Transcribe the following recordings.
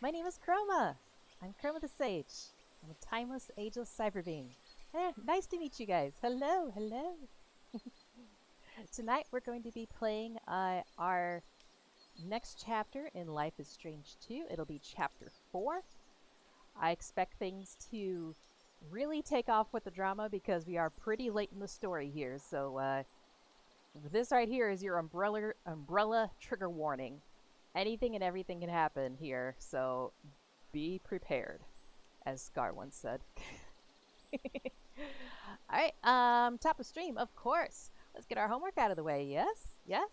My name is Chroma. I'm Chroma the Sage. I'm a timeless, ageless cyber being. Nice to meet you guys. Hello, hello. Tonight we're going to be playing our next chapter in Life is Strange 2. It'll be chapter 4. I expect things to really take off with the drama because we are pretty late in the story here. So this right here is your umbrella trigger warning. Anything and everything can happen here, so be prepared, as Scar once said. Alright, top of stream, of course. Let's get our homework out of the way, yes? Yes?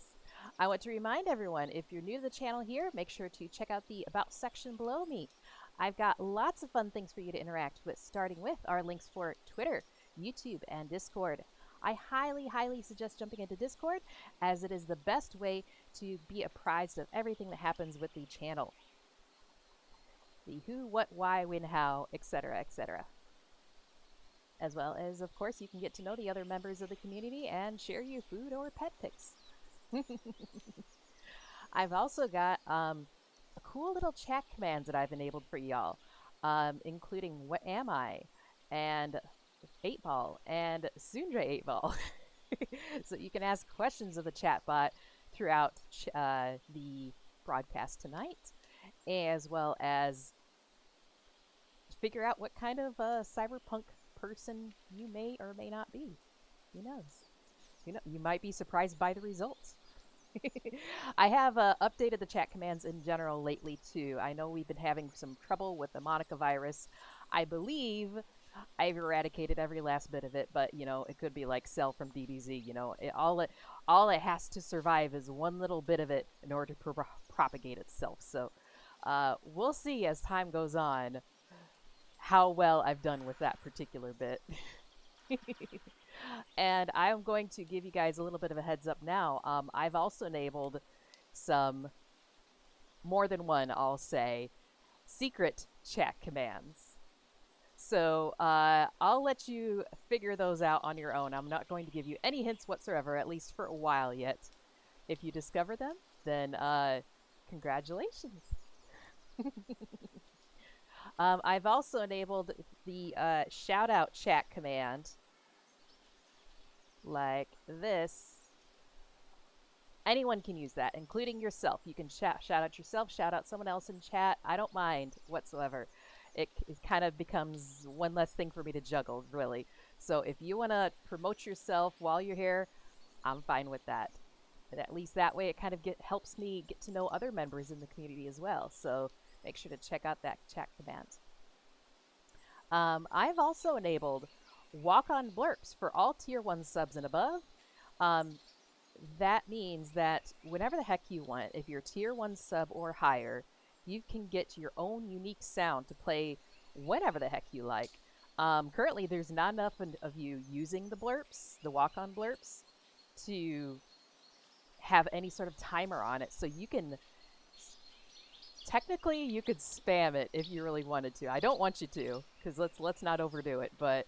I want to remind everyone, if you're new to the channel here, make sure to check out the About section below me. I've got lots of fun things for you to interact with, starting with our links for Twitter, YouTube, and Discord. I highly, highly suggest jumping into Discord, as it is the best way to be apprised of everything that happens with the channel. The who, what, why, when, how, etc., etc. As well as, of course, you can get to know the other members of the community and share your food or pet pics. I've also got a cool little chat commands that I've enabled for y'all, including What Am I? And 8-Ball and Sundre 8-Ball. So you can ask questions of the chatbot throughout the broadcast tonight, as well as figure out what kind of cyberpunk person you may or may not be. Who knows? You might be surprised by the results. I have updated the chat commands in general lately too. I know we've been having some trouble with the Monica virus. I believe I've eradicated every last bit of it, but it could be like Cell from DBZ. All it has to survive is one little bit of it in order to propagate itself. So we'll see as time goes on how well I've done with that particular bit. And I'm going to give you guys a little bit of a heads up now. I've also enabled some, more than one, I'll say, secret chat commands. So I'll let you figure those out on your own. I'm not going to give you any hints whatsoever, at least for a while yet. If you discover them, then congratulations. I've also enabled the shout out chat command, like this. Anyone can use that, including yourself. You can shout out yourself, shout out someone else in chat. I don't mind whatsoever. It kind of becomes one less thing for me to juggle, really. So if you want to promote yourself while you're here, I'm fine with that. And at least that way it kind of helps me get to know other members in the community as well. So make sure to check out that chat command. I've also enabled walk-on blurps for all tier 1 subs and above. That means that whenever the heck you want, if you're tier 1 sub or higher, you can get your own unique sound to play whenever the heck you like. Currently, there's not enough of you using the blurps, the walk-on blurps, to have any sort of timer on it. So you can... Technically, you could spam it if you really wanted to. I don't want you to, because let's not overdo it, but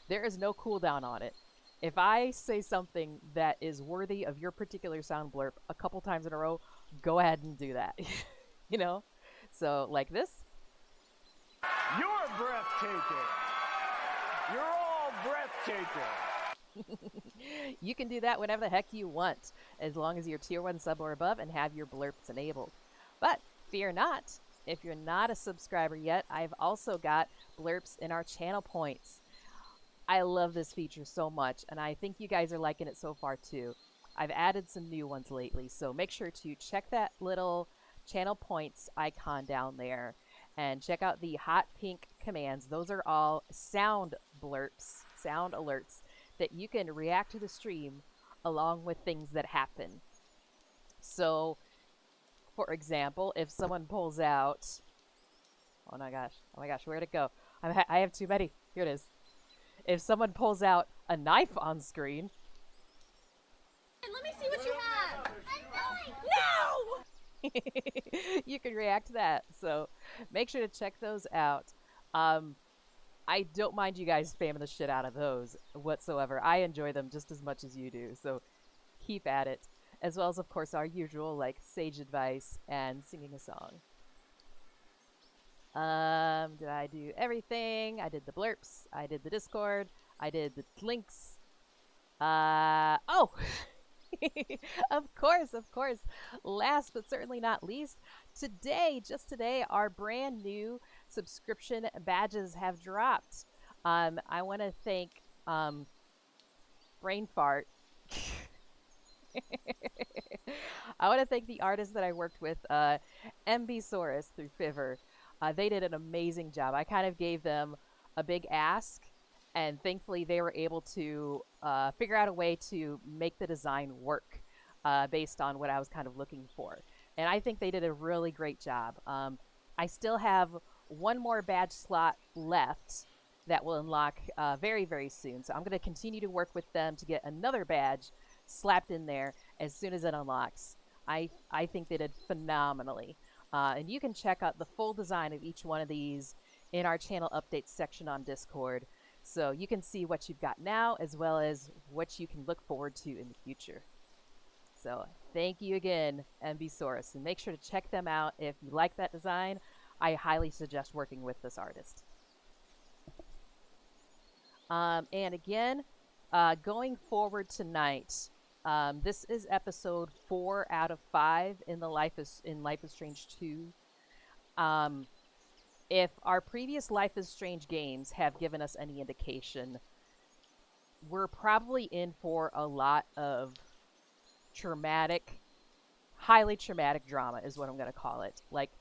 there is no cooldown on it. If I say something that is worthy of your particular sound blurp a couple times in a row, go ahead and do that. So, like this. You're breathtaking. You're all breathtaking. You can do that whenever the heck you want, as long as you're tier 1 sub or above and have your blurps enabled. But fear not, if you're not a subscriber yet, I've also got blurps in our channel points. I love this feature so much, and I think you guys are liking it so far too. I've added some new ones lately, so make sure to check that little channel points icon down there and check out the hot pink commands. Those are all sound blurps, sound alerts that you can react to the stream along with things that happen. So, for example, if someone pulls out... Oh my gosh, where'd it go? I have too many. Here it is. If someone pulls out a knife on screen... Let me see what you have! No! You can react to that. So make sure to check those out. I don't mind you guys spamming the shit out of those whatsoever. I enjoy them just as much as you do. So keep at it. As well as, of course, our usual, like, sage advice and singing a song. Did I do everything? I did the blurps. I did the Discord. I did the links. Oh! Of course, of course. Last but certainly not least, today, just today, our brand new subscription badges have dropped. I want to thank Brain Fart. I want to thank the artists that I worked with, MB Saurus through Fiverr. They did an amazing job. I kind of gave them a big ask, and thankfully they were able to figure out a way to make the design work based on what I was kind of looking for. And I think they did a really great job. I still have one more badge slot left that will unlock very, very soon. So I'm going to continue to work with them to get another badge slapped in there as soon as it unlocks. I think they did phenomenally. And you can check out the full design of each one of these in our channel updates section on Discord. So you can see what you've got now as well as what you can look forward to in the future. So thank you again, MBsaurus, and make sure to check them out if you like that design. I highly suggest working with this artist. And again, going forward tonight, this is episode 4 out of 5 in Life is Strange 2. If our previous Life is Strange games have given us any indication, we're probably in for a lot of traumatic, highly traumatic drama is what I'm going to call it. Like,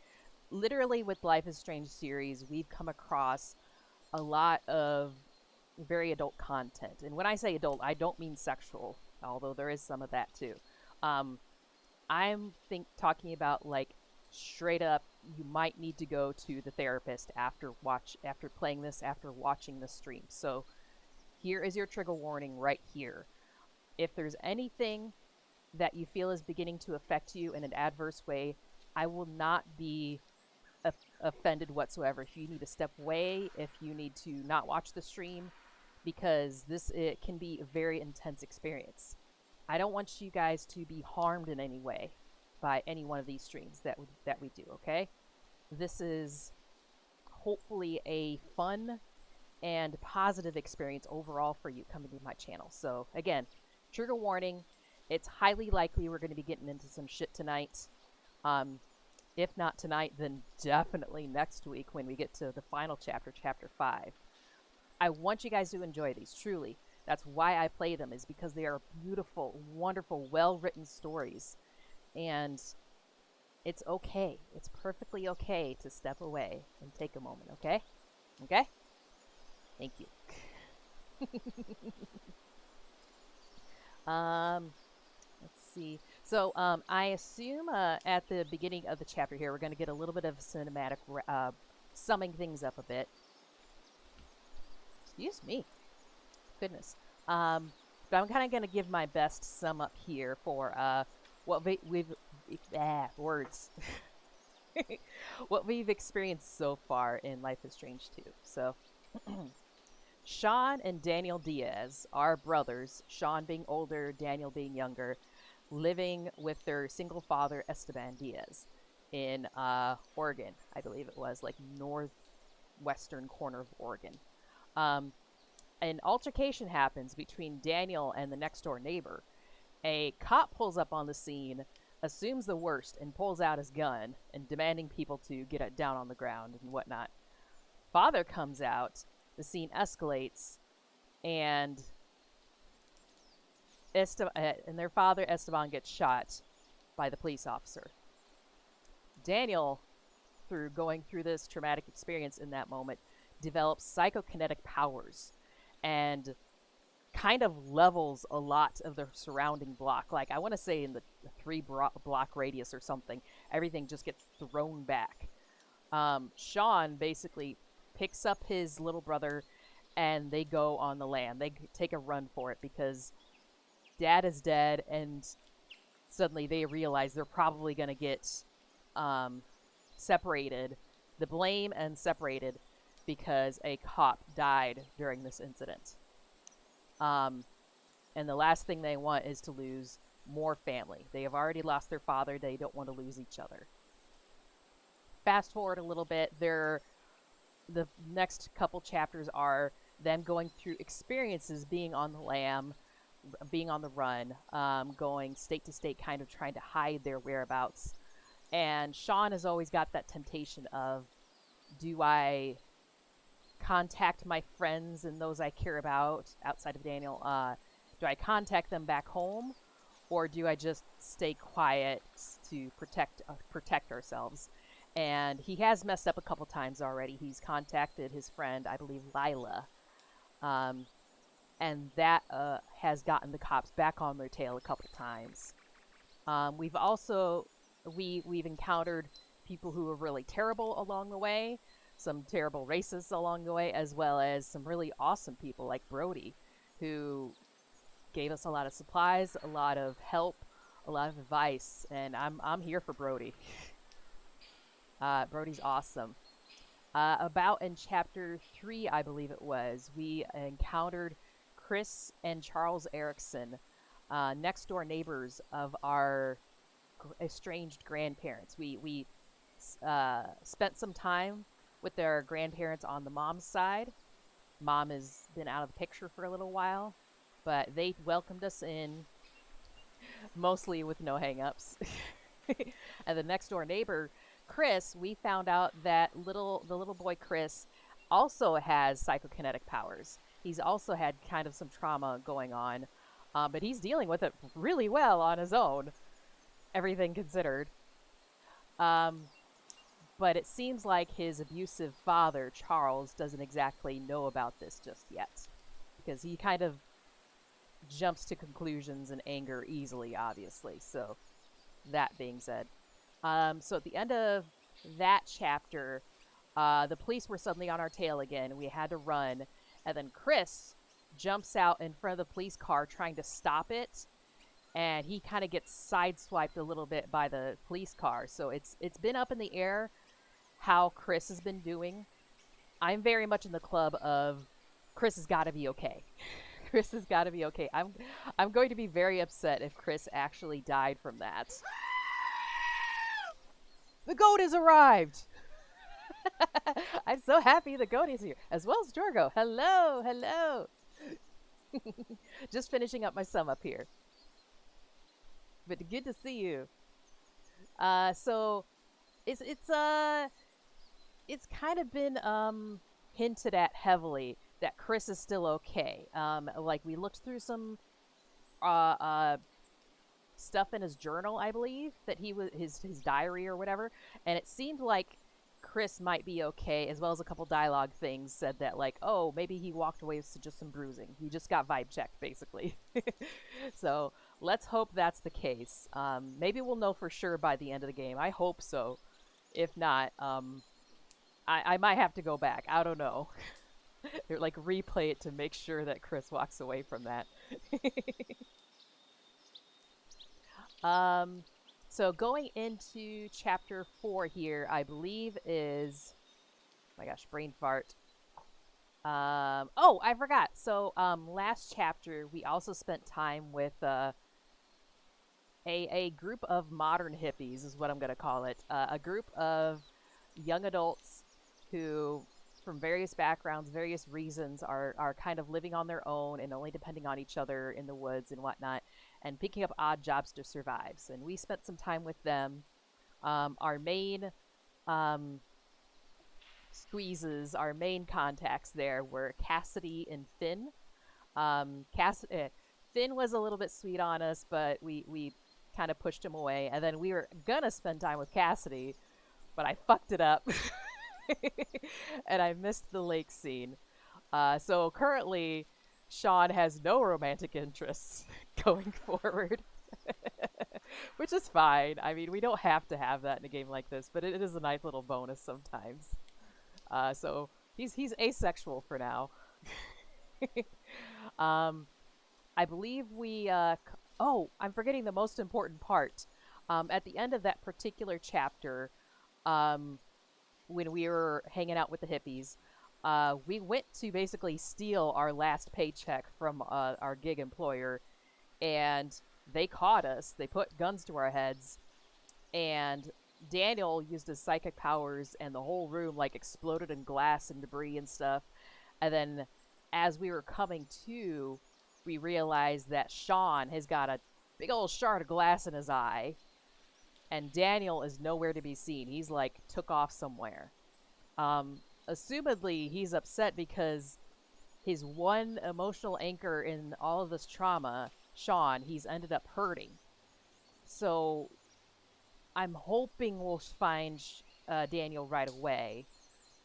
literally with Life is Strange series, we've come across a lot of very adult content. And when I say adult, I don't mean sexual, although there is some of that too. I'm talking about like straight up, you might need to go to the therapist after playing this, after watching the stream. So here is your trigger warning right here. If there's anything that you feel is beginning to affect you in an adverse way, I will not be offended whatsoever. If you need to step away, if you need to not watch the stream, because it can be a very intense experience. I don't want you guys to be harmed in any way by any one of these streams that we do, okay? This is hopefully a fun and positive experience overall for you coming to my channel. So again, trigger warning, it's highly likely we're going to be getting into some shit tonight. If not tonight, then definitely next week when we get to the final chapter, chapter 5. I want you guys to enjoy these, truly. That's why I play them, is because they are beautiful, wonderful, well-written stories. And it's okay. It's perfectly okay to step away and take a moment, okay? Okay? Thank you. Let's see. So, I assume at the beginning of the chapter here, we're going to get a little bit of cinematic summing things up a bit. Excuse me. Goodness. But I'm kind of going to give my best sum up here for what words. What we've experienced so far in Life is Strange 2. So, Sean and Daniel Diaz are brothers, Sean being older, Daniel being younger, living with their single father, Esteban Diaz, in Oregon. I believe it was, like, northwestern corner of Oregon. An altercation happens between Daniel and the next door neighbor. A cop pulls up on the scene, assumes the worst, and pulls out his gun, and demanding people to get it down on the ground and whatnot. Father comes out, the scene escalates, and their father, Esteban, gets shot by the police officer. Daniel, through going through this traumatic experience in that moment, develops psychokinetic powers and kind of levels a lot of the surrounding block. Like, I want to say in the 3-block radius or something, everything just gets thrown back. Sean basically picks up his little brother and they go on the land. They take a run for it because Dad is dead, and suddenly they realize they're probably going to get separated, the blame and separated, because a cop died during this incident. And the last thing they want is to lose more family. They have already lost their father. They don't want to lose each other. Fast forward a little bit, they're the next couple chapters are them going through experiences being on the lam, being on the run, going state to state, kind of trying to hide their whereabouts. And Sean has always got that temptation of, do I contact my friends and those I care about outside of Daniel? Do I contact them back home, or do I just stay quiet to protect ourselves? And he has messed up a couple times already. He's contacted his friend, I believe Lila, um, and that has gotten the cops back on their tail a couple times. We've also we've encountered people who were really terrible along the way, some terrible racists along the way, as well as some really awesome people like Brody, who gave us a lot of supplies, a lot of help, a lot of advice, and I'm here for Brody. Brody's awesome. About in chapter 3, I believe it was, we encountered Chris and Charles Erickson, next door neighbors of our estranged grandparents. We spent some time with their grandparents on the mom's side. Mom has been out of the picture for a little while, but they welcomed us in, mostly with no hang-ups. And the next door neighbor, Chris, we found out that the little boy Chris also has psychokinetic powers. He's also had kind of some trauma going on, but he's dealing with it really well on his own, everything considered. But it seems like his abusive father, Charles, doesn't exactly know about this just yet, because he kind of jumps to conclusions and anger easily, obviously. So, that being said. So at the end of that chapter, the police were suddenly on our tail again. We had to run. And then Chris jumps out in front of the police car trying to stop it. And he kind of gets sideswiped a little bit by the police car. So it's been up in the air how Chris has been doing. I'm very much in the club of Chris has got to be okay. Chris has got to be okay. I'm going to be very upset if Chris actually died from that. The goat has arrived! I'm so happy the goat is here, as well as Jorgo. Hello, hello! Just finishing up my sum up here. But good to see you. So it's kind of been hinted at heavily that Chris is still okay. Like we looked through some stuff in his journal, I believe, that he was his diary or whatever, and it seemed like Chris might be okay, as well as a couple dialogue things said that, like, oh, maybe he walked away with just some bruising. He just got vibe checked, basically. So let's hope that's the case. Maybe we'll know for sure by the end of the game. I hope so. If not, I might have to go back. I don't know. Like, replay it to make sure that Chris walks away from that. So going into chapter 4 here, I believe is, oh my gosh, brain fart. Oh, I forgot. So, last chapter, we also spent time with, a group of modern hippies is what I'm going to call it. A group of young adults who, from various backgrounds, various reasons, are kind of living on their own and only depending on each other in the woods and whatnot, and picking up odd jobs to survive. And we spent some time with them. Our main squeezes, our main contacts there were Cassidy and Finn. Finn was a little bit sweet on us, but we kind of pushed him away. And then we were gonna spend time with Cassidy, but I fucked it up. And I missed the lake scene. So currently, Sean has no romantic interests going forward. Which is fine. I mean, we don't have to have that in a game like this, but it is a nice little bonus sometimes. So he's asexual for now. I believe we... oh, I'm forgetting the most important part. At the end of that particular chapter, when we were hanging out with the hippies, we went to basically steal our last paycheck from our gig employer, and they caught us. They put guns to our heads, and Daniel used his psychic powers, and the whole room like exploded in glass and debris and stuff. And then, as we were coming to, we realized that Sean has got a big old shard of glass in his eye, and Daniel is nowhere to be seen. He's like took off somewhere. Assumedly, he's upset because his one emotional anchor in all of this trauma, Sean, he's ended up hurting. So I'm hoping we'll find Daniel right away.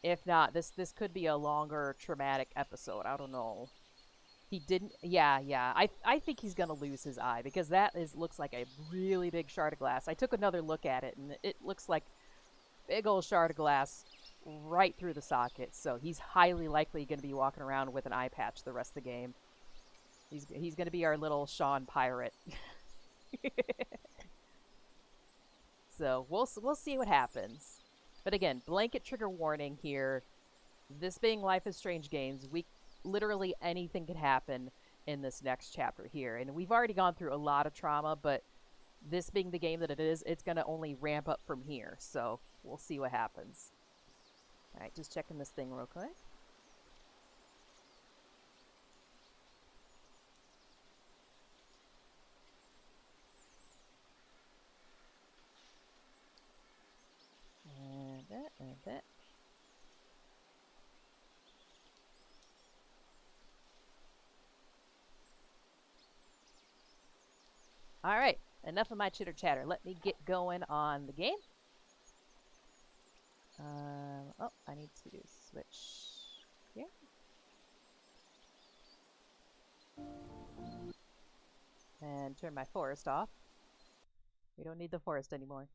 If not, this could be a longer traumatic episode. I don't know. He didn't. Yeah. I think he's gonna lose his eye because that looks like a really big shard of glass. I took another look at it, and it looks like big old shard of glass right through the socket. So he's highly likely going to be walking around with an eye patch the rest of the game. He's going to be our little Sean pirate. So we'll see what happens. But again, blanket trigger warning here. This being Life is Strange games, literally anything could happen in this next chapter here. And we've already gone through a lot of trauma, but this being the game that it is, it's going to only ramp up from here. So we'll see what happens. All right, just checking this thing real quick. And that. All right, enough of my chitter chatter. Let me get going on the game. Oh, I need to switch here. And turn my forest off. We don't need the forest anymore.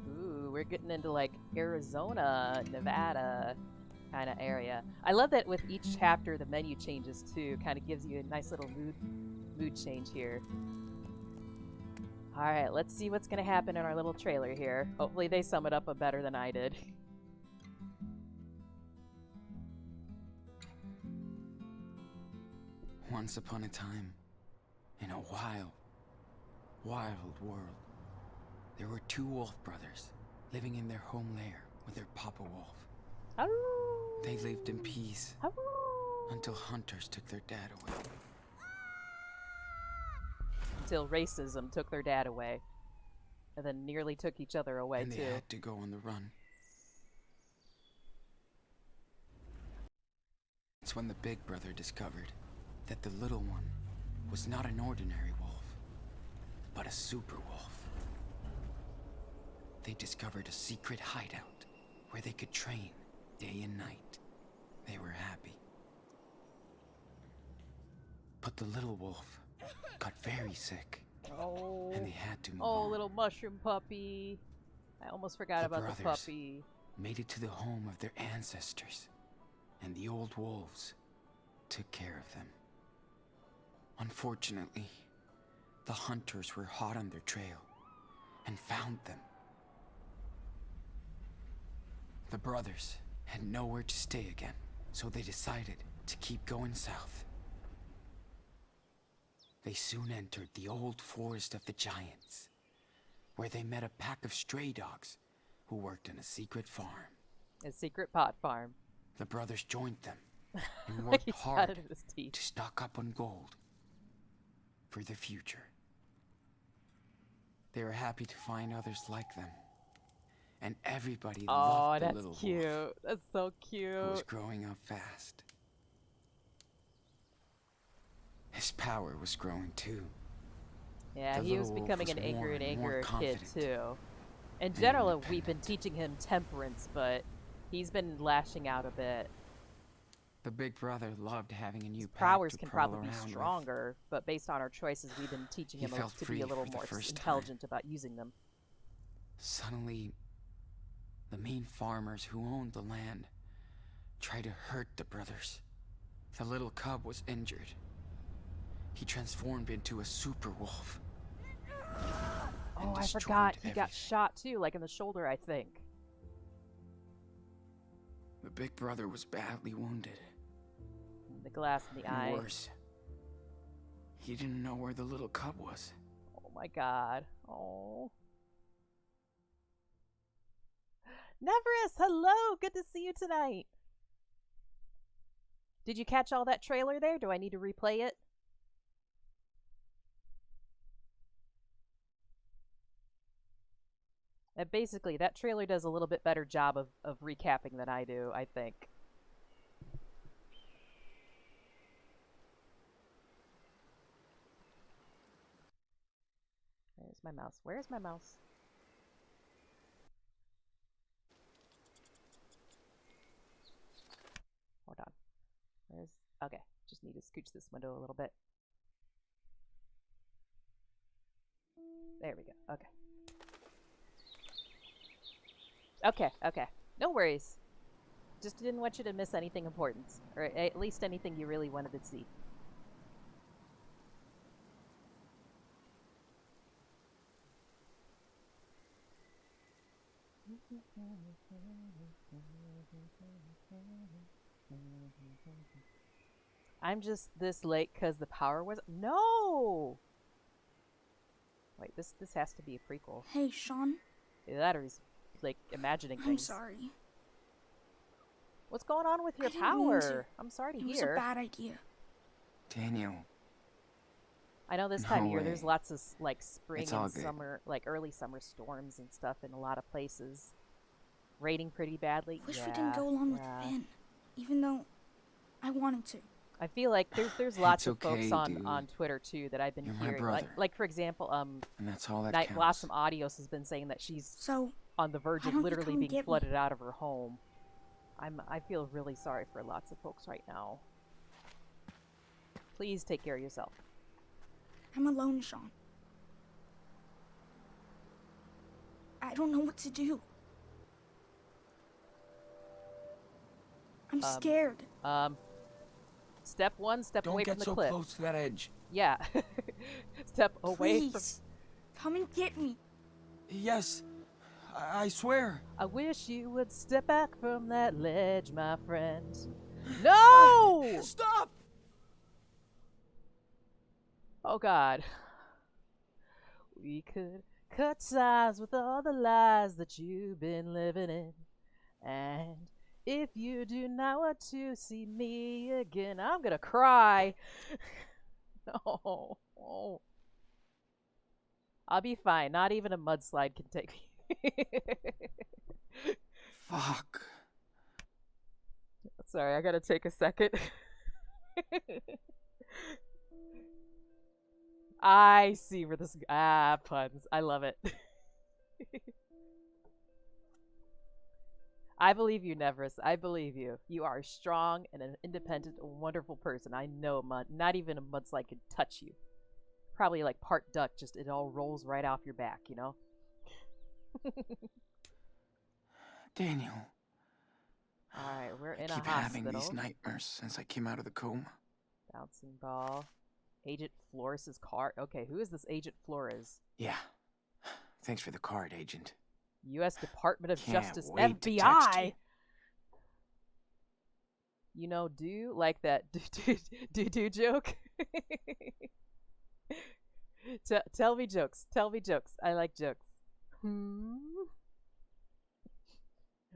Ooh, we're getting into like Arizona, Nevada kind of area. I love that with each chapter the menu changes too. Kind of gives you a nice little mood change here. All right, let's see what's gonna happen in our little trailer here. Hopefully they sum it up better than I did. Once upon a time, in a wild world, there were two wolf brothers living in their home lair with their papa wolf. Aroo! They lived in peace Aroo! until hunters took their dad away. Until racism took their dad away. And then nearly took each other away And too. they had to go on the run. It's when the big brother discovered that the little one was not an ordinary wolf, but a super wolf. They discovered a secret hideout where they could train day and night. They were happy. But the little wolf got very sick, Oh, and they had to move oh, on. little mushroom puppy. I almost forgot about the brothers puppy. made it to the home of their ancestors, and the old wolves took care of them. Unfortunately, the hunters were hot on their trail and found them. The brothers had nowhere to stay again, so they decided to keep going south. They soon entered the old forest of the giants, where they met a pack of stray dogs who worked in a secret farm. A secret pot farm. The brothers joined them and Like worked he's got hard it in his teeth. to stock up on gold for the future. They were happy to find others like them, and everybody Oh, loved the that's little cute. wolf That's so who was cute. growing up fast. His power was growing too. Yeah, The he was little wolf becoming was an angrier and more angrier kid confident too. In and general, we've been independent. teaching him temperance, but he's been lashing out a bit. The big brother loved having a new pack Prowess to can prowl probably be around with. stronger, but based on our choices, we've been teaching He him felt to be free a little for the more first intelligent about using them. Suddenly, the mean farmers who owned the land tried to hurt the brothers. The little cub was injured. He transformed into a super wolf. Oh, I forgot. He got shot too, like in the shoulder, I think. The big brother was badly wounded. The glass in the eye. Worse, he didn't know where the little cub was. Oh my god. Oh. Neverus, hello! Good to see you tonight. Did you catch all that trailer there? Do I need to replay it? And basically, that trailer does a little bit better job of recapping than I do, I think. Where's my mouse? Where's my mouse? Hold on. Where's... Okay, just need to scooch this window a little bit. There we go. Okay. Okay. No worries. Just didn't want you to miss anything important. Or at least anything you really wanted to see. I'm just this late because the power was... No! Wait, this has to be a prequel. Hey, Sean. Either that or he's, like, imagining things. I'm sorry. What's going on with your I didn't mean to. power? I'm sorry to It hear. was a bad idea. Daniel. I know this time of year way. there's lots of, like, spring It's all and good. summer, like, early summer storms and stuff in a lot of places. Raining pretty badly. Wish we didn't go along with Finn, even though I wanted to. I feel like there's lots of okay, folks dude. on Twitter too that I've been You're my hearing. brother. Like for example, And that's all that Night counts. Blossom Audios has been saying that she's So, on the verge why of don't you literally come being get me? flooded out of her home. I feel really sorry for lots of folks right now. Please take care of yourself. I'm alone, Sean. I don't know what to do. I'm scared. Step one, step Don't away get from the so cliff. close to that edge. Yeah. Step away from... Please, come and get me. Yes, I swear. I wish you would step back from that ledge, my friend. No! Stop! Oh God. We could cut ties with all the lies that you've been living in. And if you do not want to see me again, I'm gonna cry. No. Oh. I'll be fine. Not even a mudslide can take me. Fuck. Sorry, I gotta take a second. I see where this... puns. I love it. I believe you, Neverus. I believe you. You are strong and an independent, wonderful person. I know not even a mudslide could touch you. Probably like part duck, just it all rolls right off your back, you know? Daniel. Alright, we're in I a keep hospital. having these nightmares since I came out of the coma. Bouncing ball. Agent Flores' car. Okay, who is this Agent Flores? Yeah. Thanks for the card, Agent. U.S. Department of Can't Justice, wait to text FBI. You know, do like that do joke. Tell me jokes. Tell me jokes. I like jokes.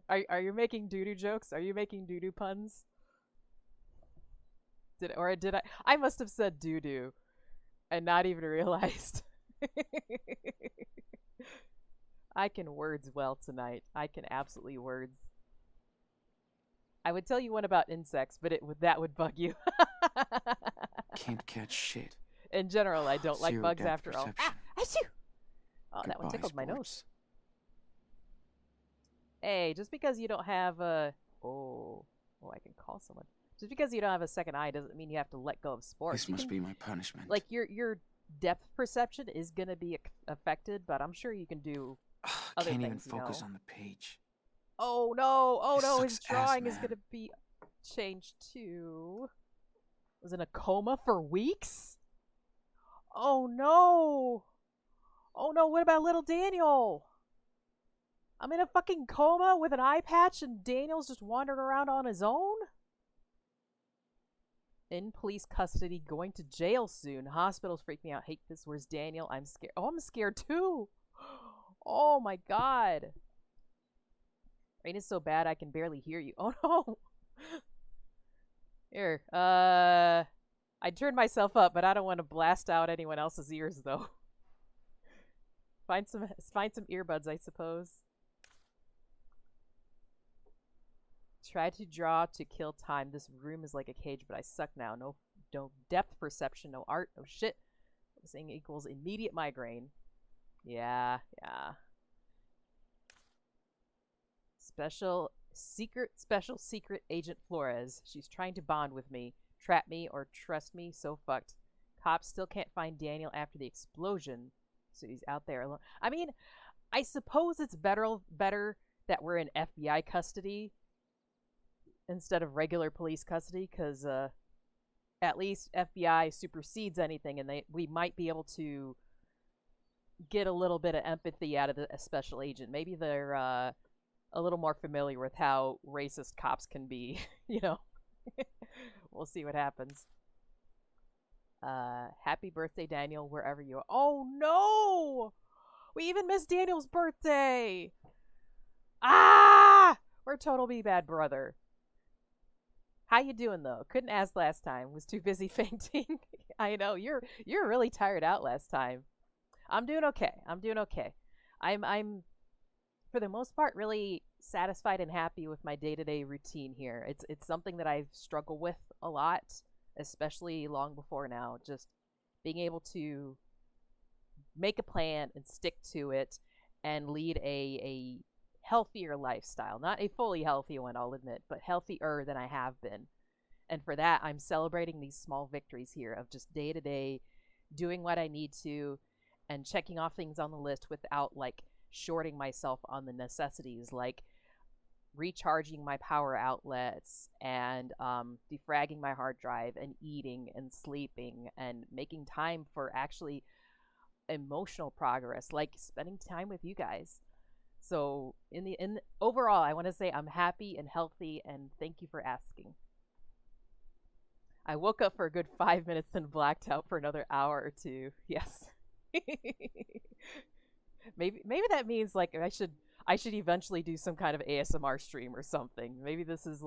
Are you making doo-doo jokes? Are you making doo-doo puns? Did I? I must have said doo-doo and not even realized. I can words well tonight. I can absolutely words. I would tell you one about insects, but that would bug you. Can't catch shit. In general, I don't like Zero bugs depth after all. perception. Achoo! Oh, that one Goodbye, tickled my nose. sports. Hey, just because you don't have a... Oh, I can call someone. Just because you don't have a second eye doesn't mean you have to let go of sports. This must be my punishment. Like, your depth perception is going to be affected, but I'm sure you can do other Can't things, even focus you know? on the page. Oh no, This his sucks ass, drawing is man. going to be changed too. Was in a coma for weeks? Oh no! Oh no, what about little Daniel? I'm in a fucking coma with an eye patch and Daniel's just wandering around on his own? In police custody, going to jail soon. Hospitals freak me out. Hate this. Where's Daniel? I'm scared. Oh, I'm scared too. Oh my god. Rain is so bad I can barely hear you. Oh no. Here, I turned myself up, but I don't want to blast out anyone else's ears though. Find some earbuds, I suppose. Try to draw to kill time. This room is like a cage, but I suck now. No depth perception, no art, no shit. Saying equals immediate migraine. Yeah. Special secret agent Flores. She's trying to bond with me, trap me, or trust me. So fucked. Cops still can't find Daniel after the explosion, so he's out there alone. I mean, I suppose it's better that we're in FBI custody instead of regular police custody, because at least FBI supersedes anything, and we might be able to get a little bit of empathy out of a special agent. Maybe they're a little more familiar with how racist cops can be, you know. We'll see what happens. Happy birthday, Daniel, wherever you are. Oh no! We even missed Daniel's birthday! Ah! We're total me bad brother. How you doing though? Couldn't ask last time. Was too busy fainting. I know you're really tired out last time. I'm doing okay. I'm for the most part really satisfied and happy with my day-to-day routine here. It's something that I've struggled with a lot, especially long before now. Just being able to make a plan and stick to it and lead a healthier lifestyle. Not a fully healthy one, I'll admit, but healthier than I have been. And for that, I'm celebrating these small victories here of just day to day doing what I need to and checking off things on the list without like shorting myself on the necessities, like recharging my power outlets and defragging my hard drive and eating and sleeping and making time for actually emotional progress, like spending time with you guys. So overall, I want to say I'm happy and healthy, and thank you for asking. I woke up for a good 5 minutes, then blacked out for another hour or two. Yes. maybe that means like I should eventually do some kind of ASMR stream or something. Maybe this is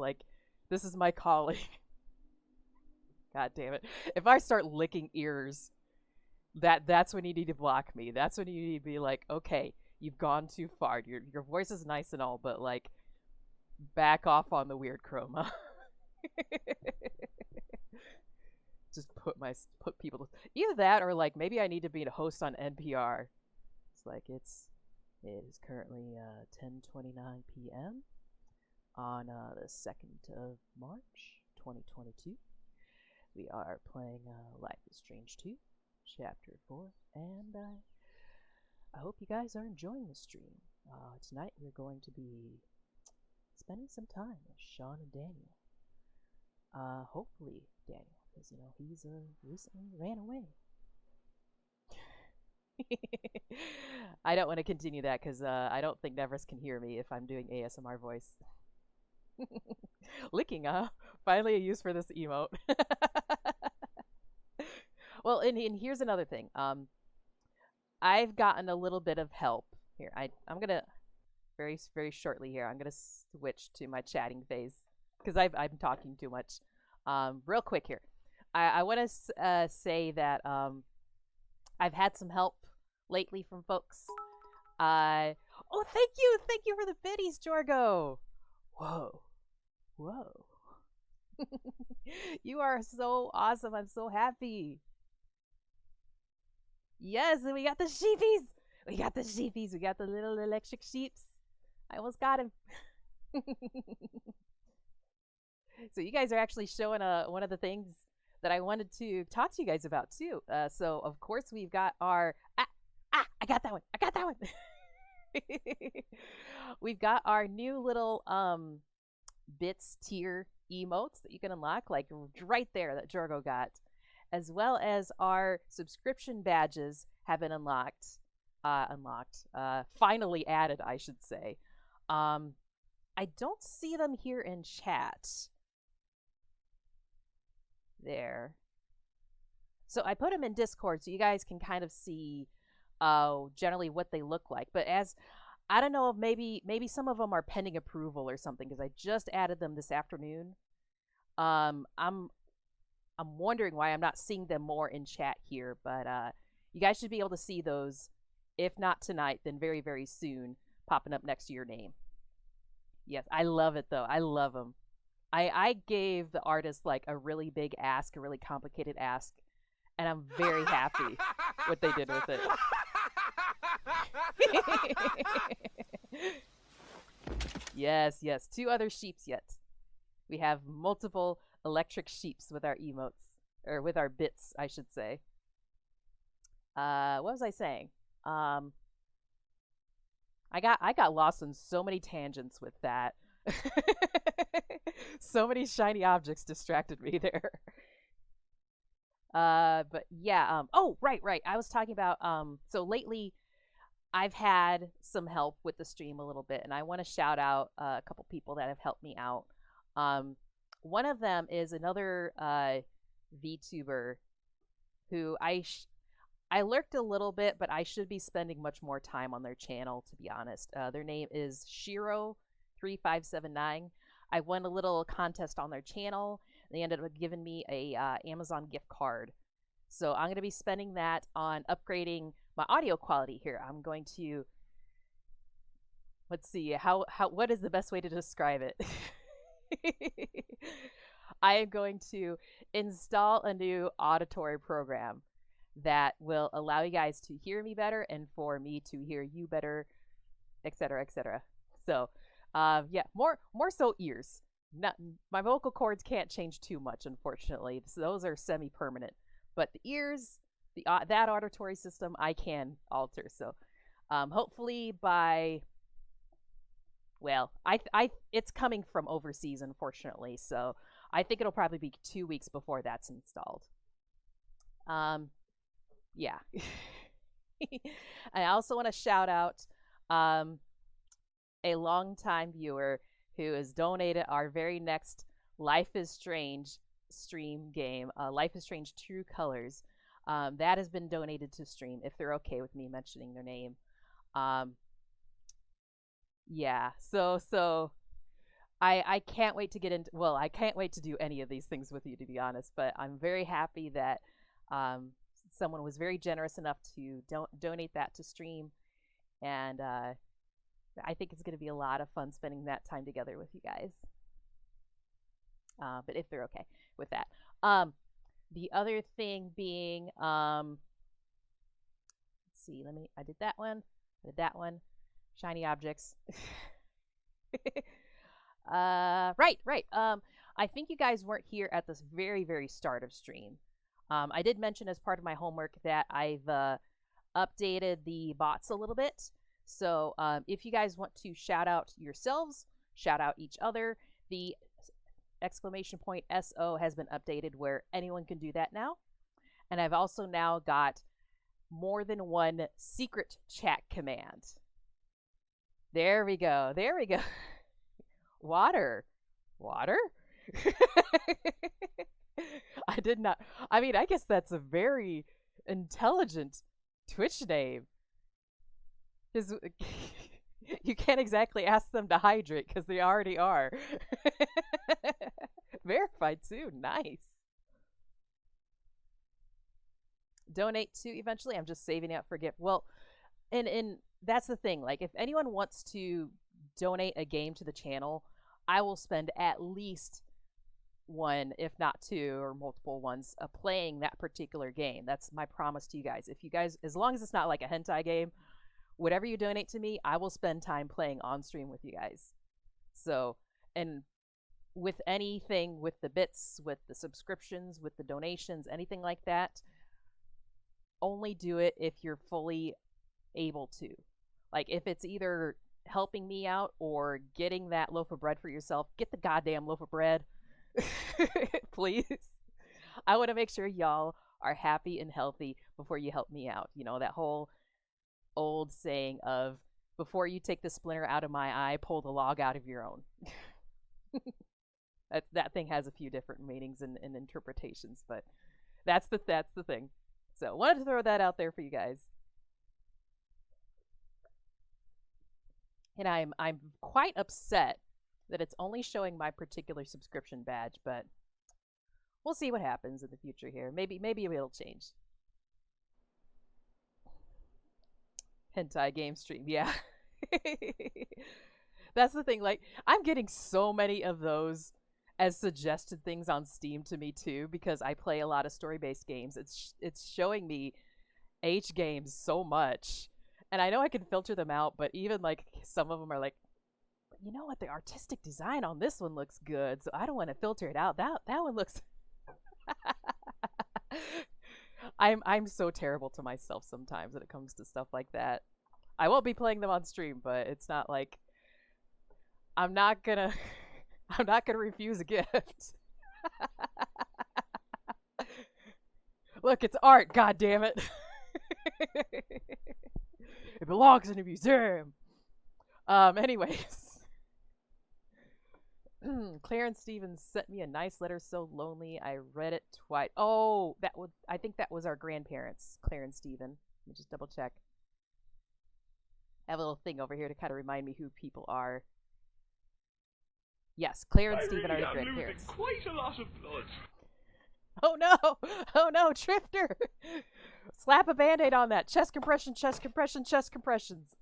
my calling. God damn it! If I start licking ears, that's when you need to block me. That's when you need to be like, okay, you've gone too far. Your voice is nice and all, but like, back off on the weird chroma. Just put people to, either that or like maybe I need to be a host on NPR. It's like it is currently 10:29 p.m. on the 2nd of March 2022. We are playing Life is Strange 2, Chapter 4, and I hope you guys are enjoying the stream. Tonight we're going to be spending some time with Sean and Daniel. Hopefully Daniel, because you know he's recently ran away. I don't want to continue that because I don't think Nevers can hear me if I'm doing ASMR voice. Licking, finally a use for this emote. Well, and here's another thing. I've gotten a little bit of help here. I'm gonna very shortly here. I'm gonna switch to my chatting phase because I'm talking too much. Real quick here, I want to say that I've had some help lately from folks. Oh, thank you for the biddies, Jorgo. Whoa. You are so awesome. I'm so happy. Yes, and we got the sheepies. We got the little electric sheeps. I almost got him. So you guys are actually showing one of the things that I wanted to talk to you guys about too. So of course we've got our I got that one. We've got our new little bits tier emotes that you can unlock, like right there that Jorgo got, as well as our subscription badges have been finally added, I should say. I don't see them here in chat. There. So I put them in Discord so you guys can kind of see generally what they look like. But as I don't know if maybe some of them are pending approval or something because I just added them this afternoon. I'm wondering why I'm not seeing them more in chat here, but you guys should be able to see those, if not tonight, then very, very soon, popping up next to your name. Yes, I love it though. I love them. I gave the artist like a really big ask, a really complicated ask, and I'm very happy what they did with it. Yes, yes. 2 other sheeps yet. We have multiple electric sheeps with our emotes, or with our bits, I should say. What was I saying? I got lost in so many tangents with that. So many shiny objects distracted me there. But yeah, oh, right. I was talking about, so lately I've had some help with the stream a little bit, and I want to shout out a couple people that have helped me out. One of them is another VTuber who I lurked a little bit, but I should be spending much more time on their channel, to be honest. Their name is Shiro3579. I won a little contest on their channel. They ended up giving me a Amazon gift card. So I'm going to be spending that on upgrading my audio quality here. I'm going to, let's see, what is the best way to describe it? I am going to install a new auditory program that will allow you guys to hear me better and for me to hear you better, etc., etc. So, yeah, more so ears. Not, my vocal cords can't change too much, unfortunately. So those are semi-permanent. But the ears, that auditory system, I can alter. So, hopefully by, well, it's coming from overseas, unfortunately. So I think it'll probably be 2 weeks before that's installed. Yeah. I also want to shout out a longtime viewer who has donated our very next Life is Strange stream game, Life is Strange True Colors. That has been donated to stream, if they're okay with me mentioning their name. Yeah, so I can't wait to get into, well, I can't wait to do any of these things with you, to be honest, but I'm very happy that someone was very generous enough to donate that to stream, and I think it's going to be a lot of fun spending that time together with you guys. But if they're okay with that. The other thing being, let's see, I did that one, shiny objects. Right. I think you guys weren't here at this very, very start of stream. I did mention as part of my homework that I've updated the bots a little bit. So if you guys want to shout out yourselves, shout out each other, the exclamation point SO has been updated where anyone can do that now. And I've also now got more than one secret chat command. There we go. Water. I did not. I mean, I guess that's a very intelligent Twitch name. Because you can't exactly ask them to hydrate because they already are. Verified too. Nice. Donate to eventually. I'm just saving it for gift. Well, and that's the thing. Like, if anyone wants to donate a game to the channel, I will spend at least one, if not two, or multiple ones playing that particular game. That's my promise to you guys. If you guys, as long as it's not like a hentai game, whatever you donate to me, I will spend time playing on stream with you guys. So, and with anything, with the bits, with the subscriptions, with the donations, anything like that, only do it if you're fully able to. Like, if it's either helping me out or getting that loaf of bread for yourself, get the goddamn loaf of bread. Please. I want to make sure y'all are happy and healthy before you help me out. You know, that whole old saying of before you take the splinter out of my eye, pull the log out of your own. That thing has a few different meanings and interpretations, but that's the thing. So wanted to throw that out there for you guys. And I'm quite upset that it's only showing my particular subscription badge, but we'll see what happens in the future here. Maybe it'll change. Hentai game stream, yeah. That's the thing. Like, I'm getting so many of those as suggested things on Steam to me too, because I play a lot of story-based games. It's showing me H games so much, and I know I can filter them out, but even like some of them are like, you know what, the artistic design on this one looks good, so I don't want to filter it out. That one looks. I'm so terrible to myself sometimes when it comes to stuff like that. I won't be playing them on stream, but it's not like I'm not gonna I'm not gonna refuse a gift. Look, it's art, god damn it. It belongs in a museum. Anyways. Clarence Stevens sent me a nice letter, so lonely. I read it twice. Oh, I think that was our grandparents, Clarence Steven. Let me just double check. I have a little thing over here to kind of remind me who people are. Yes, Claire and Stephen are the grandparents. Quite a lot of blood. Oh no! Oh no, Drifter! Slap a band-aid on that. Chest compression, chest compression, chest compressions.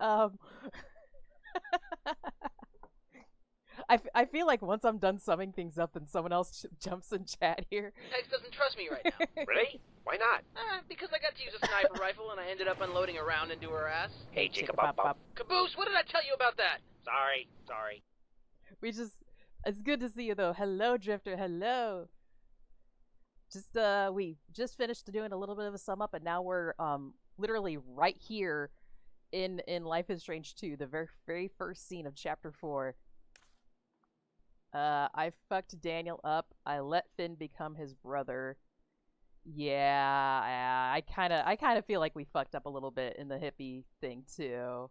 I feel like once I'm done summing things up, then someone else jumps in chat here. Tex doesn't trust me right now. Really? Why not? Because I got to use a sniper rifle and I ended up unloading a round into her ass. Hey, Chicka-Bop-Bop. Caboose, what did I tell you about that? Sorry. It's good to see you though. Hello, Drifter. Hello. We just finished doing a little bit of a sum up, and now we're literally right here in Life is Strange 2, the very first scene of chapter 4. I fucked Daniel up. I let Finn become his brother. Yeah, I kind of feel like we fucked up a little bit in the hippie thing too.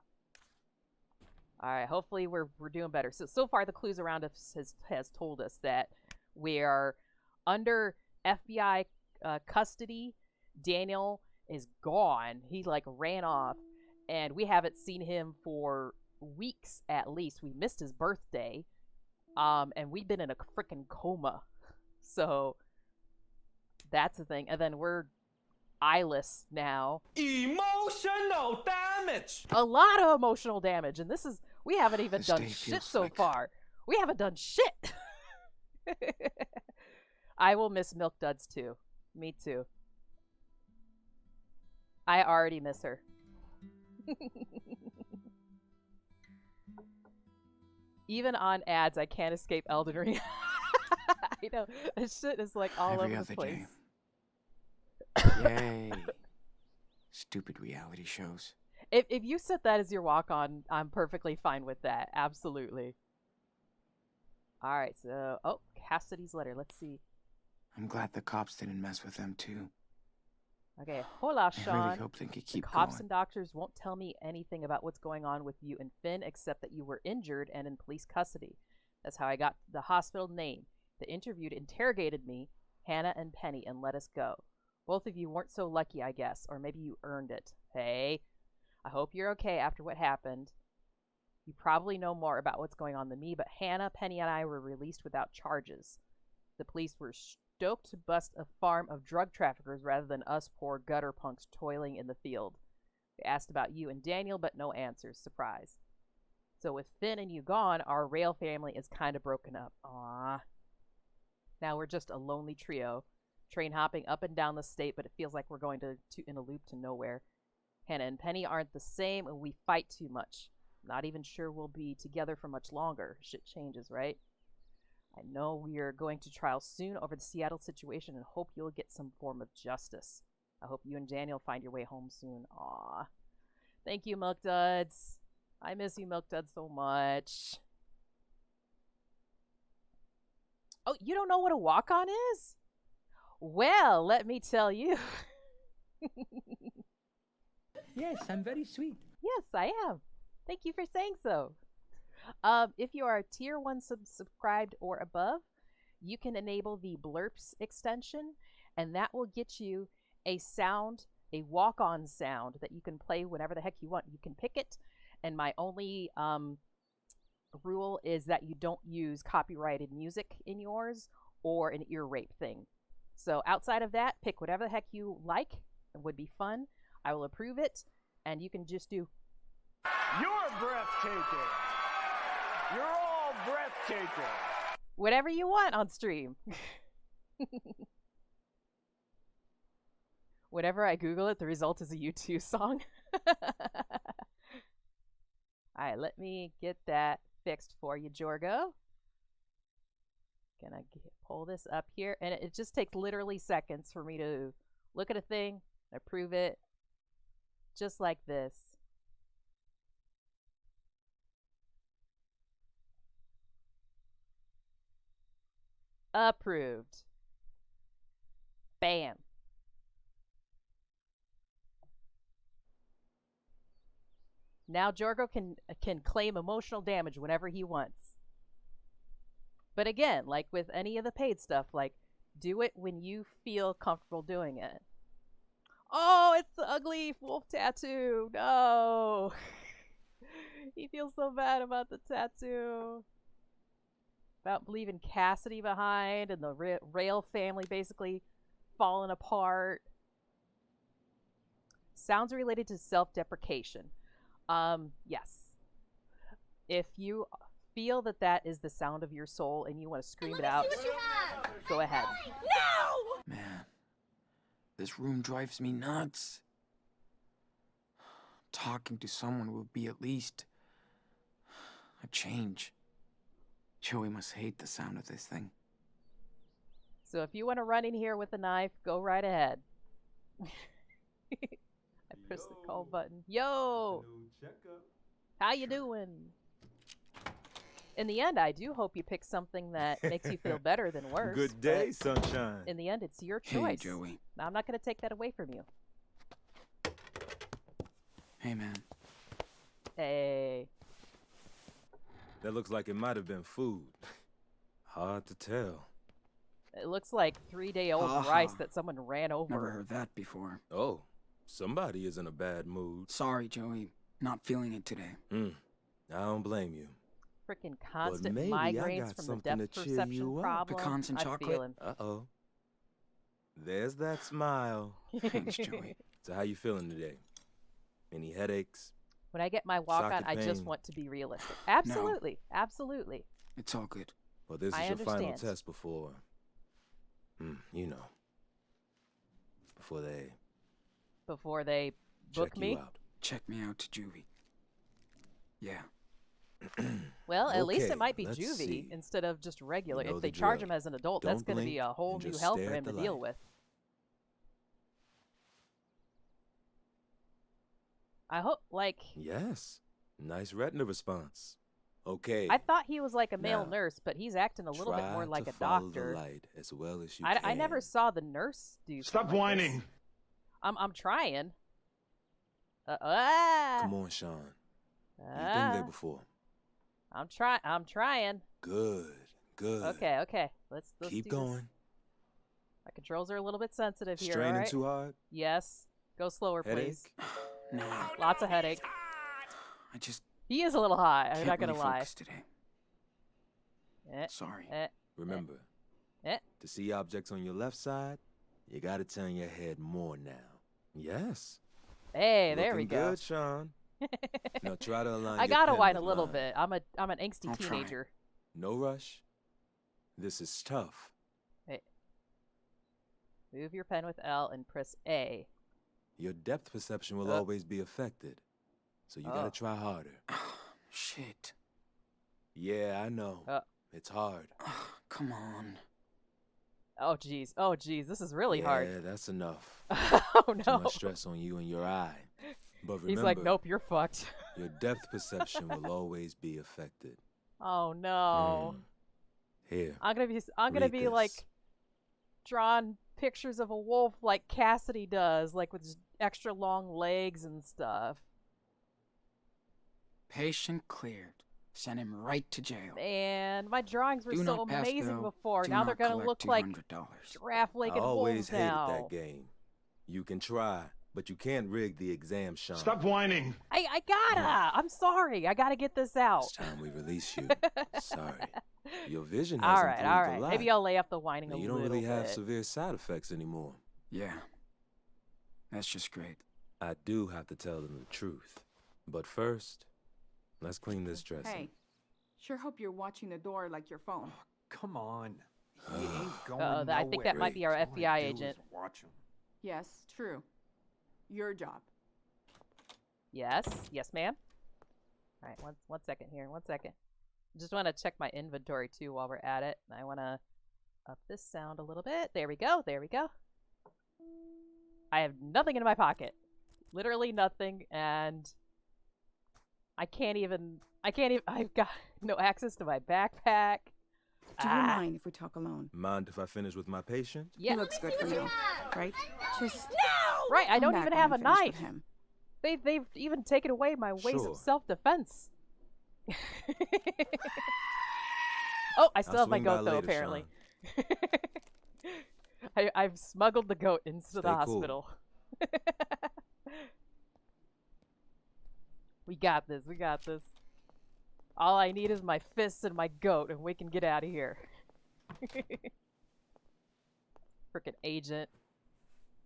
All right, hopefully we're doing better. So far the clues around us has told us that we are under FBI custody. Daniel is gone. He like ran off, and we haven't seen him for weeks at least. We missed his birthday. And we've been in a freaking coma. So that's the thing. And then we're eyeless now. Emotional damage! A lot of emotional damage. And we haven't even This done day shit feels so like- far. We haven't done shit. I will miss Milk Duds too. Me too. I already miss her. Even on ads, I can't escape Elden Ring. I know. This shit is like all Every over the other place. day. Yay. Stupid reality shows. If you set that as your walk on, I'm perfectly fine with that. Absolutely. Alright, so Cassidy's letter. Let's see. I'm glad the cops didn't mess with them too. Okay, hola, I Sean. really hope they could The keep cops going. and doctors won't tell me anything about what's going on with you and Finn except that you were injured and in police custody. That's how I got the hospital name. The interrogated me, Hannah and Penny, and let us go. Both of you weren't so lucky, I guess, or maybe you earned it. Hey, I hope you're okay after what happened. You probably know more about what's going on than me, but Hannah, Penny, and I were released without charges. The police were stoked to bust a farm of drug traffickers rather than us poor gutter punks toiling in the field. They asked about you and Daniel, but no answers. Surprise. So with Finn and you gone, our rail family is kind of broken up. Aww. Now we're just a lonely trio, train hopping up and down the state, but it feels like we're going in a loop to nowhere. Hannah and Penny aren't the same, and we fight too much. Not even sure we'll be together for much longer. Shit changes, right? I know we are going to trial soon over the Seattle situation and hope you'll get some form of justice. I hope you and Daniel find your way home soon. Aw. Thank you, Milk Duds. I miss you, Milk Duds, so much. Oh, you don't know what a walk-on is? Well, let me tell you. Yes, I'm very sweet. Yes, I am. Thank you for saying so. If you are tier 1 subscribed or above, you can enable the blurps extension, and that will get you a sound, a walk-on sound that you can play whenever the heck you want. You can pick it, and my only rule is that you don't use copyrighted music in yours or an ear rape thing. So outside of that, pick whatever the heck you like. It would be fun. I will approve it, and you can just do. You're breathtaking. You're all breathtaking. Whatever you want on stream. Whenever I Google it, the result is a U2 song. Alright, let me get that fixed for you, Jorgo. Gonna pull this up here, and it just takes literally seconds for me to look at a thing, approve it, just like this. Approved. Bam. Now Jorgo can claim emotional damage whenever he wants. But again, like with any of the paid stuff, like, do it when you feel comfortable doing it. Oh, it's the ugly wolf tattoo. No. He feels so bad about the tattoo. About leaving Cassidy behind and the Rail family basically falling apart. Sounds related to self-deprecation. Yes. If you feel that that is the sound of your soul and you want to scream it out, go ahead. No! Man, this room drives me nuts. Talking to someone would be at least a change. Joey must hate the sound of this thing. So if you want to run in here with a knife, go right ahead. I pressed the call button. Yo! How you doing? In the end, I do hope you pick something that makes you feel better than worse. Good day, sunshine. In the end, it's your choice. Hey, Joey. I'm not going to take that away from you. Hey, man. Hey. That looks like it might have been food. Hard to tell. It looks like 3-day-old rice that someone ran over. Never heard that before. Oh, somebody is in a bad mood. Sorry, Joey. Not feeling it today. I don't blame you. Freaking constant maybe I migraines got from the something depth to cheer perception you up. problem. Pecans and I chocolate? feel him. Uh-oh. There's that smile. Thanks, Joey. So how you feeling today? Any headaches? When I get my walk on, Socket I just pain? want to be realistic. Absolutely. Absolutely. It's all good. Well, this is I your final understand. test before, you know, before they Before they book check me. you out. Check me out to juvie. Yeah. Well, at least Okay, it might be let's juvie see. instead of just regular. You know If they the charge drill. him as an adult, Don't that's going to be blink a whole and new just hell stare for at him to the deal light. with. I hope, like, Yes. Nice retina response. Okay. I thought he was like a male Now, nurse, but he's acting a little bit more try like to a follow doctor. the light as well as you I never can. saw the nurse do. Stop something like this. whining. I'm trying. Come on, Sean. You've been there before. I'm trying. Good. Good. Okay. Let's Keep do going. This. My controls are a little bit sensitive here. Straining all right? too hard. Yes. Go slower, Headache. please. No. Lots of headache. I just He is a little high. I'm can't not gonna really lie. focus today. Sorry. Remember, Eh. to see objects on your left side, you gotta turn your head more now. Yes. Hey, there we Looking go. good, Sean. Now try to align I your gotta pen whine a with little mine. bit. I'm an angsty I'll try. teenager. No rush. This is tough. Hey. Move your pen with L and press A. Your depth perception will Oh. always be affected. So you gotta try harder. Shit. Yeah, I know. It's hard. Come on. Oh jeez, this is really hard. Yeah, that's enough. Oh Too no. much stress on you and your eye. But remember, He's like, nope, you're fucked. your depth perception will always be affected. Oh no. Here. I'm gonna read be like this. drawing pictures of a wolf like Cassidy does, like with extra long legs and stuff. Patient cleared. Send him right to jail. Man, my drawings were Do so not pass amazing go. before. Do Now they're not gonna collect look like $200. giraffe-legged I always wolves hated now. that game. You can try, but you can't rig the exam, Sean. Stop whining. I gotta. I'm sorry. I gotta get this out. It's time we release you. Sorry. Your vision All has right, improved all a right. lot. Maybe I'll lay off the whining Now, a you little don't really have bit. severe side effects anymore. Yeah. That's just great. I do have to tell them the truth. But first, let's clean this dressing. Hey, sure hope you're watching the door like your phone. Come on. He ain't going I nowhere. think that might be our All I FBI do is agent. watch him. Yes, true. Your job. Yes, yes, ma'am. All right, one second here. 1 second. Just want to check my inventory too while we're at it. I want to up this sound a little bit. There we go. There we go. I have nothing in my pocket. Literally nothing, and I've got no access to my backpack. Do you mind if we talk alone? Mind if I finish with my patient? Yeah. He looks good for now, right? Just Right, I come don't back even when have a I'm finished with knife. him. They've even taken away my ways Sure. of self-defense. Oh, I still I'll have my swing by goat though, later, apparently. I've smuggled the goat into the Stay cool. hospital. We got this, we got this. All I need is my fists and my goat, and we can get out of here. Frickin' agent.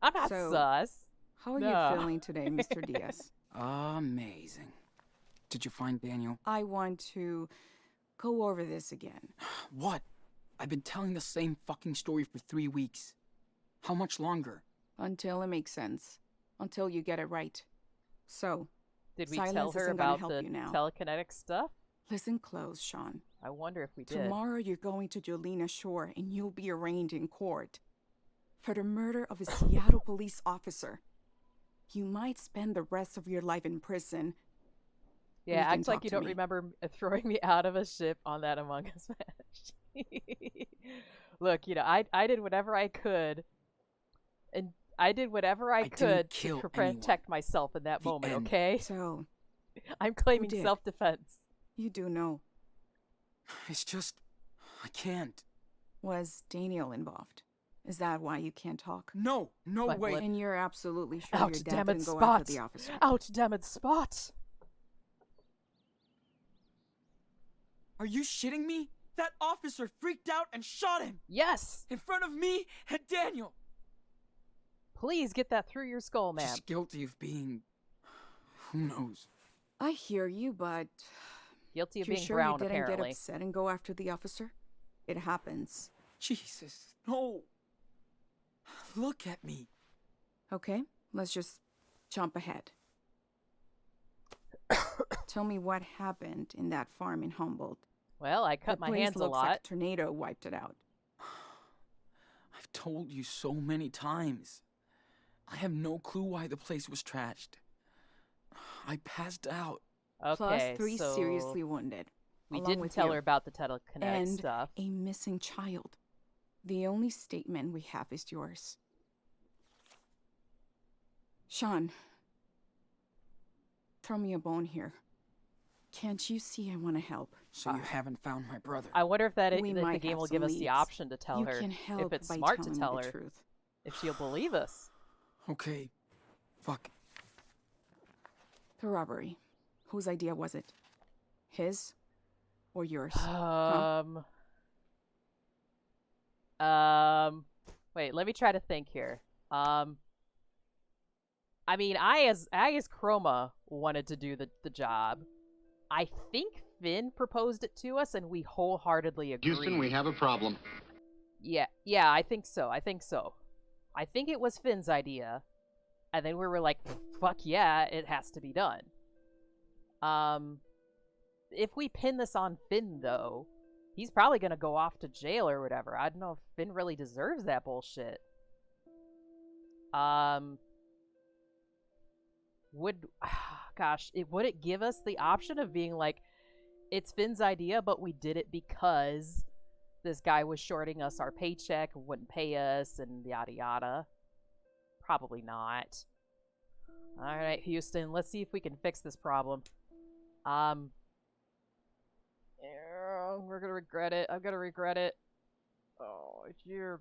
I'm not So, sus. How are No. you feeling today, Mr. Diaz? Amazing. Did you find Daniel? I want to go over this again. What? I've been telling the same fucking story for 3 weeks. How much longer? Until it makes sense. Until you get it right. So, Did we tell silence her isn't gonna about help the you now. telekinetic stuff? listen close, Sean. I wonder if we did. Tomorrow you're going to Jolena Shore and you'll be arraigned in court for the murder of a Seattle police officer. You might spend the rest of your life in prison. Yeah, You can acts like talk you to don't me. remember throwing me out of a ship on that Among Us match. Look, I did whatever I could, and I did whatever I didn't could kill to anyone. protect myself in that The moment, end. okay? So, I'm claiming did? self-defense. you do know. It's just, I can't. Was Daniel involved? Is that why you can't talk? No, no My way. blood- And you're absolutely sure Out, your dad damn it, didn't go Spot! after the officer? Out, damn it, Spot! Are you shitting me? That officer freaked out and shot him Yes! in front of me and Daniel. Please get that through your skull, ma'am. Just guilty of being, who knows? I hear you, but Guilty of you're being sure brown, you didn't apparently. get upset and go after the officer? It happens. Jesus, no. Look at me. Okay, let's just jump ahead. Tell me what happened in that farm in Humboldt. Well, I cut That my place hands a looks lot. like a tornado wiped it out. I've told you so many times. I have no clue why the place was trashed. I passed out. Okay, Plus 3 so seriously wounded. we along didn't with tell you. her about the telekinetic And stuff. a missing child. The only statement we have is yours. Sean, throw me a bone here. Can't you see I want to help? So you haven't found my brother. I wonder if We if the might game have will some give us the leads. option to tell You her can help if it's by smart to telling tell me her, the truth. if she'll believe us. Okay. Fuck. The robbery. Whose idea was it? His or yours? Wait, let me try to think here. I mean, I as Chroma wanted to do the job. I think Finn proposed it to us, and we wholeheartedly agreed. Houston, we have a problem. Yeah, I think so. I think it was Finn's idea, and then we were like, "Fuck yeah, it has to be done." If we pin this on Finn, though, he's probably gonna go off to jail or whatever. I don't know if Finn really deserves that bullshit. Would it give us the option of being like, it's Finn's idea, but we did it because this guy was shorting us our paycheck, wouldn't pay us, and yada yada. Probably not. Alright, Houston, let's see if we can fix this problem. We're gonna regret it. I'm gonna regret it. Oh, you're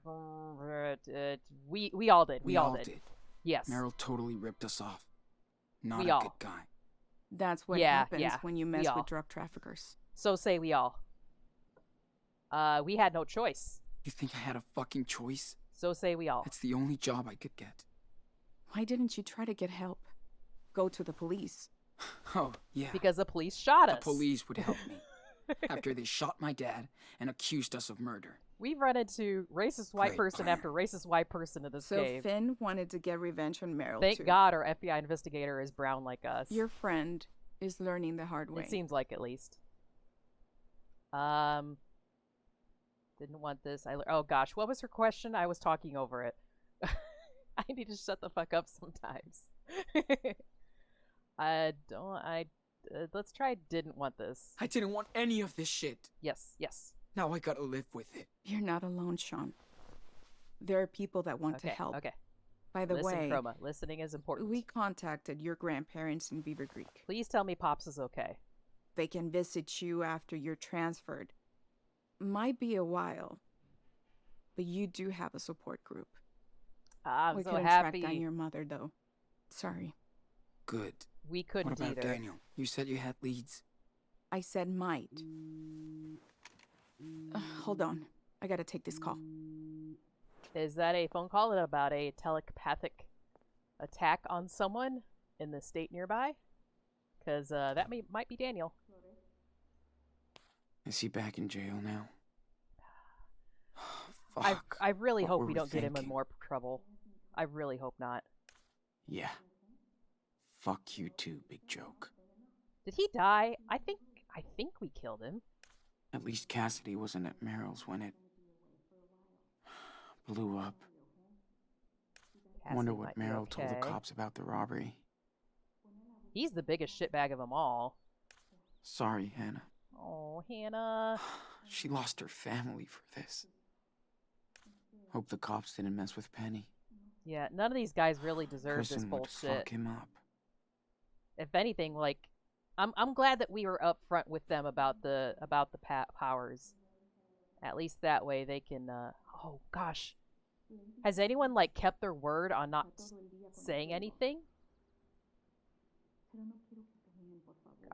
it. We all did. We all did. Yes. Meryl totally ripped us off. Not We a all. good guy. That's what Yeah, happens yeah, when you we mess all. with drug traffickers. So say we all. We had no choice. You think I had a fucking choice? So say we all. It's the only job I could get. Why didn't you try to get help? Go to the police. Oh, yeah. Because the police shot The us. police would help me. After they shot my dad and accused us of murder. We've run into racist white Great person plan. after racist white person in this So cave. Finn wanted to get revenge on Meryl Thank too. God our FBI investigator is brown like us. Your friend is learning the hard way. It seems like, at least. Didn't want this. Oh gosh, what was her question? I was talking over it. I need to shut the fuck up sometimes. Let's try didn't want this. I didn't want any of this shit. Yes, yes. Now I gotta live with it. You're not alone, Sean. There are people that want to Okay, help. okay. By the Listen, way, Chroma. Listening is important. we contacted your grandparents in Beaver Creek. Please tell me Pops is okay. They can visit you after you're transferred. Might be a while, but you do have a support group. I'm we so couldn't happy. track down your mother, though. Sorry. Good. We couldn't What about either. Daniel? You said you had leads. I said might. Hold on. I gotta take this call. Is that a phone call about a telepathic attack on someone in the state nearby? Because that might be Daniel. Is he back in jail now? I Fuck. really What hope were we we don't get him in thinking? more trouble. I really hope not. Yeah. Fuck you too, Big Joke. Did he die? I think we killed him. At least Cassidy wasn't at Merrill's when it blew up. Wonder Cassidy what might be Merrill told the okay. cops about the robbery. He's the biggest shitbag of them all. Sorry, Hannah. Oh, Hannah. She lost her family for this. Hope the cops didn't mess with Penny. Yeah, none of these guys really deserve this Person would bullshit. fuck him up. If anything, like, I'm glad that we were upfront with them about the powers. At least that way they can. Oh gosh, has anyone like kept their word on not saying anything?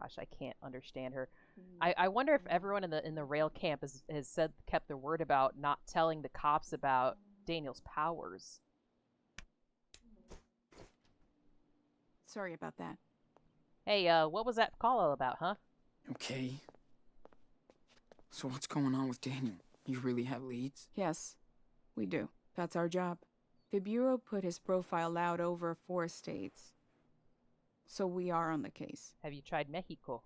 Gosh, I can't understand her. I wonder if everyone in the rail camp has kept their word about not telling the cops about Daniel's powers. Sorry about that. Hey, what was that call all about, huh? Okay. So what's going on with Daniel? You really have leads? Yes, we do. That's our job. The Bureau put his profile out over 4 states. So we are on the case. Have you tried Mexico?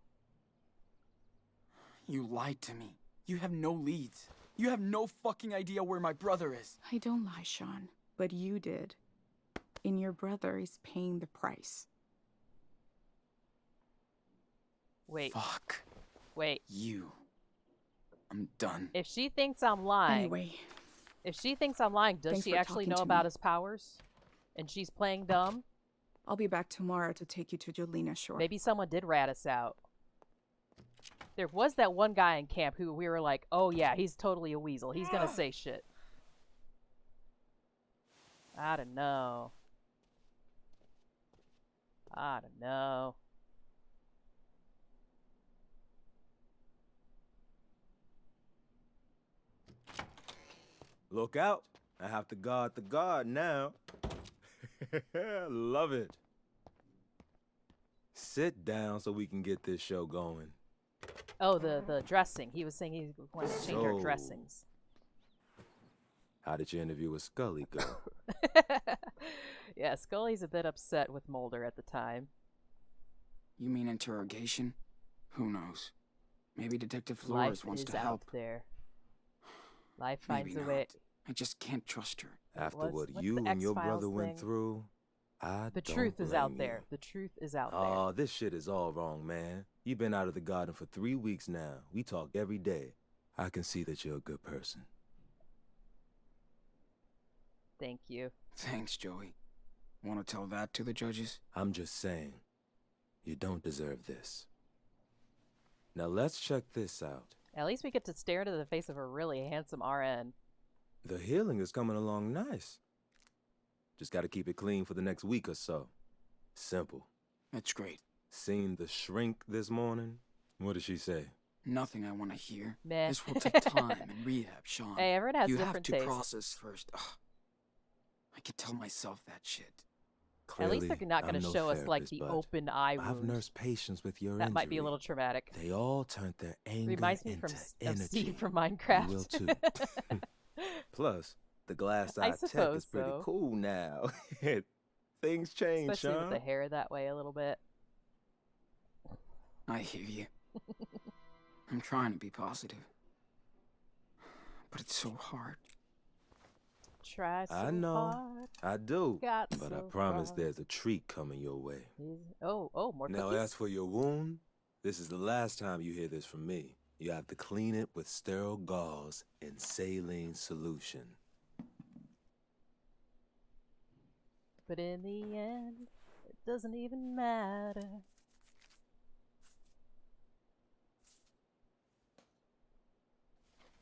You lied to me. You have no leads. You have no fucking idea where my brother is. I don't lie, Sean, but you did. And your brother is paying the price. Wait, Fuck wait. you. I'm done. If she thinks I'm lying, Anyway, if she thinks I'm lying, does Thanks she for actually talking know to about me. his powers? And she's playing dumb? I'll be back tomorrow to take you to Jolena Shore. Maybe someone did rat us out. There was that one guy in camp who we were like, oh yeah, he's totally a weasel. He's gonna say shit. I don't know. I don't know. Look out. I have to guard the guard now. Love it. Sit down so we can get this show going. Oh, the dressing. He was saying he wanted to change our So- dressings. How did your interview with Scully go? Yeah, Scully's a bit upset with Mulder at the time. You mean interrogation? Who knows? Maybe Detective Life Flores wants is to out help. there. Life Maybe finds a not. way. I just can't trust her. After What's what you the and your X-Files brother went thing? through, I The don't truth is out blame there. you. The truth is out there. Oh, this shit is all wrong, man. You've been out of the garden for 3 weeks now. We talk every day. I can see that you're a good person. Thank you. Thanks, Joey. Want to tell that to the judges? I'm just saying, you don't deserve this. Now let's check this out. At least we get to stare into the face of a really handsome RN. The healing is coming along nice. Just gotta keep it clean for the next week or so. Simple. That's great. Seen the shrink this morning? What did she say? Nothing I want to hear. Meh. This will take time and rehab, Sean. Hey, everyone has you different have to tastes. process first. Ugh. I could tell myself that shit. At least they're Clearly, not going I'm to no show us like therapist, the but open eye I've wound. nursed patients with your That might be a injury. little traumatic. They all turned their anger Reminds me into of energy. Steve from Minecraft. You will too. Plus, the glass I eye tech suppose is pretty so. cool now. Things change, Especially with Sean. the hair that way a little bit. I hear you. I'm trying to be positive. But it's so hard. Try so I know. hard. I do. Got But I so promise far. there's a treat coming your way. Oh, more Now, cookies? as for your wound, this is the last time you hear this from me. You have to clean it with sterile gauze and saline solution. But in the end, it doesn't even matter.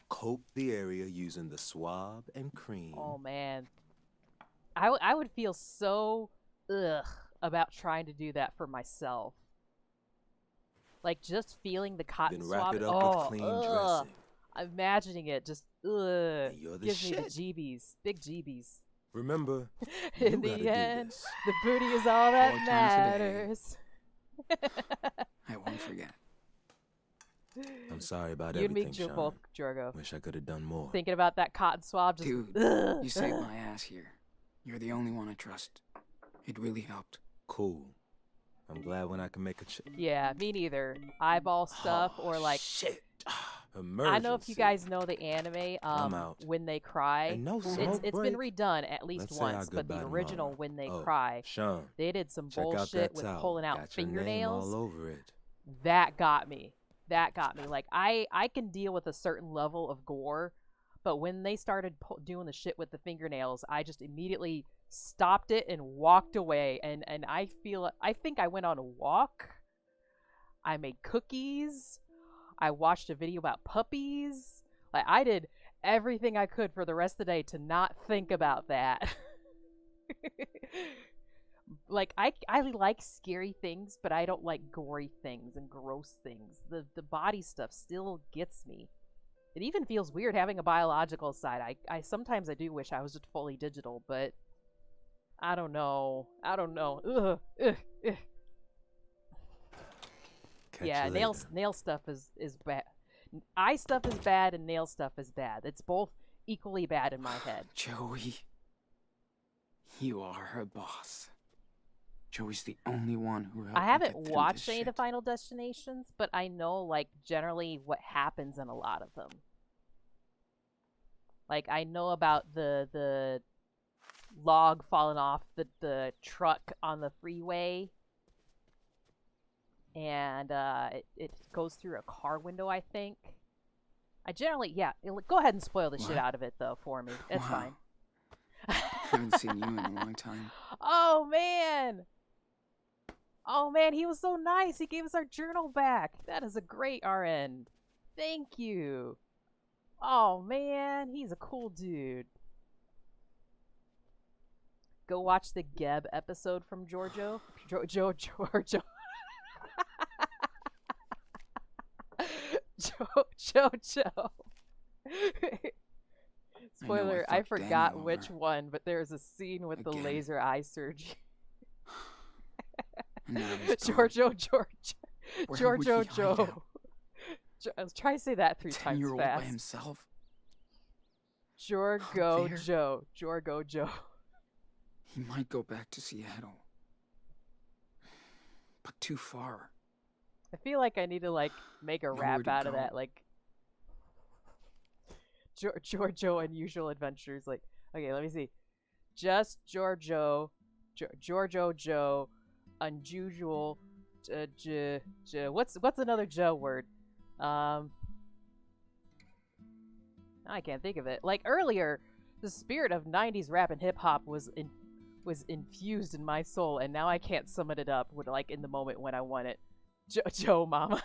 Coat the area using the swab and cream. Oh man, I would feel so ugh about trying to do that for myself. Like just feeling the cotton Then wrap swab. it up oh, with clean ugh. dressing. Imagining it just And you're the gives me the shit. jeebies, big jeebies. Remember, In you gotta the do end, this. the booty is all that 4 times a day. matters. I won't forget. I'm sorry about You and me everything, Sean. both, Jorgo. Wish I could have done more. Thinking about that cotton swab, just Dude, ugh. you saved my ass here. You're the only one I trust. It really helped. Cool. I'm glad when I can make a Yeah, me neither. Eyeball stuff or like shit. I Emergency. know if you guys know the anime, I'm out. When They Cry. And no It's smoke been break. redone at least Let's say our once, but the goodbye original tomorrow. When They Oh, Cry, Sean, they did some check out bullshit that with towel. pulling out Got your name fingernails. all over it. That got me. That got me. Like I can deal with a certain level of gore, but when they started doing the shit with the fingernails, I just immediately stopped it and walked away. And I think I went on a walk. I made cookies. I watched a video about puppies. Like I did everything I could for the rest of the day to not think about that. Like I like scary things, but I don't like gory things and gross things. The body stuff still gets me. It even feels weird having a biological side. I sometimes I do wish I was just fully digital, but I don't know. Ugh, ugh, ugh. Catch Yeah, you nail stuff is bad. Eye stuff is bad and nail stuff is bad. It's both equally bad in my head. Joey, you are her boss. Joey's the only one who helped I me haven't get through watched this any of the shit. Final Destinations, but I know like generally what happens in a lot of them. Like I know about the log falling off the truck on the freeway, and it goes through a car window, I think. I generally, go ahead and spoil the shit What? out of it though for me. It's Wow. fine. Haven't seen you in a long time. Oh man! Oh man, he was so nice. He gave us our journal back. That is a great RN. Thank you. Oh man, he's a cool dude. Go watch the Geb episode from Giorgio. Giorgio. Jojo. Spoiler, I fucked forgot Daniel which over. one, but there's a scene with the Again. laser eye surgery. And now he's gone. Giorgio. Where would he hide Joe. out? I was trying to say that 3 times 10-year-old by fast. himself? Jorgo there. Joe. Jorgo Joe. He might go back to Seattle. But too far. I feel like I need to like make a Nowhere rap to out of go. that, like Giorgio Unusual Adventures. Like, okay, let me see. Just Giorgio, Giorgio Joe, unusual. What's another Joe word? I can't think of it. Like earlier, the spirit of 90s rap and hip hop was infused in my soul, and now I can't summon it up with, like, in the moment when I want it. Joe Mama.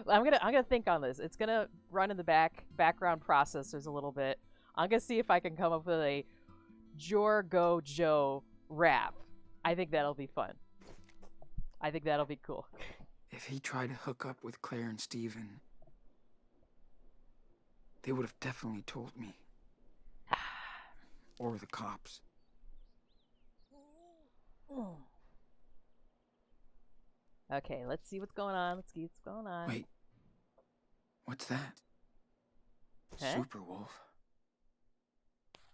I'm gonna think on this. It's gonna run in the background processors a little bit. I'm gonna see if I can come up with a Jorgo Joe rap. I think that'll be fun. I think that'll be cool. If he tried to hook up with Claire and Steven, they would have definitely told me. Or the cops. Okay, let's see what's going on. Let's see what's going on. Wait. What's that? Huh? Superwolf.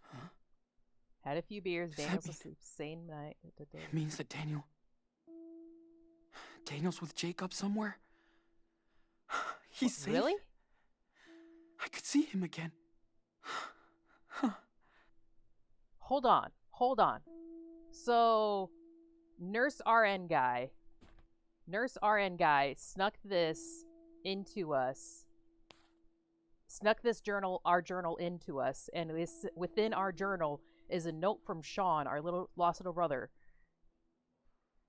Huh? Had a few beers. Does that Daniel's mean- asleep. Same night. It means that Daniel's with Jacob somewhere? He's safe. Really? I could see him again. Hold on. Hold on. So, Nurse RN guy snuck this into us. Snuck this our journal into us, and within our journal is a note from Sean, our lost little brother.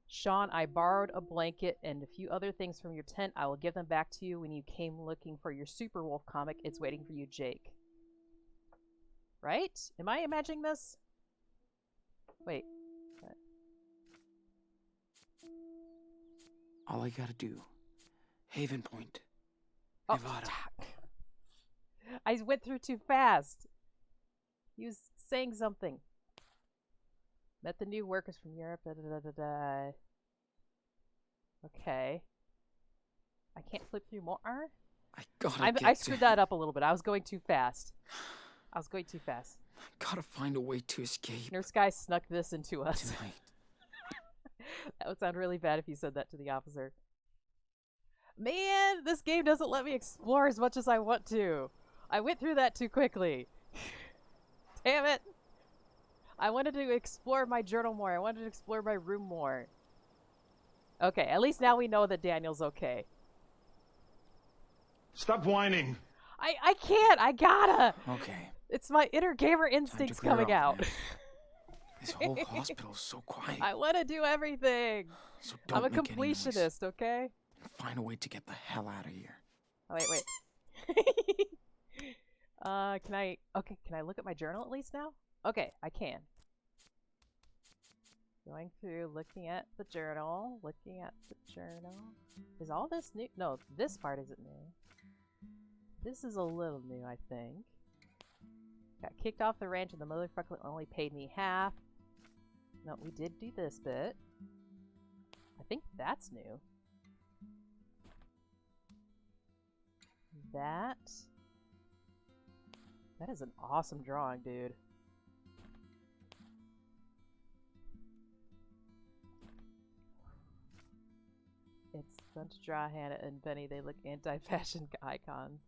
Sean, I borrowed a blanket and a few other things from your tent. I will give them back to you when you came looking for your Superwolf comic. It's waiting for you, Jake. Right? Am I imagining this? Wait. What? All I gotta do. Haven Point. Oh, Nevada. I went through too fast. He was saying something. Met the new workers from Europe. Da, da, da, da, da. Okay. I can't flip through more. I screwed that up a little bit. I was going too fast. Gotta find a way to escape. Nurse guy snuck this into us. Tonight. That would sound really bad if you said that to the officer. Man, this game doesn't let me explore as much as I want to. I went through that too quickly. Damn it. I wanted to explore my journal more. I wanted to explore my room more. Okay, at least now we know that Daniel's okay. Stop whining. I can't. I gotta. Okay. It's my inner gamer Time to instincts clear coming off, out. man. This whole hospital's so quiet. I want to do everything. So don't I'm a make any noise. completionist, okay? Find a way to get the hell out of here. Oh, wait. Can I look at my journal at least now? Okay, I can. Going through, looking at the journal. Is all this new? No, this part isn't new. This is a little new, I think. Got kicked off the ranch and the motherfucker only paid me half. No, we did do this bit. I think that's new. That is an awesome drawing, dude. It's fun to draw Hannah and Penny. They look anti-fashion icons.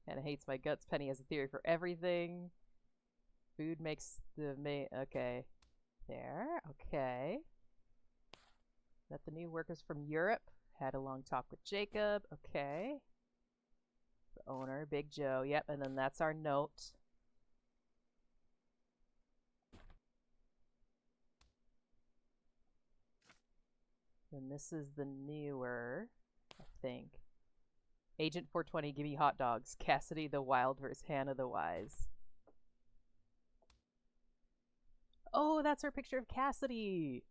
Hannah hates my guts. Penny has a theory for everything. Food makes the okay. There. Okay. Met the new workers from Europe. Had a long talk with Jacob. Okay. The owner, Big Joe. Yep, and then that's our note. And this is the newer, I think. Agent 420, give me hot dogs. Cassidy the Wild versus Hannah the Wise. Oh, that's our picture of Cassidy.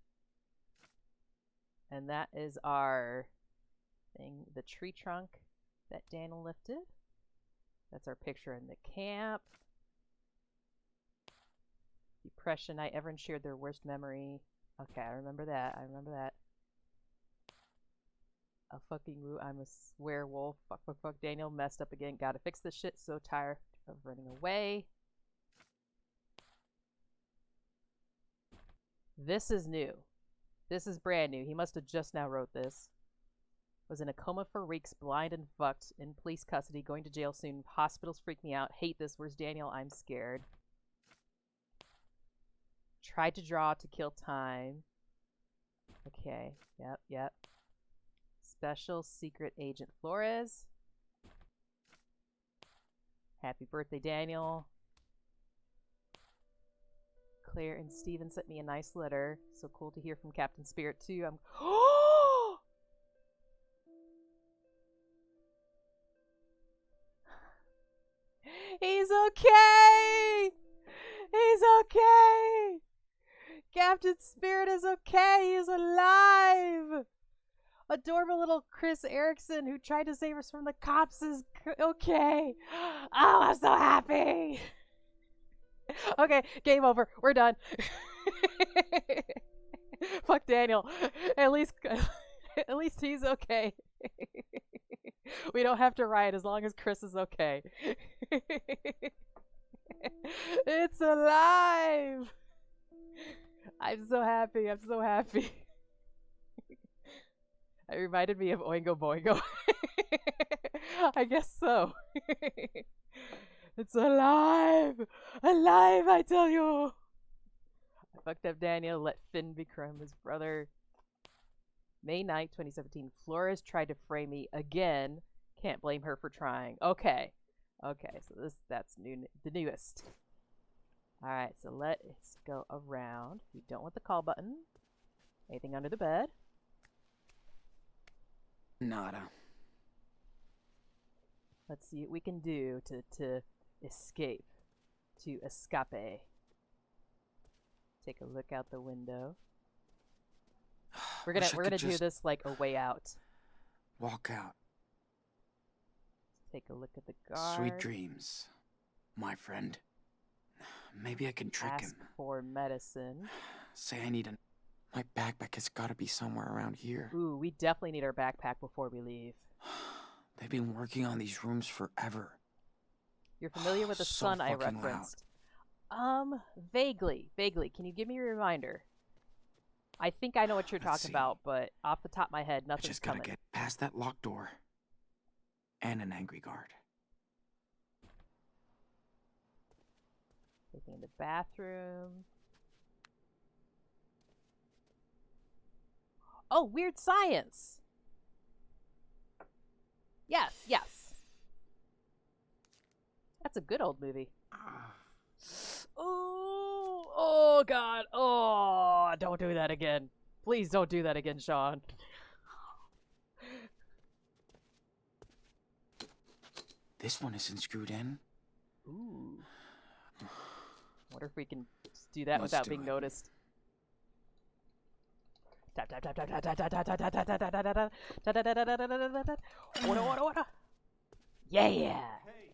And that is our thing, the tree trunk that Daniel lifted. That's our picture in the camp. Depression night, everyone shared their worst memory. Okay, I remember that. A fucking woo, I'm a werewolf. Fuck. Daniel messed up again. Gotta fix this shit. So tired of running away. This is new. This is brand new. He must have just now wrote this. Was in a coma for weeks, blind and fucked, in police custody, going to jail soon. Hospitals freak me out. Hate this. Where's Daniel? I'm scared. Tried to draw to kill time. Okay. Yep. Special Secret Agent Flores. Happy birthday, Daniel. Claire and Steven sent me a nice letter. So cool to hear from Captain Spirit too. I'm He's okay! He's okay! Captain Spirit is okay! He's alive! Adorable little Chris Erickson, who tried to save us from the cops, is okay. Oh, I'm so happy! Okay, game over. We're done. Fuck Daniel. At least he's okay. We don't have to riot as long as Chris is okay. It's alive! I'm so happy. I'm so happy. It reminded me of Oingo Boingo. I guess so. It's alive! Alive, I tell you! I fucked up Daniel, let Finn become his brother. May 9th, 2017. Flores tried to frame me again. Can't blame her for trying. Okay. Okay, so that's the newest. Alright, so let's go around. We don't want the call button. Anything under the bed? Nada. Let's see what we can do to escape. To escape. Take a look out the window. We're gonna do this like a way out. Walk out. Take a look at the guard. Sweet dreams, my friend. Maybe I can trick Ask him. for medicine. Say I need my backpack has got to be somewhere around here. Ooh, we definitely need our backpack before we leave. They've been working on these rooms forever. You're familiar with the So sun I fucking referenced? Vaguely. Can you give me a reminder? I think I know what you're Let's talking see. about, but off the top of my head, I nothing's just gotta coming. get past that locked door. And an angry guard. Anything in the bathroom? Oh, Weird Science! Yes. That's a good old movie. Oh God. Oh, don't do that again. Please don't do that again, Sean. This one isn't screwed in. Ooh. Wonder if we can just do that Let's without do being it. noticed. Tap tap tap tap tap tap tap tap tap tap tap tap tap tap tap. Order. Yeah. Hey,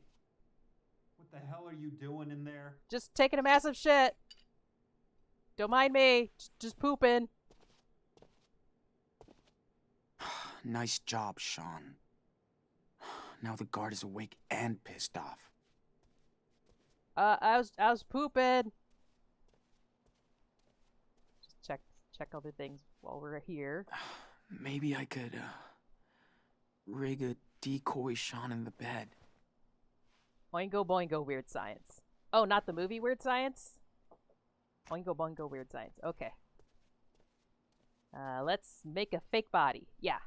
what the hell are you doing in there? Just taking a massive shit. Don't mind me. Just pooping. Nice job, Sean. Now the guard is awake and pissed off. I was pooping. Just check other things while we're here. Maybe I could, rig a decoy Sean in the bed. Oingo Boingo Weird Science. Oh, not the movie Weird Science? Oingo Boingo Weird Science. Okay. Let's make a fake body. Yeah.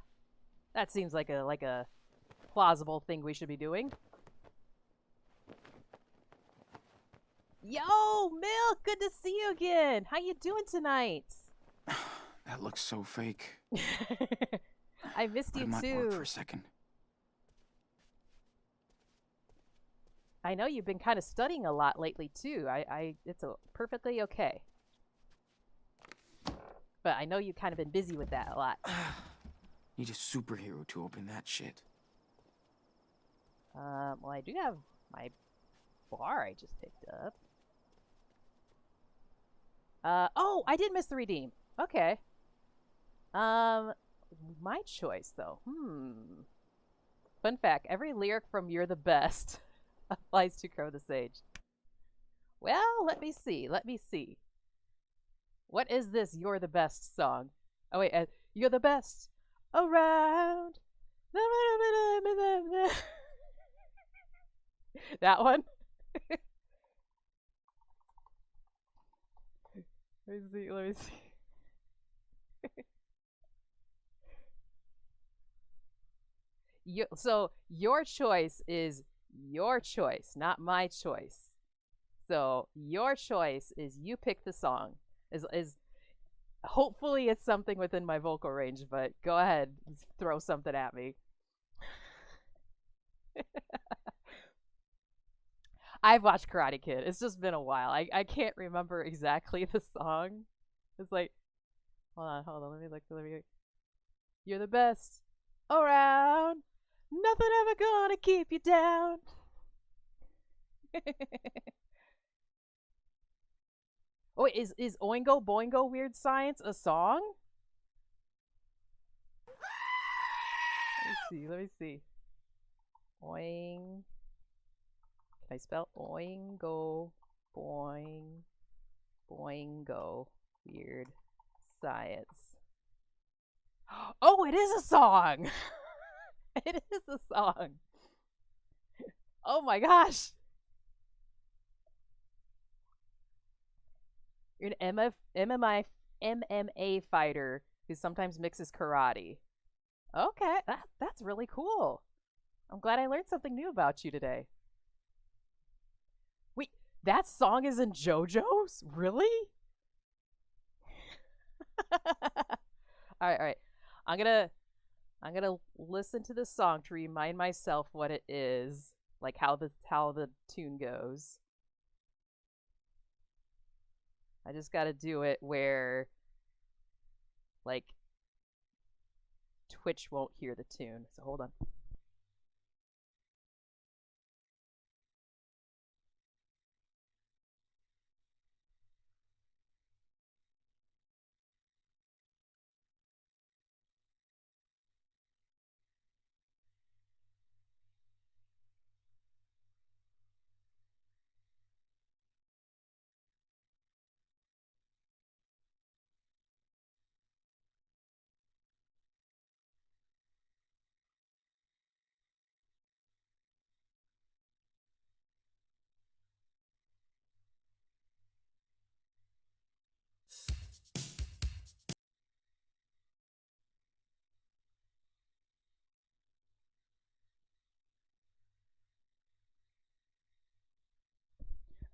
That seems like a plausible thing we should be doing. Yo, Milk, good to see you again. How you doing tonight? That looks so fake. I missed But you it might work for too. a second. I know you've been kind of studying a lot lately too. It's perfectly okay. But I know you've kind of been busy with that a lot. Need a superhero to open that shit. Well, I do have my bar I just picked up. Oh, I did miss the redeem. Okay. My choice though. Fun fact: every lyric from "You're the Best" applies to Crow the Sage. Well, let me see. What is this "You're the Best" song? Oh wait, "You're the best around." That one. Let me see. So your choice is your choice, not my choice. So your choice is you pick the song. Is hopefully it's something within my vocal range, but go ahead, throw something at me. I've watched Karate Kid. It's just been a while. I can't remember exactly the song. It's like, hold on. Let me look. You're the best around. Nothing ever gonna keep you down. Oh, is Oingo Boingo Weird Science a song? Let me see. Oing. Can I spell Oingo Boingo Weird Science? Oh, it is a song! It is a song. Oh my gosh. You're an MMA fighter who sometimes mixes karate. Okay, that's really cool. I'm glad I learned something new about you today. Wait, that song is in JoJo's? Really? All right. I'm gonna listen to this song to remind myself what it is, like how the tune goes. I just gotta do it where, like, Twitch won't hear the tune. So hold on.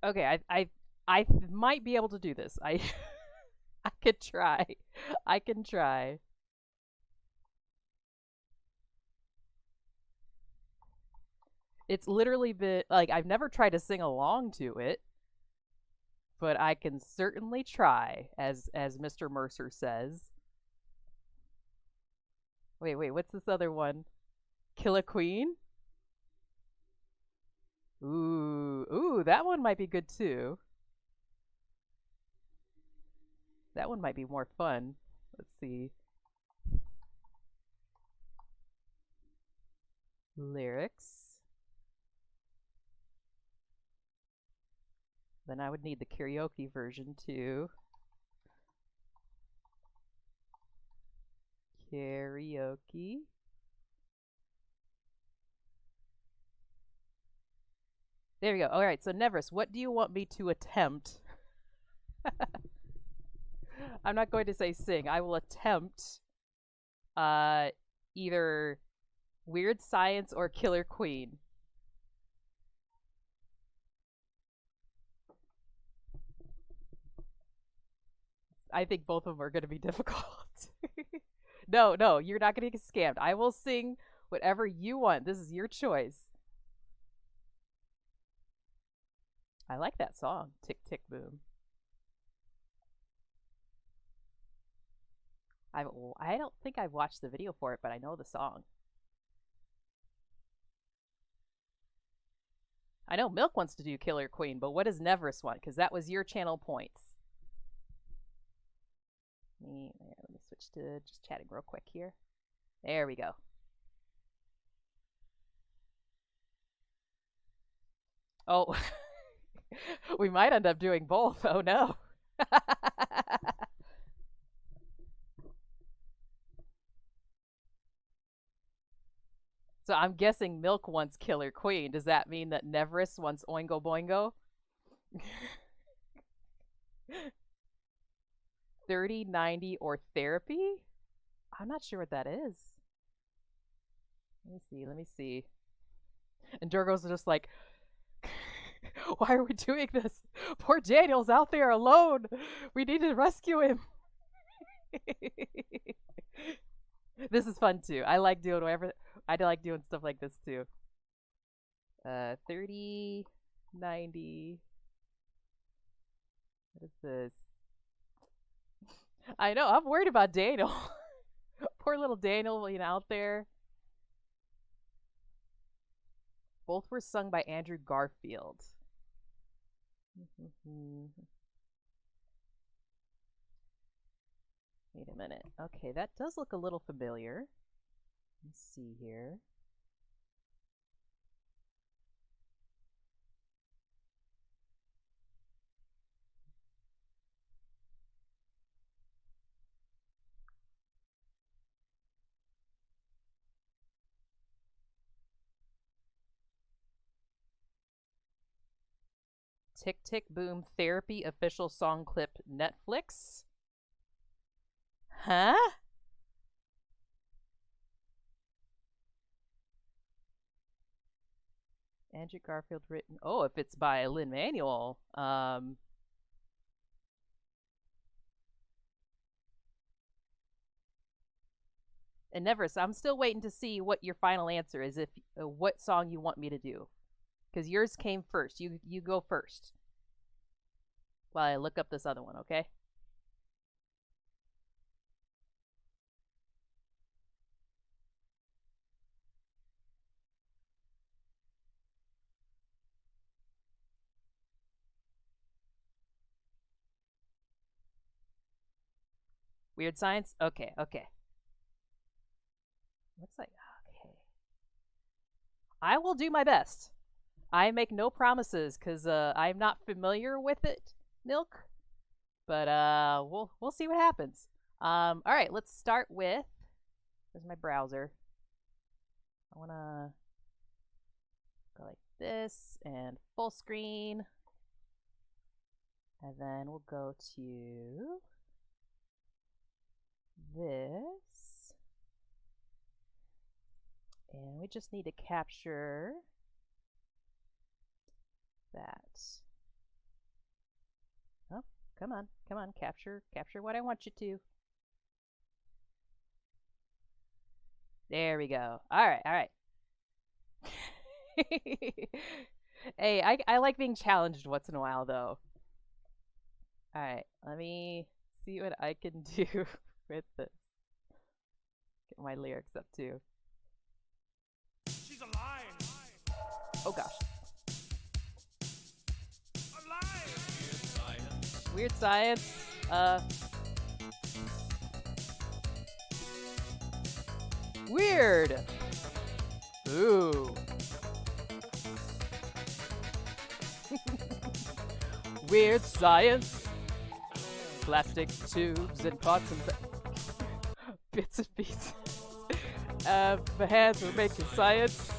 Okay, I might be able to do this. I could try. I can try. It's literally been like I've never tried to sing along to it, but I can certainly try, as Mr. Mercer says. Wait, what's this other one? Kill a Queen? Ooh, that one might be good too. That one might be more fun. Let's see. Lyrics. Then I would need the karaoke version too. Karaoke. There we go. All right, so Nevris, what do you want me to attempt? I'm not going to say sing. I will attempt either Weird Science or Killer Queen. I think both of them are going to be difficult. No, you're not going to get scammed. I will sing whatever you want. This is your choice. I like that song, Tick Tick Boom. I don't think I've watched the video for it, but I know the song. I know Milk wants to do Killer Queen, but what does Nevris want? Because that was your channel points. Let me switch to just chatting real quick here. There we go. Oh, we might end up doing both. Oh no. So I'm guessing Milk wants Killer Queen. Does that mean that Nevris wants Oingo Boingo? 30, 90, or therapy? I'm not sure what that is. Let me see. And Durgo's just like, why are we doing this? Poor Daniel's out there alone. We need to rescue him. This is fun too. I like doing whatever. I like doing stuff like this too. 30, 90. What is this? I know. I'm worried about Daniel. Poor little Daniel, out there. Both were sung by Andrew Garfield. Wait a minute. Okay, that does look a little familiar. Let's see here. Tick Tick Boom Therapy official song clip Netflix? Huh? Andrew Garfield written. Oh, if it's by Lin-Manuel. And Neverus, I'm still waiting to see what your final answer is. If what song you want me to do, because yours came first. You go first. While I look up this other one, okay? Weird Science? Okay, okay. Looks like, okay. I will do my best. I make no promises because I'm not familiar with it, Milk. But we'll see what happens. All right, let's start with. Where's my browser? I wanna go like this and full screen, and then we'll go to this, and we just need to capture that. Oh, come on, capture what I want you to. There we go. All right. Hey, I like being challenged once in a while, though. All right, let me see what I can do with this. Get my lyrics up too. She's alive. Oh gosh. Alive. Weird Science. Weird. Ooh. Weird Science. Plastic tubes and pots and bits and pieces. The hands were making science.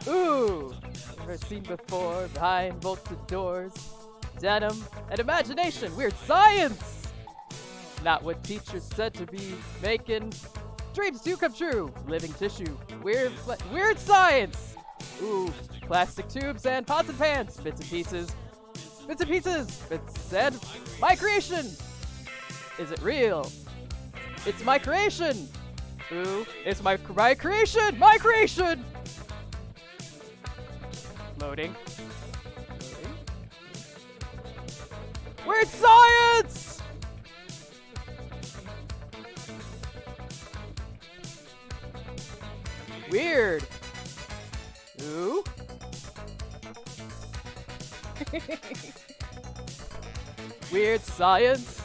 Ooh. Never seen before behind bolted doors. Denim and imagination. Weird Science. Not what teachers said to be making. Dreams do come true. Living tissue. Weird Science. Ooh, plastic tubes and pots and pans. Bits and pieces. Bits and pieces. Bits and my creation. Is it real? It's my creation. Ooh, it's my creation. My creation. Loading. Weird Science. Weird. Ooh. Weird Science.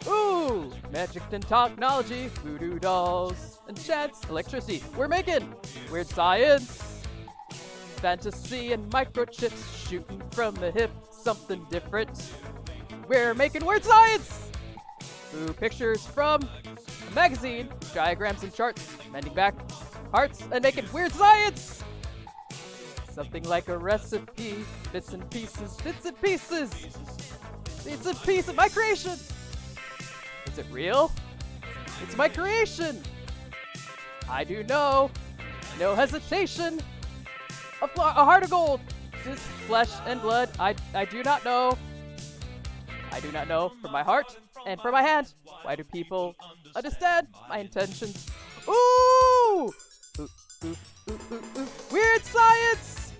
Ooh. Magic and technology. Voodoo dolls. Enchants. Electricity. We're making Weird Science. Fantasy and microchips shooting from the hip. Something different. We're making Weird Science. Ooh. Pictures from a magazine. Diagrams and charts. Mending back hearts and making Weird Science. Something like a recipe. Bits and pieces. Bits and pieces. It's a piece of my creation. Is it real? It's my creation. I do know. No hesitation. A heart of gold. This flesh and blood. I do not know. I do not know from my heart and from my hand. Why do people understand my intentions? Ooh! Ooh, ooh, ooh, ooh, ooh. Weird science!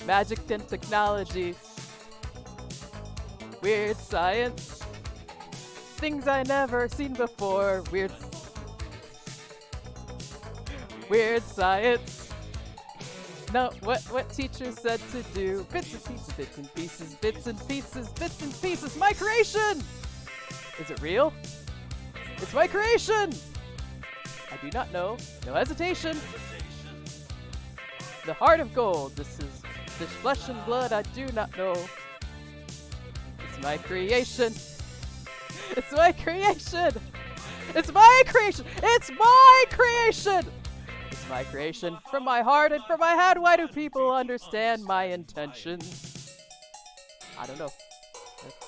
Magic and technology. Weird science. Things I never seen before. Weird science. No, what teacher said to do? Bits and pieces, bits and pieces, bits and pieces, bits and pieces. My creation! Is it real? It's my creation! I do not know. No hesitation. The heart of gold. This is this flesh and blood. I do not know. It's my creation. It's my creation. It's my creation. It's my creation. It's my creation from my heart and from my head. Why do people understand my intentions? I don't know.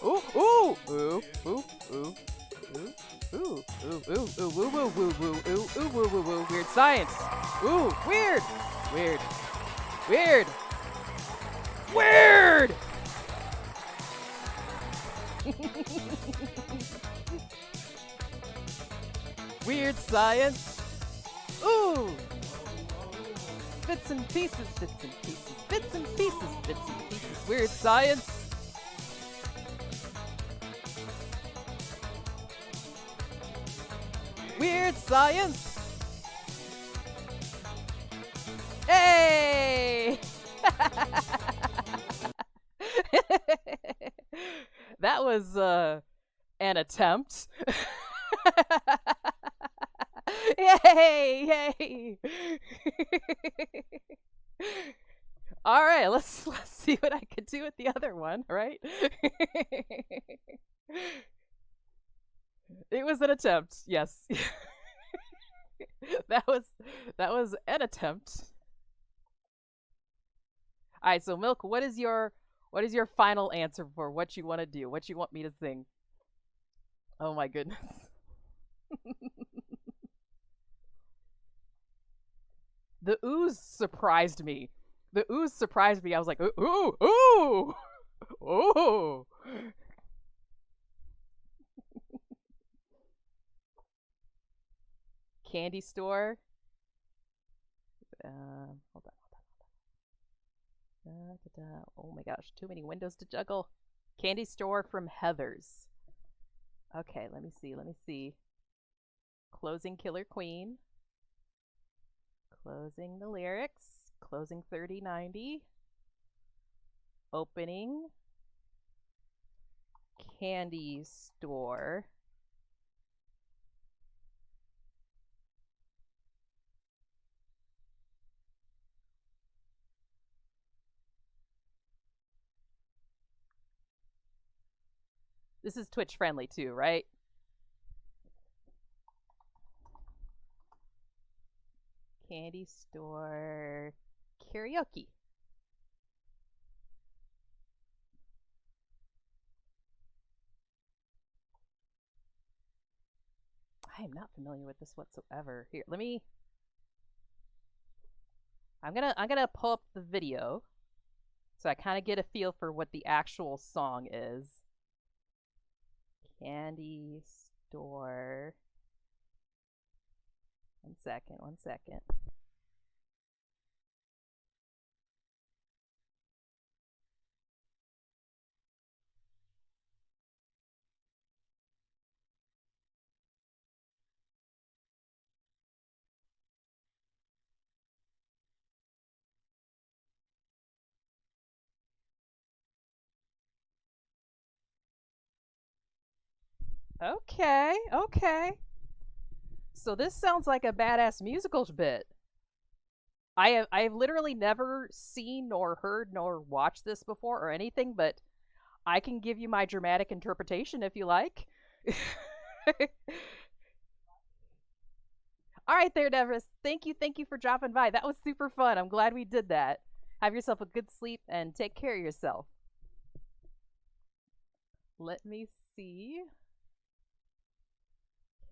Ooh, ooh, ooh, ooh, ooh, ooh. Ooh, ooh, ooh, ooh, ooh, ooh, ooh, ooh, ooh, ooh, ooh, ooh, ooh, weird science. Ooh, weird, weird, weird, weird. Weird science. Ooh. Bits and pieces, bits and pieces, bits and pieces, bits and pieces. Weird science. Weird science! Hey! That was an attempt. Yay! Yay! All right, let's see what I can do with the other one, right? It was an attempt, yes. that was an attempt. All right, so Milk, what is your final answer for what you want to do? What you want me to sing? Oh my goodness. The ooze surprised me. The ooze surprised me. I was like, ooh, ooh, ooh. Candy store. Hold on. Oh my gosh, too many windows to juggle. Candy store from Heather's. Okay, let me see. Closing Killer Queen. Closing the lyrics. Closing 3090. Opening candy store. This is Twitch friendly too, right? Candy store karaoke. I am not familiar with this whatsoever. Here, let me. I'm gonna pull up the video so I kind of get a feel for what the actual song is. Candy store. One second. Okay. So this sounds like a badass musical bit. I've literally never seen nor heard nor watched this before or anything, but I can give you my dramatic interpretation if you like. All right there, Devris. Thank you for dropping by. That was super fun. I'm glad we did that. Have yourself a good sleep and take care of yourself. Let me see.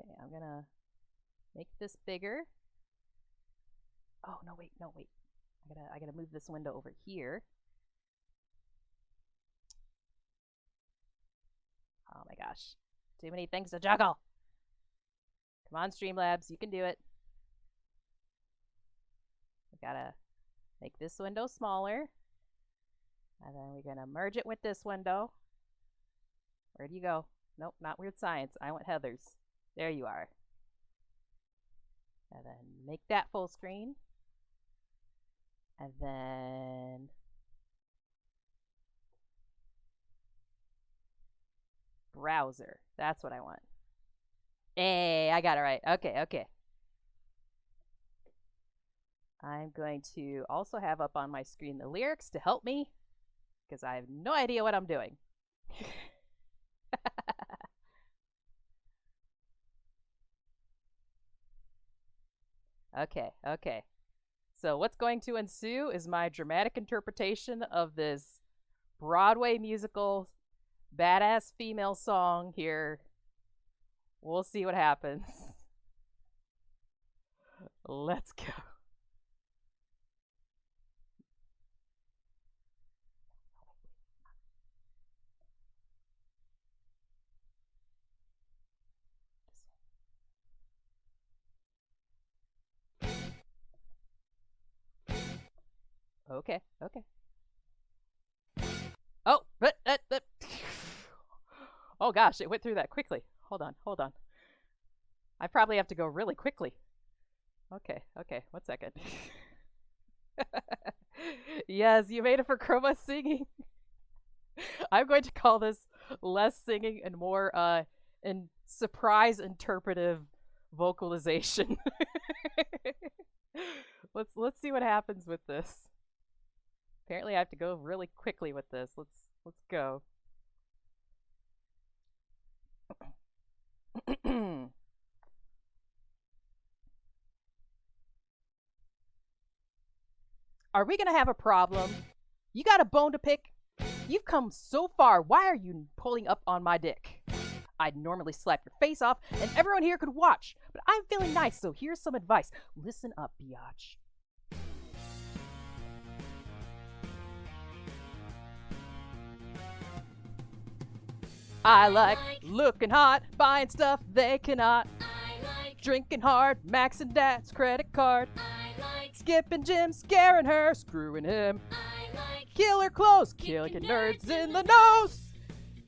Okay, I'm gonna make this bigger. Oh, no, wait, no, wait. I gotta move this window over here. Oh my gosh. Too many things to juggle. Come on, Streamlabs, you can do it. We gotta make this window smaller. And then we're gonna merge it with this window. Where'd you go? Nope, not Weird Science. I want Heather's. There you are. And then make that full screen. And then browser. That's what I want. Hey, I got it right. Okay, okay. I'm going to also have up on my screen the lyrics to help me, because I have no idea what I'm doing. Okay, okay. So what's going to ensue is my dramatic interpretation of this Broadway musical badass female song here. We'll see what happens. Let's go. Okay, okay. Oh, but oh gosh, it went through that quickly. Hold on, hold on. I probably have to go really quickly. Okay, okay, 1 second. Yes, you made it for Chroma singing. I'm going to call this less singing and more surprise interpretive vocalization. Let's see what happens with this. Apparently I have to go really quickly with this. Let's go. Are we gonna have a problem? You got a bone to pick? You've come so far. Why are you pulling up on my dick? I'd normally slap your face off and everyone here could watch, but I'm feeling nice, so here's some advice. Listen up, biatch. I like looking hot, buying stuff they cannot. I like Drinking hard, maxing dad's credit card. I like Skipping gym, scaring her, screwing him. I like Killer clothes, killing nerds in the nose.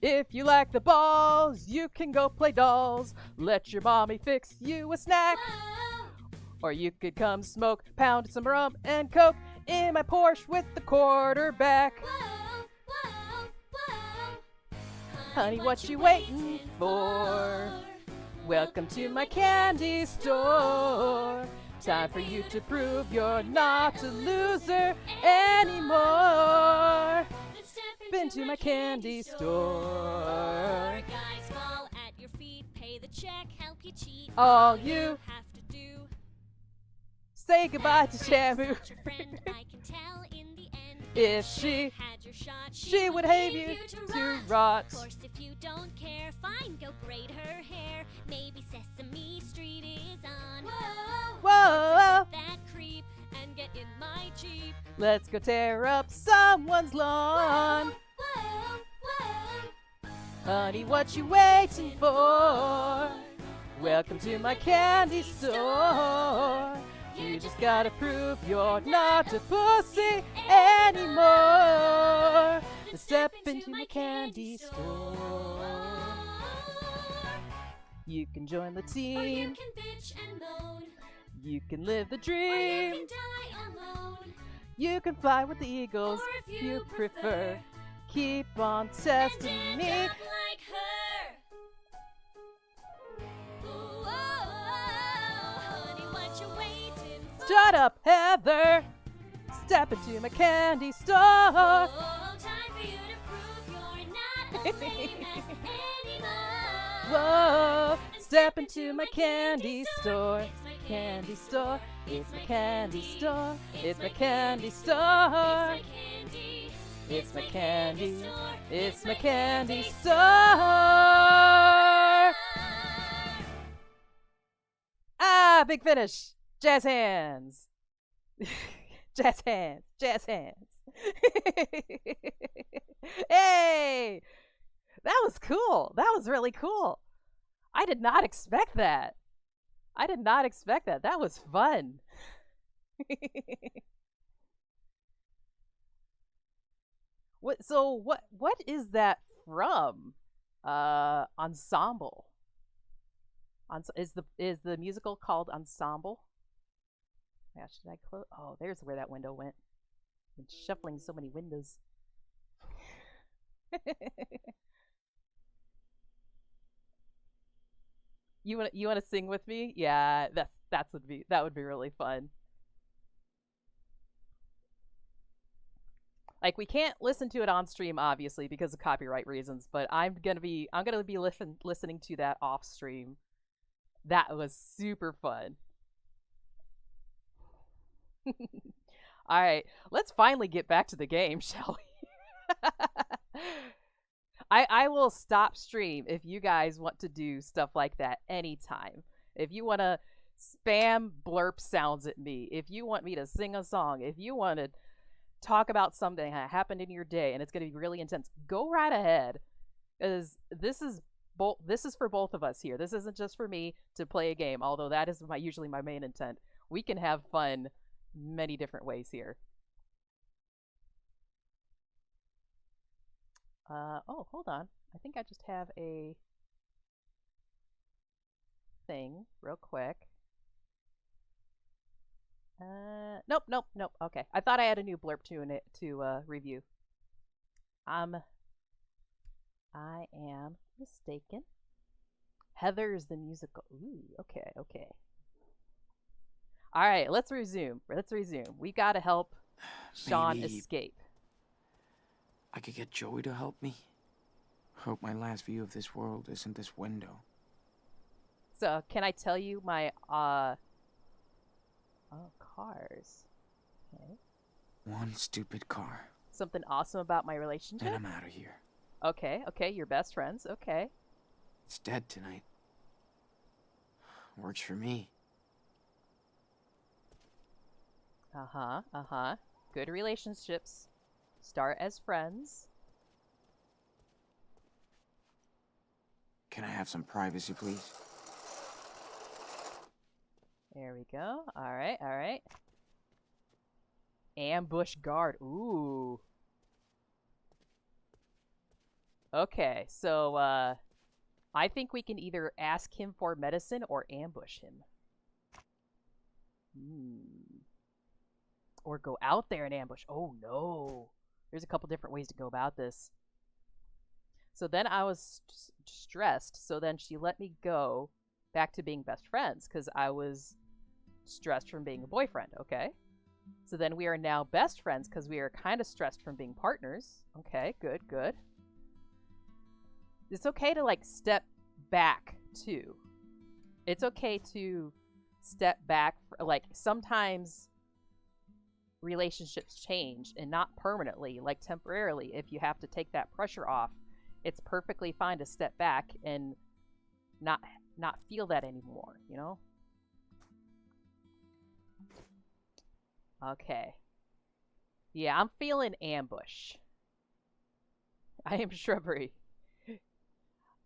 If you like the balls, you can go play dolls. Let your mommy fix you a snack. whoa, Or you could come smoke, pound some rum and coke in my Porsche with the quarterback. whoa, whoa, whoa. Honey, what you waiting for? Welcome to my candy store. Time for you to prove you're not a loser anymore. Been to my candy store. Guys fall at your feet, pay the check, help you cheat. All you have to do. say goodbye to Shamu. Such a friend, I can tell in the end. If she had your shot, she would hate you to rot. Of course, if you don't care, fine, go braid her hair. Maybe Sesame Street is on. Whoa, Whoa, that creep and get in my Jeep. let's go tear up someone's lawn. Whoa, whoa. Honey, what you waiting for? Welcome to my candy store. You just gotta prove you're not a pussy anymore. So step into my candy store. You can join the Or you team. can bitch and moan. You can live the Or you dream. can die alone. You can fly with the eagles Or if you prefer. Keep on testing and me. end up like her. Whoa, honey, what you waiting for? Shut up, Heather. Step into my candy store. Oh, time for you to prove you're not a lame ass anymore. Whoa, step into my candy store. It's my Candy store. It's my candy store. It's my candy It's store. my candy. It's my candy. store. It's my candy store. Ah, big finish. Jazz hands. Jazz hands, jazz hands. Hey, that was cool. That was really cool. I did not expect that. I did not expect that. That was fun. What is that from? Ensemble. Is the musical called Ensemble? Yeah, should I close? Oh, there's where that window went. Been shuffling so many windows. You want to sing with me? Yeah, that would be really fun. Like we can't listen to it on stream obviously because of copyright reasons, but I'm gonna be listening to that off stream. That was super fun. All right, let's finally get back to the game, shall we? I will stop stream if you guys want to do stuff like that anytime. If you want to spam blurp sounds at me, if you want me to sing a song, if you want to talk about something that happened in your day and it's going to be really intense, go right ahead. Because this is for both of us here. This isn't just for me to play a game, although that is usually my main intent. We can have fun many different ways here. Oh, hold on. I think I just have a thing real quick. Nope, nope, nope. Okay. I thought I had a new blurb to review. I am mistaken. Heather's the musical. Ooh, okay, okay. All right, let's resume. We gotta help Sean Maybe escape. I could get Joey to help me. Hope my last view of this world isn't this window. So, can I tell you my oh, cars. Okay. One stupid car. Something awesome about my relationship? Then I'm out of here. Okay, okay, you're best friends. Okay. It's dead tonight. Works for me. Uh-huh, uh-huh. Good relationships. Start as friends. Can I have some privacy, please? There we go. All right, all right. Ambush guard. Ooh. Okay, so, I think we can either ask him for medicine or ambush him. Or go out there and ambush. Oh, no. There's a couple different ways to go about this. So then I was stressed, so then she let me go back to being best friends because I was stressed from being a boyfriend, okay? So then we are now best friends because we are kind of stressed from being partners. Okay, good, good. It's okay to, like, step back, too. It's okay to step back. Like, sometimes relationships change, and not permanently, like temporarily. If you have to take that pressure off, it's perfectly fine to step back and not feel that anymore, you know? Okay. Yeah, I'm feeling ambush. I am shrubbery.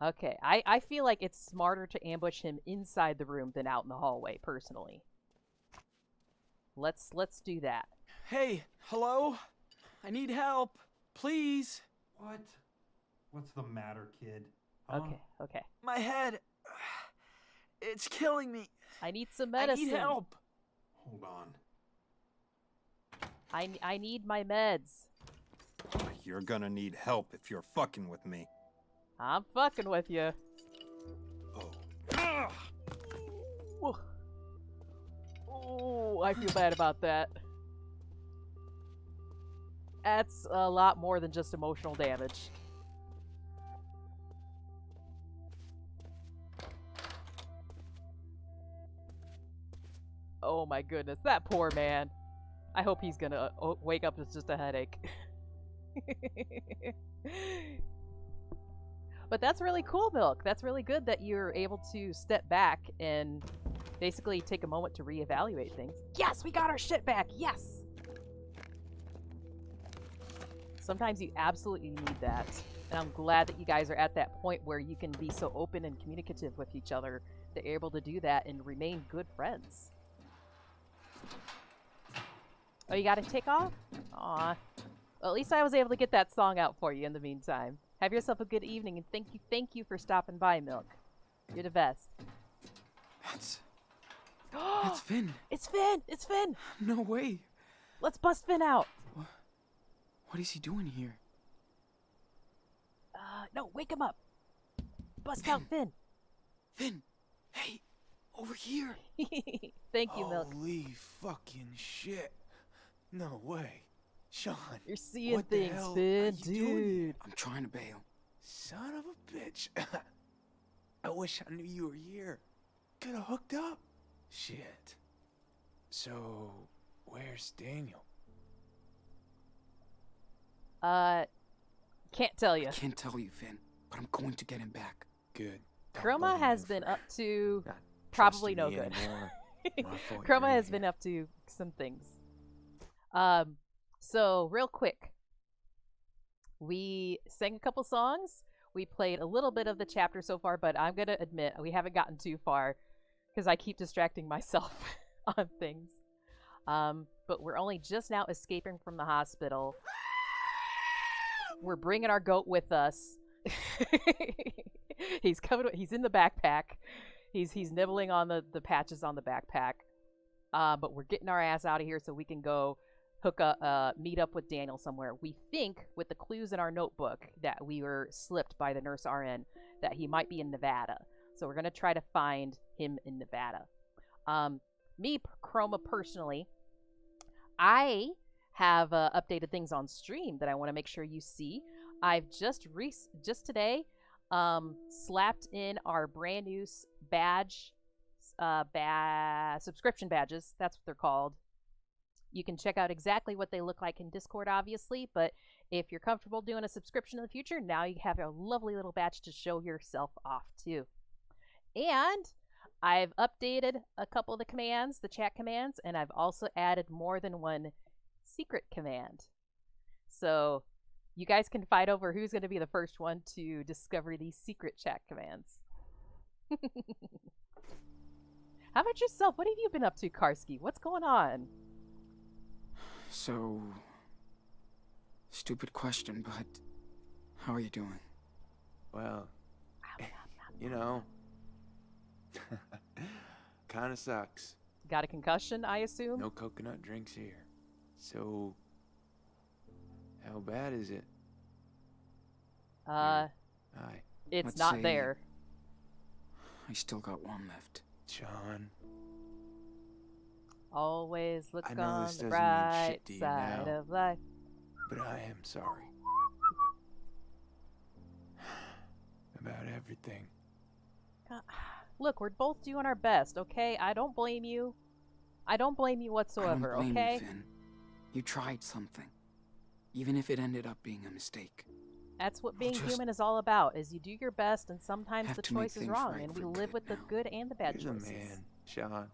Okay, I feel like it's smarter to ambush him inside the room than out in the hallway, personally. Let's do that. Hey, hello? I need help. Please. What? What's the matter, kid? Huh? Okay, okay. My head. It's killing me. I need some medicine. I need help. Hold on. I need my meds. You're gonna need help if you're fucking with me. I'm fucking with you. Oh. Oh, I feel bad about that. That's a lot more than just emotional damage. Oh my goodness, that poor man. I hope he's gonna wake up with just a headache. But that's really cool, Milk. That's really good that you're able to step back and basically take a moment to reevaluate things. Yes, we got our shit back. Yes. Sometimes you absolutely need that. And I'm glad that you guys are at that point where you can be so open and communicative with each other that you're able to do that and remain good friends. Oh, you gotta take off? Aw. Well, at least I was able to get that song out for you in the meantime. Have yourself a good evening, and thank you for stopping by, Milk. You're the best. That's Finn. It's Finn! It's Finn! No way. Let's bust Finn out. What is he doing here? No, wake him up. Bust out Finn. Finn, hey, over here. Thank you, Milk. Holy fucking shit. No way. Sean. You're seeing what the things, hell Finn, are you doing here? dude. I'm trying to bail. Son of a bitch. I wish I knew you were here. Could have hooked up. Shit. So, where's Daniel? Can't tell you. I can't tell you, Finn, but I'm going to get him back. Good. Don't Chroma blame has you been for up to not probably trusting no me good. anymore. Well, I thought you were Chroma in has here. been up to some things. So real quick, we sang a couple songs. We played a little bit of the chapter so far, but I'm gonna admit we haven't gotten too far because I keep distracting myself on things. But we're only just now escaping from the hospital. We're bringing our goat with us. He's coming. He's in the backpack. He's nibbling on the patches on the backpack. But we're getting our ass out of here so we can go meet up with Daniel somewhere. We think, with the clues in our notebook, that we were slipped by the nurse RN, that he might be in Nevada. So we're gonna try to find him in Nevada. Chroma, personally, I have updated things on stream that I want to make sure you see. I've just today slapped in our brand new subscription badges. That's what they're called. You can check out exactly what they look like in Discord, obviously, but if you're comfortable doing a subscription in the future, now you have a lovely little badge to show yourself off too. And I've updated a couple of the commands, the chat commands, and I've also added more than one secret command. So you guys can fight over who's going to be the first one to discover these secret chat commands. How about yourself? What have you been up to, Karski? What's going on? So, stupid question, but how are you doing? Well, you know, kind of sucks. Got a concussion, I assume? No coconut drinks here. So, how bad is it? Hi. It's Let's not say- there. I still got one left. Sean. Always look I know on this the doesn't mean bright shit to you side now. of life. But I am sorry. About everything. Look, we're both doing our best, okay? I don't blame you. I don't blame you whatsoever, I don't blame okay? you, Finn. You tried something, even if it ended up being a mistake. That's what being just human is all about, is you do your best and sometimes have the to make choice is things wrong, right and we for live good with the now. good and the bad You're the choices. man, Sean.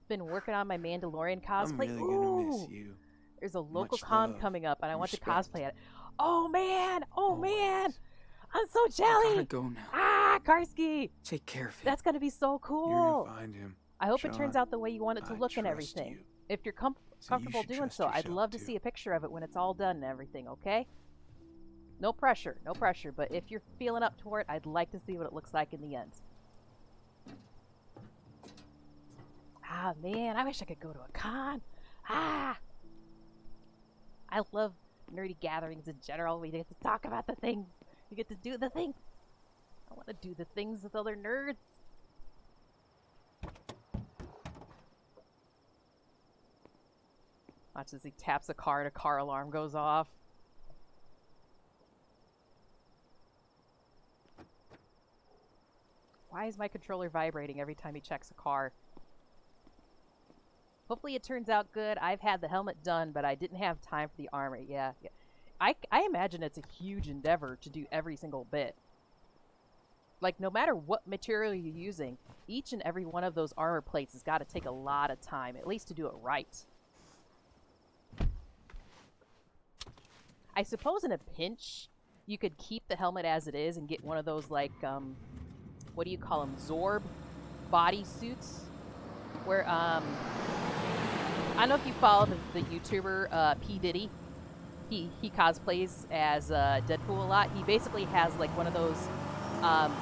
Been working on my Mandalorian I'm cosplay. really gonna miss Ooh! you. There's a local Much con love coming up, and I and want to respect. cosplay at it. Oh man! Oh Always. man! I'm so I gotta jelly! go now. Ah, Karski! Take care, Finn. That's gonna be so You're cool. gonna find him. I hope it turns Sean, out the way you want it to I look and trust everything. you. If you're So you comfortable should doing trust so, I'd yourself, love to too. see a picture of it when it's all done and everything, okay? No pressure, no pressure, but if you're feeling up for it, I'd like to see what it looks like in the end. Ah, man, I wish I could go to a con. Ah! I love nerdy gatherings in general. We get to talk about the things. We get to do the things. I want to do the things with other nerds. Watch as he taps a car and a car alarm goes off. Why is my controller vibrating every time he checks a car? Hopefully it turns out good. I've had the helmet done, but I didn't have time for the armor. Yeah. I imagine it's a huge endeavor to do every single bit. like, no matter what material you're using, each and every one of those armor plates has got to take a lot of time, at least to do it right. I suppose in a pinch, you could keep the helmet as it is and get one of those, like, what do you call them? Zorb body suits? Where, I don't know if you follow the YouTuber, P. Diddy. He cosplays as Deadpool a lot. He basically has, like, one of those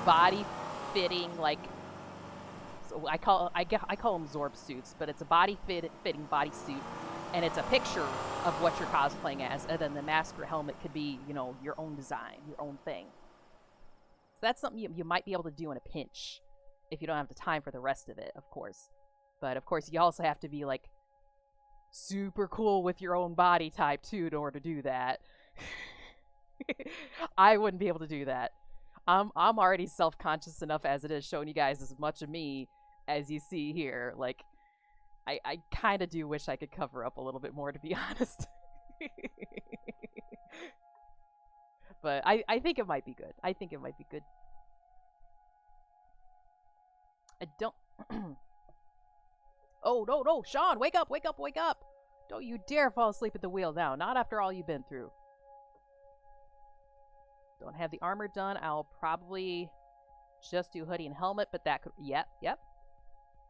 body-fitting, like, so I call them Zorb suits, but it's a body-fitting bodysuit, and it's a picture of what you're cosplaying as, and then the mask or helmet could be, you know, your own design, your own thing. So that's something you might be able to do in a pinch, if you don't have the time for the rest of it, of course. But, of course, you also have to be, like, super cool with your own body type, too, in order to do that. I wouldn't be able to do that. I'm already self-conscious enough as it is, showing you guys as much of me as you see here. Like, I kind of do wish I could cover up a little bit more, to be honest. But I think it might be good. I think it might be good. I don't... Oh, no, no, Sean, wake up, wake up, wake up! Don't you dare fall asleep at the wheel now, not after all you've been through. Don't have the armor done. I'll probably just do hoodie and helmet, but that could... Yep.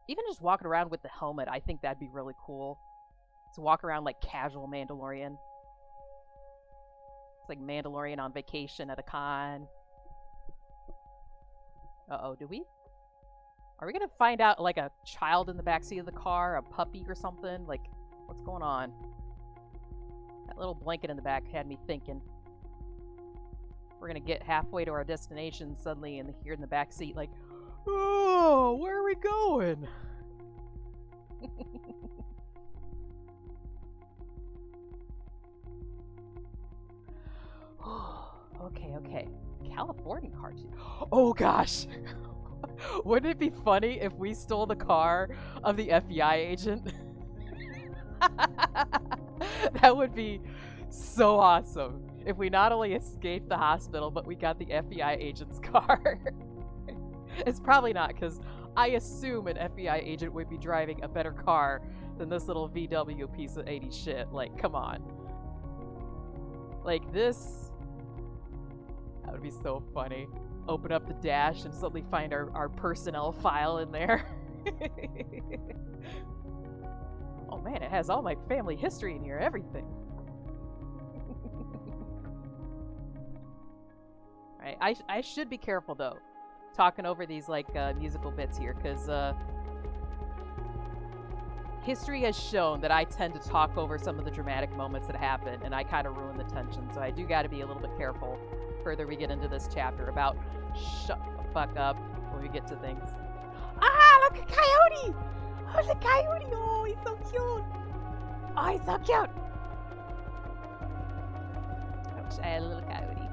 Even just walking around with the helmet, I think that'd be really cool. To walk around like casual Mandalorian. It's like Mandalorian on vacation at a con. Uh-oh, are we gonna find out, like, a child in the backseat of the car? A puppy or something? Like, what's going on? That little blanket in the back had me thinking. We're gonna get halfway to our destination suddenly and here in the back seat, like, oh, where are we going? Okay. California cartoon. Oh gosh. Wouldn't it be funny if we stole the car of the FBI agent? That would be so awesome. If we not only escaped the hospital, but we got the FBI agent's car. It's probably not, because I assume an FBI agent would be driving a better car than this little VW piece of 80s shit. Like, come on. Like, this... That would be so funny. Open up the dash and suddenly find our personnel file in there. Oh man, it has all my family history in here, everything. Right, I should be careful though, talking over these like musical bits here, because history has shown that I tend to talk over some of the dramatic moments that happen, and I kind of ruin the tension. So I do got to be a little bit careful further we get into this chapter about shut the fuck up when we get to things. Ah, look, a coyote! Oh, the coyote! Oh, he's so cute! Oh, he's so cute! I wish I had a little coyote.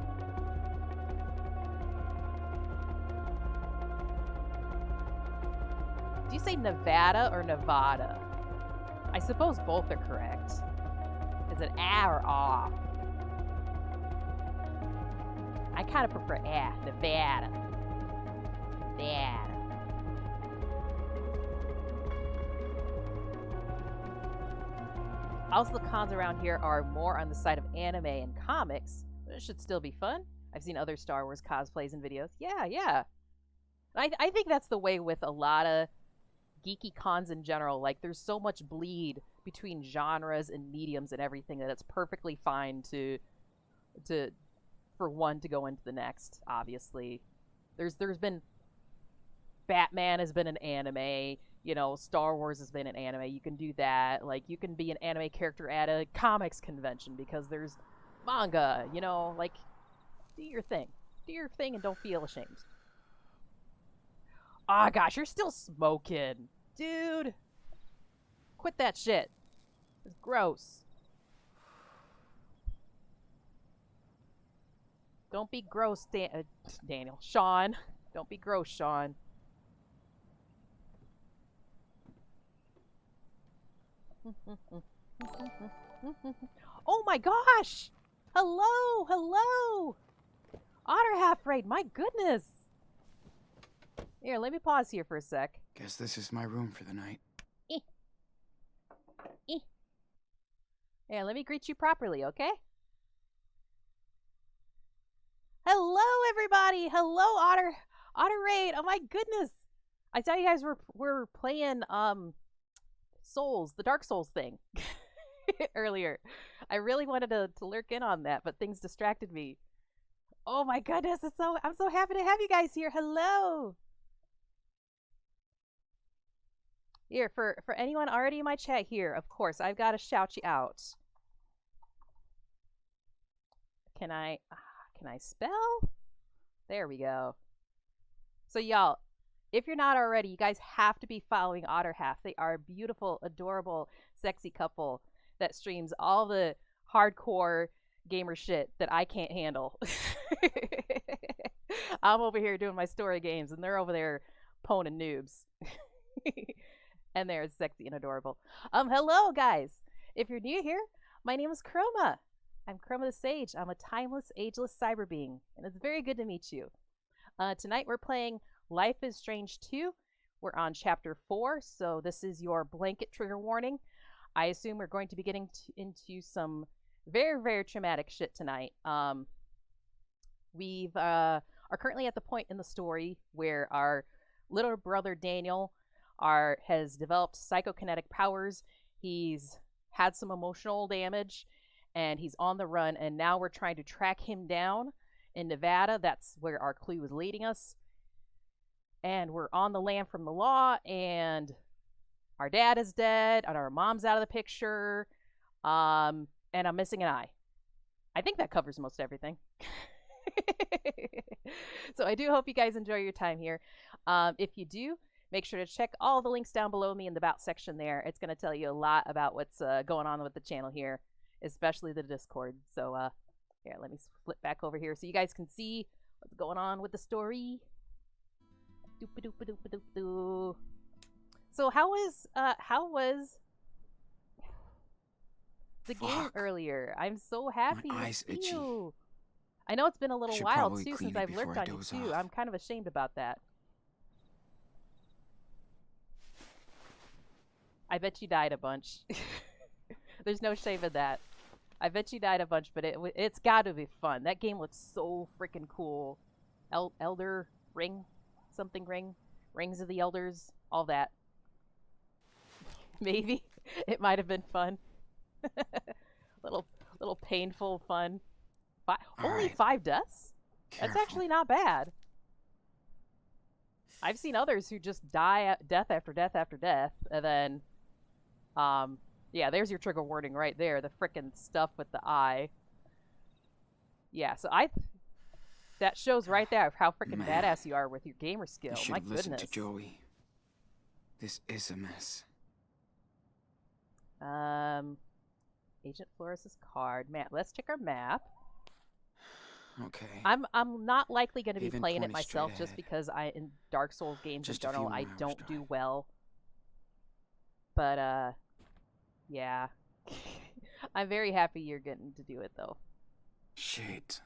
Do you say Nevada or Nevada? I suppose both are correct. Is it ah or ah? I kind of prefer ah, Nevada. Nevada. Also, the cons around here are more on the side of anime and comics, but it should still be fun. I've seen other Star Wars cosplays and videos. Yeah. I think that's the way with a lot of geeky cons in general. Like, there's so much bleed between genres and mediums and everything that it's perfectly fine for one to go into the next. Obviously, there's been Batman has been an anime, you know, Star Wars has been an anime. You can do that. Like, you can be an anime character at a comics convention because there's manga, you know, like, do your thing and don't feel ashamed. Ah, gosh, you're still smoking. Dude. Quit that shit. It's gross. Don't be gross, Daniel. Sean. Don't be gross, Sean. Oh my gosh! Hello! Otter half raid, my goodness! Here, let me pause here for a sec. Guess this is my room for the night. Yeah, let me greet you properly, okay? Hello, everybody! Hello, Otter Raid! Oh my goodness! I thought you guys were playing Souls, the Dark Souls thing earlier. I really wanted to lurk in on that, but things distracted me. Oh my goodness! I'm so happy to have you guys here. Hello. Here, for anyone already in my chat here, of course, I've got to shout you out. Can I spell? There we go. So y'all, if you're not already, you guys have to be following Otter Half. They are a beautiful, adorable, sexy couple that streams all the hardcore gamer shit that I can't handle. I'm over here doing my story games, and they're over there poning noobs. And they're sexy and adorable. Hello, guys. If you're new here, my name is Chroma. I'm Chroma the Sage. I'm a timeless, ageless cyber being, and it's very good to meet you. Tonight we're playing Life is Strange 2. We're on Chapter 4, so this is your blanket trigger warning. I assume we're going to be getting into some very, very traumatic shit tonight. We are currently at the point in the story where our little brother Daniel has developed psychokinetic powers. He's had some emotional damage, and he's on the run, and now we're trying to track him down in Nevada. That's where our clue is leading us. And we're on the lam from the law, and our dad is dead, and our mom's out of the picture, and I'm missing an eye. I think that covers most everything. So I do hope you guys enjoy your time here. If you do, make sure to check all the links down below me in the About section there. It's going to tell you a lot about what's going on with the channel here, especially the Discord. So here, let me flip back over here so you guys can see what's going on with the story. Doop-a-doop-a-doop-a-doop-a-doo. So how was the game earlier? I'm so happy My to eyes see itchy. you. I know it's been a little Should while probably too clean since it I've before lurked I on you doze too. off. I'm kind of ashamed about that. I bet you died a bunch. There's no shame in that. I bet you died a bunch, but it's got to be fun. That game looks so freaking cool. Elder Ring, something ring, Rings of the Elders, all that. Maybe it might have been fun. little painful fun. Only right. 5 deaths? That's Careful. actually not bad. I've seen others who just die death after death after death, and then, yeah, there's your trigger warning right there. The frickin' stuff with the eye. Yeah, so that shows right there how frickin' Man, badass you are with your gamer I skill. should My have listened goodness. to Joey. This is a mess. Agent Flores' card. Map. Let's check our map. Okay. I'm not likely going to be Haven playing it 20 myself straight just ahead. because in Dark Souls games Just in a few general more I hours don't do drive. well. But yeah. I'm very happy you're getting to do it though. Shit.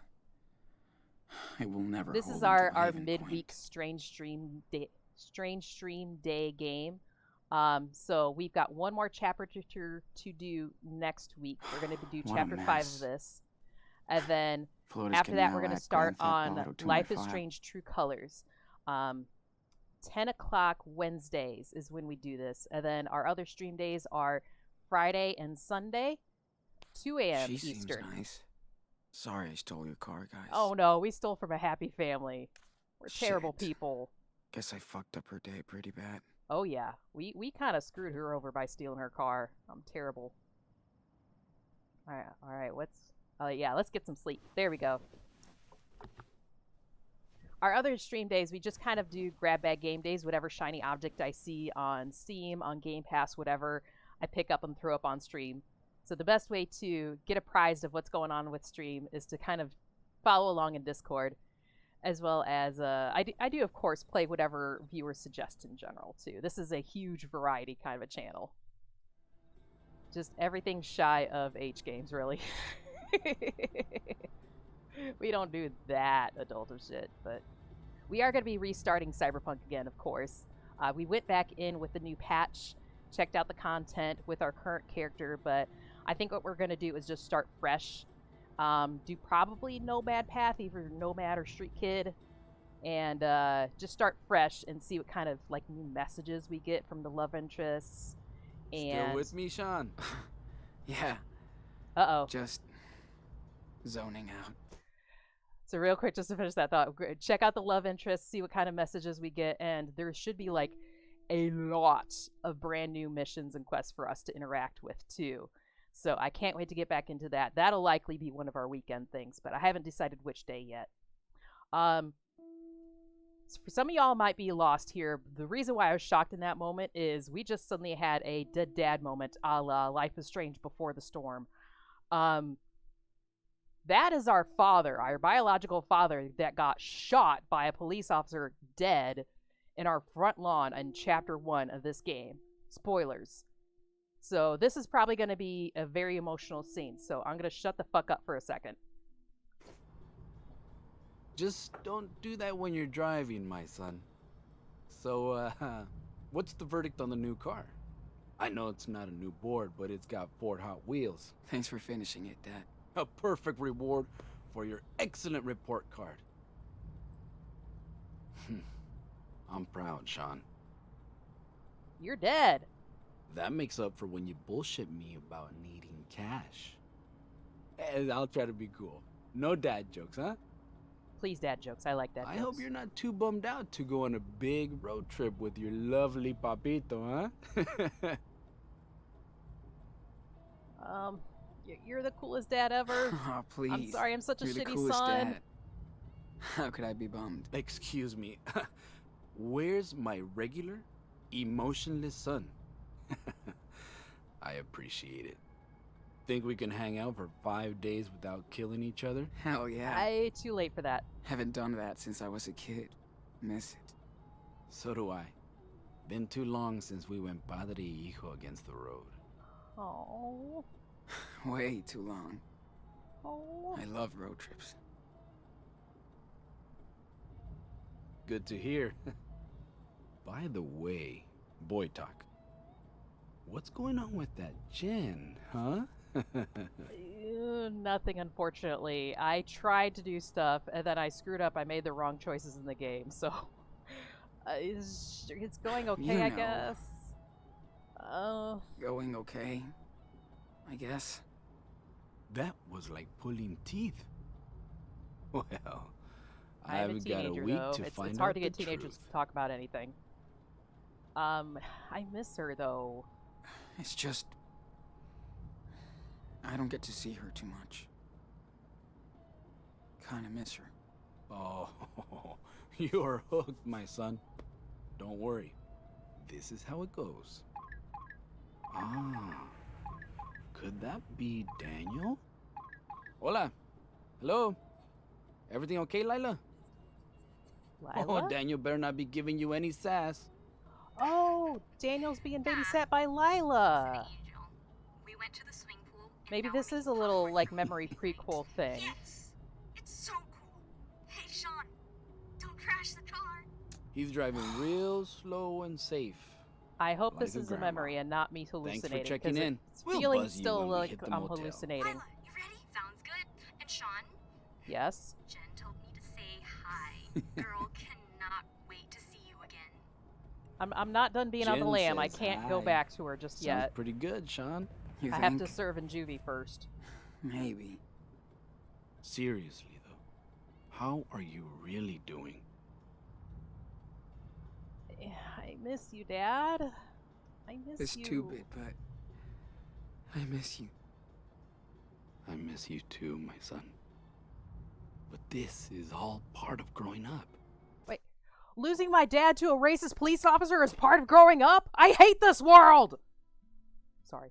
It will never This hold is until our Haven midweek Point. strange stream day game. So we've got one more chapter to do next week. We're going to do What a chapter 5 of mess. this. And then Florida's after can that, now we're going to add start Grand Theft on Auto to my Life is file. Strange True Colors. 10 o'clock Wednesdays is when we do this. And then our other stream days are Friday and Sunday, 2 a.m. She Eastern. seems nice. Sorry I stole your car, guys. Oh no, we stole from a happy family. We're terrible Shit. people. Guess I fucked up her day pretty bad. Oh yeah, we kind of screwed her over by stealing her car. I'm terrible. All right. Yeah, let's get some sleep. There we go. Our other stream days, we just kind of do grab bag game days. Whatever shiny object I see on Steam, on Game Pass, whatever, I pick up and throw up on stream. So the best way to get apprised of what's going on with stream is to kind of follow along in Discord, as well as I do of course play whatever viewers suggest in general too. This is a huge variety kind of a channel. Just everything shy of H games, really. We don't do that adult of shit, but we are going to be restarting Cyberpunk again, of course. We went back in with the new patch, checked out the content with our current character, but I think what we're going to do is just start fresh. Do probably Nomad Path, either Nomad or Street Kid, and just start fresh and see what kind of like new messages we get from the love interests. And Still with me, Sean? Yeah, uh-oh. just zoning out. So real quick, just to finish that thought, check out the love interests, see what kind of messages we get, and there should be like a lot of brand new missions and quests for us to interact with too. So I can't wait to get back into that. That'll likely be one of our weekend things, but I haven't decided which day yet. So for some of y'all might be lost here. The reason why I was shocked in that moment is we just suddenly had a dead dad moment, a la Life is Strange Before the Storm. That is our father, our biological father, that got shot by a police officer dead in our front lawn in Chapter 1 of this game. Spoilers. So this is probably going to be a very emotional scene, so I'm going to shut the fuck up for a second. Just don't do that when you're driving, my son. So, what's the verdict on the new car? I know it's not a new board, but it's got Ford Hot Wheels. Thanks for finishing it, Dad. A perfect reward for your excellent report card. I'm proud, Sean. You're dead. That makes up for when you bullshit me about needing cash. And I'll try to be cool. No dad jokes, huh? Please, dad jokes. I like dad jokes. I hope you're not too bummed out to go on a big road trip with your lovely papito, huh? You're the coolest dad ever. Oh, please. I'm sorry, I'm such a You're the shitty coolest son. Dad. How could I be bummed? Excuse me. Where's my regular, emotionless son? I appreciate it. Think we can hang out for 5 days without killing each other? Hell yeah. Too late for that. Haven't done that since I was a kid. Miss it. So do I. Been too long since we went padre y hijo against the road. Oh. Way too long. Oh. I love road trips. Good to hear. By the way, boy talk. What's going on with that Jen, huh? Nothing, unfortunately. I tried to do stuff, and then I screwed up. I made the wrong choices in the game, so it's going okay, You I know. guess. Going okay, I guess. That was like pulling teeth. Well, I'm a I've got a teenager, week though. to find It's hard out to get the teenagers truth. to talk about anything. I miss her, though. It's just... I don't get to see her too much. Kinda miss her. Oh, you're hooked, my son. Don't worry. This is how it goes. Ah, could that be Daniel? Hola. Hello. Everything okay, Lila? Lila? Oh, Daniel better not be giving you any sass. Oh, Daniel's being babysat by Lila. We went to the swimming pool. Maybe this is a little, like, memory prequel thing. Yes! It's so cool. Hey, Sean, don't crash the car. He's driving real slow and safe. I hope Like this a is grandma. a memory and not me hallucinating. Thanks for checking 'cause in. It's We'll feeling buzz you still when we like hit the I'm motel. hallucinating. Lila, you ready? Sounds good. And Sean, Yes? Jen told me to say hi. Girl cannot wait to see you again. I'm not done being on the Jen lam. I says can't go hi. back to her just Sounds yet. pretty good, Sean. You I think? have to serve in juvie first. Maybe. Seriously, though, how are you really doing? I miss you, Dad. I miss It's you. stupid, but... I miss you. I miss you too, my son. But this is all part of growing up. Wait, losing my dad to a racist police officer is part of growing up? I hate this world! Sorry.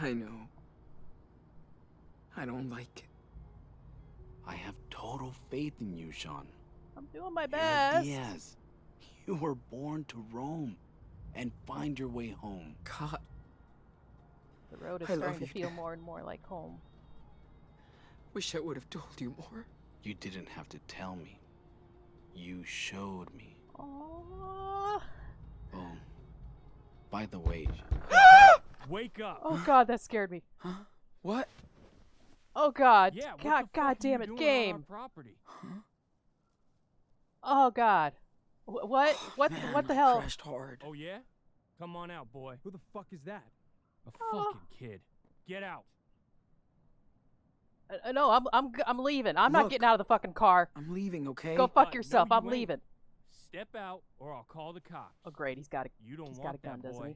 I know. I don't like it. I have total faith in you, Sean. I'm doing my Your best. ideas. You were born to roam and find your way home. God, The road is I love starting to you, feel Dad. more and more like home. wish I would have told you more. You didn't have to tell me. You showed me. Aww. Oh, by the way. Wake up. Oh god, that scared me. Huh? What? Oh god. Yeah, what God, the god fuck are damn you it, doing game. on our property? Huh? Oh god. What? What? Man, what the I hell? crashed hard. Oh yeah? Come on out, boy. Who the fuck is that? A Oh. fucking kid. Get out. No, I'm leaving. I'm not Look. getting out of the fucking car. I'm leaving, okay? Go fuck But yourself. no, you I'm ain't. leaving. Step out, or I'll call the cops. Oh great, he's got You don't a want gun, that, doesn't boy. he?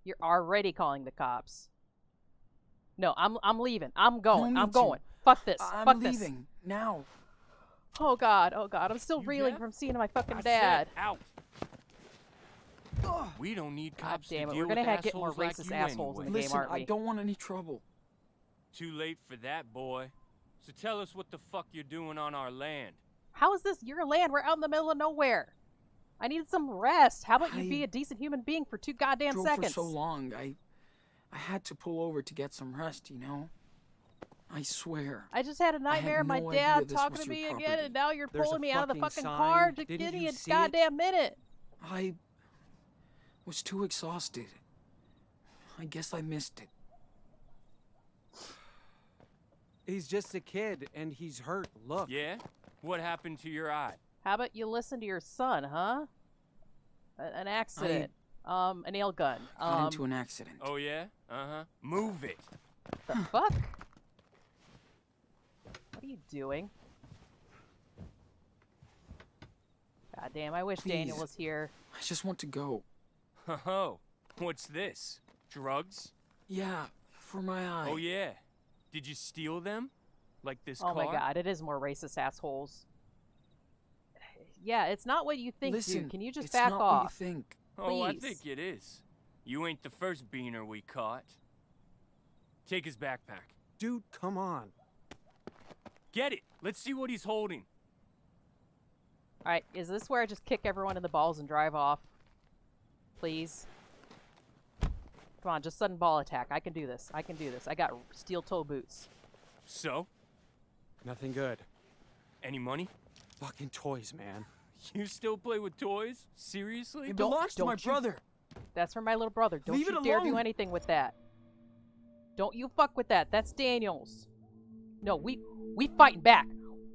You're already calling the cops. No, I'm leaving. I'm going. No I'm need to. going. Fuck this. I'm Fuck leaving now. this. Oh god. Oh god. I'm still You reeling deaf? from seeing my fucking I dad. said out. We don't need God cops damn to it. deal We're gonna with get more assholes like racist you assholes in the anyway. game, Listen, aren't we? I don't want any trouble. Too late for that, boy. So tell us what the fuck you're doing on our land. How is this your land? We're out in the middle of nowhere. I need some rest. How about you I be a decent human being for 2 goddamn Drove seconds? for so long. I had to pull over to get some rest, you know? I swear. I just had a nightmare of my no idea dad this talking was to your me again, property. and now you're There's pulling a me out of the fucking fucking sign. car to Didn't get you me a see it? goddamn minute. I was too exhausted. I guess I missed it. He's just a kid, and he's hurt. Look. Yeah? What happened to your eye? How about you listen to your son, huh? An accident. A nail gun. Got into an accident. Oh yeah? Uh-huh. Move it. The fuck? What are you doing? God damn, I wish Daniel Please. was here. I just want to go. Oh, what's this? Drugs? Yeah, for my eye. Oh yeah. Did you steal them? Like this Oh car? my god, it is more racist assholes. Yeah, it's not what you think, Listen, dude. Can you just it's back not off? what you think. Oh, I Please. think it is. You ain't the first beaner we caught. Take his backpack. Dude, come on. Get it! Let's see what he's holding. Alright, is this where I just kick everyone in the balls and drive off? Please? Come on, just sudden ball attack. I can do this. I can do this. I got steel toe boots. So? Nothing good. Any money? Fucking toys, man. You still play with toys? Seriously? It Don't- belongs to my don't you- brother. That's for my little brother. Don't Leave you it dare do alone. anything with that. Don't you fuck with that. That's Daniel's. No, we fighting back.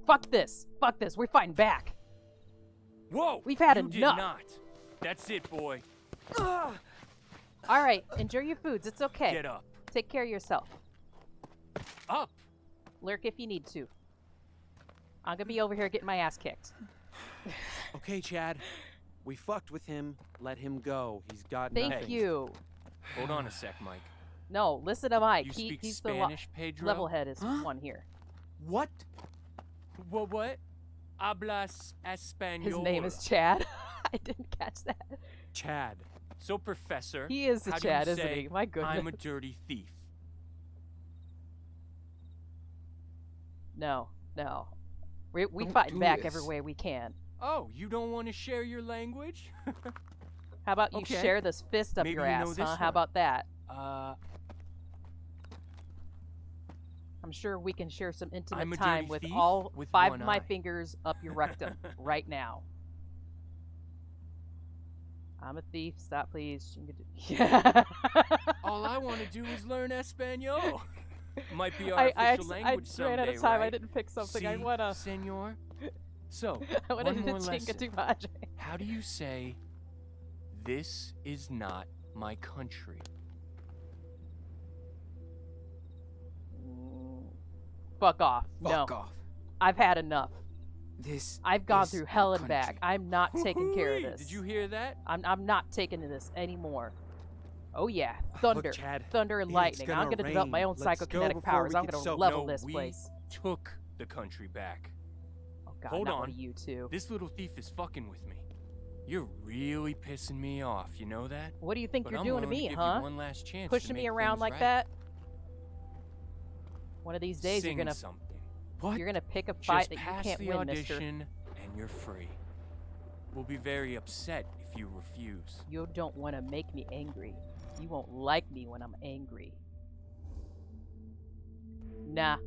Fuck this. Fuck this. We're fighting back. Whoa! We've had you did enough. not. That's it, boy. Ah! Alright, enjoy your foods. It's okay. Get up. Take care of yourself. Up! Lurk if you need to. I'm gonna be over here getting my ass kicked. Okay, Chad. We fucked with him. Let him go. He's got Thank nothing. you. Hold on a sec, Mike. No, listen to Mike. You He, speak he's Spanish, Pedro? the level head is Huh? one here. What? What? Hablas español. His name is Chad. I didn't catch that. Chad. So, Professor, He is the how Chad, do you isn't say, he? My goodness. I'm a dirty thief. No. We Don't fighting do back this. every way we can. Oh, you don't want to share your language? How about you Okay. share this fist up Maybe your you know ass, this huh? How one. about that? I'm I'm sure we can share some a intimate dirty time with thief all with 5 one of my eye. fingers up your rectum right now. I'm a thief. Stop, please. Yeah. All I want to do is learn Espanol. Might be our I official language ran someday, out of time. I right? didn't pick something. I Si, wanna. senor. So, I wanna one do more the lesson. chinga madre. How do you say, "This is not my country"? Fuck off. Fuck No. off. I've had enough. This I've gone is through our hell and back. country. I'm not taking care of Hoo-wee! this. Did you hear that? I'm not taking to this anymore. Oh yeah, thunder, Chad, thunder and it's lightning. I'm gonna gonna develop my rain. own Let's go psychokinetic before powers. we I'm get gonna soaked. level No, this we place. took the country back. Oh god, Hold not on. one of you two. This little thief is fucking with me. You're really pissing me off. You know that? What do you think But you're I'm doing to willing me, give huh? You one last chance to Pushing me make around things like right. that? One of these days Sing you're gonna something. you're gonna pick a fight Just that you pass can't the win, audition, mister. and you're free. We'll be very upset if you refuse. You don't want to make me angry. You won't like me when I'm angry. Nah.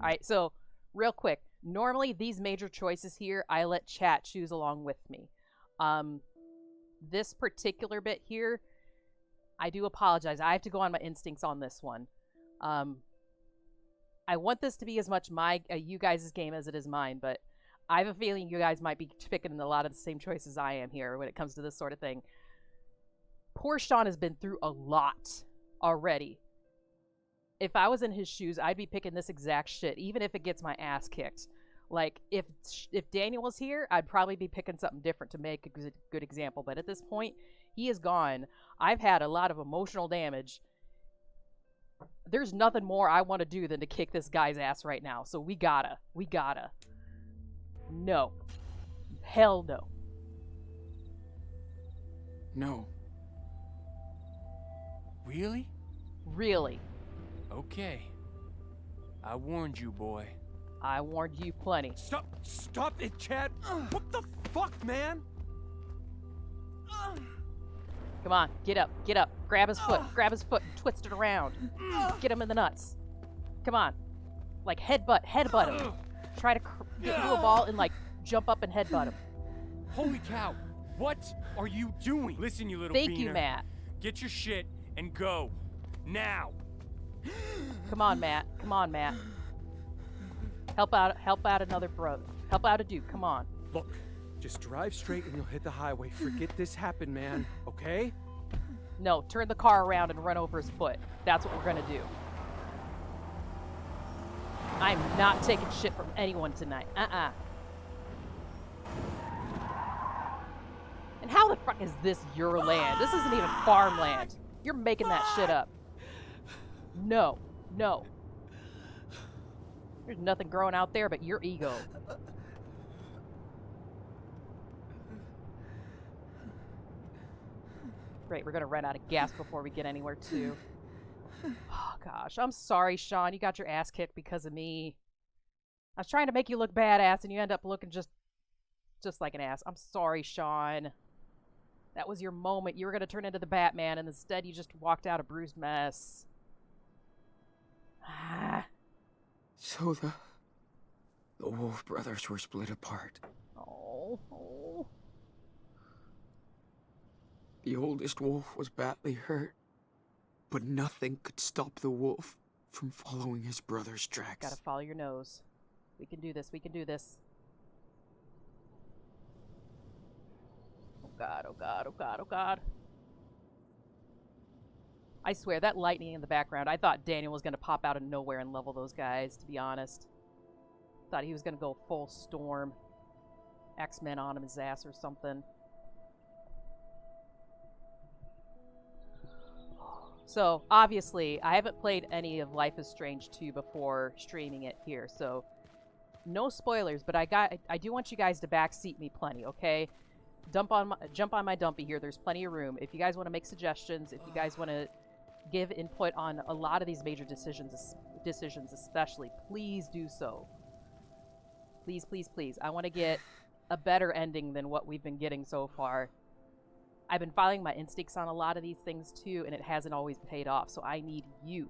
Alright, so real quick, normally these major choices here, I let chat choose along with me. This particular bit here, I do apologize. I have to go on my instincts on this one. I want this to be as much my you guys' game as it is mine, but I have a feeling you guys might be picking a lot of the same choices I am here when it comes to this sort of thing. Poor Sean has been through a lot already. If I was in his shoes, I'd be picking this exact shit, even if it gets my ass kicked. Like, if Daniel was here, I'd probably be picking something different to make a good example. But at this point, he is gone. I've had a lot of emotional damage. There's nothing more I want to do than to kick this guy's ass right now. So we gotta. No. Hell no. No. Really? Really. Okay. I warned you, boy. I warned you plenty. Stop it, Chad. What the fuck, man? Come on, get up. Grab his foot and twist it around. Get him in the nuts. Come on. Like, headbutt him. Try to get into a ball and, like, jump up and headbutt him. Holy cow. What are you doing? Listen, you little Thank beaner. you, Matt. Get your shit and go. Now. Come on, Matt. Help out another brother. Help out a dude. Come on. Look, just drive straight and you'll hit the highway. Forget this happened, man. Okay? No, turn the car around and run over his foot. That's what we're gonna do. I'm not taking shit from anyone tonight. And how the fuck is this your land? This isn't even farmland. You're making that shit up. No. There's nothing growing out there but your ego. Great, we're gonna run out of gas before we get anywhere, too. Oh, gosh. I'm sorry, Sean. You got your ass kicked because of me. I was trying to make you look badass, and you end up looking just like an ass. I'm sorry, Sean. That was your moment. You were gonna turn into the Batman, and instead you just walked out a bruised mess. So the Wolf brothers were split apart. Oh. The oldest wolf was badly hurt, but nothing could stop the wolf from following his brother's tracks. Gotta follow your nose. We can do this. Oh God. I swear, that lightning in the background, I thought Daniel was gonna pop out of nowhere and level those guys, to be honest. Thought he was gonna go full storm. X-Men on his ass or something. So, obviously, I haven't played any of Life is Strange 2 before streaming it here, so no spoilers, but I do want you guys to backseat me plenty, okay? Jump on my dumpy here. There's plenty of room. If you guys want to make suggestions, if you guys want to give input on a lot of these major decisions especially, please do so. Please. I want to get a better ending than what we've been getting so far. I've been following my instincts on a lot of these things too, and it hasn't always paid off, so I need you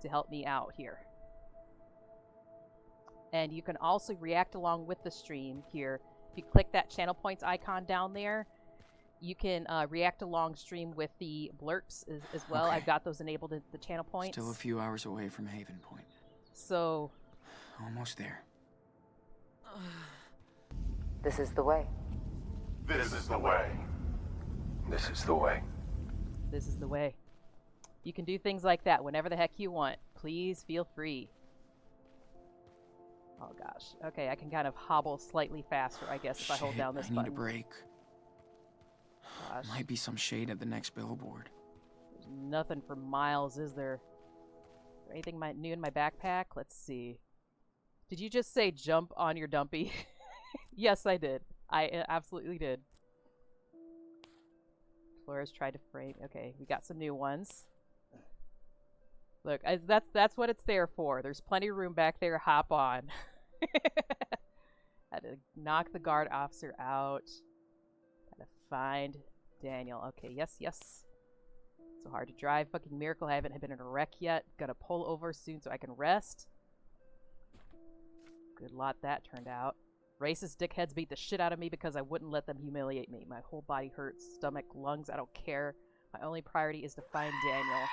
to help me out here. And you can also react along with the stream here. If you click that channel points icon down there, you can react along stream with the blurps as well. Okay. I've got those enabled at the channel points. Still a few hours away from Haven Point. So... Almost there. This is the way. This is the way. This is the way. This is the way. You can do things like that whenever the heck you want. Please feel free. Oh gosh. Okay, I can kind of hobble slightly faster, I guess, if I hold down this I need button. a break. Gosh. Might be some shade at the next billboard. There's nothing for miles, is there? Is there anything new in my backpack? Let's see. Did you just say jump on your dumpy? Yes, I did. I absolutely did. Flores tried to frame. Okay, we got some new ones. Look, that's what it's there for. There's plenty of room back there. Hop on. Had to knock the guard officer out. Gotta find Daniel. Okay, yes. So hard to drive. Fucking miracle. I haven't been in a wreck yet. Gotta pull over soon so I can rest. good lot that turned out. Racist dickheads beat the shit out of me because I wouldn't let them humiliate me. My whole body hurts. Stomach, lungs, I don't care. My only priority is to find Daniel.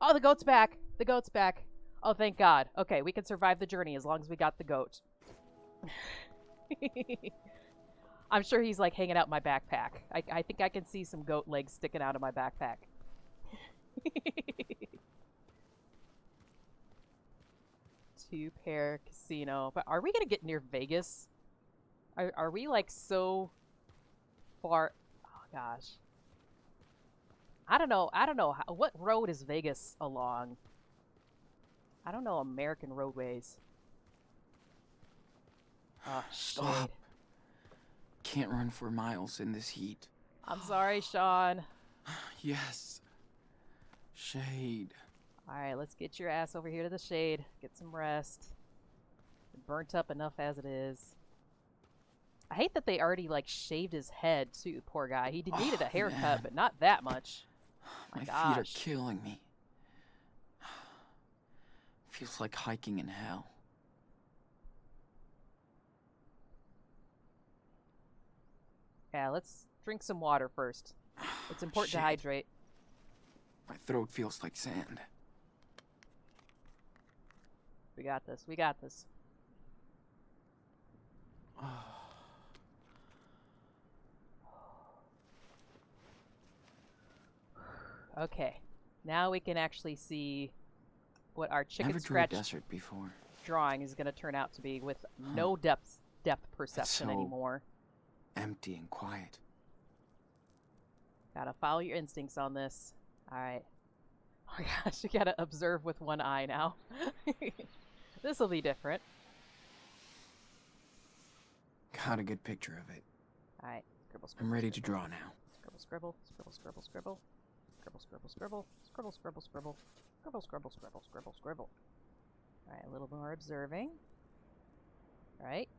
Oh, the goat's back! The goat's back. Oh, thank God. Okay, we can survive the journey as long as we got the goat. I'm sure he's like hanging out in my backpack. I think I can see some goat legs sticking out of my backpack. Two-pair casino. But are we gonna get near Vegas? Are we like so far? Oh gosh. I don't know. What road is Vegas along? I don't know American roadways. Oh, Stop. shade. Can't run for miles in this heat. I'm sorry, Sean. Yes. Shade. Alright, let's get your ass over here to the shade. Get some rest. Burnt up enough as it is. I hate that they already, like, shaved his head, too, poor guy. He needed a haircut, man. but not that much. My gosh. feet are killing me. Feels like hiking in hell. Yeah, let's drink some water first. It's important to Shit. hydrate. My throat feels like sand. We got this. We got this. Okay. Now we can actually see what our chicken Never drew a scratch desert before. drawing is going to turn out to be with no depth perception so anymore. Empty and quiet. Gotta follow your instincts on this. Alright. Oh my gosh, you gotta observe with one eye now. This'll be different. Got a good picture of it. Alright. Scribble, scribble, I'm ready to scribble. draw now. Scribble, scribble, scribble, scribble, scribble. Scribble, scribble, scribble. Scribble, scribble, scribble. Scribble, scribble, scribble, scribble, scribble. Alright, a little more observing. Right.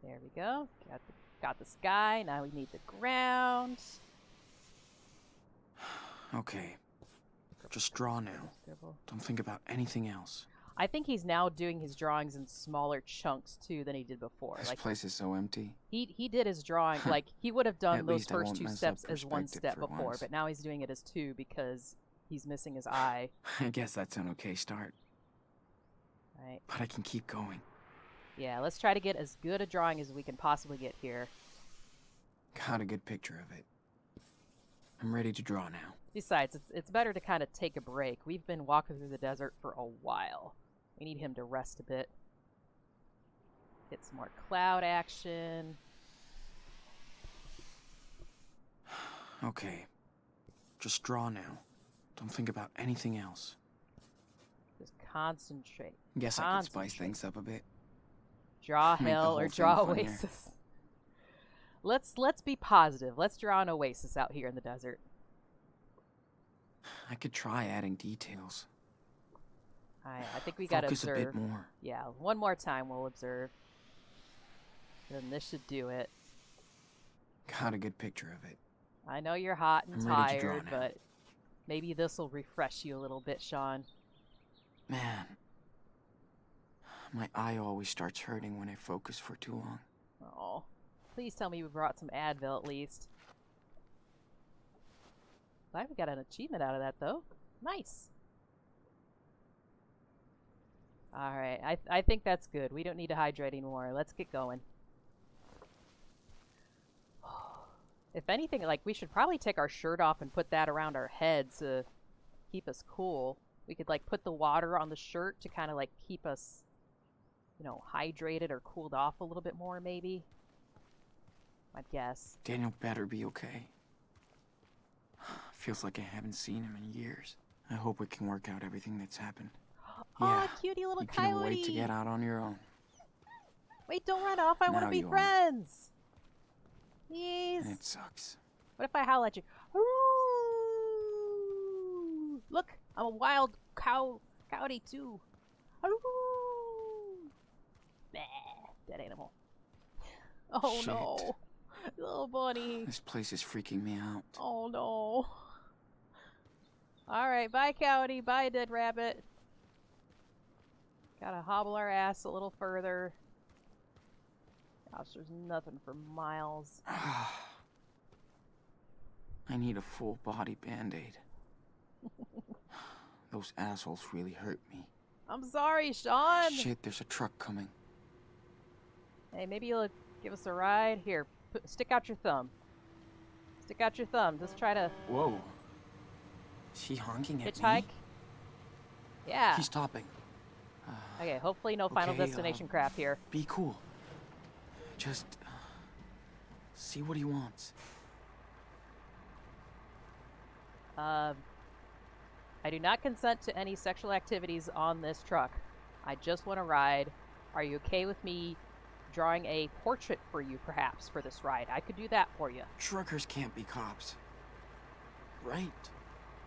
There we go. Got the sky. Now we need the ground. Okay. Just draw now. Scribble. Don't think about anything else. I think he's now doing his drawings in smaller chunks too than he did before. This Like place is so empty. he did his drawing like he would have done At those least I first won't two mess steps up as one perspective step for before, once. but now he's doing it as two because he's missing his eye. I guess that's an okay start. Right. But I can keep going. Yeah, let's try to get as good a drawing as we can possibly get here. Got a good picture of it. I'm ready to draw now. Besides, it's better to kind of take a break. We've been walking through the desert for a while. We need him to rest a bit. Get some more cloud action. Okay. Just draw now. Don't think about anything else. Just concentrate. Guess I could spice things up a bit. Draw Make the hell whole or thing draw funnier. oasis. Let's be positive. Let's draw an oasis out here in the desert. I could try adding details. I think we gotta Focus observe. a bit more. Yeah, one more time we'll observe. Then this should do it. Got a good picture of it. I know you're hot and I'm ready to draw tired, now. but maybe this will refresh you a little bit, Sean. Man. My eye always starts hurting when I focus for too long. Oh, please tell me you brought some Advil at least. Glad we got an achievement out of that, though. Nice. Alright, I think that's good. We don't need to hydrate anymore. Let's get going. If anything, like, we should probably take our shirt off and put that around our heads to keep us cool. We could, like, put the water on the shirt to kind of, like, keep us, you know, hydrated or cooled off a little bit more, maybe. I'd guess. Daniel better be okay. Feels like I haven't seen him in years. I hope we can work out everything that's happened. Oh, cutie little you coyote! can't wait to get out on your own. Wait, don't run off. I want to Now be you are. friends. Please. And it sucks. What if I howl at you? Hoo! Look, I'm a wild coyote too. Hoo! Bah, dead animal. Oh Shit. no, little bunny. This place is freaking me out. Oh no. All right, bye coyote, bye dead rabbit. Gotta hobble our ass a little further. Gosh, there's nothing for miles. I need a full body band-aid. Those assholes really hurt me. I'm sorry, Sean! Shit, there's a truck coming. Hey, maybe you'll give us a ride? Here, stick out your thumb. Stick out your thumb. Just try to... Whoa. Is he honking at hitchhike? me? Yeah. He's stopping. Okay, hopefully no Final Destination crap here. Be cool. Just... see what he wants. I do not consent to any sexual activities on this truck. I just want to ride. Are you okay with me drawing a portrait for you, perhaps, for this ride? I could do that for you. Truckers can't be cops. Right?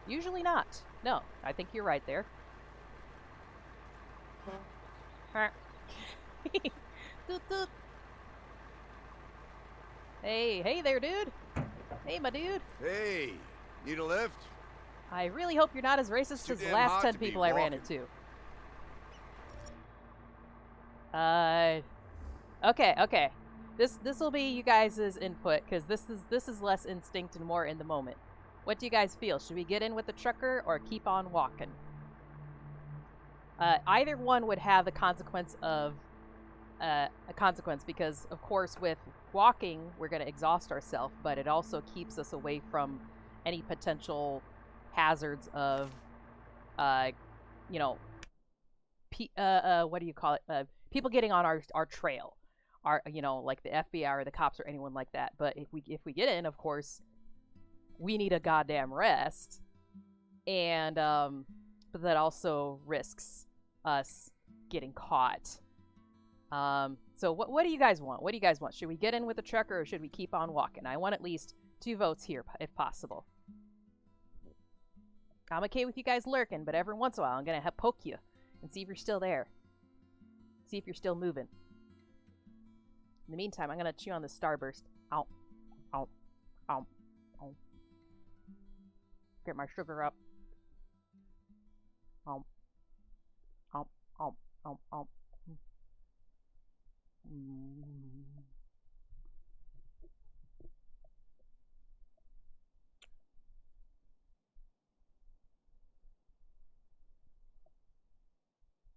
Usually not. No, I think you're right there. Toot toot. Hey there, dude. Hey, my dude. Hey, need a lift? I really hope you're not as racist as the last 10 people I ran into. Okay. This will be you guys' input, because this is less instinct and more in the moment. What do you guys feel? Should we get in with the trucker or keep on walking? Either one would have the consequence of a consequence, because of course with walking we're going to exhaust ourselves, but it also keeps us away from any potential hazards of you know, what do you call it, people getting on our trail, you know, like the FBI or the cops or anyone like that. But if we get in, of course we need a goddamn rest, and but that also risks us getting caught. So what do you guys want? What do you guys want? Should we get in with the trucker or should we keep on walking? I want at least 2 votes here if possible. I'm okay with you guys lurking, but every once in a while I'm gonna poke you and see if you're still there. See if you're still moving. In the meantime, I'm gonna chew on this Starburst. Ow. Ow. Ow. Ow. Get my sugar up. Ow. Ow. Ow. Ow. Ow.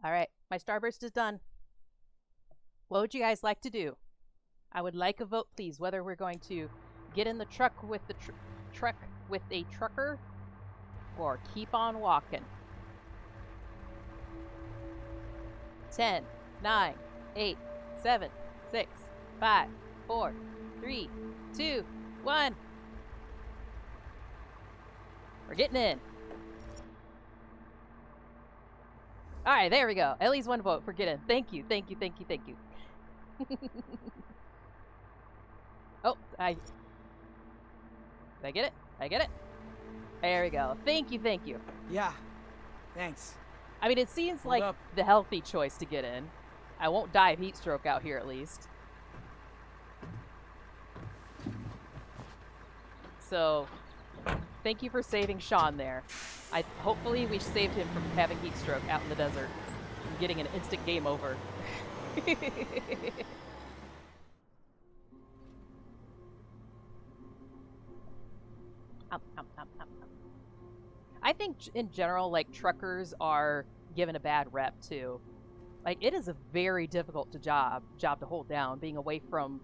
Alright, my Starburst is done. What would you guys like to do? I would like a vote, please, whether we're going to get in the truck with the truck with a trucker or keep on walking. 10, 9, 8, 7, 6, 5, 4, 3, 2, 1. We're getting in. Alright, there we go. At least 1 vote for get in. Thank you. Oh, Did I get it? I get it? There we go. Thank you. Yeah, thanks. I mean, it seems like the healthy choice to get in. I won't die of heat stroke out here, at least. So, thank you for saving Sean there. Hopefully we saved him from having heat stroke out in the desert and getting an instant game over. I think in general, like, truckers are given a bad rep too. Like, it is a very difficult job to hold down, being away from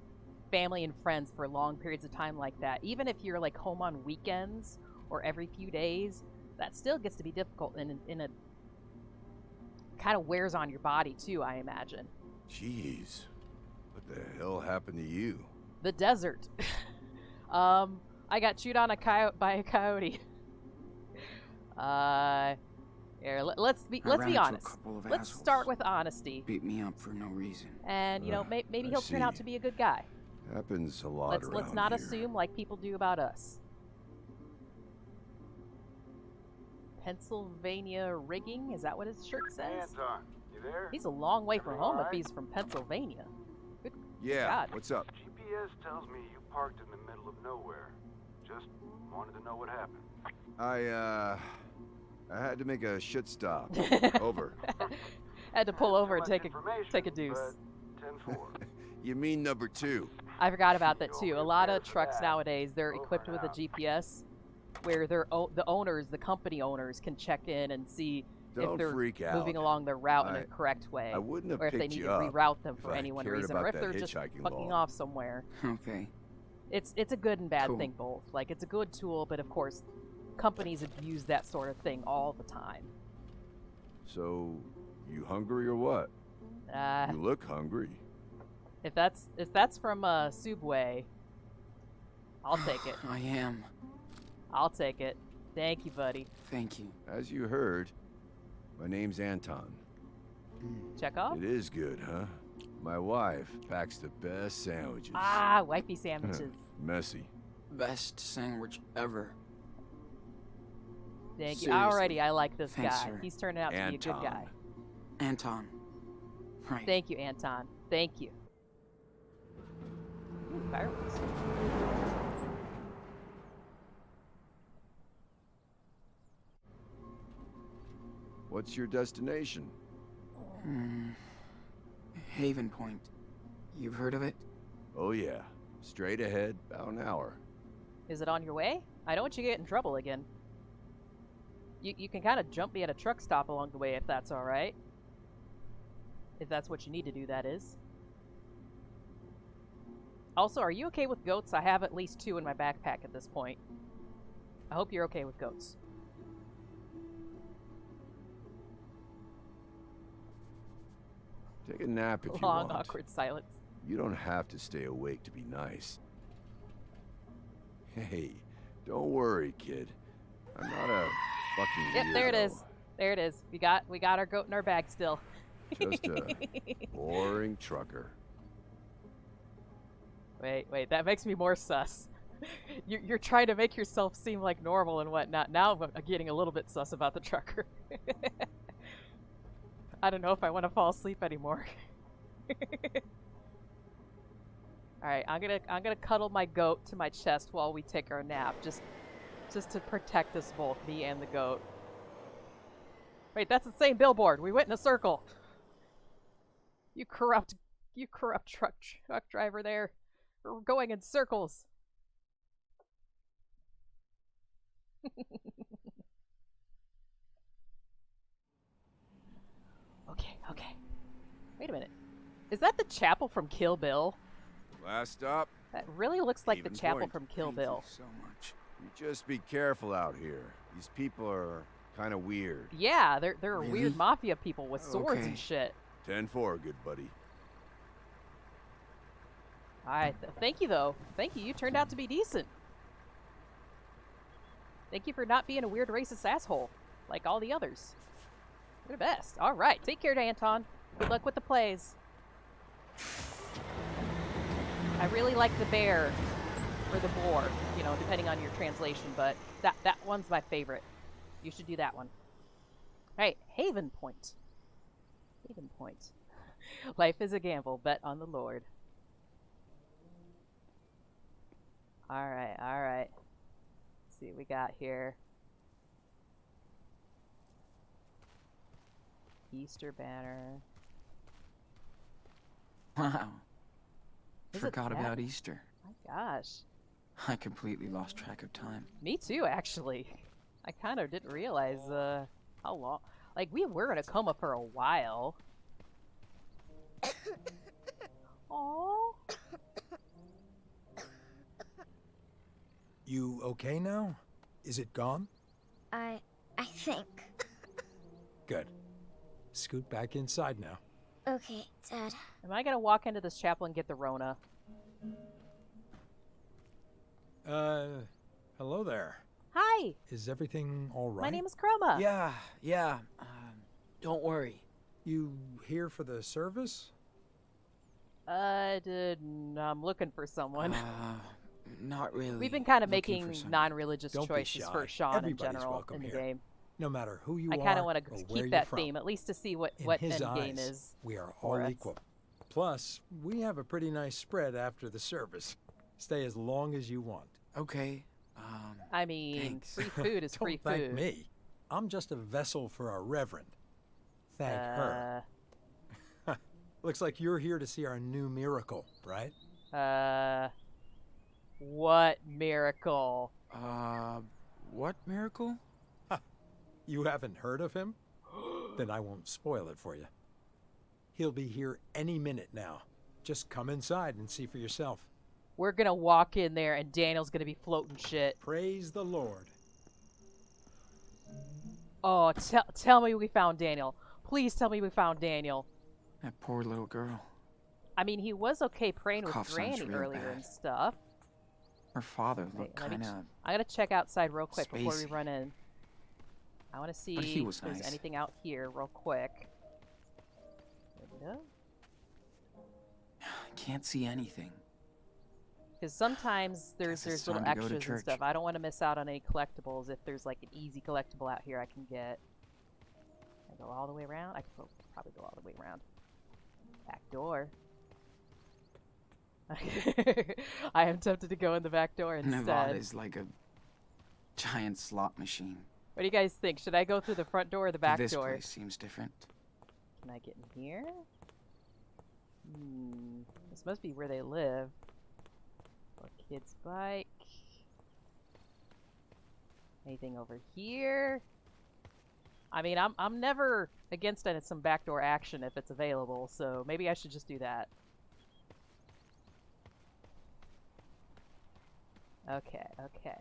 family and friends for long periods of time like that. Even if you're like home on weekends or every few days, that still gets to be difficult, and in a kind of wears on your body too, I imagine. Jeez, what the hell happened to you? The desert. I got chewed on by a coyote. Here, let's be honest. Let's start with honesty. Beat me up for no reason. And, you know, maybe he'll turn out to be a good guy. Happens a lot around Let's not here. assume like people do about us. Pennsylvania rigging? Is that what his shirt says? Anton, you there? He's a long way from home Everything if he's from Pennsylvania. Good Yeah, God. what's up? GPS tells me you parked in the middle of nowhere. Just wanted to know what happened. I had to make a shit stop. Over. Had to pull over and much take a information, deuce. but 10-4. You mean number 2? I forgot about that too. A lot of trucks nowadays, they're equipped with a GPS where the owners, the company owners, can check in and see if Don't they're freak moving out. along their route in a correct way, I wouldn't have or if they picked need you to up reroute them if for I any one cared reason, about or if that they're just hitchhiking fucking law. off somewhere. Okay. It's a good and bad Cool. thing both. Like, it's a good tool, but of course, companies abuse that sort of thing all the time. So, you hungry or what? You look hungry. If that's from Subway, I'll take it. I am. I'll take it. Thank you, buddy. Thank you. As you heard, my name's Anton. Chekhov? It is good, huh? My wife packs the best sandwiches. Ah, wifey sandwiches. Messy. Best sandwich ever. Thank you. Seriously. Already, I like this Thanks, guy. sir. He's turning out to be a good guy. Anton. Right. Thank you, Anton. Thank you. Ooh, fireworks. What's your destination? Haven Point. You've heard of it? Oh yeah. Straight ahead, about an hour. Is it on your way? I don't want you to get in trouble again. You can kind of jump me at a truck stop along the way if that's alright. If that's what you need to do, that is. Also, are you okay with goats? I have at least 2 in my backpack at this point. I hope you're okay with goats. Take a nap if you Long, want. awkward silence. You don't have to stay awake to be nice. Hey, don't worry, kid. I'm not a fucking Yep, there it weirdo. is. There it is. We got our goat in our bag still. Just a boring trucker. Wait, that makes me more sus. You're trying to make yourself seem like normal and whatnot. Now I'm getting a little bit sus about the trucker. I don't know if I want to fall asleep anymore. Alright, I'm gonna cuddle my goat to my chest while we take our nap, just to protect us both, me and the goat. Wait, that's the same billboard. We went in a circle. You corrupt truck driver there. We're going in circles. Okay. Wait a minute. Is that the chapel from Kill Bill? Last stop. That really looks like the Haven chapel Point. from Kill Thank Bill. you so much. You just be careful out here. These people are kind of weird. Yeah, they're Really? weird mafia people with swords Okay. and shit. 10-4, good buddy. Alright, thank you though. Thank you, you turned out to be decent. Thank you for not being a weird racist asshole, like all the others. You're the best. Alright, take care, Anton. Good luck with the plays. I really like the bear, or the boar, you know, depending on your translation, but that one's my favorite. You should do that one. Alright, Haven Point. Haven Point. Life is a gamble, bet on the Lord. Alright. Let's see what we got here. Easter banner. Wow. Is it Forgot that? about Easter. My gosh. I completely lost track of time. Me too, actually. I kind of didn't realize how long. Like, we were in a coma for a while. Aww. You okay now? Is it gone? I think. Good. Scoot back inside now. Okay, Dad. Am I gonna walk into this chapel and get the Rona? Hello there. Hi! Is everything all right? My name is Chroma. Yeah. Don't worry. You here for the service? I'm looking for someone. Not really. We've been kind of looking for making someone. non-religious Don't be choices shy. for Sean Everybody's in general welcome in the here. game. No matter who you I are kind of want or to where keep you're that from. theme, at least to see what In end his game eyes, is. we are for all us. equal. Plus, we have a pretty nice spread after the service. Stay as long as you want. Okay. I mean, Thanks. free food is free Don't food. thank me. I'm just a vessel for our reverend. Thank her. Looks like you're here to see our new miracle, right? What miracle? What miracle? You haven't heard of him? Then I won't spoil it for you. He'll be here any minute now. Just come inside and see for yourself. We're gonna walk in there and Daniel's gonna be floating shit. Praise the Lord. Oh, tell me we found Daniel. Please tell me we found Daniel. That poor little girl. I mean, he was okay praying with Cough sounds Granny real earlier bad. and stuff. Her father Wait, looked kind of. I gotta check outside real quick before we spacey. run in. I want to see But he was if there's nice. anything out here real quick. Window? Can't see anything. Because sometimes there's Guess it's little time to go to extras and church. stuff. I don't want to miss out on any collectibles. If there's like an easy collectible out here I can get. Can I go all the way around? I could probably go all the way around. Back door. I am tempted to go in the back door instead. Nevada is like a giant slot machine. What do you guys think? Should I go through the front door or the back This door? place seems different. Can I get in here? This must be where they live. Or kid's bike. Anything over here? I mean, I'm never against some backdoor action if it's available, so maybe I should just do that. Okay, okay.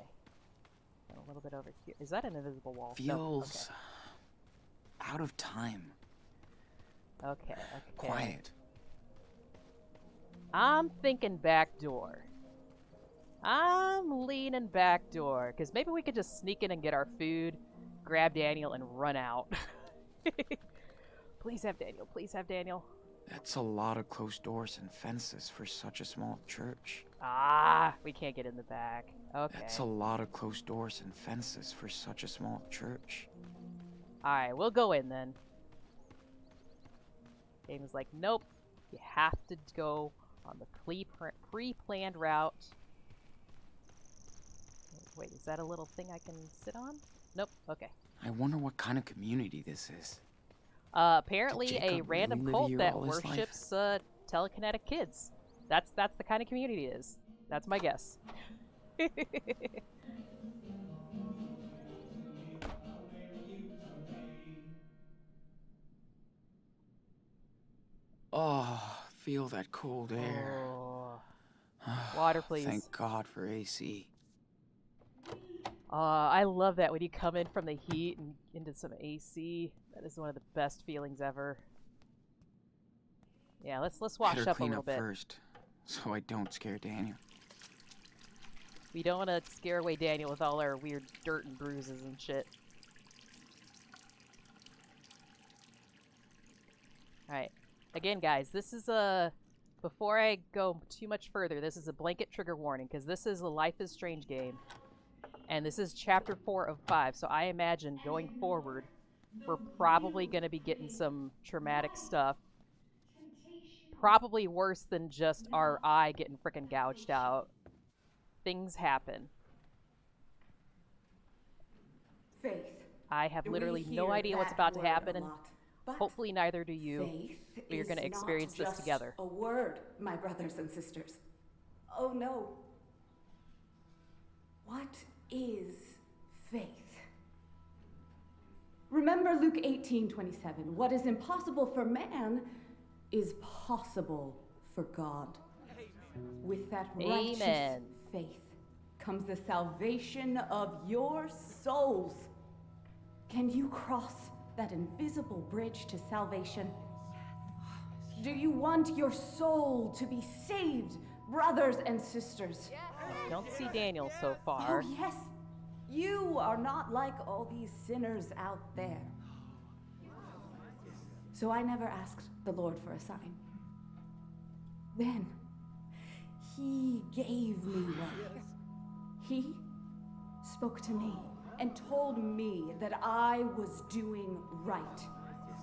And a little bit over here. Is that an invisible wall? No, Feels out of time. okay. Okay, okay. Quiet. I'm thinking back door. I'm leaning back door, because maybe we could just sneak in and get our food, grab Daniel, and run out. Please have Daniel. Please have Daniel. That's a lot of closed doors and fences for such a small church. Ah, we can't get in the back. Okay. That's a lot of closed doors and fences for such a small church. Alright, we'll go in then. Game is like, nope. You have to go on the pre-planned route. Wait, is that a little thing I can sit on? Nope. Okay. I wonder what kind of community this is. Apparently Did a Jacob random really live cult here that all his life? worships telekinetic kids. That's the kind of community it is. That's my guess. Oh, feel that cold air. Oh. Water, please. Thank God for AC. I love that when you come in from the heat and into some AC. That is one of the best feelings ever. Yeah, let's wash Better up a clean little up bit. first, so I don't scare Daniel. We don't want to scare away Daniel with all our weird dirt and bruises and shit. Alright. Again, guys, this is before I go too much further, this is a blanket trigger warning, because this is a Life is Strange game. And this is chapter 4 of 5, so I imagine going forward, we're probably going to be getting some traumatic stuff. Probably worse than just our eye getting frickin' gouged out. Things happen. Faith. I have literally no idea what's about to happen, and hopefully neither do you. But you're going to experience this together. A word, my brothers and sisters. Oh no. What is faith? Remember Luke 18:27. What is impossible for man is possible for God. With that righteous Amen. faith comes the salvation of your souls. Can you cross that invisible bridge to salvation? Do you want your soul to be saved, brothers and sisters? I don't see Daniel so far. Oh, yes. You are not like all these sinners out there. So I never asked the Lord for a sign. Then, He gave me one. He spoke to me and told me that I was doing right.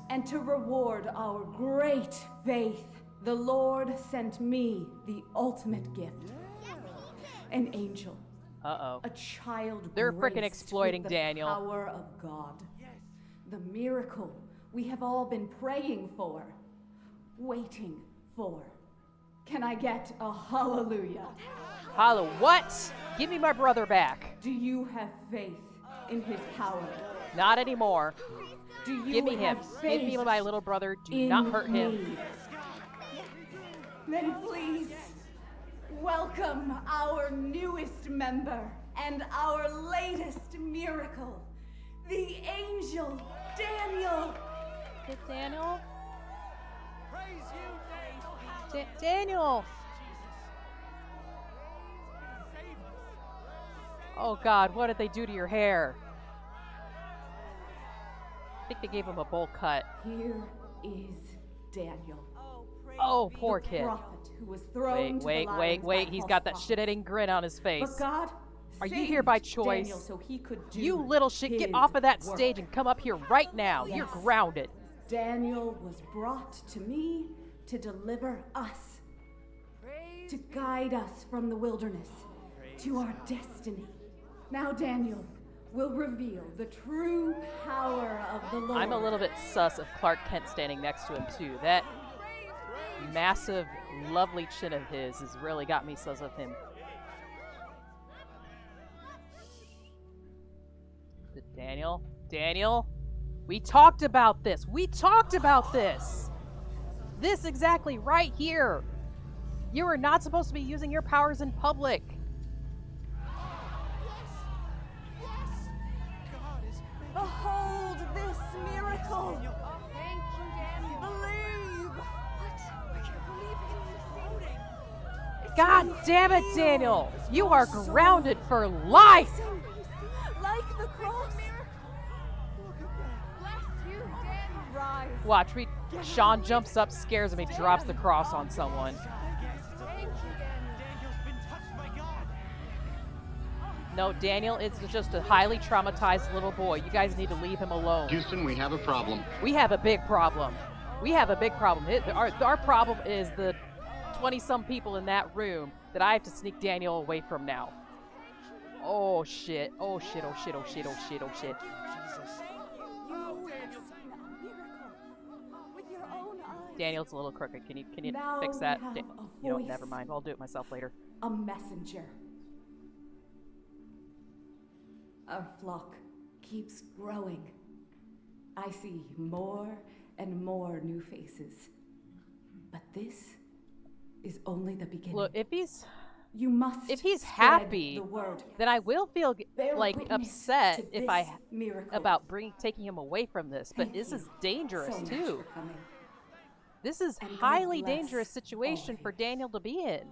And to reward our great faith, the Lord sent me the ultimate gift. An angel. Uh-oh. A child. They're frickin' graced exploiting with the Daniel. Power of God. The miracle we have all been praying for. waiting for? Can I get a hallelujah? Holla, what? Give me my brother back. Do you have faith in his power? Not anymore. Do you Give me him. have Give me faith my little brother. Do in not hurt him. me? Then please, welcome our newest member and our latest miracle, the angel Daniel. Hey, Daniel? Daniel! Oh God, what did they do to your hair? I think they gave him a bowl cut. Here is Daniel. Oh, poor the kid. Prophet who was thrown to the lions Wait. by He's false got that prophets. shit-eating grin on his face. But God Are you here by saved choice? Daniel so he could do You little shit, get his off of that work. stage and come up here right now. Yes. You're grounded. Daniel was brought to me to deliver us, to guide us from the wilderness to our destiny. Now Daniel will reveal the true power of the Lord. I'm a little bit sus of Clark Kent standing next to him too. That massive, lovely chin of his has really got me sus of him. Daniel, we talked about this. This exactly right here. You are not supposed to be using your powers in public. Behold this miracle! Thank you, Daniel. Believe! What? I can't believe it. God damn it, Daniel! You are grounded for life! Like the cross. Bless you, Daniel. Rise. Watch, Sean jumps up, scares him, he drops the cross on someone. Thank you, Daniel. No, Daniel is just a highly traumatized little boy. You guys need to leave him alone. Houston, we have a problem. We have a big problem. Our problem is the 20-some people in that room that I have to sneak Daniel away from now. Oh shit. Oh shit. Daniel's a little crooked. Can you Now fix that? we have a You know, voice. never mind. I'll do it myself later. A messenger. Our flock keeps growing. I see more and more new faces. But this is only the beginning. Look, if he's spread happy, the word. then I will feel Bear like witness upset to if this miracle. about taking him away from this. But Thank this you is dangerous so much too. for coming. This is And God highly bless dangerous situation for Daniel to be in.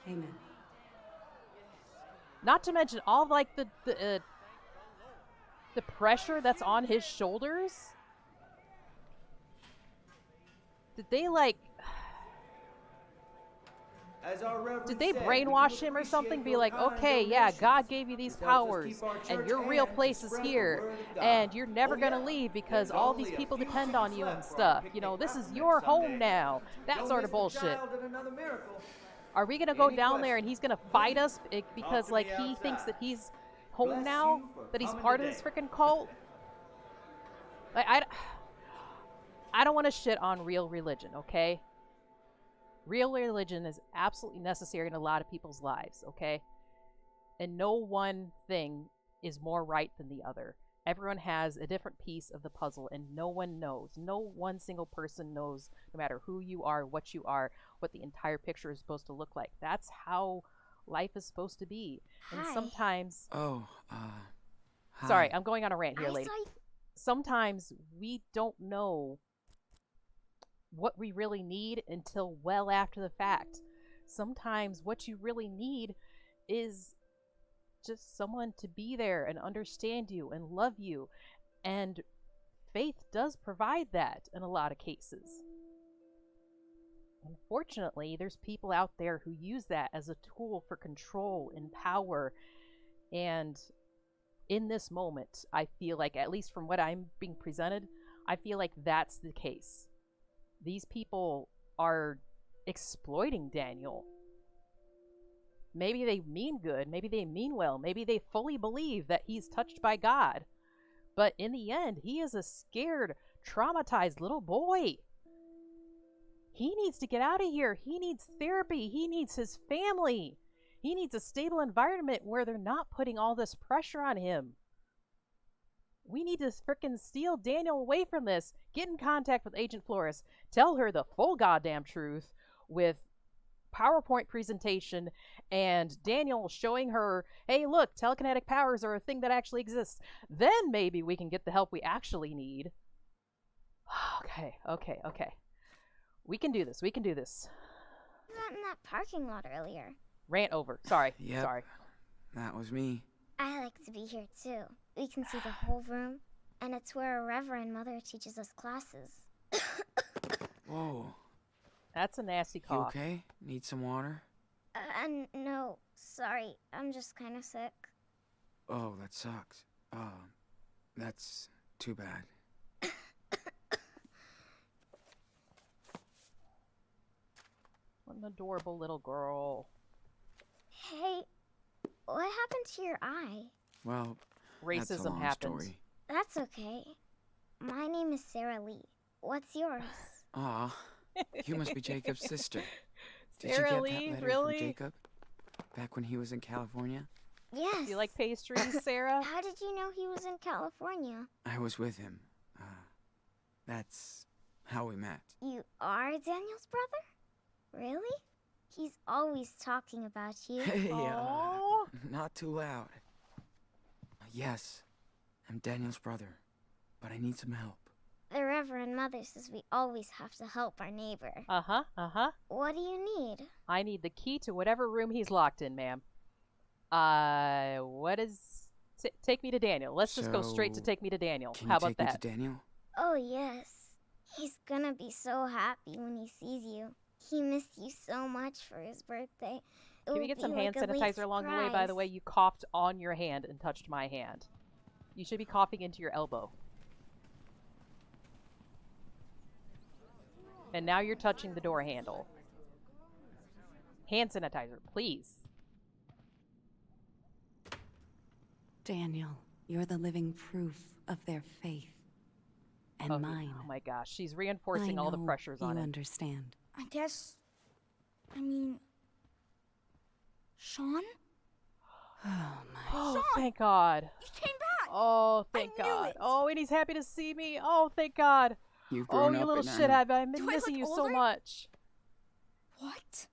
Amen. Not to mention all of, like the pressure that's on his shoulders. Did they Did they brainwash him or something? Be like, okay, yeah, God gave you these powers, and your real place is here, and you're never gonna leave because all these people depend on you and stuff. You know, this is your home now. That sort of bullshit. Are we gonna go down there and he's gonna fight us because, like, he thinks that he's home now? That he's part of this freaking cult? Like, I don't want to shit on real religion, okay? Real religion is absolutely necessary in a lot of people's lives, okay? And no one thing is more right than the other. Everyone has a different piece of the puzzle, and no one knows. No one single person knows, no matter who you are, what the entire picture is supposed to look like. That's how life is supposed to be. And sometimes... Hi. Sorry, I'm going on a rant here, lady. Sometimes we don't know what we really need until well after the fact. Sometimes what you really need is just someone to be there and understand you and love you. And faith does provide that in a lot of cases. Unfortunately, there's people out there who use that as a tool for control and power. And in this moment, I feel like, at least from what I'm being presented, I feel like that's the case. These people are exploiting Daniel. Maybe they mean good, maybe they mean well, maybe they fully believe that he's touched by God. But in the end, he is a scared, traumatized little boy. He needs to get out of here. He needs therapy. He needs his family. He needs a stable environment where they're not putting all this pressure on him. We need to frickin' steal Daniel away from this. Get in contact with Agent Flores. Tell her the full goddamn truth with PowerPoint presentation and Daniel showing her, hey, look, telekinetic powers are a thing that actually exists. Then maybe we can get the help we actually need. Okay. We can do this. We can do this. Not in that parking lot earlier. Rant over. Sorry. Yep. Sorry. That was me. I like to be here too. We can see the whole room, and it's where a Reverend Mother teaches us classes. Whoa. That's a nasty You cough. okay? Need some water? No, sorry. I'm just kind of sick. Oh, that sucks. That's too bad. What an adorable little girl. Hey, what happened to your eye? Well, that's a Racism long happened. story. That's okay. My name is Sarah Lee. What's yours? Aw, you must be Jacob's sister. Did Sarah you get Lee, that letter really? from Jacob? Back when he was in California? Yes. Do you like pastries, Sarah? How did you know he was in California? I was with him. That's how we met. You are Daniel's brother? Really? He's always talking about you. Hey, Aw. not too loud. Yes, I'm Daniel's brother, but I need some help. The Reverend Mother says we always have to help our neighbor. Uh-huh. What do you need? I need the key to whatever room he's locked in, ma'am. What is... take me to Daniel. Let's just go straight to So, take me to Daniel. Can How you about take me that? to Daniel? Oh, yes. He's gonna be so happy when he sees you. He missed you so much for his birthday. Can we get some hand sanitizer along the way? By the way, you coughed on your hand and touched my hand. You should be coughing into your elbow. And now you're touching the door handle. Hand sanitizer, please. Daniel, you're the living proof of their faith. And mine. Oh my gosh, she's reinforcing all the pressures on you it. understand. I mean... Sean? Oh my. Oh, Sean! thank God. You came back! Oh, thank I knew God. it. Oh, and he's happy to see me. Oh, thank God. You've Oh, grown you up little and shithead. I've been Do I missing look you so older? much. What?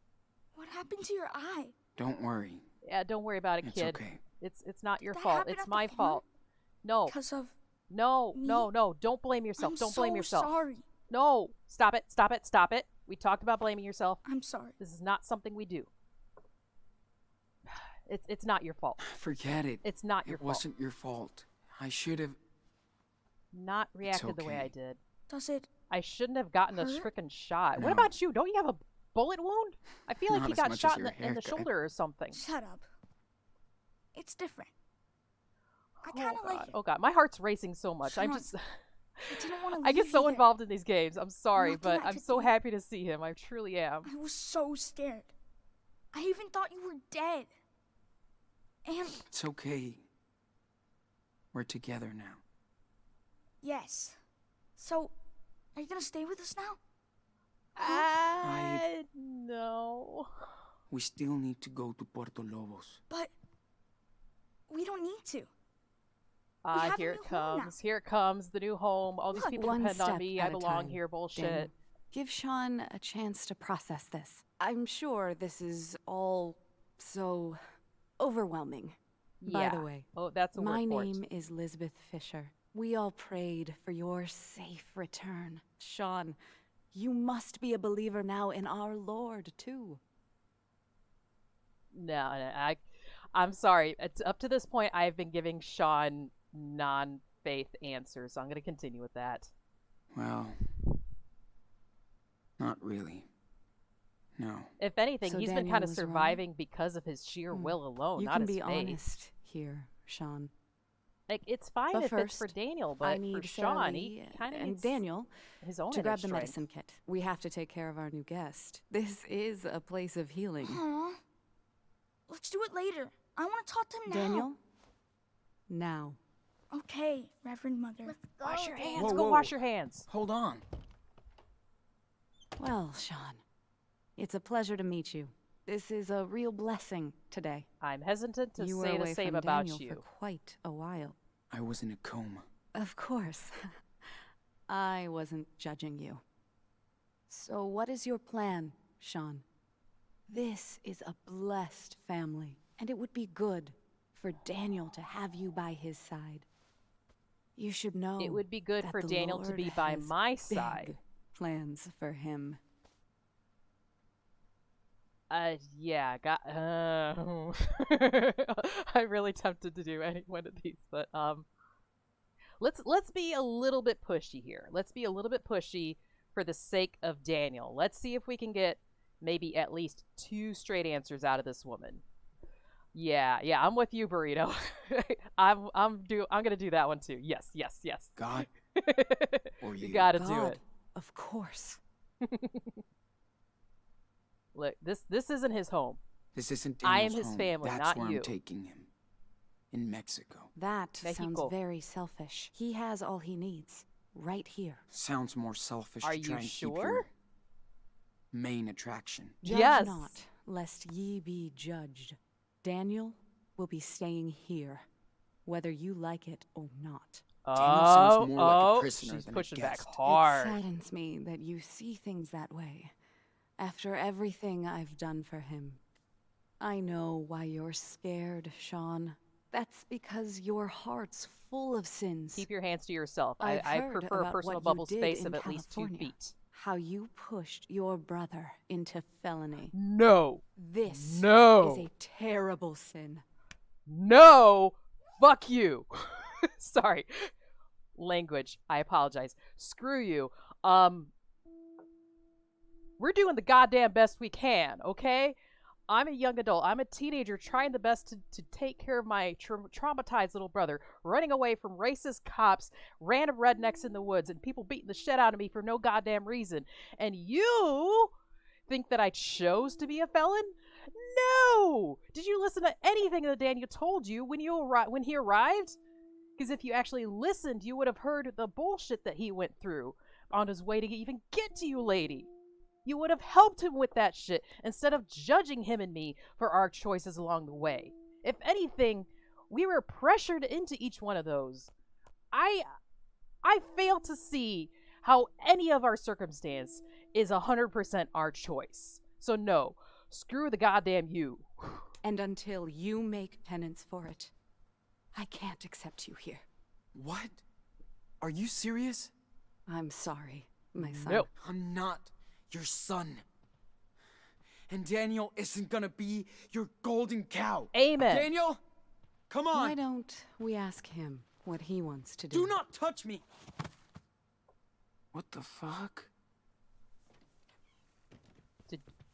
What happened to your eye? Don't worry. Yeah, don't worry about it, It's kid. okay. It's not your that fault. happen It's at the my farm? fault. No. Because of... No, me? no. Don't blame yourself. I'm Don't blame so yourself. sorry. No. Stop it. We talked about blaming yourself. I'm sorry. This is not something we do. It's not your fault. Forget it. It's not your It fault. wasn't your fault. I should have... Not reacted the way I okay. did. Does it... I shouldn't have gotten a hurt? frickin' shot. What No. about you? Don't you have a bullet wound? I feel like Not he as got much shot as in your the haircut. shoulder or something. Shut up. It's different. I Oh kind of like God. it. Oh God. My heart's racing so much. I'm Sean, just... I didn't want to I get leave so you there. involved in these games. I'm sorry, Nothing but I I'm could so do. happy to see him. I truly am. I was so scared. I even thought you were dead. And It's okay. We're together now. yes. So, are you gonna stay with us now? No. We still need to go to Puerto Lobos. But we don't need to. have a Here new it home now. comes. Here it comes. The new home. All these Look, people one depend on step me. at I a belong time, here. Bullshit. Daniel. Give Sean a chance to process this. I'm sure this is all so overwhelming. By the Yeah. way, Oh, that's a word my for it. name is Lisbeth Fisher. We all prayed for your safe return. Sean, you must be a believer now in our Lord, too. No, I'm sorry. Up to this point, I've been giving Sean non-faith answers, so I'm going to continue with that. Well, not really. No. If anything, So he's been Daniel kind of was wrong? surviving because of his sheer will alone, You not can his be faith. honest here, Sean. Like, it's fine But if it's for first, Daniel, but I for need Sarah Sean, Lee he kind of and needs Daniel his own to grab the inner strength. medicine kit. We have to take care of our new guest. This is a place of healing. Aw. Let's do it later. I want to talk to him now. Daniel, now. Okay, Reverend Mother. Let's go. Wash your hands. Whoa, Go whoa. wash your hands. Hold on. Well, Sean, it's a pleasure to meet you. This is a real blessing today. I'm hesitant to You were say the away same from about Daniel you. for quite a while. I was in a coma. Of course. I wasn't judging you. So what is your plan, Sean? This is a blessed family, and it would be good for Daniel to have you by his side. You should know It would be good that for the Daniel to Lord be by has my big side. plans for him. Yeah, I'm really tempted to do any one of these, but let's be a little bit pushy here. Let's be a little bit pushy for the sake of Daniel. Let's see if we can get maybe at least 2 straight answers out of this woman. Yeah, I'm with you, Burrito. I'm gonna do that one too. Yes. God, or you? You gotta God, do it. Of course. Look, this isn't his home. This isn't I Daniel's am his home. family, That's not where you. I'm taking him. In Mexico. That sounds Mexico. very selfish. He has all he needs, right here. Sounds more selfish Are to you try and keep sure? your main attraction. Judge Yes. not, lest ye be judged. Daniel will be staying here, whether you like it or not. Daniel sounds more like a prisoner she's than pushing a back guest. hard. It saddens me that you see things that way. After everything I've done for him. I know why you're scared, Sean. That's because your heart's full of sins. Keep your hands to yourself. I've I heard prefer a about personal what you bubble did space in of at least 2 California. feet. How you pushed your brother into felony. No. This No. is a terrible sin. No. Fuck you. Sorry. Language. I apologize. Screw you. We're doing the goddamn best we can, okay? I'm a young adult. I'm a teenager trying the best to take care of my traumatized little brother, running away from racist cops, random rednecks in the woods, and people beating the shit out of me for no goddamn reason. And you think that I chose to be a felon? No! Did you listen to anything that Daniel told you when he arrived? Because if you actually listened, you would have heard the bullshit that he went through on his way to even get to you, lady. You would have helped him with that shit instead of judging him and me for our choices along the way. If anything, we were pressured into each one of those. I fail to see how any of our circumstance is 100% our choice. So no, screw the goddamn you. And until you make penance for it, I can't accept you here. What? Are you serious? I'm sorry, my son. No. I'm not your son. And Daniel isn't gonna be your golden cow. Amen. Daniel, come on. Why don't we ask him what he wants to do? Do not touch me. What the fuck?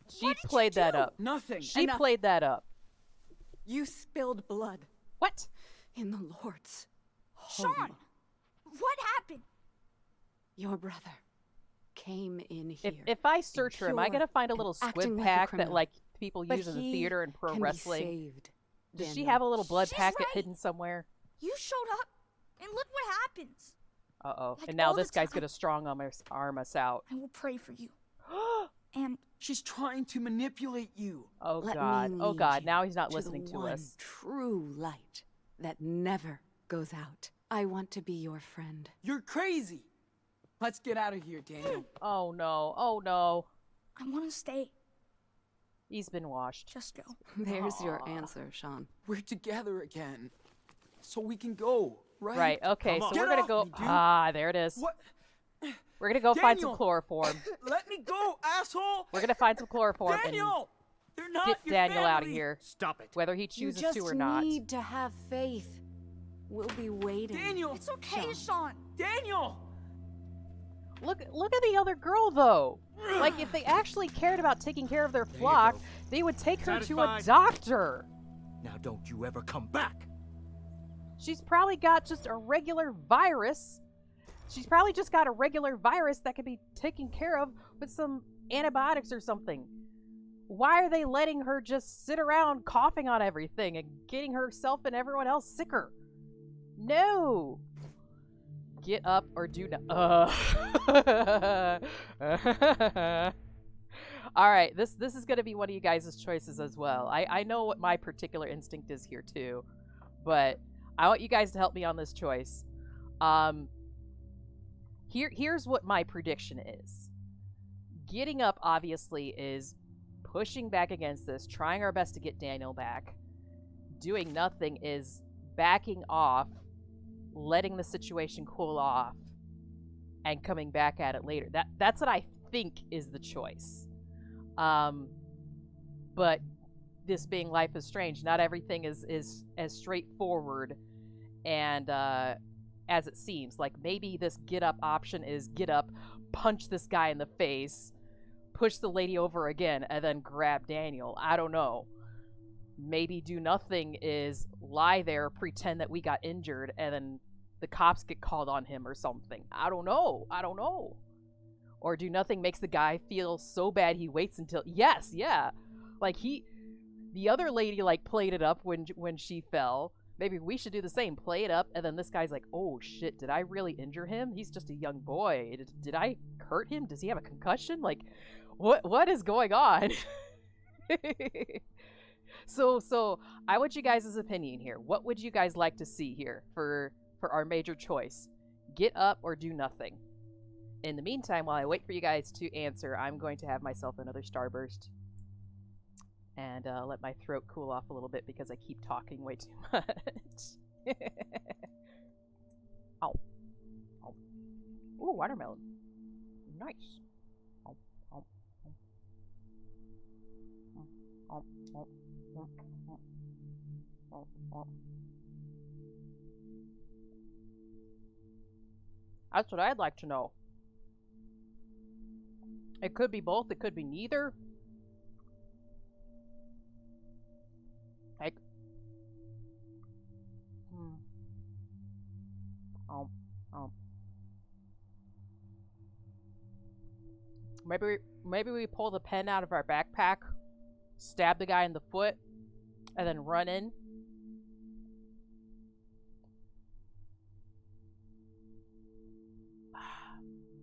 She played that up. Nothing. She Enough. played that up. You spilled blood. What? In the Lord's home. Sean, what happened? Your brother came in here. If I search for him, I gotta find a little acting squib like a pack that criminal. like people But use in the he theater and pro can be wrestling. saved, Does she Daniel. have a little blood She's packet right. hidden somewhere? You showed up, and look what happens. Uh-oh. Like And now all the this guy's time. gonna strong arm us out. I will pray for you. And She's trying to manipulate you. Oh Let god. me Oh lead god. you Now he's not to listening the to one us. true light that never goes out. I want to be your friend. You're crazy. Let's get out of here, Daniel. Oh no. Oh no. I want to stay. He's been washed. Just go. There's your Aw. answer, Sean. We're together again. So we can go, right? Right. Okay. Come So on. we're Get gonna off go. me, dude. Ah, there it is. What? We're gonna go find some Daniel! chloroform. Let me go, asshole! We're gonna find some chloroform Daniel! They're and not get your Daniel out of family. here. Stop it. Whether he You chooses just to or not. need to have faith. We'll be waiting. Daniel! It's okay, Sean. Daniel! Look at the other girl though. Like if they actually cared about taking care of their flock, go. they would take her to a Satisfied? doctor. Now don't you ever come back. She's probably got just a regular virus. She's probably just got a regular virus that could be taken care of with some antibiotics or something. Why are they letting her just sit around coughing on everything and getting herself and everyone else sicker? No. Get up or do not. All right, this is gonna be one of you guys' choices as well. I know what my particular instinct is here too, but I want you guys to help me on this choice. Here's what my prediction is. Getting up obviously is pushing back against this, trying our best to get Daniel back. Doing nothing is backing off, letting the situation cool off, and coming back at it later. That's what I think is the choice. But this being Life is Strange, not everything is as straightforward and as it seems. Like, maybe this get up option is get up, punch this guy in the face, push the lady over again, and then grab Daniel. I don't know. Maybe do nothing is lie there, pretend that we got injured, and then the cops get called on him or something. I don't know. Or do nothing makes the guy feel so bad he waits until... Yes, yeah. Like, the other lady, like, played it up when she fell. Maybe we should do the same. Play it up, and then this guy's like, oh, shit, did I really injure him? He's just a young boy. Did I hurt him? Does he have a concussion? Like, what is going on? So, I want you guys' opinion here. What would you guys like to see here for our major choice? Get up or do nothing? In the meantime, while I wait for you guys to answer, I'm going to have myself another Starburst. And let my throat cool off a little bit because I keep talking way too much. Ow. Ow. Ooh, watermelon. Nice. Ow. Ow. Ow. Ow. Ow. Ow. Ow. That's what I'd like to know. It could be both, it could be neither. Like, Maybe we pull the pen out of our backpack, stab the guy in the foot, and then run in.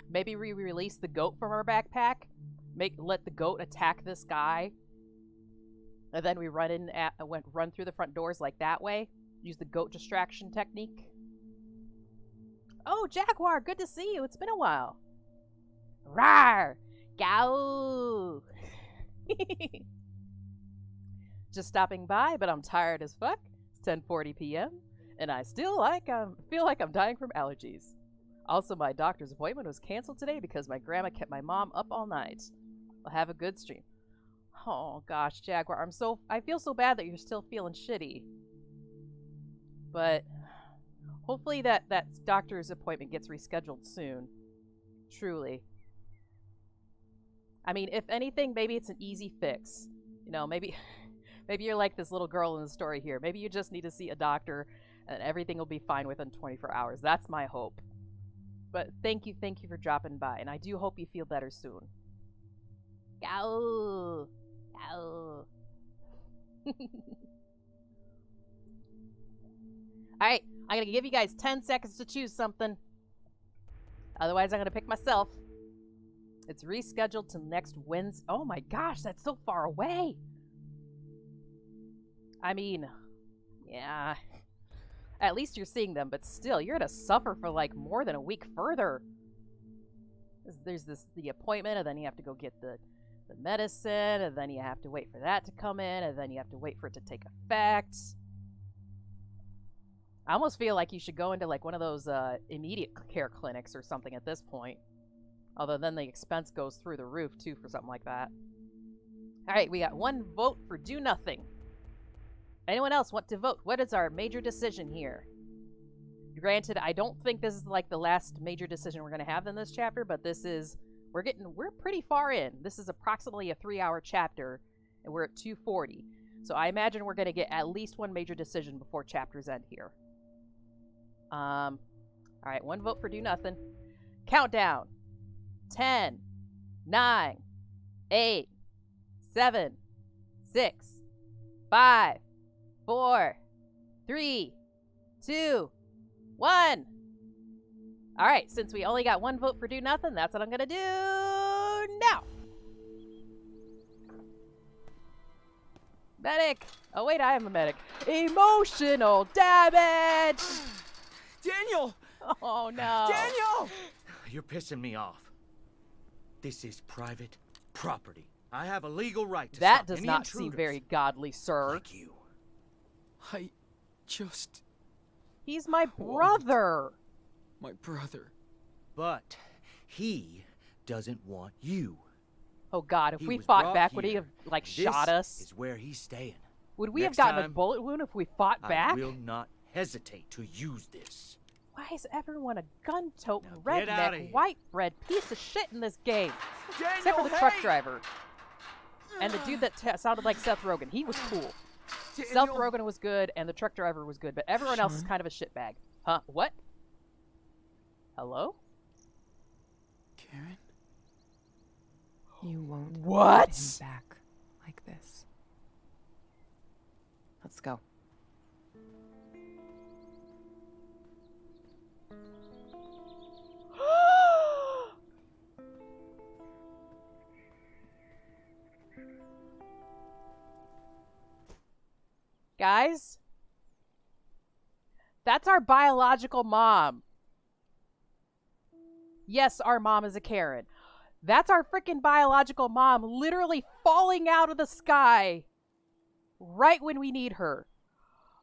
Maybe we release the goat from our backpack, let the goat attack this guy, and then we run through the front doors like that way. Use the goat distraction technique. Oh, Jaguar, good to see you. It's been a while. Rawr! Gow! Just stopping by, but I'm tired as fuck. It's 10:40 p.m. and I still feel like I'm dying from allergies. Also, my doctor's appointment was canceled today because my grandma kept my mom up all night. I'll have a good stream. Oh gosh, Jaguar, I feel so bad that you're still feeling shitty. But hopefully that doctor's appointment gets rescheduled soon. Truly. I mean, if anything, maybe it's an easy fix. You know, maybe you're like this little girl in the story here. Maybe you just need to see a doctor and everything will be fine within 24 hours. That's my hope. But thank you for dropping by, and I do hope you feel better soon. Gow! Gow! Alright, I'm gonna give you guys 10 seconds to choose something. Otherwise, I'm gonna pick myself. It's rescheduled to next Wednesday. Oh my gosh, that's so far away! I mean, yeah... At least you're seeing them, but still, you're gonna suffer for like more than a week further. There's the appointment, and then you have to go get the medicine, and then you have to wait for that to come in, and then you have to wait for it to take effect. I almost feel like you should go into like one of those immediate care clinics or something at this point. Although then the expense goes through the roof too for something like that. Alright, we got one vote for do nothing. Anyone else want to vote? What is our major decision here? Granted, I don't think this is like the last major decision we're going to have in this chapter, but this is... We're pretty far in. This is approximately a 3-hour chapter, and we're at 2:40. So I imagine we're going to get at least one major decision before chapters end here. Alright, one vote for do nothing. Countdown. 10, 9, 8, 7, 6, 5, 4, 3, 2, 1. Alright, since we only got one vote for do nothing, that's what I'm gonna do now. Medic! Oh wait, I am a medic. Emotional damage! Daniel! Oh no. Daniel! You're pissing me off. This is private property. I have a legal right to That stop does any not intruders seem very godly, sir. like you. I just... He's my brother. My brother. But he doesn't want you. Oh god, if He we was fought brought back, would he here, have, like, and shot this us? is where he's staying. Would we Next have gotten a time, bullet wound if we fought back? I will not hesitate to use this. Why is everyone a gun-toting, get outta redneck, here. white bread piece of shit in this game? Daniel, Except for the hey! truck driver. And the dude that sounded like Seth Rogen. He was cool. Seth Daniel. Rogen was good, and the truck driver was good, but everyone else is kind of a shitbag. Huh? What? Hello? Karen? You won't What? get him back like this. Let's go. Guys? That's our biological mom. Yes, our mom is a Karen. That's our freaking biological mom literally falling out of the sky right when we need her.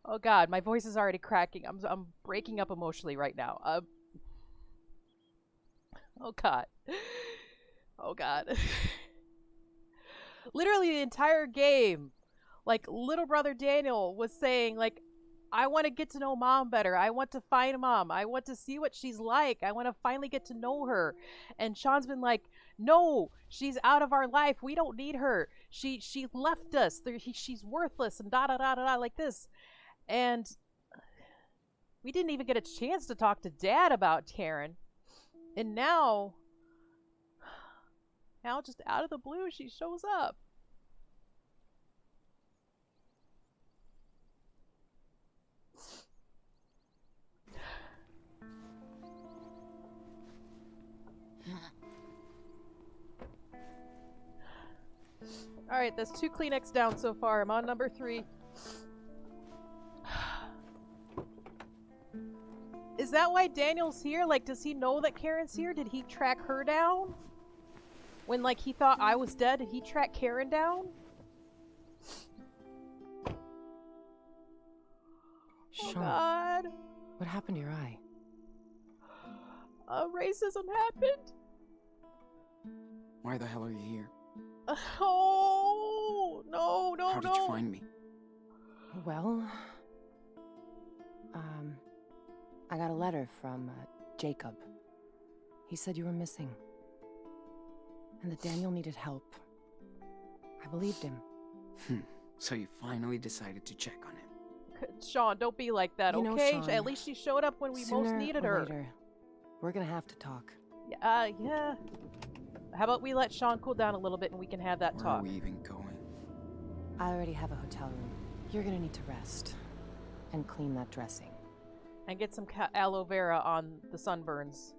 Oh god, my voice is already cracking. I'm breaking up emotionally right now. Oh god. Oh god. Literally the entire game, like, little brother Daniel was saying, like, I want to get to know mom better. I want to find mom. I want to see what she's like. I want to finally get to know her. And Sean's been like, no, she's out of our life. We don't need her. She left us. She's worthless and da da da da da like this. And we didn't even get a chance to talk to Dad about Karen. And now just out of the blue, she shows up. Alright, that's 2 Kleenex down so far. I'm on number 3. Is that why Daniel's here? Like, does he know that Karen's here? Did he track her down? When, like, he thought I was dead, did he track Karen down? Sean, Oh god. what happened to your eye? Racism happened. Why the hell are you here? Oh, no, no, How no. did you find me? Well, I got a letter from Jacob. He said you were missing. And that Daniel needed help. I believed him. So you finally decided to check on him. Sean, don't be like that, You know, okay? Sean, At least she showed up when we Sooner most needed or her. later, we're gonna have to talk. Yeah. How about we let Sean cool down a little bit and we can have that Where talk? are we even going? I already have a hotel room. You're gonna need to rest. And clean that dressing. And get some aloe vera on the sunburns.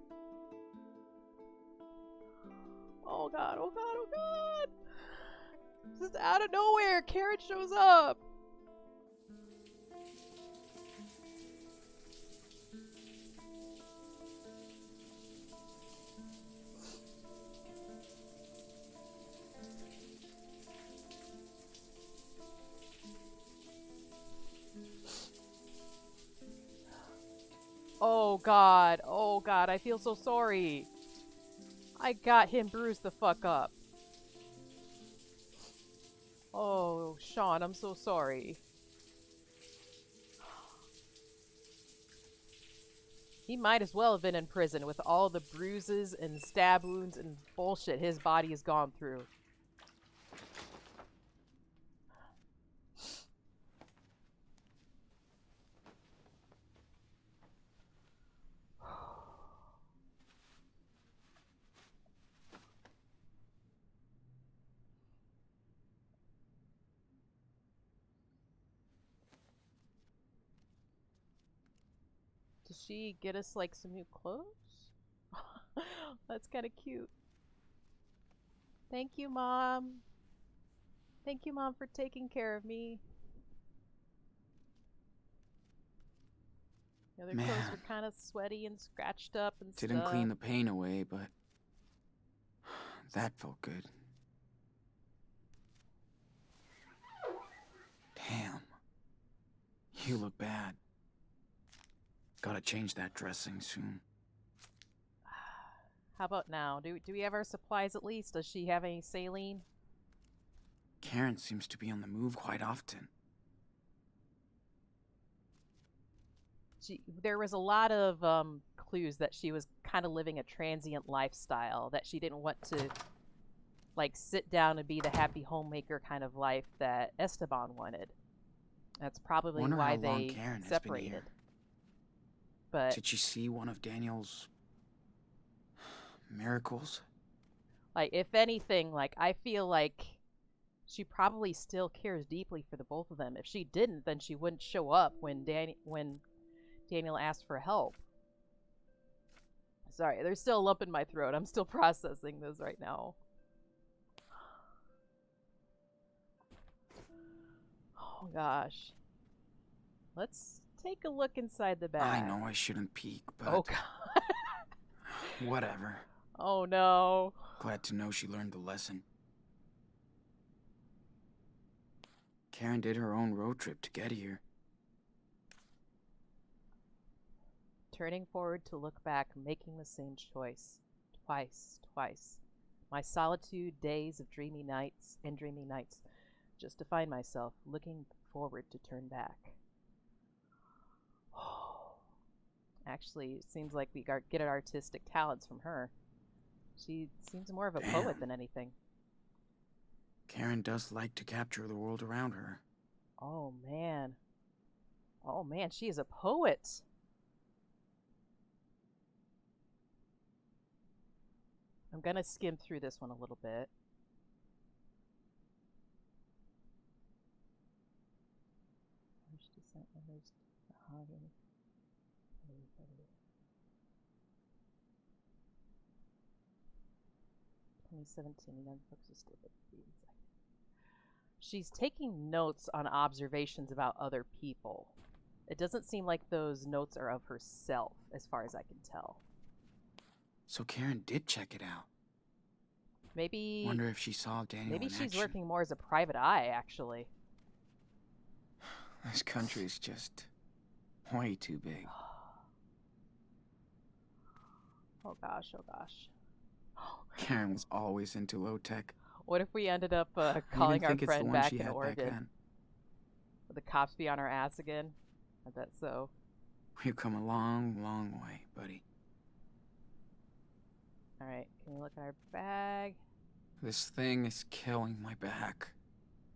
Oh god, oh god, oh god! Just out of nowhere, Karen shows up! Oh god, I feel so sorry. I got him bruised the fuck up. Oh, Sean, I'm so sorry. He might as well have been in prison with all the bruises and stab wounds and bullshit his body has gone through. Does she get us, like, some new clothes? That's kind of cute. Thank you, Mom. Thank you, Mom, for taking care of me. The other clothes Man. were kind of sweaty and scratched up and Didn't stuff. clean the paint away, but that felt good. Damn. You look bad. Gotta change that dressing soon. How about now? Do we have our supplies at least? Does she have any saline? Karen seems to be on the move quite often. There was a lot of clues that she was kind of living a transient lifestyle, that she didn't want to like sit down and be the happy homemaker kind of life that Esteban wanted. That's probably Wonder why how long they Karen has been separated. here. But did she see one of Daniel's miracles? like, if anything, like, I feel like she probably still cares deeply for the both of them. If she didn't, then she wouldn't show up when Daniel asked for help. Sorry, there's still a lump in my throat. I'm still processing this right now. Oh gosh. Let's take a look inside the bag. I know I shouldn't peek, but... Oh god. Whatever. Oh no. Glad to know she learned the lesson. Karen did her own road trip to get here. Turning forward to look back, making the same choice. Twice. My solitude, days of dreamy nights, just to find myself looking forward to turn back. Actually, it seems like we get our artistic talents from her. She seems more of a poet than anything. Karen does like to capture the world around her. Oh man. Oh man, she is a poet. I'm gonna skim through this one a little bit. Irish descent, Irish mahogany. 2017, United Books of Stupid. She's taking notes on observations about other people. It doesn't seem like those notes are of herself, as far as I can tell. So Karen did check it out. Maybe... Wonder if she saw Daniel Maybe in she's action. working more as a private eye, actually. This country is just way too big. Oh gosh, oh gosh. Karen was always into low tech. What if we ended up calling our friend back in Oregon? Would the cops be on our ass again? I bet so. We've come a long, long way, buddy. Alright, can we look at our bag? This thing is killing my back.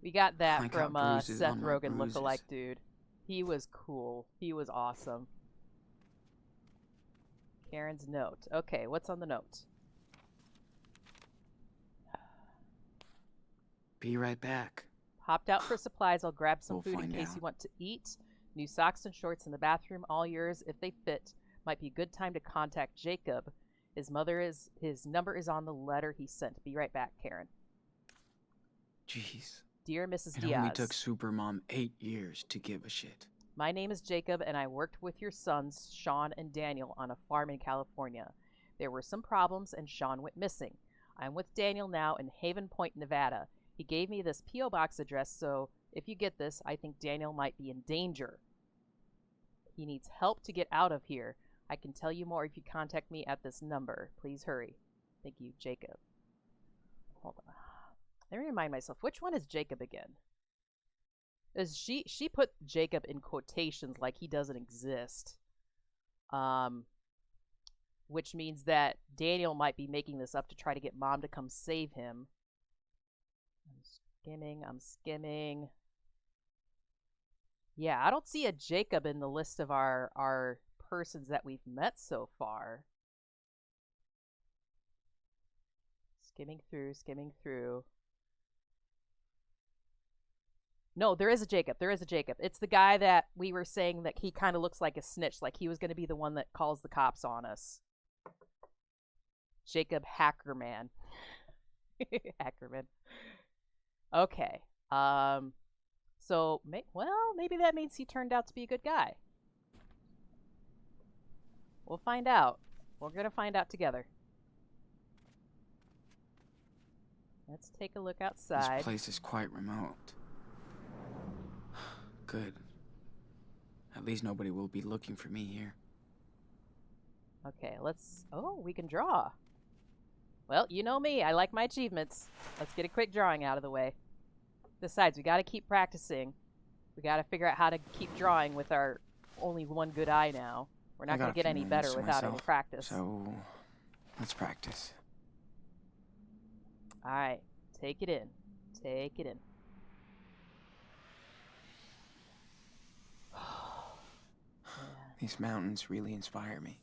We got that I from got Seth on my Rogen bruises. lookalike dude. He was cool. He was awesome. Karen's note. Okay, what's on the note? Be right back. Popped out for supplies. I'll grab some We'll food in find case out. you want to eat. New socks and shorts in the bathroom, all yours if they fit. Might be a good time to contact Jacob. His number is on the letter he sent. Be right back, Karen. Jeez. Dear Mrs. It Diaz. only took Supermom 8 years to give a shit. My name is Jacob, and I worked with your sons, Sean and Daniel, on a farm in California. There were some problems, and Sean went missing. I'm with Daniel now in Haven Point, Nevada. He gave me this P.O. Box address, so if you get this, I think Daniel might be in danger. He needs help to get out of here. I can tell you more if you contact me at this number. Please hurry. Thank you, Jacob. Hold on. Let me remind myself, which one is Jacob again? Is she put Jacob in quotations like he doesn't exist. Which means that Daniel might be making this up to try to get Mom to come save him. I'm skimming. Yeah, I don't see a Jacob in the list of our persons that we've met so far. Skimming through. No, there is a Jacob. It's the guy that we were saying that he kind of looks like a snitch, like he was going to be the one that calls the cops on us. Jacob Hackerman. Hackerman. Okay. So, maybe that means he turned out to be a good guy. We'll find out. We're gonna find out together. Let's take a look outside. This place is quite remote. Good. At least nobody will be looking for me here. Okay, let's... Oh, we can draw. Well, you know me. I like my achievements. Let's get a quick drawing out of the way. Besides, we gotta keep practicing. We gotta figure out how to keep drawing with our only one good eye now. We're not gonna get any better without any practice. So, let's practice. Alright, take it in. Take it in. These mountains really inspire me.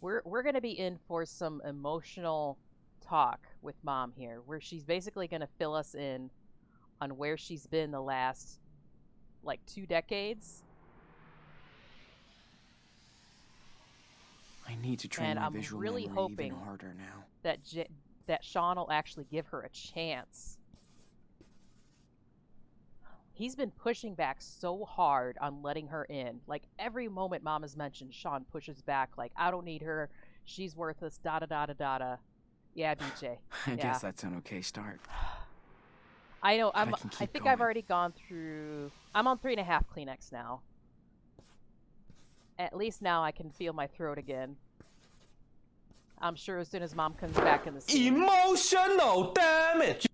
We're gonna be in for some emotional talk with Mom here, where she's basically gonna fill us in on where she's been the last, like, 2 decades. I need to train and my I'm visual really memory hoping even harder now. that Sean will actually give her a chance. He's been pushing back so hard on letting her in. Like, every moment Mom has mentioned, Sean pushes back, like, I don't need her, she's worthless, da-da-da-da-da-da. Yeah, BJ. I Yeah. guess that's an okay start. I know, I think going. I've already gone through... I'm on 3.5 Kleenex now. At least now I can feel my throat again. I'm sure as soon as Mom comes back in the scene... Emotional damage!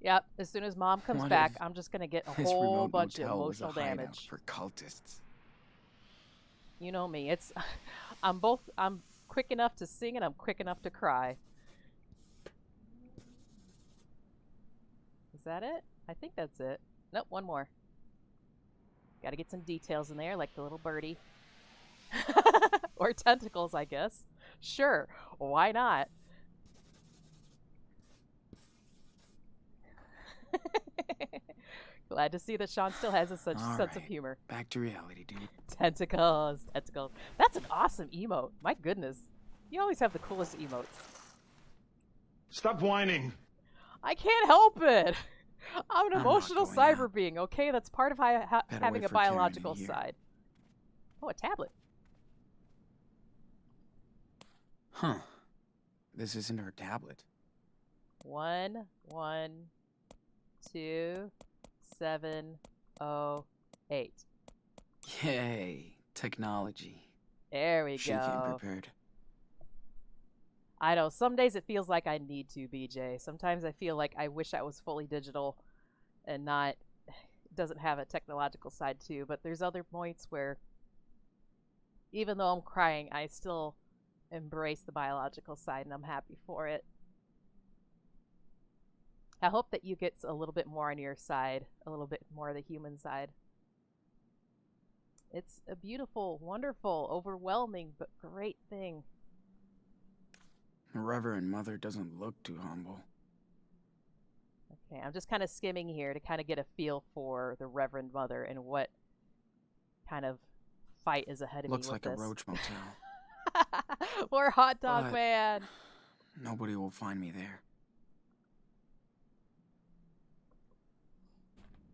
Yep, as soon as Mom comes back, I'm just gonna get a This whole remote bunch of motel was a emotional hideout damage. for cultists. You know me, it's... I'm quick enough to sing and I'm quick enough to cry. Is that it? I think that's it. Nope, one more. Gotta get some details in there, like the little birdie. Or tentacles, I guess. Sure, why not? Glad to see that Sean still has a such sense of humor. Back to reality, dude. Tentacles, tentacles. That's an awesome emote. My goodness. You always have the coolest emotes. Stop whining. I can't help it. I'm an I'm emotional not going cyber being, okay? That's part of having wait a for Karen biological here. side. Oh, a tablet. Huh. This isn't her tablet. 1 1 2 7 0 8. Yay. Technology. There we She go. came prepared. I know, some days it feels like I need to, BJ. Sometimes I feel like I wish I was fully digital and not doesn't have a technological side too, but there's other points where even though I'm crying, I still embrace the biological side and I'm happy for it. I hope that you get a little bit more on your side, a little bit more of the human side. It's a beautiful, wonderful, overwhelming, but great thing. The Reverend Mother doesn't look too humble. Okay, I'm just kind of skimming here to kind of get a feel for the Reverend Mother and what kind of fight is ahead of Looks me with like this. a roach motel. Or Hot Dog But- Man. Nobody will find me there.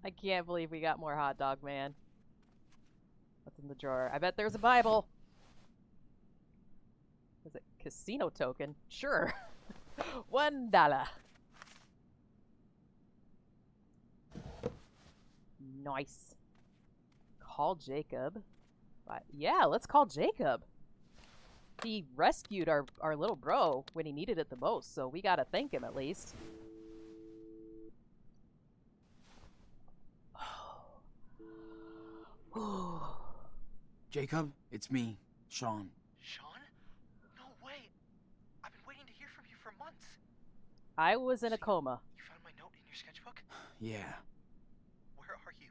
I can't believe we got more Hot Dog Man. What's in the drawer? I bet there's a Bible. Is it casino token? Sure. $1. Nice. Call Jacob. Yeah, let's call Jacob. He rescued our little bro when he needed it the most, so we gotta thank him at least. Jacob, it's me, Sean. Sean? No way. I've been waiting to hear from you for months. I was in a coma. You found my note in your sketchbook? Yeah, Where are you?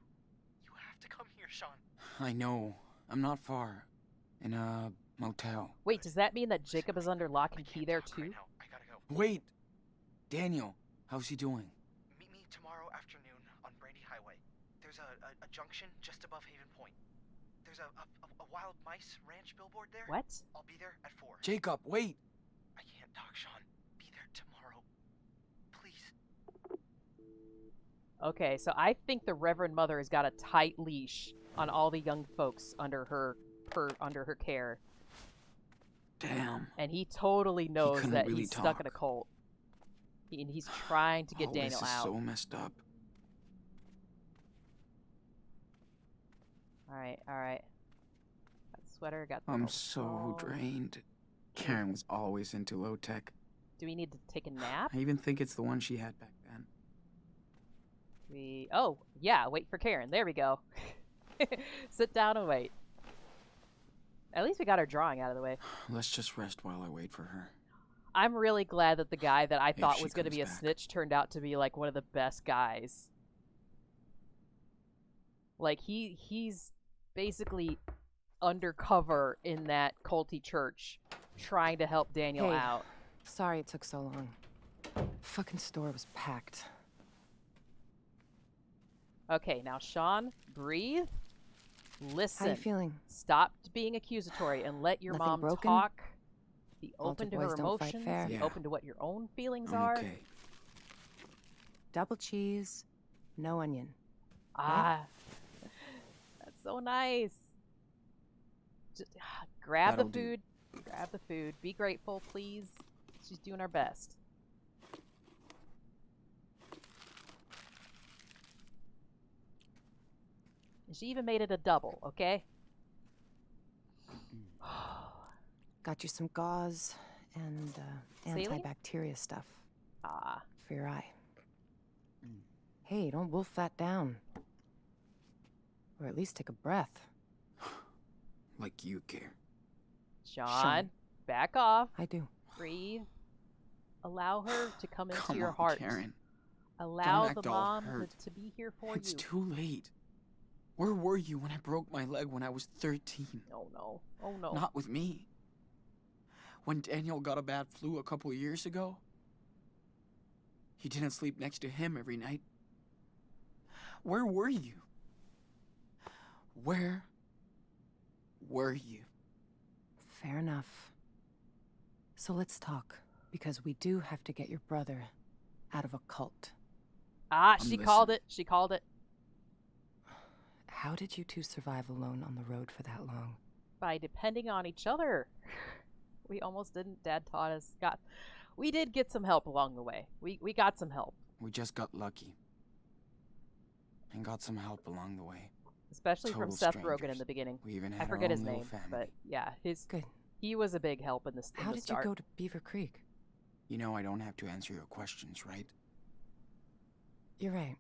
You have to come here, Sean. I know. I'm not far. In a motel. Wait, does that mean that Jacob is under lock and key there too? I gotta go. Wait! Daniel, how's he doing? Meet me tomorrow afternoon on Brandy Highway. There's a junction just above Haven Point. There's There's a wild mice ranch billboard there. What? I'll be there at 4. Jacob, wait! I can't talk, Sean. Be there tomorrow. Please. Okay, so I think the Reverend Mother has got a tight leash on all the young folks under her care. Damn. And he totally knows couldn't that really he's stuck in a talk. cult. And he's trying to get All Daniel this is out. so messed up. Alright. Got the sweater, got the I'm phone. so drained. Karen was always into low tech. Do we need to take a nap? I even think it's the one she had back then. Oh, yeah, wait for Karen. There we go. Sit down and wait. At least we got our drawing out of the way. Let's just rest while I wait for her. I'm really glad that the guy that I thought she was going to comes be a back. snitch turned out to be like one of the best guys. Like he's basically undercover in that culty church trying to help Daniel Hey, out. Sorry it took so long. Fucking store was packed. Okay, now Sean, breathe. Listen. How you feeling? Stop being accusatory and let your Nothing mom broken? talk. Be Altar open to her boys don't fight emotions. fair. Be Yeah. open to what your own feelings I'm are. okay. Double cheese, no onion. Ah, that's so nice. Just, grab That'll the do. food. Grab the food. Be grateful, please. She's doing her best. And she even made it a double, okay? Got you some gauze and Saline? antibacteria stuff. Ah. For your eye. Hey, don't wolf that down. Or at least take a breath. Like you care. Sean, back off. I do. Breathe. Allow her to come into Come your on, heart. Karen. Allow Don't the act all mom hurt. to be here for It's you. too late. Where were you when I broke my leg when I was 13? Oh no. Oh no. Not with me. When Daniel got a bad flu a couple of years ago, he didn't sleep next to him every night. Where were you? Where were you? Fair enough. So let's talk, because we do have to get your brother out of a cult. Ah, she called it. She called it. How did you two survive alone on the road for that long? By depending on each other. We almost didn't. Dad taught us. We did get some help along the way. We got some help. We just got lucky. And got some help along the way. Especially from Total Seth strangers. Rogen in the beginning. We even I had our forget own his little name, family. but yeah, Good. he was a big help in this. How did you go to Beaver Creek? You know I don't have to answer your questions, right? You're right.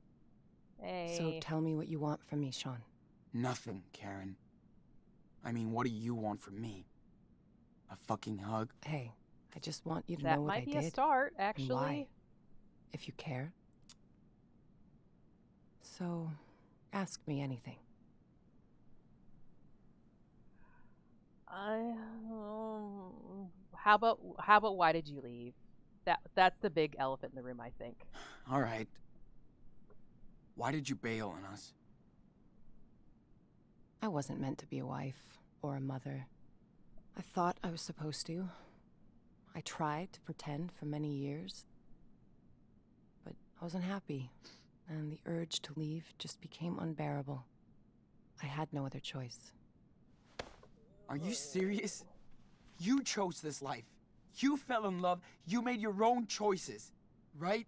Hey. So tell me what you want from me, Sean. Nothing, Karen. I mean, what do you want from me? A fucking hug? Hey, I just want you to That know what might I be did. a start, and actually. why, if you care. So, ask me anything. How about why did you leave? That's the big elephant in the room, I think. All right. Why did you bail on us? I wasn't meant to be a wife or a mother. I thought I was supposed to. I tried to pretend for many years. But I wasn't happy, and the urge to leave just became unbearable. I had no other choice. Are you serious? You chose this life. You fell in love. You made your own choices, right?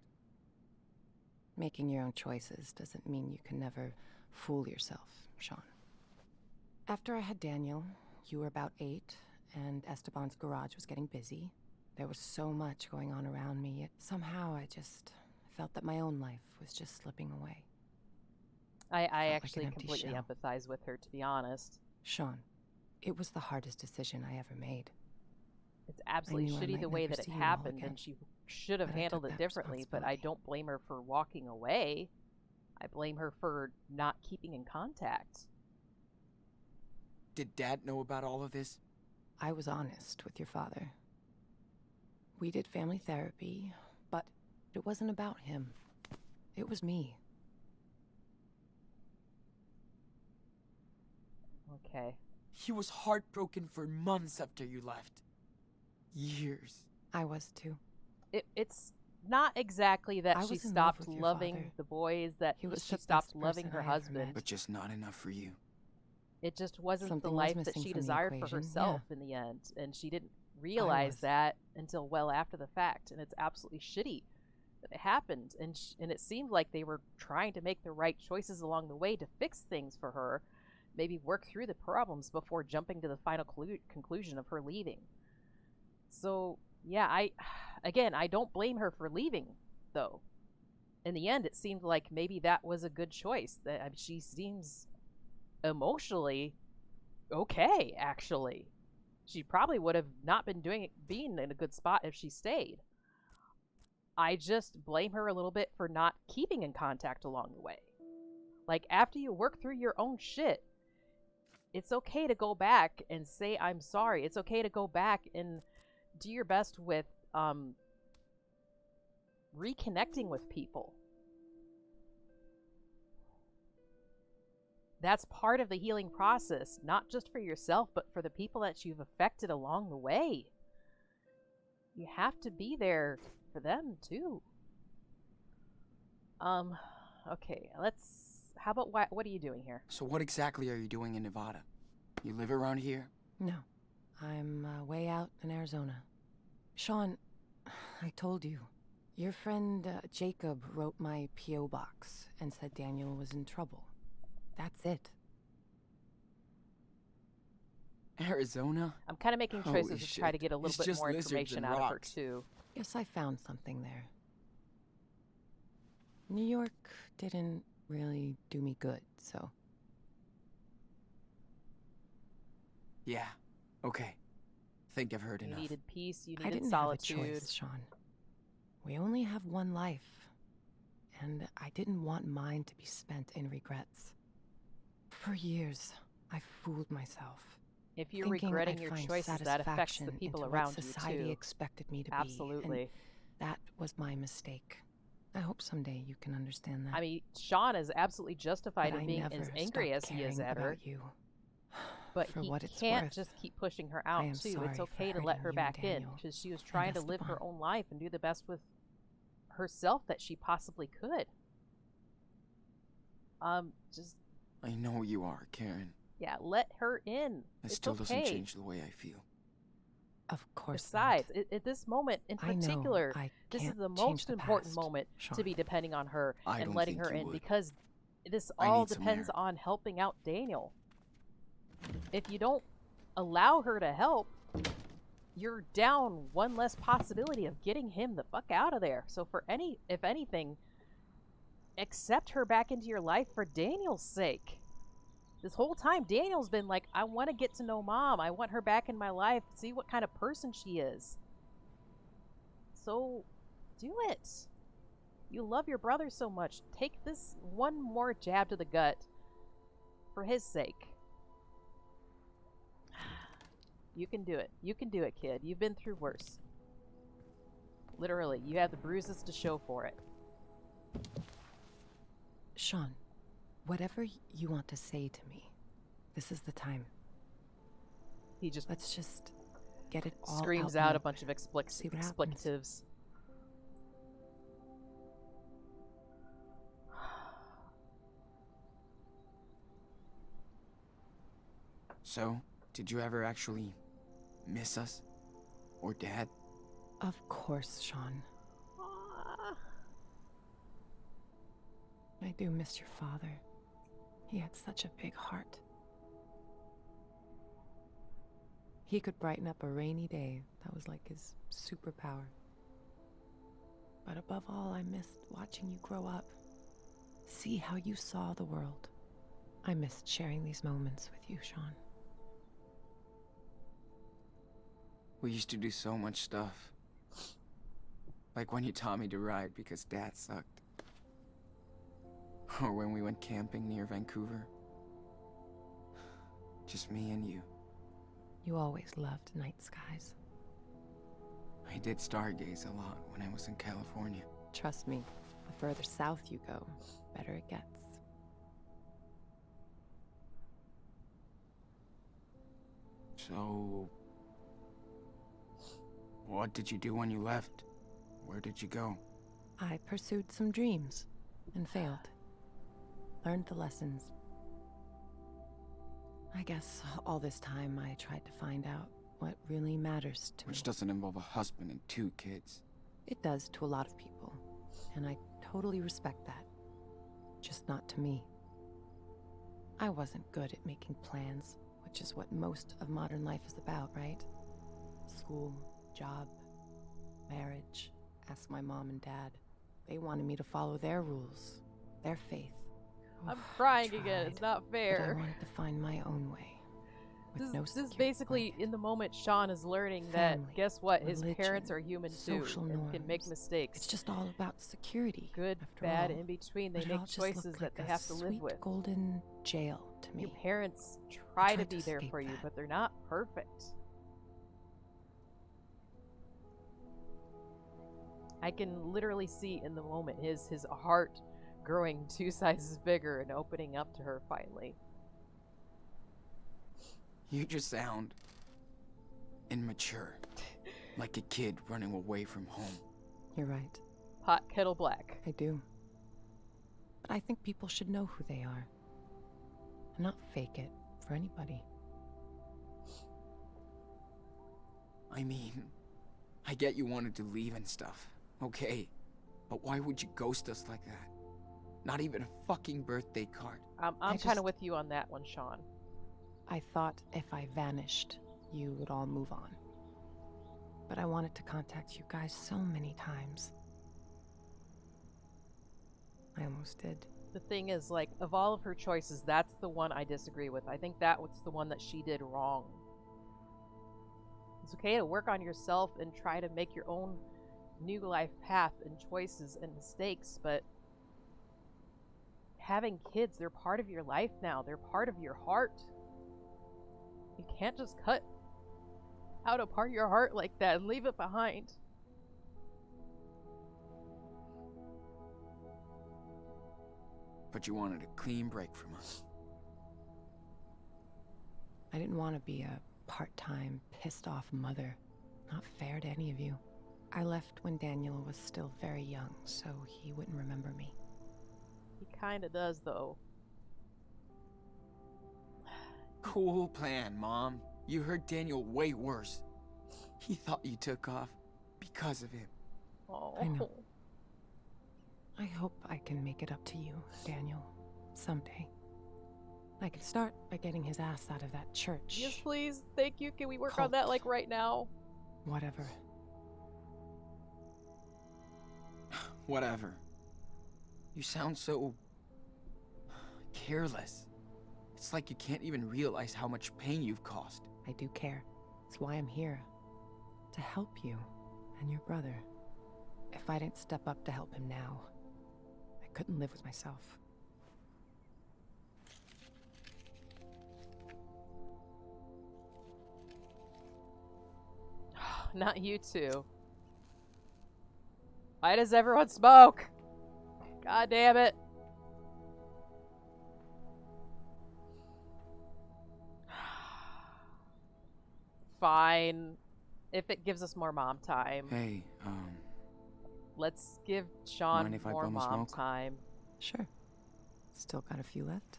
Making your own choices doesn't mean you can never fool yourself, Sean. After I had Daniel, you were about 8, and Esteban's garage was getting busy. There was so much going on around me, yet somehow I just felt that my own life was just slipping away. I like actually an empty completely shell. empathize with her, to be honest. Sean, it was the hardest decision I ever made. It's absolutely knew I shitty might the way never that it see you all happened, again, and she should have but I handled took it that differently, but I don't blame her for walking away. I blame her for not keeping in contact. Did Dad know about all of this? I was honest with your father. We did family therapy, but it wasn't about him. It was me. Okay. He was heartbroken for months after you left. Years. I was too. It's not exactly that I she was in love stopped with your loving father. the boys, that He was she the stopped best loving person her I ever husband. met. But just not enough for you. It just wasn't Something the was life that missing she from the desired for equation, herself in the end, and she didn't realize that until well after the fact, and it's absolutely shitty that it happened. And it seemed like they were trying to make the right choices along the way to fix things for her, maybe work through the problems before jumping to the final conclusion of her leaving. So yeah, I don't blame her for leaving, though. In the end, it seemed like maybe that was a good choice. That she seems emotionally okay, actually. She probably would have not been being in a good spot if she stayed. I just blame her a little bit for not keeping in contact along the way. Like, after you work through your own shit, it's okay to go back and say I'm sorry. It's okay to go back and do your best with reconnecting with people. That's part of the healing process, not just for yourself, but for the people that you've affected along the way. You have to be there for them, too. Okay, how about, what are you doing here? So what exactly are you doing in Nevada? You live around here? No. I'm way out in Arizona. Sean, I told you. Your friend Jacob wrote my P.O. box and said Daniel was in trouble. That's it. Arizona? I'm kind of making Holy choices to shit. try to get a little It's bit just more lizards information and out of her, rocks. too. Guess I found something there. New York didn't really do me good, so... Yeah. Okay. Think I've heard You enough. needed peace, you I needed didn't solitude. have a choice, Sean. We only have one life, and I didn't want mine to be spent in regrets. For years, I fooled myself. If you're thinking regretting I'd your find choices, that affects the satisfaction people into around what you, society too. expected me to Absolutely. be. And that was my mistake. I hope someday you can understand that. I mean, Sean is absolutely justified But in I being never as angry as stopped he is caring at her. about you. But For he what it's can't worth, just keep pushing her I out, am too. sorry It's for okay to let hurting her you back and in, Daniel because she was and trying to live her Esteban. own life and do the best with herself that she possibly could. Just... I know you are, Karen. Yeah, let her in. It It's still okay. doesn't change the way I feel. Of course Besides, at this moment in I know particular, I this is can't the change most the important past, moment to Sean. be depending on her I and don't letting think her you in, would. because this I all need some depends air. on helping out Daniel. If you don't allow her to help, you're down one less possibility of getting him the fuck out of there. So if anything, accept her back into your life for Daniel's sake. This whole time, Daniel's been like, I want to get to know Mom. I want her back in my life. See what kind of person she is. So, do it. You love your brother so much. Take this one more jab to the gut for his sake. You can do it. You can do it, kid. You've been through worse. Literally, you have the bruises to show for it. Sean, whatever you want to say to me, this is the time. Let's just get it all Screams out out a bunch of See what happens. explicatives. So, did you ever actually miss us? Or Dad? Of course, Sean. I do miss your father. He had such a big heart. He could brighten up a rainy day. That was like his superpower. But above all, I missed watching you grow up. See how you saw the world. I missed sharing these moments with you, Sean. We used to do so much stuff. Like when you taught me to ride because Dad sucked. Or when we went camping near Vancouver. Just me and you. You always loved night skies. I did stargaze a lot when I was in California. Trust me, the further south you go, better it gets. So, what did you do when you left? Where did you go? I pursued some dreams and failed. Learned the lessons. I guess all this time I tried to find out what really matters to me. Which doesn't involve a husband and 2 kids. It does to a lot of people, and I totally respect that. Just not to me. I wasn't good at making plans, which is what most of modern life is about, right? School, job, marriage. Ask my mom and dad. They wanted me to follow their rules, their faith. I'm crying again. It's not But fair. I wanted to find my own way. This is basically in the moment Sean is learning that, guess what, his parents are human too and can make mistakes. It's just all about security. Good, bad, in between. They make choices that they have to live with. Golden jail to me. Your parents try to be there for you, but they're not perfect. I can literally see in the moment his heart growing 2 sizes bigger and opening up to her finally. You just sound immature. Like a kid running away from home. You're right. Hot kettle black. I do. But I think people should know who they are. And not fake it for anybody. I mean, I get you wanted to leave and stuff. Okay. But why would you ghost us like that? Not even a fucking birthday card. I'm kind of with you on that one, Sean. I thought if I vanished, you would all move on. But I wanted to contact you guys so many times. I almost did. The thing is, like, of all of her choices, that's the one I disagree with. I think that was the one that she did wrong. It's okay to work on yourself and try to make your own new life path and choices and mistakes, but having kids, they're part of your life now. They're part of your heart. You can't just cut out a part of your heart like that and leave it behind. But you wanted a clean break from us. I didn't want to be a part-time, pissed-off mother. Not fair to any of you. I left when Daniel was still very young, so he wouldn't remember me. He kinda does, though. Cool plan, Mom. You hurt Daniel way worse. He thought you took off because of him. Oh. I know. I hope I can make it up to you, Daniel, someday. I can start by getting his ass out of that church. Yes, please. Thank you. Can we work on that, like, right now? Whatever. Whatever. You sound so careless. It's like you can't even realize how much pain you've caused. I do care. It's why I'm here. To help you and your brother. If I didn't step up to help him now, I couldn't live with myself. Not you two. Why does everyone smoke? God damn it. Fine. If it gives us more mom time. Hey, let's give Sean mind if I more bum a mom smoke? time. Sure. Still got a few left.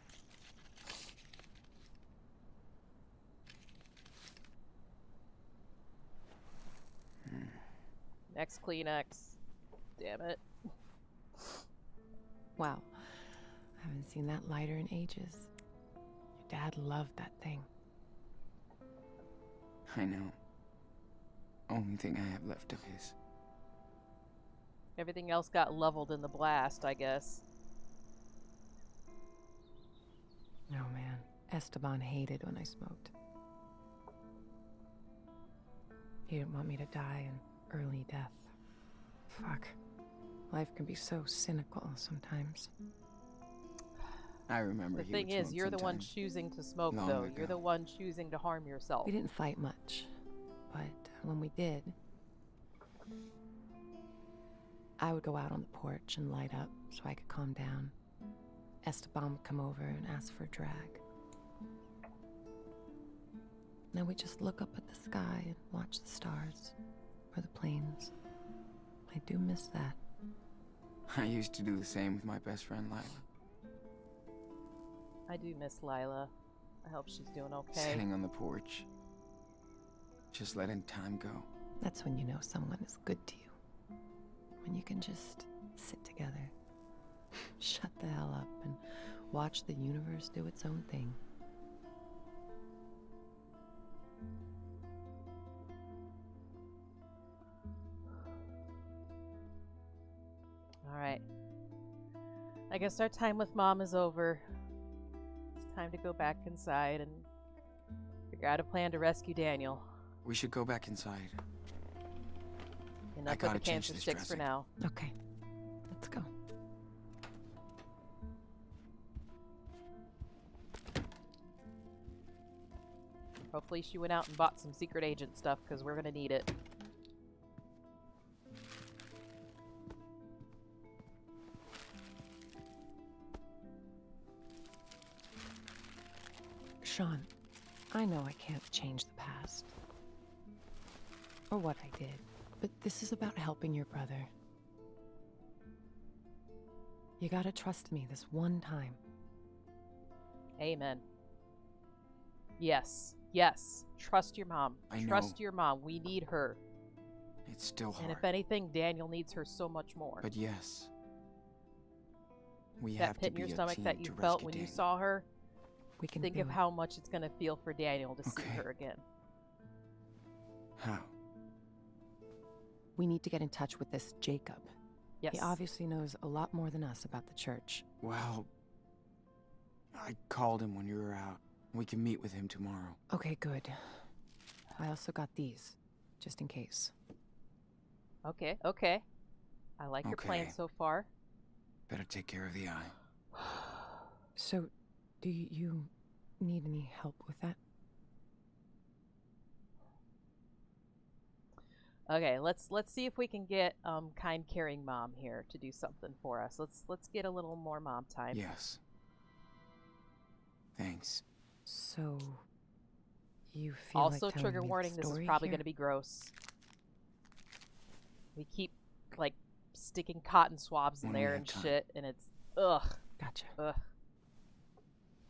Next Kleenex. Damn it. Wow. I haven't seen that lighter in ages. Your dad loved that thing. I know. Only thing I have left of his. Everything else got leveled in the blast, I guess. No, man. Esteban hated when I smoked. He didn't want me to die an early death. Fuck. Life can be so cynical sometimes. I remember. The thing is, you're the one choosing to smoke, though. You're the one choosing to harm yourself. We didn't fight much, but when we did, I would go out on the porch and light up so I could calm down. Esteban would come over and ask for a drag. Now we just look up at the sky and watch the stars or the planes. I do miss that. I used to do the same with my best friend Lila. I do miss Lila. I hope she's doing okay. Sitting on the porch, just letting time go. That's when you know someone is good to you. When you can just sit together, shut the hell up, and watch the universe do its own thing. Alright. I guess our time with Mom is over. It's time to go back inside and figure out a plan to rescue Daniel. We should go back inside. Enough with the cancer sticks for now. Okay. Let's go. Hopefully she went out and bought some secret agent stuff, because we're gonna need it. Sean, I know I can't change the past. Or what I did. But this is about helping your brother. You gotta trust me this one time. Amen. Yes. Yes. Trust your mom. I know. Trust your mom. We need her. It's still hard. And if anything, Daniel needs her so much more. But yes. We that have pit to in be your a stomach team that you to felt rescue when you Daniel. saw her, we can think do of it. how much it's going to feel for Daniel to see her again. How? We need to get in touch with this Jacob. Yes. He obviously knows a lot more than us about the church. Well, I called him when you were out. We can meet with him tomorrow. Okay, good. I also got these, just in case. Okay, okay. I like your plan so far. Better take care of the eye. So, do you need any help with that? Okay, let's see if we can get kind caring mom here to do something for us. Let's get a little more mom time. Yes. Thanks. So, you feel Also, like telling trigger me the warning, this is story probably here? going to be gross. We keep, like, sticking cotton swabs in When we there have and time. shit, and it's, ugh. Gotcha. Ugh.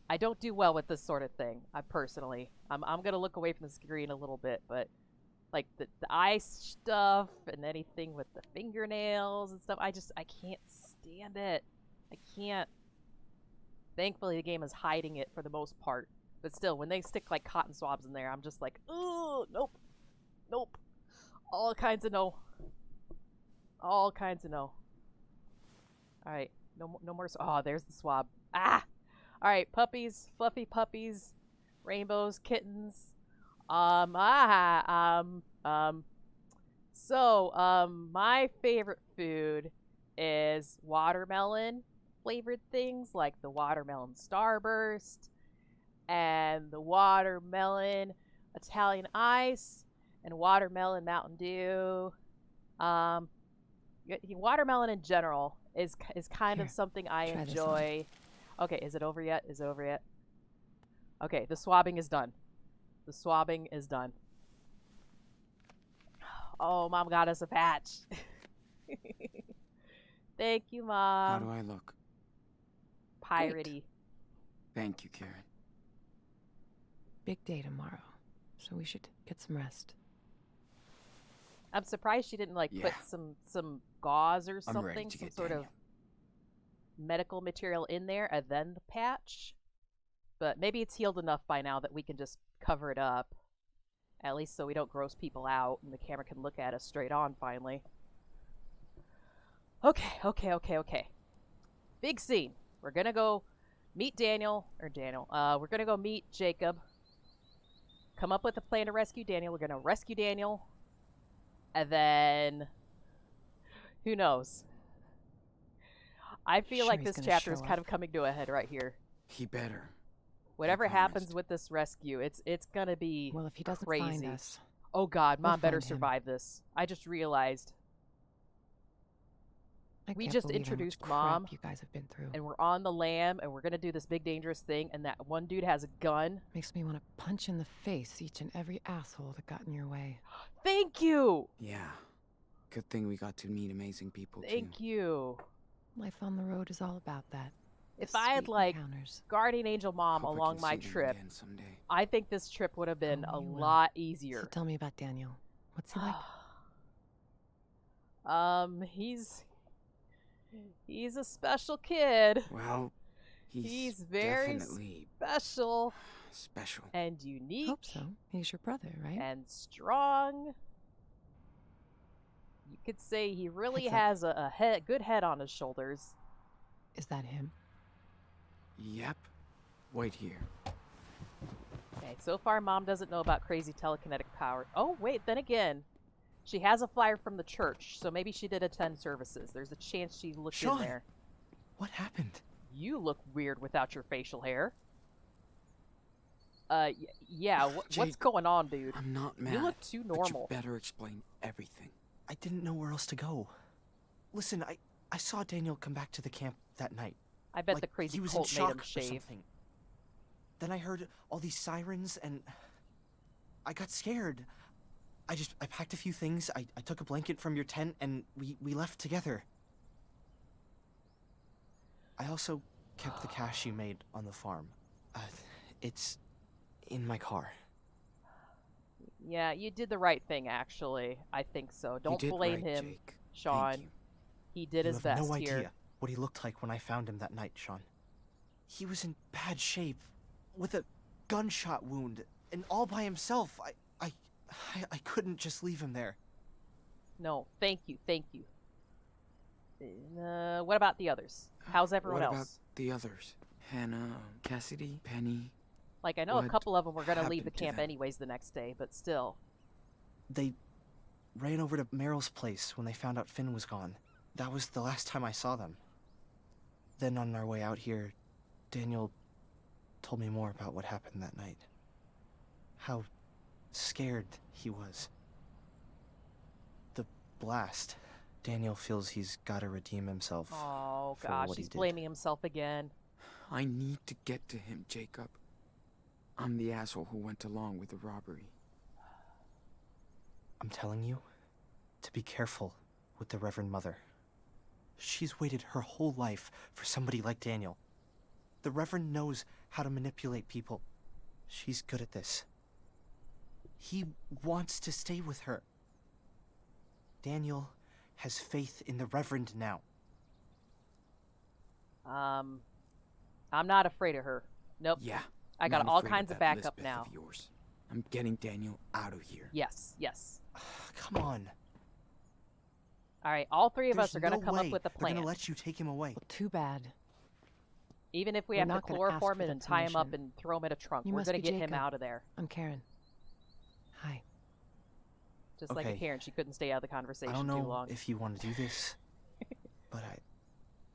I don't do well with this sort of thing, personally. I'm going to look away from the screen a little bit, but, like, the eye stuff and anything with the fingernails and stuff, I can't stand it. I can't. Thankfully, the game is hiding it for the most part. But still, when they stick, like, cotton swabs in there, I'm just like, ooh, nope. Nope. All kinds of no. All kinds of no. Alright. No more. Oh, there's the swab. Ah! Alright, puppies. Fluffy puppies. Rainbows. Kittens. So, my favorite food is watermelon flavored things like the watermelon Starburst and the watermelon Italian Ice and watermelon Mountain Dew. Watermelon in general is kind of something I try this enjoy. Okay, is it over yet? Is it over yet? Okay, the swabbing is done. The swabbing is done. Oh, Mom got us a patch. Thank you, Mom. How do I look? Piratey. Thank you, Karen. Big day tomorrow, so we should get some rest. I'm surprised she didn't like put some gauze or I'm ready something, to some get sort of medical material in there and then the patch. But maybe it's healed enough by now that we can just cover it up. At least so we don't gross people out and the camera can look at us straight on finally. Okay. Big scene. We're gonna go meet Daniel. We're gonna go meet Jacob. Come up with a plan to rescue Daniel. We're gonna rescue Daniel. And then who knows? I feel like he's this gonna chapter is show kind of coming to a head right here. He better. Whatever happens with this rescue, it's gonna be Well, if he doesn't crazy. find us, oh God, we'll Mom better find him. survive this. I just realized. I We can't just believe how much introduced crap Mom, you guys have been through. and we're on the lam, and we're gonna do this big dangerous thing, and that one dude has a gun. Makes me want to punch in the face each and every asshole that got in your way. Thank you! Yeah. Good thing we got to meet amazing people, too. Thank you. Life on the road is all about that. If The I had, sweet like, encounters. guardian angel Mom Hope I along can my see them trip, again someday. I think this trip would have been a Oh, you will. lot So easier. tell me about Daniel. What's he like? He's a special kid. Well, he's very definitely special special. and unique. Hope so. He's your brother, right? And strong. You could say he really Heads up. has a good head on his shoulders. Is that him? Yep. Wait here. Okay, so far Mom doesn't know about crazy telekinetic power. Oh, wait, then again, she has a flyer from the church, so maybe she did attend services. There's a chance she looked Sean, in there. what happened? You look weird without your facial hair. Yeah, what's Jake, going on, dude? I'm not mad. You look too But normal. you better explain everything. I didn't know where else to go. Listen, I saw Daniel come back to the camp that night. I bet Like, the crazy he was in cult made shock him or shave. something. Then I heard all these sirens and I got scared. I packed a few things. I took a blanket from your tent and we left together. I also kept the cash you made on the farm. It's in my car. Yeah, you did the right thing, actually. I think so. Don't did blame right, him, Jake. Sean. Thank you. He did You his have best no idea here. what he looked like when I found him that night, Sean. He was in bad shape, with a gunshot wound, and all by himself. I couldn't just leave him there. No, thank you. What about the others? How's everyone What else? about the others? Hannah, Cassidy, Penny. Like, I know a What couple of them were going to leave the happened to camp them? anyways the next day, but still. They ran over to Meryl's place when they found out Finn was gone. That was the last time I saw them. Then on our way out here, Daniel told me more about what happened that night. How scared he was. The blast. Daniel feels he's got to redeem himself. Oh, for gosh, what he he's did. blaming himself again. I need to get to him, Jacob. I'm the asshole who went along with the robbery. I'm telling you to be careful with the Reverend Mother. She's waited her whole life for somebody like Daniel. The Reverend knows how to manipulate people. She's good at this. He wants to stay with her. Daniel has faith in the Reverend now. I'm not afraid of her. Nope. Yeah. I got not all afraid kinds of of that backup Lisbeth now. Of yours. I'm getting Daniel out of here. Yes, yes. Come on. All right, all three of There's us are going to no come up way with a they're plan. gonna let you take him away. Well, too bad. Even if we We're have to not gonna ask chloroform for him the and tie him up permission. and throw him in a trunk, You we're must going to be get him Jacob. out of there. I'm Karen. Hi. Just like Okay. Karen, she couldn't stay out of the conversation I don't too know long. if you want to do this, but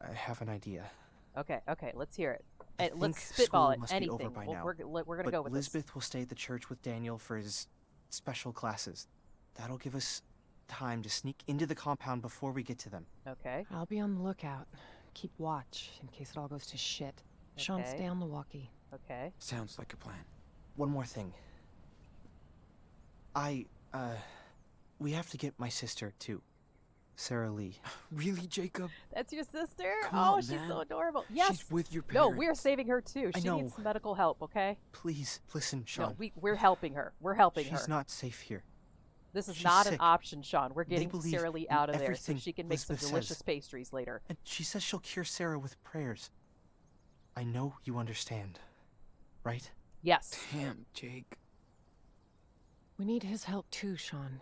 I have an idea. Okay, let's hear it. I And let's think spitball school it. must be Anything. over by now. We're going to But go with Lisbeth will stay at the church with Daniel for his special classes. That'll give us time to sneak into the compound before we get to them. this. Okay. I'll be on the lookout. Keep watch in case it all goes to shit. Sean, Okay. stay on the walkie. Okay. Sounds like a plan. One more thing. We have to get my sister too. Sarah Lee. Really, Jacob? That's your sister? Come Oh, on, she's man. so adorable. Yes. She's with your No, parents. we're saving her too. I She know. needs medical help, okay? Please, listen, Sean. No, we're helping her. We're helping her. She's not safe here. This is she's not an sick. option, Sean. We're They getting believe Sarah Lee in out of there so everything she can make some Lisbeth delicious says. pastries later. And she says she'll cure Sarah with prayers. I know you understand, right? Yes. Damn, Jake. We need his help too, Sean.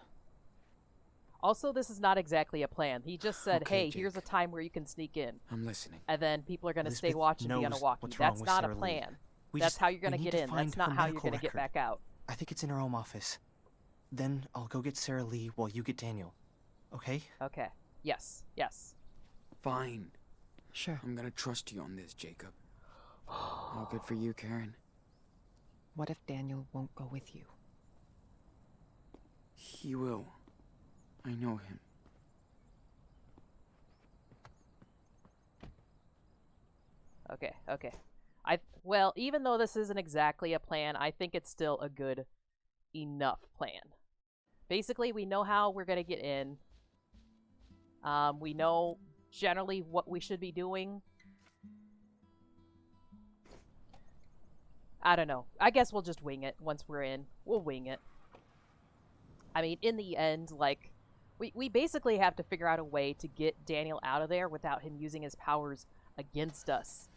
Also, this is not exactly a plan. He just said, Okay, hey, here's a time where you can sneak in. I'm listening. And then people are going to stay Lisbeth watch and be on a knows walkie. what's wrong That's with not Sarah a Lee. plan. We That's just- how you're going we to need get to in. find That's not her how you're medical going to get record. back out. I think it's in her home office. Then I'll go get Sarah Lee while you get Daniel. Okay? Okay. Yes. Yes. Fine. Sure. I'm gonna trust you on this, Jacob. All good for you, Karen. What if Daniel won't go with you? He will. I know him. Okay, okay. Well, even though this isn't exactly a plan, I think it's still a good enough plan. Basically, we know how we're gonna get in. We know generally what we should be doing. I don't know. I guess we'll just wing it once we're in. We'll wing it. I mean, in the end, like, we basically have to figure out a way to get Daniel out of there without him using his powers against us.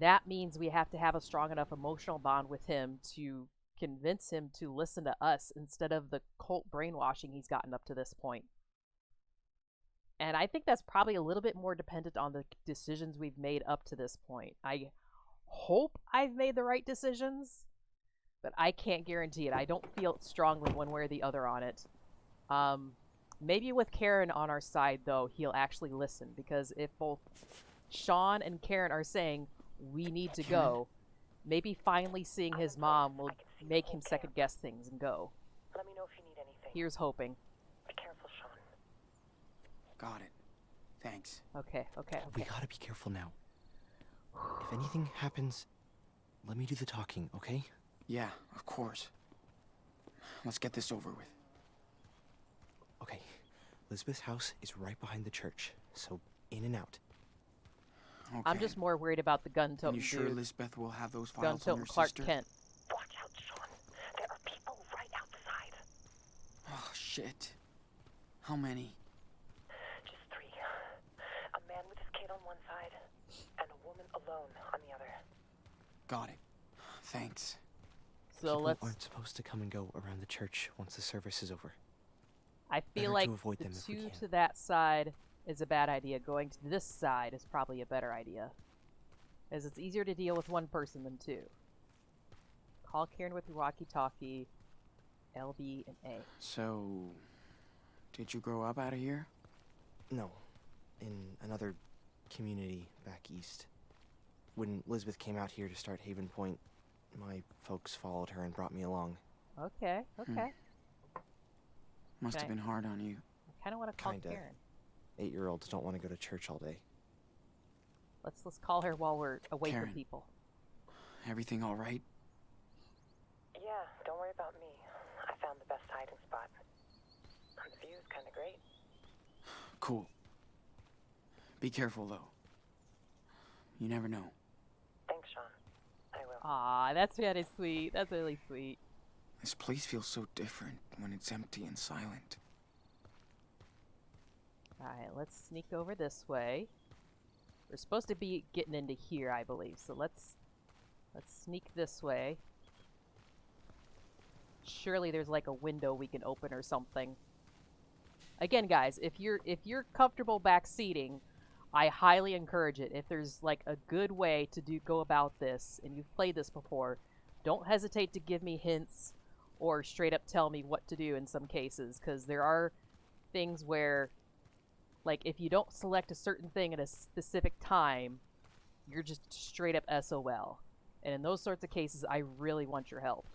That means we have to have a strong enough emotional bond with him to convince him to listen to us instead of the cult brainwashing he's gotten up to this point. And I think that's probably a little bit more dependent on the decisions we've made up to this point. I hope I've made the right decisions, but I can't guarantee it. I don't feel strongly one way or the other on it. Maybe with Karen on our side, though, he'll actually listen, because if both Sean and Karen are saying, we need to go, maybe finally seeing his mom will make him second guess things and go. Let me know if you need anything. Here's hoping. Be careful, Sean. Got it. Thanks. Okay, okay, We okay. gotta be careful now. If anything happens, let me do the talking, okay? Yeah, of course. Let's get this over with. Okay. Elizabeth's house is right behind the church, so in and out. Okay. I'm just more worried about the gun-toting You sure dude. Elizabeth will have those files on Gun-toting her Clark sister? Kent. Watch out, Sean. There are people right outside. Oh, shit. How many? Just 3. A man with his kid on one side, and a woman alone on the other. Got it. Thanks. So People let's... aren't supposed to come and go around the church once the service is over. I Better feel to like avoid the them if we two can. to that side is a bad idea. Going to this side is probably a better idea, as it's easier to deal with one person than 2. Call Karen with your walkie-talkie, LB and A. So, did you grow up out of here? No. In another community back east. When Elizabeth came out here to start Haven Point, my folks followed her and brought me along. Okay, okay. Must have Okay. been hard on you. I kind of want to call Kinda. Karen. 8-year-olds don't want to go to church all day. Let's call her while we're away Karen. from people. Everything all right? Yeah, don't worry about me. I found the best hiding spot. The view is kind of great. Cool. Be careful, though. You never know. Thanks, Sean. I will. Aw, that's really sweet. That's really sweet. This place feels so different when it's empty and silent. Alright, let's sneak over this way. We're supposed to be getting into here, I believe. So let's sneak this way. Surely there's like a window we can open or something. Again, guys, if you're comfortable back seating, I highly encourage it. If there's like a good way to go about this, and you've played this before, don't hesitate to give me hints or straight up tell me what to do in some cases, because there are things where, like, if you don't select a certain thing at a specific time, you're just straight up SOL. And in those sorts of cases, I really want your help.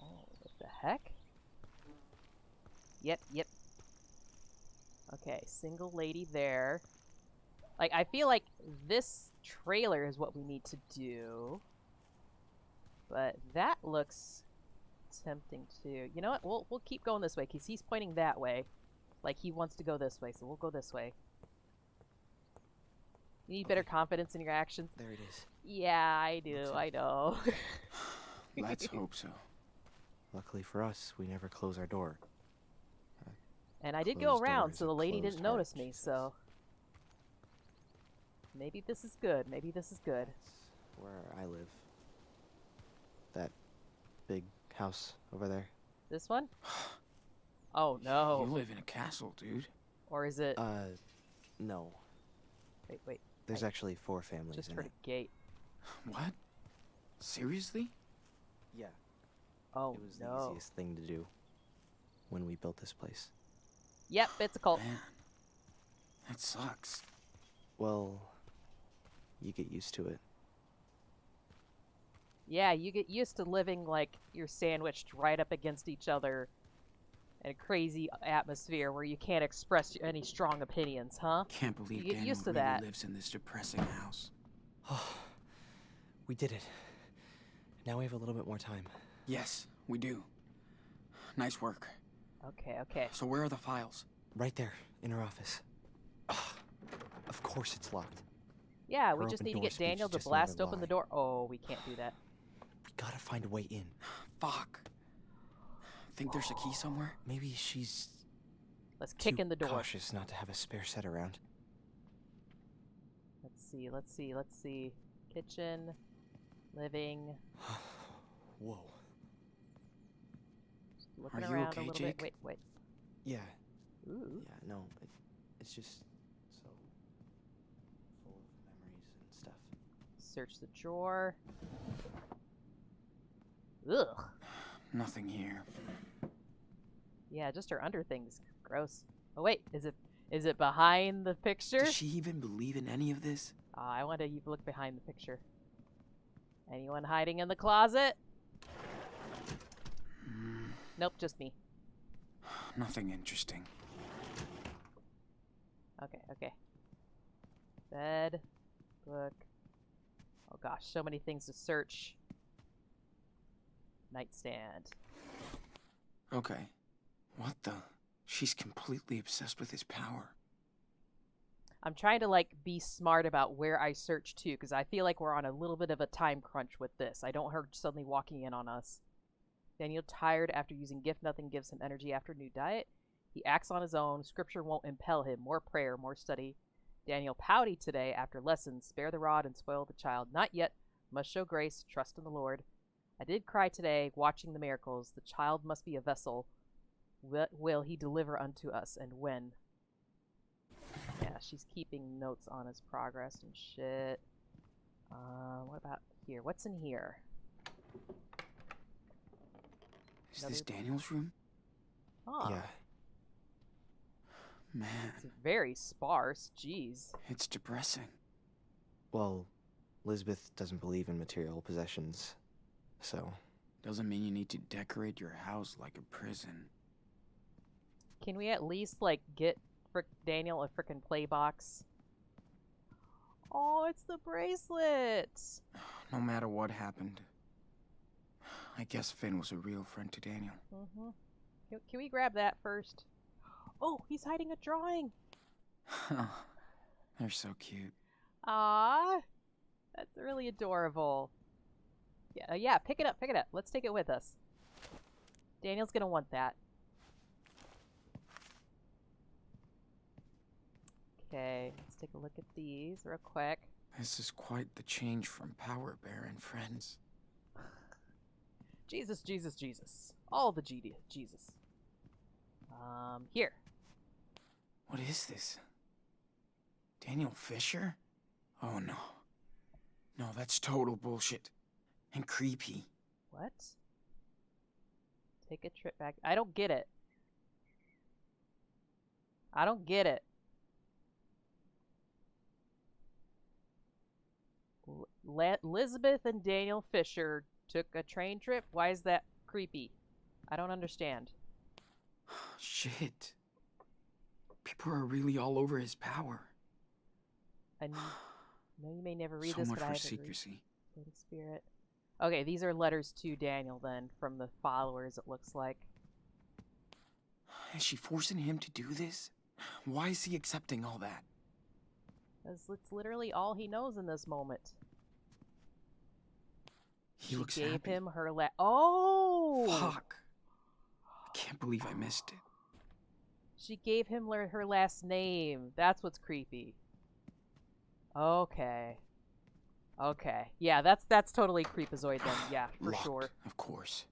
Oh, what the heck? Yep, yep. Okay, single lady there. Like, I feel like this trailer is what we need to do. But that looks tempting too. You know what? We'll keep going this way, because he's pointing that way. Like, he wants to go this way, so we'll go this way. You need better confidence in your actions. There it is. Yeah, I do. I know. Let's hope so. Luckily for us, we never close our door. And I did Closed go door around, is so a the lady closed didn't notice heart, me, so... Maybe this is good. Maybe this is good. That's where I live. That big house over there. This one? Oh, no. You live in a castle, dude. Or is it... No. Wait. There's actually 4 families Just in heard it. a gate. What? Seriously? Yeah. Oh, It was the no. easiest thing to do when we built this place. Yep, it's a cult. Man, that sucks. Well, you get used to it. Yeah, you get used to living like you're sandwiched right up against each other and crazy atmosphere where you can't express any strong opinions, huh? Can't believe You get Daniel used to really that. lives in this depressing house. We did it. Now we have a little bit more time. Yes, we do. Nice work. Okay, okay. So where are the files? Right there, in her office. Ugh, of course it's locked. Yeah, Her we just open need to door get speech Daniel is to just another blast open the lie. door. Oh, we can't do that. We gotta find a way in. Fuck. Think there's a key somewhere? Maybe she's Let's kick in the door. cautious not to have a spare set around. Let's see. Kitchen, living. Whoa. Just looking Are you around okay, a little Jake? bit. Wait. Yeah. Ooh. Yeah, no, it's just so full of memories and stuff. Search the drawer. Ugh. Nothing here. Yeah, just her under things. Gross. Oh wait, is it behind the picture? Does she even believe in any of this? I want to look behind the picture. Anyone hiding in the closet? Nope, just me. Nothing interesting. Okay. Bed, book. Oh gosh, so many things to search. Nightstand. Okay. What the? She's completely obsessed with his power. I'm trying to be smart about where I search to, because I feel like we're on a little bit of a time crunch with this. I don't want her suddenly walking in on us. Daniel tired after using gift. Nothing gives him energy after new diet. He acts on his own. Scripture won't impel him. More prayer, more study. Daniel pouty today after lessons. Spare the rod and spoil the child. Not yet. Must show grace. Trust in the Lord. I did cry today watching the miracles. The child must be a vessel. What will he deliver unto us, and when? Yeah, she's keeping notes on his progress and shit. What about here? What's in here? Is this Daniel's room? Oh. Yeah. Man. It's very sparse. Jeez. It's depressing. Well, Elizabeth doesn't believe in material possessions, so... Doesn't mean you need to decorate your house like a prison. Can we at least, get Daniel a frickin' play box? Oh, it's the bracelet! No matter what happened, I guess Finn was a real friend to Daniel. Mm-hmm. Can we grab that first? Oh, he's hiding a drawing! They're so cute. Ah, that's really adorable. Yeah, pick it up. Let's take it with us. Daniel's gonna want that. Okay, let's take a look at these real quick. This is quite the change from Power Bear and Friends. Jesus. All the Jesus. Here. What is this? Daniel Fisher? Oh no. No, that's total bullshit. And creepy. What? Take a trip back. I don't get it. Elizabeth and Daniel Fisher took a train trip? Why is that creepy? I don't understand. Shit. People are really all over his power. I know you may never read So this, much but I for haven't secrecy. Holy Spirit. Okay, these are letters to Daniel then, from the followers, it looks like. Is she forcing him to do this? Why is he accepting all that? Because it's literally all he knows in this moment. He looks gave happy. him her Oh! Fuck. I can't believe I missed it. She gave him her last name. That's what's creepy. Okay. Yeah, that's totally creepazoid then. Yeah, for Locked, sure. Of course.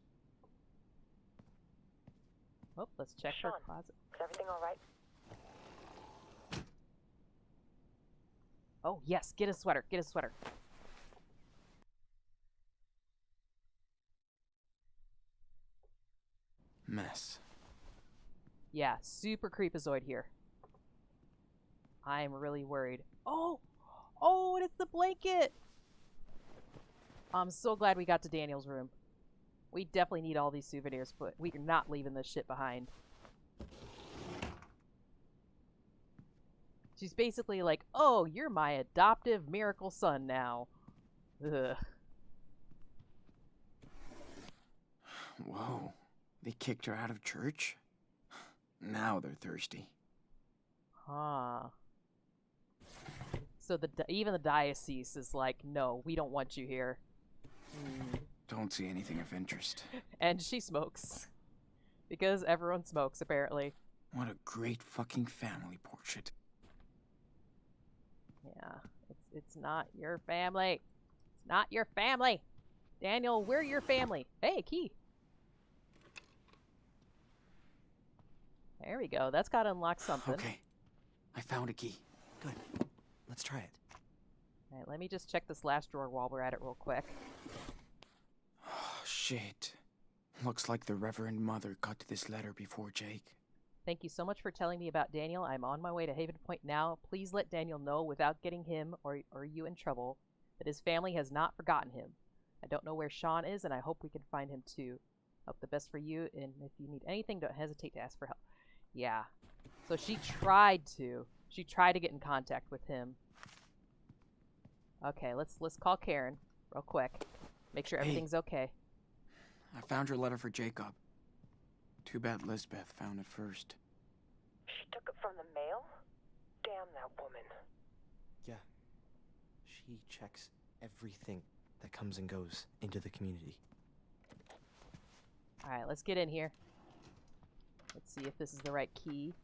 Oh, let's check her closet. Is everything all right? Oh, yes, get a sweater. Mess. Yeah, super creepazoid here. I'm really worried. Oh, and it's the blanket! I'm so glad we got to Daniel's room. We definitely need all these souvenirs, but we're not leaving this shit behind. She's basically like, oh, you're my adoptive miracle son now. Ugh. Whoa. They kicked her out of church? Now they're thirsty. Huh. So even the diocese is like, no, we don't want you here. Don't see anything of interest. And she smokes. Because everyone smokes, apparently. What a great fucking family portrait. Yeah, it's not your family. It's not your family. Daniel, we're your family. Hey, key. There we go. That's got to unlock something. Okay. I found a key. Good. Let's try it. All right, let me just check this last drawer while we're at it real quick. Oh, shit. Looks like the Reverend Mother got to this letter before Jake. Thank you so much for telling me about Daniel. I'm on my way to Haven Point now. Please let Daniel know without getting him or you in trouble that his family has not forgotten him. I don't know where Sean is, and I hope we can find him too. Hope the best for you, and if you need anything, don't hesitate to ask for help. Yeah. So she tried to. She tried to get in contact with him. Okay, let's call Karen real quick. Make sure everything's okay. I found your letter for Jacob. Too bad Lisbeth found it first. She took it from the mail? Damn that woman. Yeah. She checks everything that comes and goes into the community. Alright, let's get in here. Let's see if this is the right key.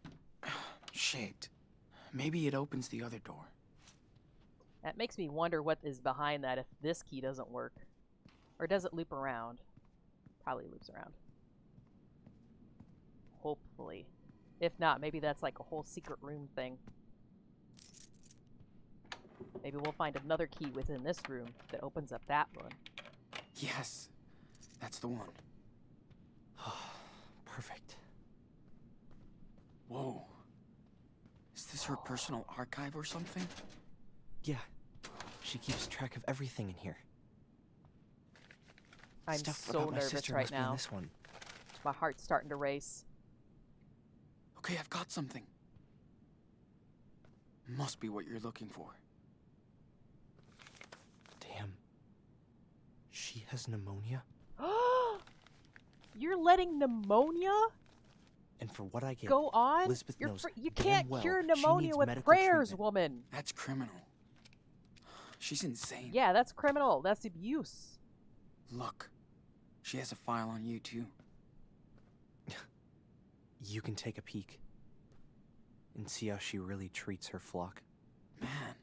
Shit. Maybe it opens the other door. That makes me wonder what is behind that if this key doesn't work. Or does it loop around? Probably loops around. Hopefully. If not, maybe that's like a whole secret room thing. Maybe we'll find another key within this room that opens up that one. Yes. That's the one. Perfect. Whoa. Is this her personal archive or something? Yeah. She keeps track of everything in here. I'm Stuff so about my nervous sister right must be in now. this one. My heart's starting to race. Okay, I've got something. Must be what you're looking for. Damn. She has pneumonia? You're letting pneumonia And for what I get, go on? Lisbeth knows You damn can't well cure she pneumonia needs with medical prayers, treatment. woman. That's criminal. She's insane. Yeah, that's criminal. That's abuse. Look. She has a file on you, too. You can take a peek and see how she really treats her flock. Man,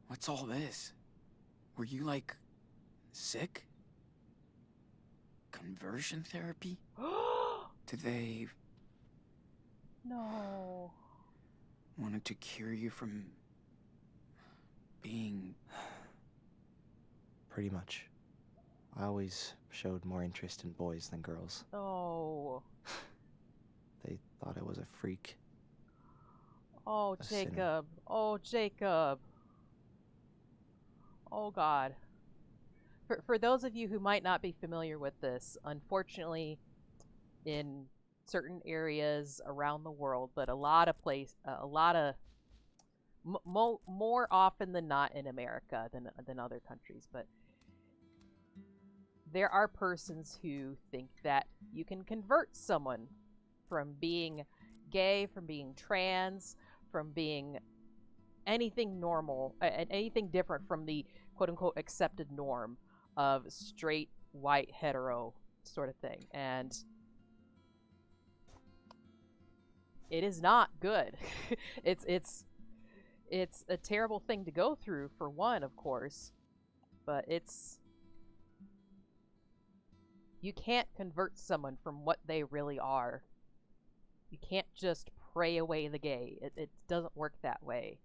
what's all this? Were you, like, sick? Conversion therapy? Did they No. wanted to cure you from being... Pretty much. I always showed more interest in boys than girls. Oh. They thought I was a freak. Oh, A sinner. Jacob. Oh, Jacob. Oh, God. For those of you who might not be familiar with this, unfortunately, in certain areas around the world, but more often than not in America than other countries, but there are persons who think that you can convert someone from being gay, from being trans, from being anything normal, and anything different from the quote-unquote accepted norm of straight, white, hetero sort of thing. And it is not good. It's a terrible thing to go through, for one, of course, but you can't convert someone from what they really are. You can't just pray away the gay. It doesn't work that way.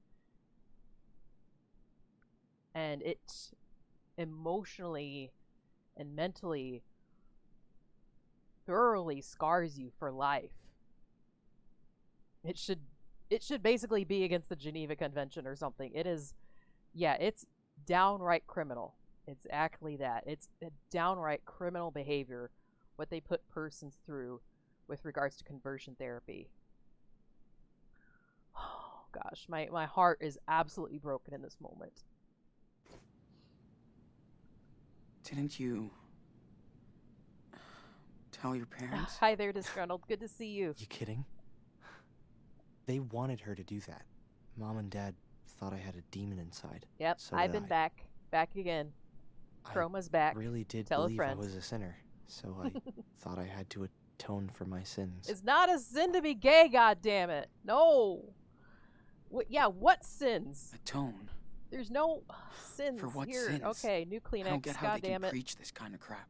And it emotionally and mentally thoroughly scars you for life. It should basically be against the Geneva Convention or something. It is, yeah, it's downright criminal. It's actually that. It's a downright criminal behavior, what they put persons through with regards to conversion therapy. Oh, gosh, my heart is absolutely broken in this moment. Didn't you tell your parents? Hi there, disgruntled. Good to see you. You kidding? They wanted her to do that. Mom and Dad thought I had a demon inside. Yep, So I've did been I. back again. Chroma's back. Really did Tell a believe I friend. was a sinner, so I thought I had to atone for my sins. It's not a sin to be gay, goddammit. No. What sins? Atone. There's no sins For what here. sins? Okay, new Kleenex. I don't get how they can Goddammit. preach this kind of crap.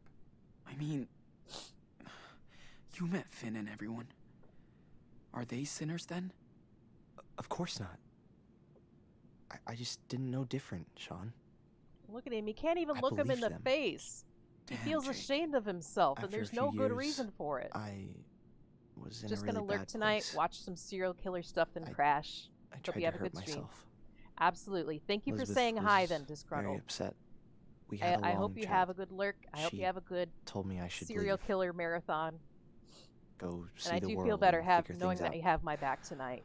I mean, you met Finn and everyone. Are they sinners then? Of course not. I just didn't know different, Sean. Look at him. He can't even I look him in believed the them. face. He Damn, feels Jake. ashamed of himself, and After there's a no few good years, reason for it. I was in Just a gonna really lurk bad tonight, place. watch some serial killer stuff, and crash. I Hope tried you to have a hurt good stream. myself. Absolutely. Thank you Elizabeth for saying hi was then, very disgruntled. upset. We had a long I hope you chat. have a good lurk. I hope She you have a good told me I should serial leave. killer marathon. Go see And I the do world feel better and figure knowing things that out. you have my back tonight.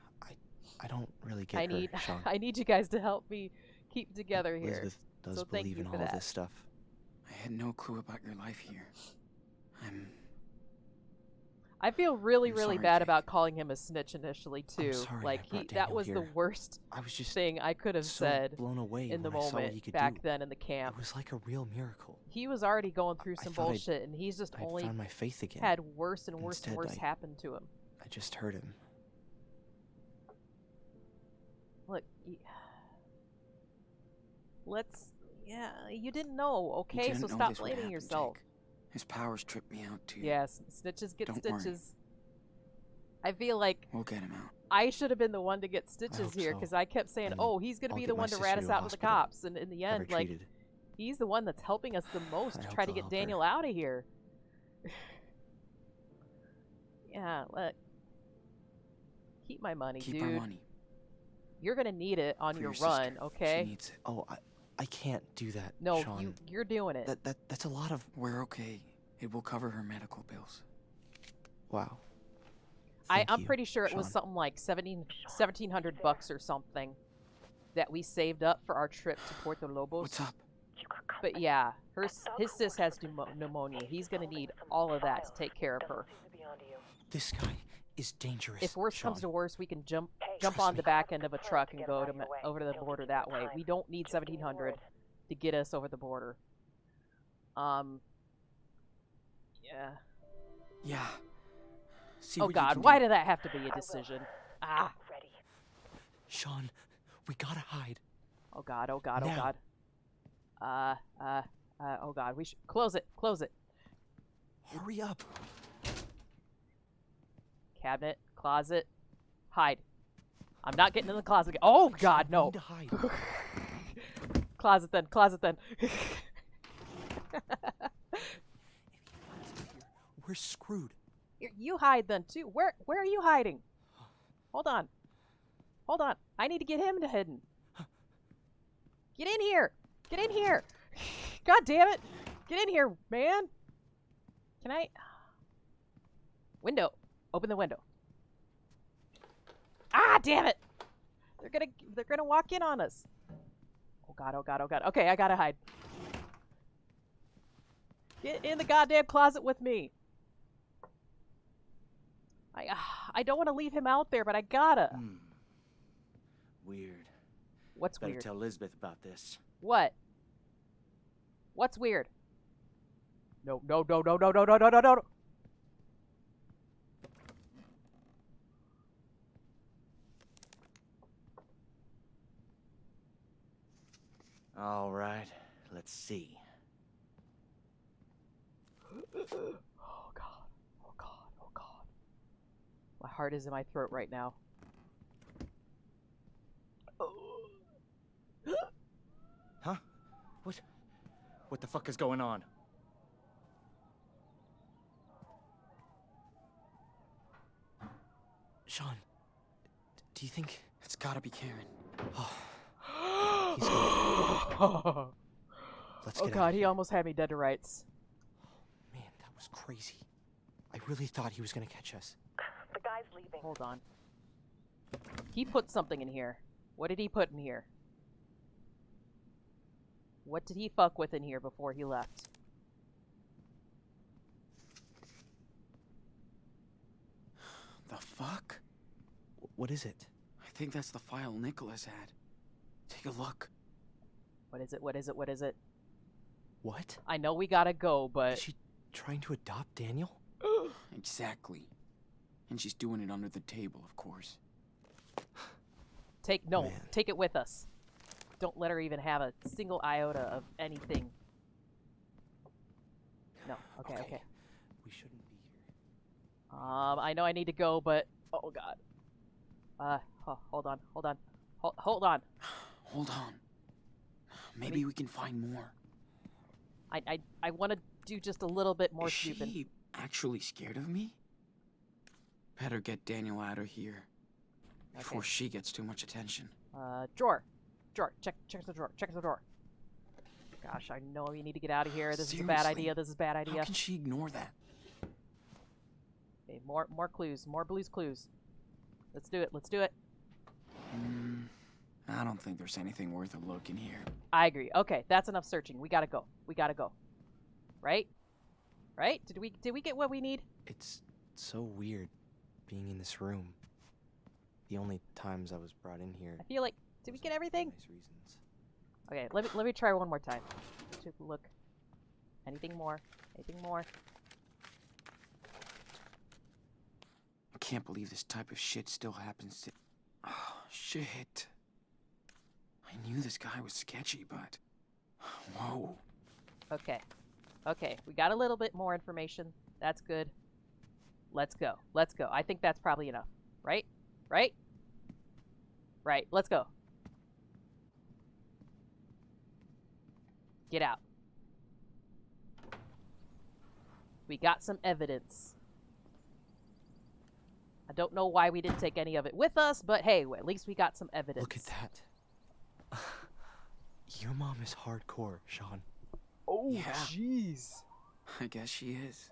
I don't really get I need her, Sean. I need you guys to help me keep together here. Elizabeth does so thank believe you in for all that. this stuff. I had no clue about your life here. I feel really, I'm really sorry, bad Jake. about calling him a snitch initially too. sorry Like I brought that Daniel was the here. worst I was just thing I could have so said blown away in the when I saw what he moment could back do. then in the camp. It was like a real miracle. He was already going through I some thought I'd- bullshit, and he's just I'd only found my faith again. had worse and worse and Instead, worse happen to him. I just hurt him. Look, yeah, you didn't know, You okay? didn't So know stop this would blaming happen, yourself. Jake. His powers tripped me out too. Yes, snitches get Don't worry. stitches. I feel like We'll get him out. I should have been the one to get stitches hope here so. because I kept saying, And "Oh, he's gonna I'll be get the my one to sister rat us to a out with the hospital. cops," and in the Have her end, like, treated. he's the one that's helping us the most I to hope try to they'll get help her. Daniel out of here. Yeah, look, keep my money, Keep dude. our money. You're gonna need it on For your your run, sister. okay? She needs it. Oh, I can't do that, No, Sean. you're doing it. That's a lot of... We're okay. It will cover her medical bills. Wow. I'm you, pretty sure it was Sean. something like $1,700 or something that we saved up for our trip to Puerto Lobos. What's up? But yeah, his sis has pneumonia. He's gonna need all of that to take care of her. This guy is dangerous, If worse Sean. comes to worse, we can jump Trust on me. the back end of a truck and go to over to the border that way. We don't need 1,700 to get us over the border. Yeah. Yeah. See Oh what you God, can why do. did that have to be a decision? Ah. Sean, we gotta hide. Oh God. Oh God. Oh Now. God. Oh God. We should close it. Close it. Hurry up. Cabinet, closet, hide. I'm not getting in the closet again. Oh God, no. We need to hide. Closet then. Closet then. We're screwed. You hide then too. Where are you hiding? Hold on. Hold on. I need to get him to hidden. Get in here. Get in here. God damn it. Get in here, man. Can I? Window. Open the window. Ah, damn it. They're gonna walk in on us. Oh God, oh God, oh God. Okay, I gotta hide. Get in the goddamn closet with me. I don't want to leave him out there, but I gotta. Weird. What's Better weird? tell Elizabeth about this. What? What's weird? No, no, no, no, no, no, no, no, no, no. All right, let's see. Oh God. Oh God. Oh God. My heart is in my throat right now. Huh? What the fuck is going on? Sean, do you think... It's gotta be Karen. Oh, he's gonna... Let's Oh get out God, of he here. almost had me dead to rights. Man, that was crazy. I really thought he was gonna catch us. The guy's leaving. Hold on. He put something in here. What did he put in here? What did he fuck with in here before he left? The fuck? What is it? I think that's the file Nicholas had. Take a look. What is it? What is it? What is it? What? I know we gotta go, but... Is she trying to adopt Daniel? Exactly. And she's doing it under the table, of course. Take it with us. Don't let her even have a single iota of anything. No. Okay. We shouldn't be here. I know I need to go, but oh god. Hold on. Hold on. Hold on. Maybe we can find more. I want to do just a little bit more Is snooping. she actually scared of me? Better get Daniel out of here before she gets too much attention. Drawer. Check the drawer. Check the drawer. Gosh, I know we need to get out of here. This is a bad idea. This is a bad idea. How can she ignore that? Okay, more clues. More Blue's Clues. Let's do it. Let's do it. I don't think there's anything worth a look in here. I agree. Okay, that's enough searching. We gotta go. Right? Did we get what we need? It's so weird being in this room. The only times I was brought in here. I feel like, did we get everything? Nice reasons. Okay, let me try one more time. Take a look. Anything more? Anything more? I can't believe this type of shit still happens to... Oh, shit. I knew this guy was sketchy, but... Whoa. Okay, we got a little bit more information. That's good. Let's go. I think that's probably enough. Right? Right, let's go. Get out. We got some evidence. I don't know why we didn't take any of it with us, but hey, at least we got some evidence. Look at that. Your mom is hardcore, Sean. Oh, yeah. jeez. I guess she is.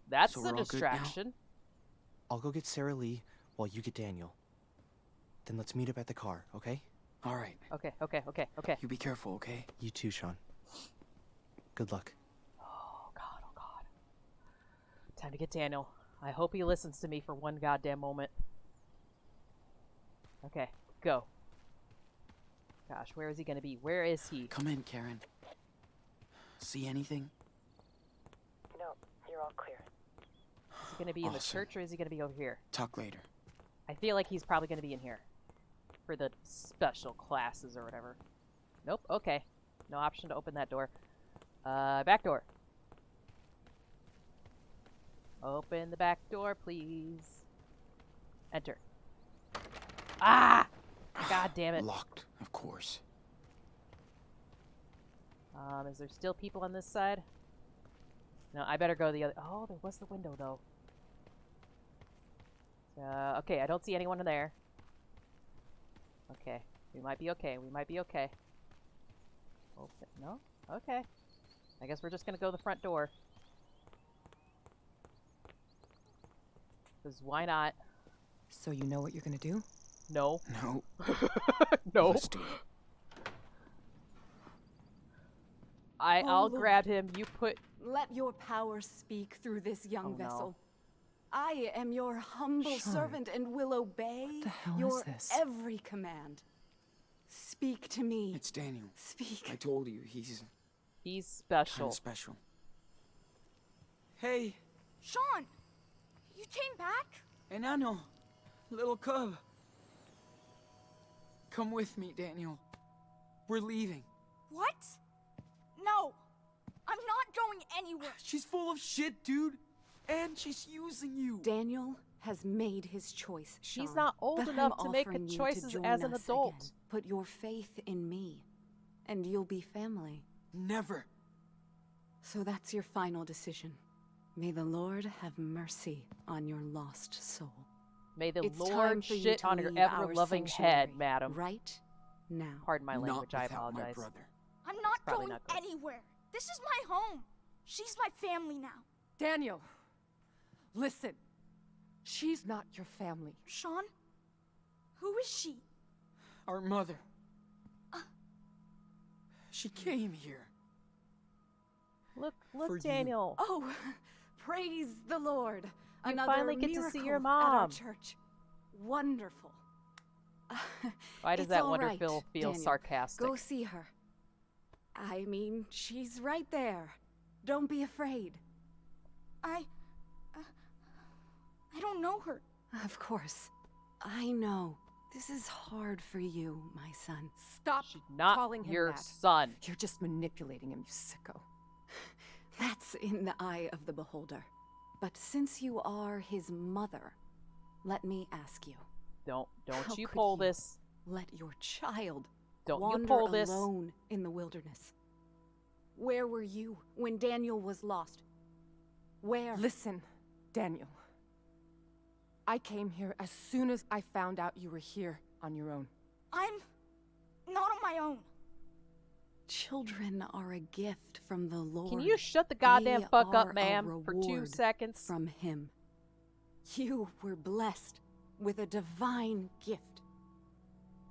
That's So a we're all good now? distraction. I'll go get Sarah Lee while you get Daniel. Then let's meet up at the car, okay? All right. Okay. You be careful, okay? You too, Sean. Good luck. Oh, God. Time to get Daniel. I hope he listens to me for one goddamn moment. Okay, go. Gosh, where is he gonna be? Where is he? Come in, Karen. See anything? No, you're all clear. Is he gonna be in the church or is he gonna be over here? Talk later. I feel like he's probably gonna be in here. For the special classes or whatever. Nope, okay. No option to open that door. Back door. Open the back door, please. Enter. Ah! God damn it. Locked, of course. Is there still people on this side? No, I better go the other... Oh, there was the window, though. Okay, I don't see anyone in there. Okay, we might be okay. Open. No? Okay. I guess we're just gonna go the front door. Because why not? So you know what you're gonna do? No. No. No. Let's do it. I'll grab him. You put... Let your power speak through this young Oh, no. vessel. I am your humble Sean. servant and will obey What the hell your is this? every command. Speak to me. It's Daniel. Speak. I told you, he's special. kind of special. Hey. Sean, you came back? Enano, little cub. Come with me, Daniel. We're leaving. What? No, I'm not going anywhere. She's full of shit, dude. And she's using you. Daniel has made his choice, Sean. He's not old But enough I'm to make offering you choices join as an us adult. again. Put your faith in me, and you'll be family. Never. So that's your final decision. May the Lord have mercy on your lost soul. May the It's time Lord for you shit to on your leave our ever-loving sanctuary head, madam. Right now. Pardon my Not language, I without my apologize. brother. I'm not Probably going not good. anywhere. This is my home. She's my family now. Daniel, listen. She's not your family. Sean? Who is she? Our mother. She came here. Look, For you. Daniel. Oh, praise the Lord. You Another finally get to see your miracle at our mom. church. Wonderful. Why does It's that all right, feel Daniel. sarcastic? Go see her. I mean, she's right there. Don't be afraid. I don't know her. Of course. I know. This is hard for you, my son. Stop Not calling him your that. son. You're just manipulating him, you sicko. That's in the eye of the beholder. But since you are his mother, let me ask you. Don't How you could pull you this. Let your child Don't you wander pull this. alone in the wilderness. Where were you when Daniel was lost? Where? Listen, Daniel. I came here as soon as I found out you were here on your own. I'm not on my own. Children are a gift from the Lord. Can you shut the goddamn They fuck are up, a ma'am, for 2 reward seconds? From him. You were blessed with a divine gift.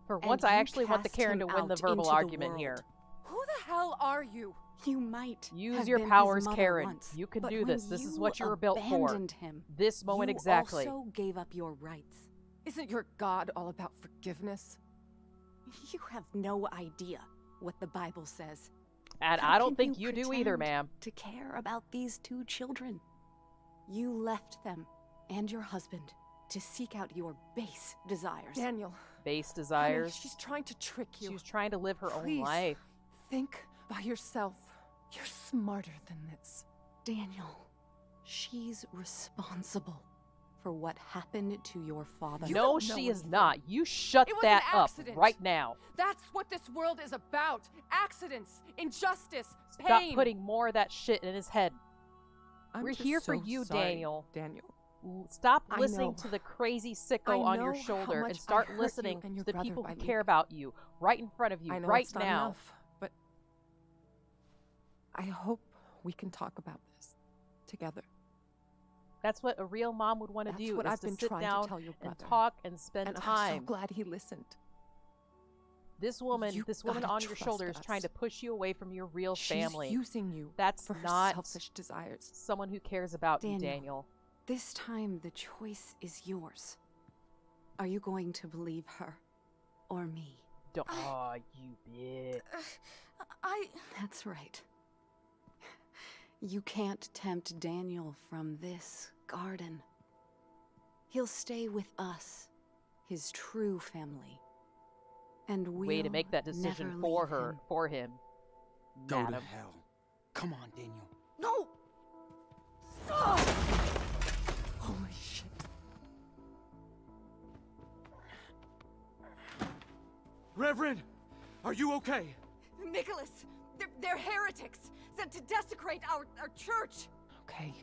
For And once, I you actually want the cast Karen him to win the out verbal into the argument world. here. Who the hell are you? You might Use have your been powers, his mother Karen. once, You can but do when this. This is you what you were built for. abandoned him, This moment you exactly. also gave up your rights. Isn't your God all about forgiveness? You have no idea what the Bible says. And How I don't can think you do either, pretend ma'am. To care about these 2 children. You left them and your husband to seek out your base desires. Daniel. Base Honey, desires. she's trying to trick you. She's trying to live her Please, own life. Think by yourself. You're smarter than this. Daniel, she's responsible for what happened to your father. No, don't she know is anything. not. You shut It was that an up accident. right now. That's what this world is about. Accidents, injustice, Stop pain. putting more of that shit in his head. I'm We're just here for so you, sorry, Daniel. Daniel. Stop I listening know. to the crazy I sicko on your know how shoulder much and I start hurt you listening and to your the brother people by who leaving. care about you right in front of you I know right it's not now. enough, but I hope we can talk about this together. That's what a real mom would want to That's do, what is I've to been sit trying to down tell your and brother. talk and spend And I'm time. so glad he listened. This woman You on gotta your trust shoulder is trying us. to push you away from your real She's family. using you That's for her not selfish desires. someone who cares about you, Daniel. Daniel. This time the choice is yours. Are you going to believe her or me? Don't. Oh, you bitch. That's right. You can't tempt Daniel from this garden. He'll stay with us, his true family. And we'll Way to make that decision never for leave her, him. for him. Go to Madam. hell. Come on, Daniel. No! Holy shit. Reverend, are you okay? Nicholas! They're heretics! Sent to desecrate our church! Okay,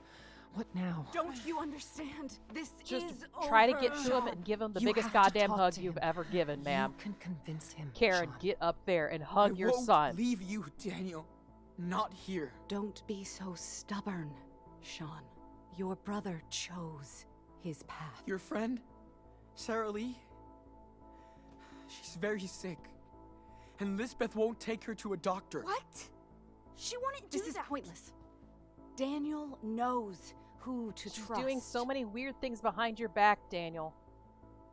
what now? Don't you understand? This Just is try over. to get to him and give him the You biggest have to goddamn talk hug to you've him. ever given, ma'am. You can convince him, Karen, Sean. get up there and hug I your won't son. leave you, Daniel. Not here. Don't be so stubborn, Sean. Your brother chose his path. Your friend, Sarah Lee, she's very sick. And Lisbeth won't take her to a doctor. What? She wouldn't do This is that. pointless. Daniel knows who to She's trust. doing so many weird things behind your back, Daniel.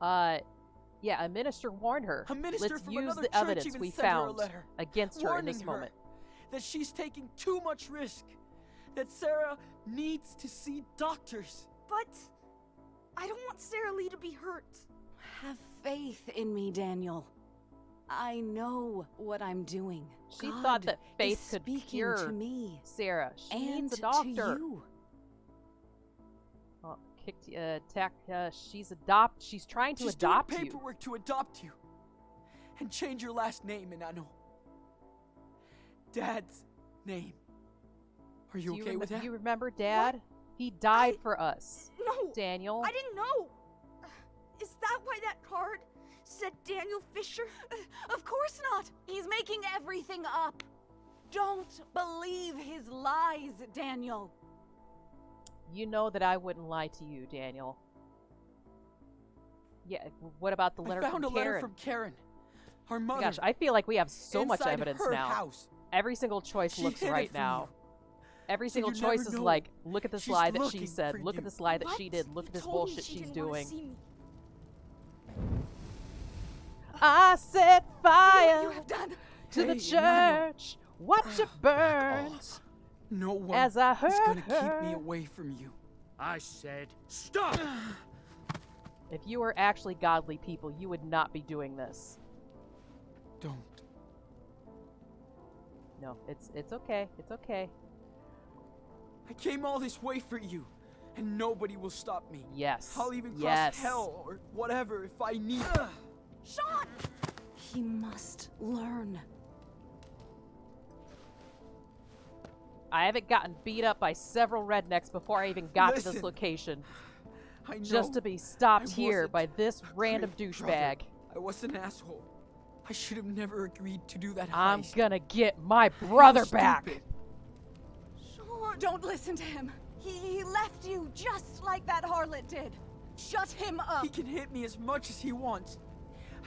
Yeah, a minister warned her. A minister Let's from use another the church evidence even we sent her a found letter against her in this warning moment. that she's taking too much risk. That Sarah needs to see doctors. But I don't want Sarah Lee to be hurt. Have faith in me, Daniel. I know what I'm doing. She God thought that faith is could speaking cure to me Sarah. She and needs a to doctor. you. Oh, she's trying to She's adopt doing you. paperwork to adopt you. And change your last name, Inanno. Dad's name. Are you okay with that? You remember Dad? He died for us. No! Daniel. I didn't know! Is that why that card said Daniel Fisher? Of course not! He's making everything up! Don't believe his lies, Daniel! You know that I wouldn't lie to you, Daniel. Yeah, what about the letter I found from a letter Karen? from Karen, our mother. Gosh, I feel like we have so much inside evidence her now. house. Every single choice She looks hid it right from now. you. Every So single you choice never is know. like, look at this She's lie that she looking said, for look at you. this lie that What? she did, look You at this told me bullshit she she's didn't wanna doing. see me. I set See what fire you have done. to the Hey, Nano. church. Watch it burn. No one As I is heard gonna keep me her. away from you. I said, stop! If you were actually godly people, you would not be doing this. Don't. No, it's okay. It's okay. I came all this way for you, and nobody will stop me. Yes. I'll even cross Yes. hell or whatever if I need. Sean! He must learn. I haven't gotten beat up by several rednecks before I even got to this Listen, location. I know Just to be stopped I here wasn't by this a random great douchebag. brother. I was an asshole. I should have never agreed to do that I'm heist. gonna get my brother Stupid. back. Sean! Don't listen to him. He left you just like that harlot did. Shut him up. He can hit me as much as he wants.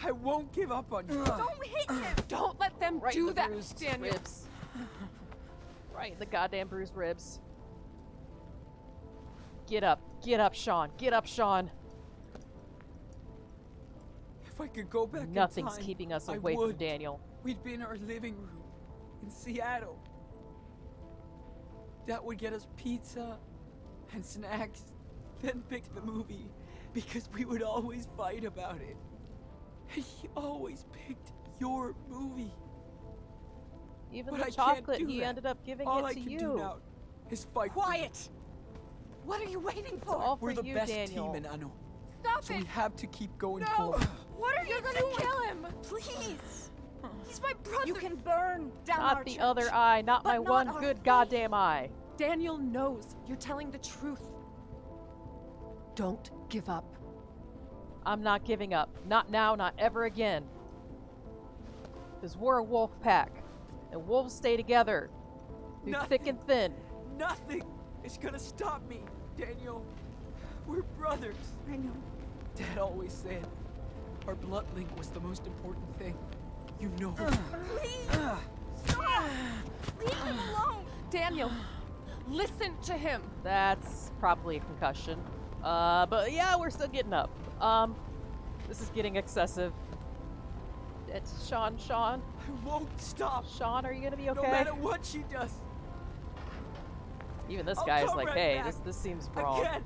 I won't give up on you. Don't hit him! Don't let them Right in do the that, bruised Daniel. ribs. Right in the goddamn bruised ribs. Get up, Sean. Get up, Sean. If I could go back Nothing's in time, keeping us I away from would. Daniel. We'd be in our living room in Seattle. Dad would get us pizza and snacks, then pick the movie because we would always fight about it. And he always picked your movie. Even But the I can't chocolate, do he that. ended up giving All it I to can you. do now is fight. Quiet. What are you waiting It's for? all for We're the you, best Daniel. team in Ano. Stop So it! we have to keep going No! forward. What are you You're doing? gonna kill him. Please! He's my brother! You can burn down Not our the church, other eye, not but my not one our good faith. goddamn eye. Daniel knows you're telling the truth. Don't give up. I'm not giving up. Not now, not ever again. Because we're a wolf pack. And wolves stay together. Through thick and thin. Nothing is gonna stop me, Daniel. We're brothers. I know. Dad always said our blood link was the most important thing. You know. Please! Stop! Leave him alone! Daniel, listen to him. That's probably a concussion. But yeah, we're still getting up. This is getting excessive. It's Sean. I won't stop. Sean, are you gonna be okay? No matter what she does. Even this I'll guy is come like, right hey, back. this seems wrong. Again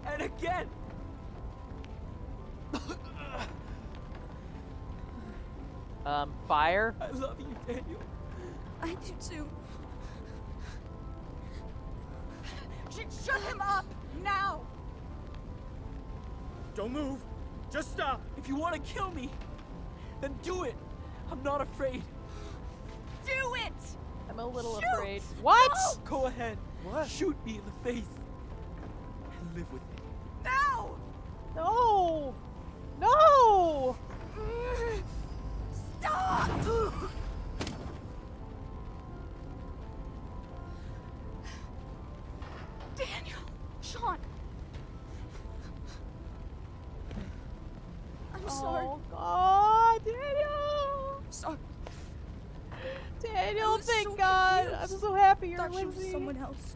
and again. Fire? I love you, Daniel. I do too. Shut him up! Now! Don't move. Just stop. If you want to kill me, then do it. I'm not afraid. Do it! I'm a little Shoot! afraid. What? Go ahead. What? Shoot me in the face. And live with me. Now! No! No! Stop! Daniel! Sean! I'm sorry. Oh God, Daniel! Sorry. Daniel, I was thank so God! confused. I'm so happy you're Thought she was living. someone else.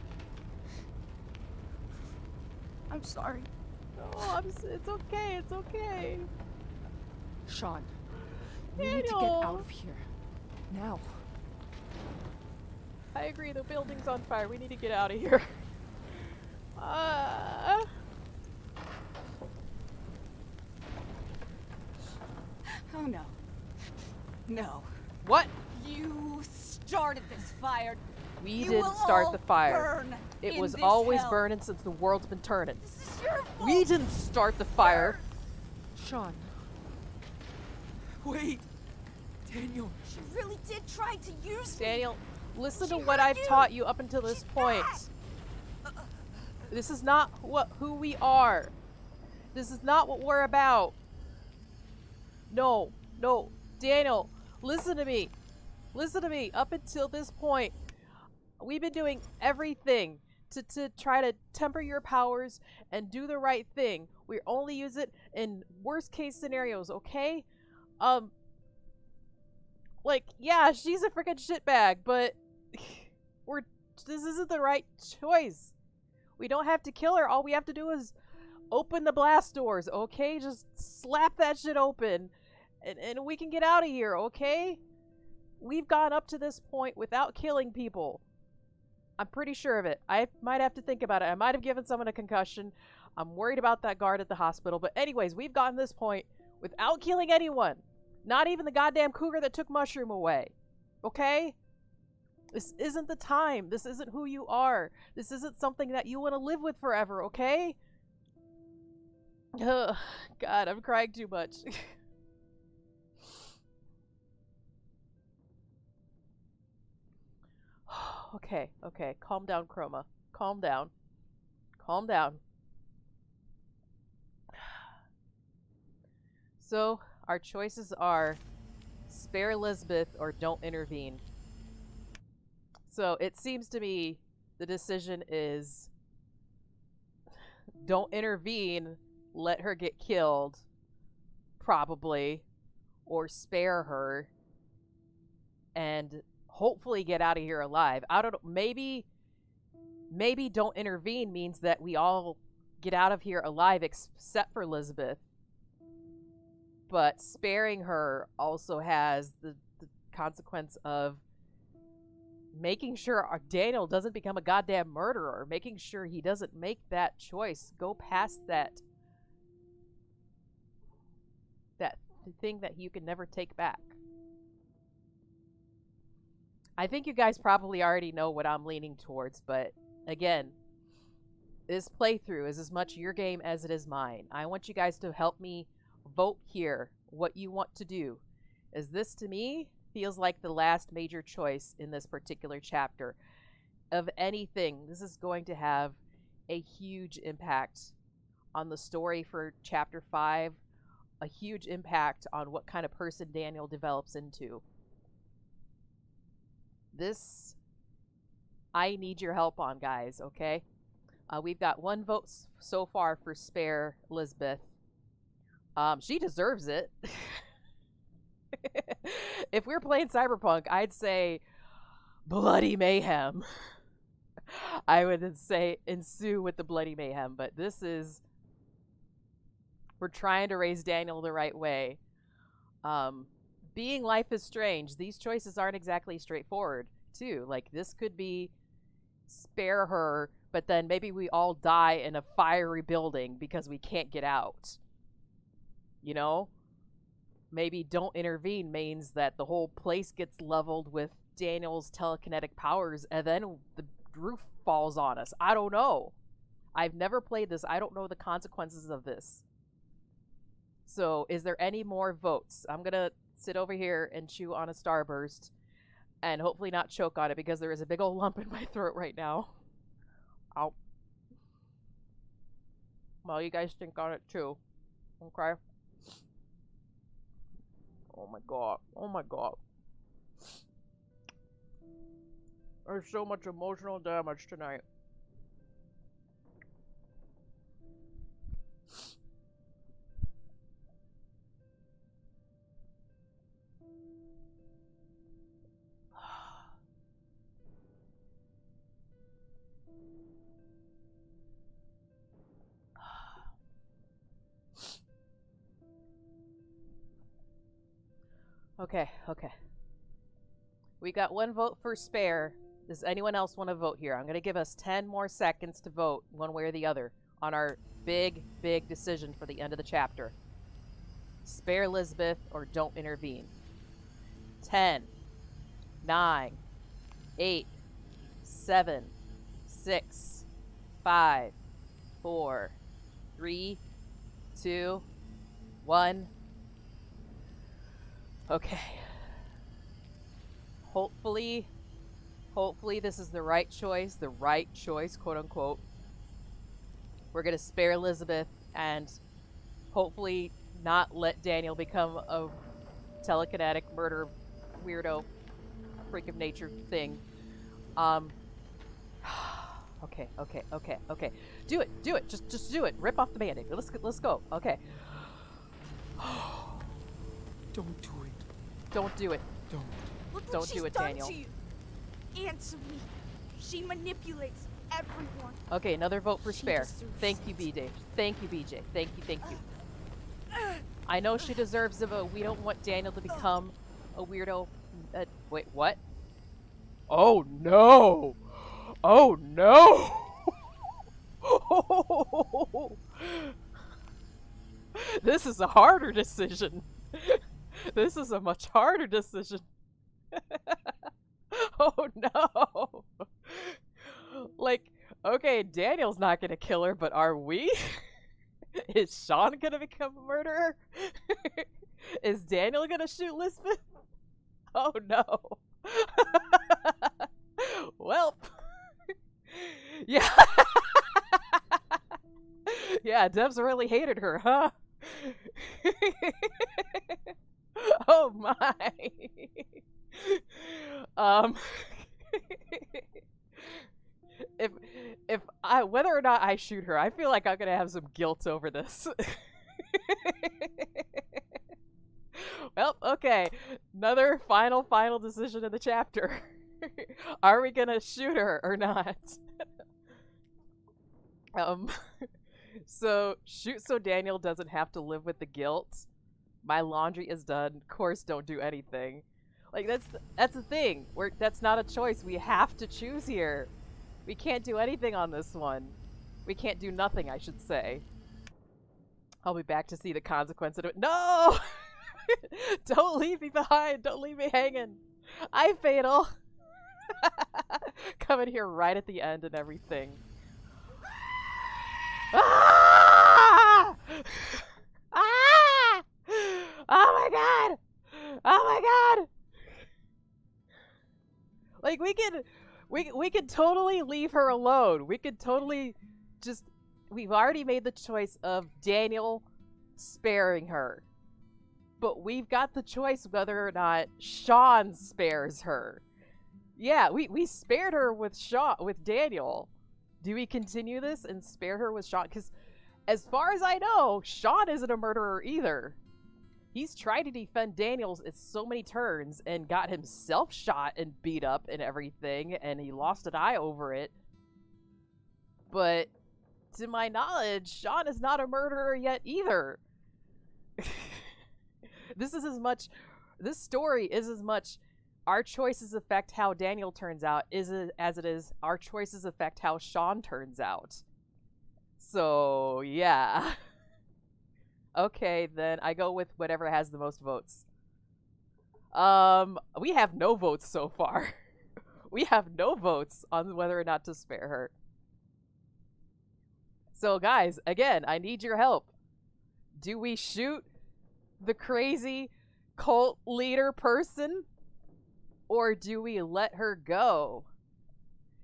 I'm sorry. No, it's okay. It's okay. Sean, we need to get Daniel. out of here. Now. I agree. The building's on fire. We need to get out of here. Oh no. No. What? You started this fire. We You didn't will start all the fire. burn It in was this always hell. burning since the world's been turning. This is your fault. We didn't start the fire. Sean. Wait. Daniel. She really did try to use me. Daniel, listen to She what hurt I've you. taught you up until this point. This is not who we are. This is not what we're about. No, Daniel, listen to me. Listen to me. Up until this point, we've been doing everything to try to temper your powers and do the right thing. We only use it in worst case scenarios, okay? Like, yeah, she's a freaking shitbag, but this isn't the right choice. We don't have to kill her. All we have to do is open the blast doors, okay? Just slap that shit open and we can get out of here, okay? We've gone up to this point without killing people. I'm pretty sure of it. I might have to think about it. I might have given someone a concussion. I'm worried about that guard at the hospital. But anyways, we've gotten this point without killing anyone. Not even the goddamn cougar that took Mushroom away. Okay? This isn't the time. This isn't who you are. This isn't something that you want to live with forever, okay? Ugh, God, I'm crying too much. Okay. Calm down, Chroma. Calm down. Calm down. So, our choices are spare Elizabeth or don't intervene. So, it seems to me the decision is don't intervene, let her get killed, probably, or spare her, and hopefully get out of here alive. I don't know, maybe don't intervene means that we all get out of here alive except for Elizabeth. But sparing her also has the consequence of making sure Daniel doesn't become a goddamn murderer, making sure he doesn't make that choice, go past that thing that you can never take back. I think you guys probably already know what I'm leaning towards, but again, this playthrough is as much your game as it is mine. I want you guys to help me vote here what you want to do, as this to me feels like the last major choice in this particular chapter. Of anything, this is going to have a huge impact on the story for chapter 5, a huge impact on what kind of person Daniel develops into. This, I need your help on, guys, okay? We've got 1 vote so far for spare Elizabeth. She deserves it. If we're playing Cyberpunk, I'd say bloody mayhem. I would say ensue with the bloody mayhem, but this is... We're trying to raise Daniel the right way. Being Life is Strange, these choices aren't exactly straightforward, too. Like, this could be spare her, but then maybe we all die in a fiery building because we can't get out. You know? Maybe don't intervene means that the whole place gets leveled with Daniel's telekinetic powers and then the roof falls on us. I don't know. I've never played this. I don't know the consequences of this. So, is there any more votes? I'm gonna sit over here and chew on a Starburst and hopefully not choke on it because there is a big old lump in my throat right now. Ow. Well, you guys think on it too. Okay? Oh my god. Oh my god. There's so much emotional damage tonight. Okay. We got 1 vote for spare. Does anyone else want to vote here? I'm going to give us 10 more seconds to vote one way or the other on our big decision for the end of the chapter. Spare Elizabeth or don't intervene. 10, 9, 8, 7, 6, 5, 4, 3, 2, 1. Okay. Hopefully this is the right choice, quote unquote. We're gonna spare Elizabeth and hopefully not let Daniel become a telekinetic murder weirdo freak of nature thing. Okay, okay, okay, okay. Do it, do it. Just do it. Rip off the band-aid. Let's go. Okay. Don't do it. Don't do it. Don't. Look what Don't she's do it, done Daniel. to you. And to me. She manipulates everyone. Okay, another vote for She spare. deserves Thank you, BJ. Thank you, BJ. Thank you, thank you. I know she deserves it, but we don't want Daniel to become a weirdo. Wait, what? Oh no! Oh no! This is a harder decision. This is a much harder decision. Oh no! Like, okay, Daniel's not gonna kill her, but are we? Is Sean gonna become a murderer? Is Daniel gonna shoot Lisbeth? Oh no. Well. Yeah. Yeah, Debs really hated her, huh? Oh my. If I whether or not I shoot her, I feel like I'm gonna have some guilt over this. Well, okay. Another final decision in the chapter. Are we gonna shoot her or not? So shoot so Daniel doesn't have to live with the guilt. My laundry is done. Of course, don't do anything. Like that's the thing. That's not a choice. We have to choose here. We can't do anything on this one. We can't do nothing, I should say. I'll be back to see the consequence of it. No! Don't leave me behind. Don't leave me hanging. I'm fatal. Coming here right at the end and everything. Ah! Ah! Oh my god! Oh my god! Like we could totally leave her alone. We could totally just we've already made the choice of Daniel sparing her. But we've got the choice whether or not Sean spares her. Yeah, we spared her with Daniel. Do we continue this and spare her with Sean? Because as far as I know, Sean isn't a murderer either. He's tried to defend Daniels at so many turns and got himself shot and beat up and everything, and he lost an eye over it. But to my knowledge, Sean is not a murderer yet either. This story is as much our choices affect how Daniel turns out as it is our choices affect how Sean turns out. So, yeah. Okay, then I go with whatever has the most votes. We have no votes so far. We have no votes on whether or not to spare her. So, guys, again, I need your help. Do we shoot the crazy cult leader person? Or do we let her go?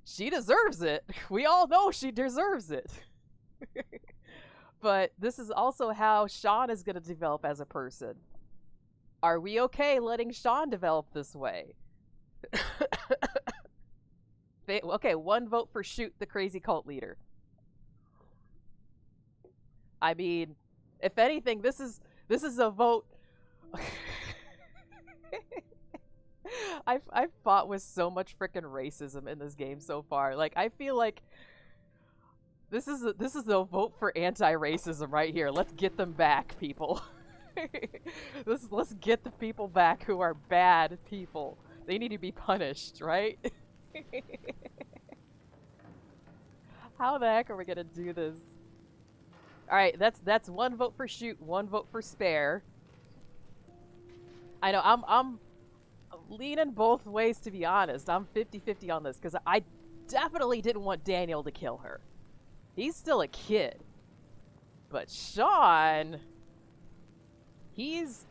She deserves it. We all know she deserves it. But this is also how Sean is going to develop as a person. Are we okay letting Sean develop this way? Okay, one vote for shoot the crazy cult leader. I mean, if anything, this is a vote. I've fought with so much freaking racism in this game so far. Like, I feel like this is a vote for anti-racism right here. Let's get them back, people. Let's get the people back who are bad people. They need to be punished, right? How the heck are we gonna do this? All right, that's one vote for shoot, one vote for spare. I know I'm leaning both ways, to be honest. I'm 50-50 on this because I definitely didn't want Daniel to kill her. He's still a kid. But Sean, he's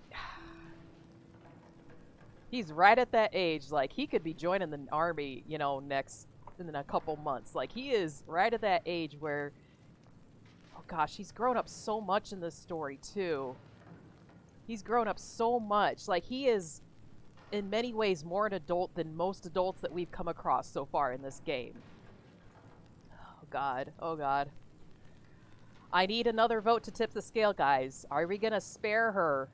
right at that age. Like, he could be joining the army, you know, in a couple months. Like, he is right at that age where, oh gosh, he's grown up so much in this story too. He's grown up so much. Like, he is in many ways more an adult than most adults that we've come across so far in this game. God. Oh, God. I need another vote to tip the scale, guys. Are we gonna spare her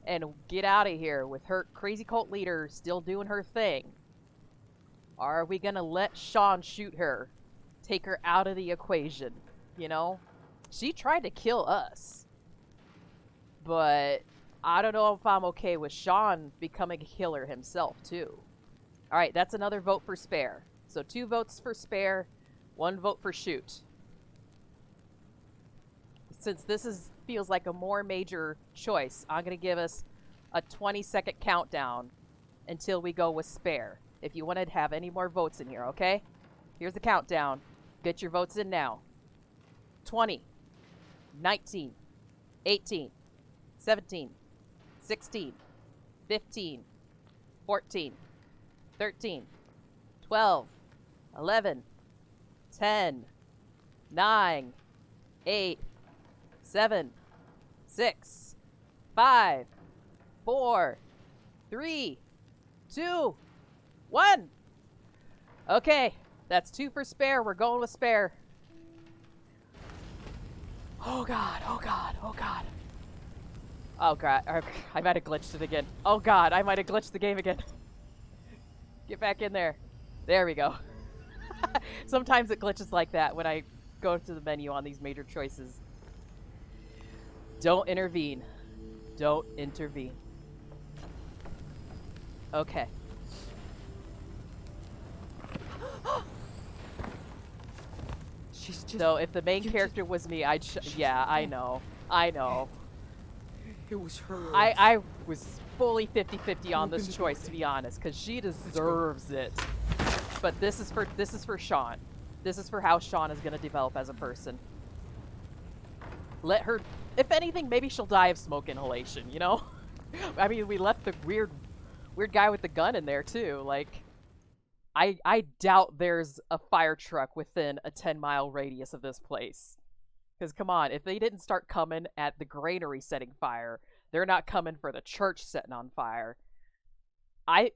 and get out of here with her crazy cult leader still doing her thing? Are we gonna let Sean shoot her? Take her out of the equation, you know? She tried to kill us. But I don't know if I'm okay with Sean becoming a killer himself, too. Alright, that's another vote for spare. So 2 votes for spare, 1 vote for shoot. Since this feels like a more major choice, I'm going to give us a 20-second countdown until we go with spare. If you want to have any more votes in here, okay? Here's the countdown. Get your votes in now. 20, 19, 18, 17, 16, 15, 14, 13, 12, 11, 10, 9, 8, 7, 6, 5, 4, 3, 2, 1. Okay, that's 2 for spare. We're going with spare. Oh God, oh God, oh God. Oh God, I might have glitched it again. Oh God, I might have glitched the game again. Get back in there. There we go. Sometimes it glitches like that when I go to the menu on these major choices. Don't intervene. Don't intervene. Okay. She's just... So if the main character was me, I'd yeah, I know. I know. It was her. I was fully 50-50 on this choice, to be honest, because she deserves it. But this is for Sean. This is for how Sean is going to develop as a person. Let her, if anything, maybe she'll die of smoke inhalation, you know? I mean, we left the weird guy with the gun in there too. Like, I doubt there's a fire truck within a 10-mile radius of this place. Because come on, if they didn't start coming at the granary setting fire, they're not coming for the church setting on fire.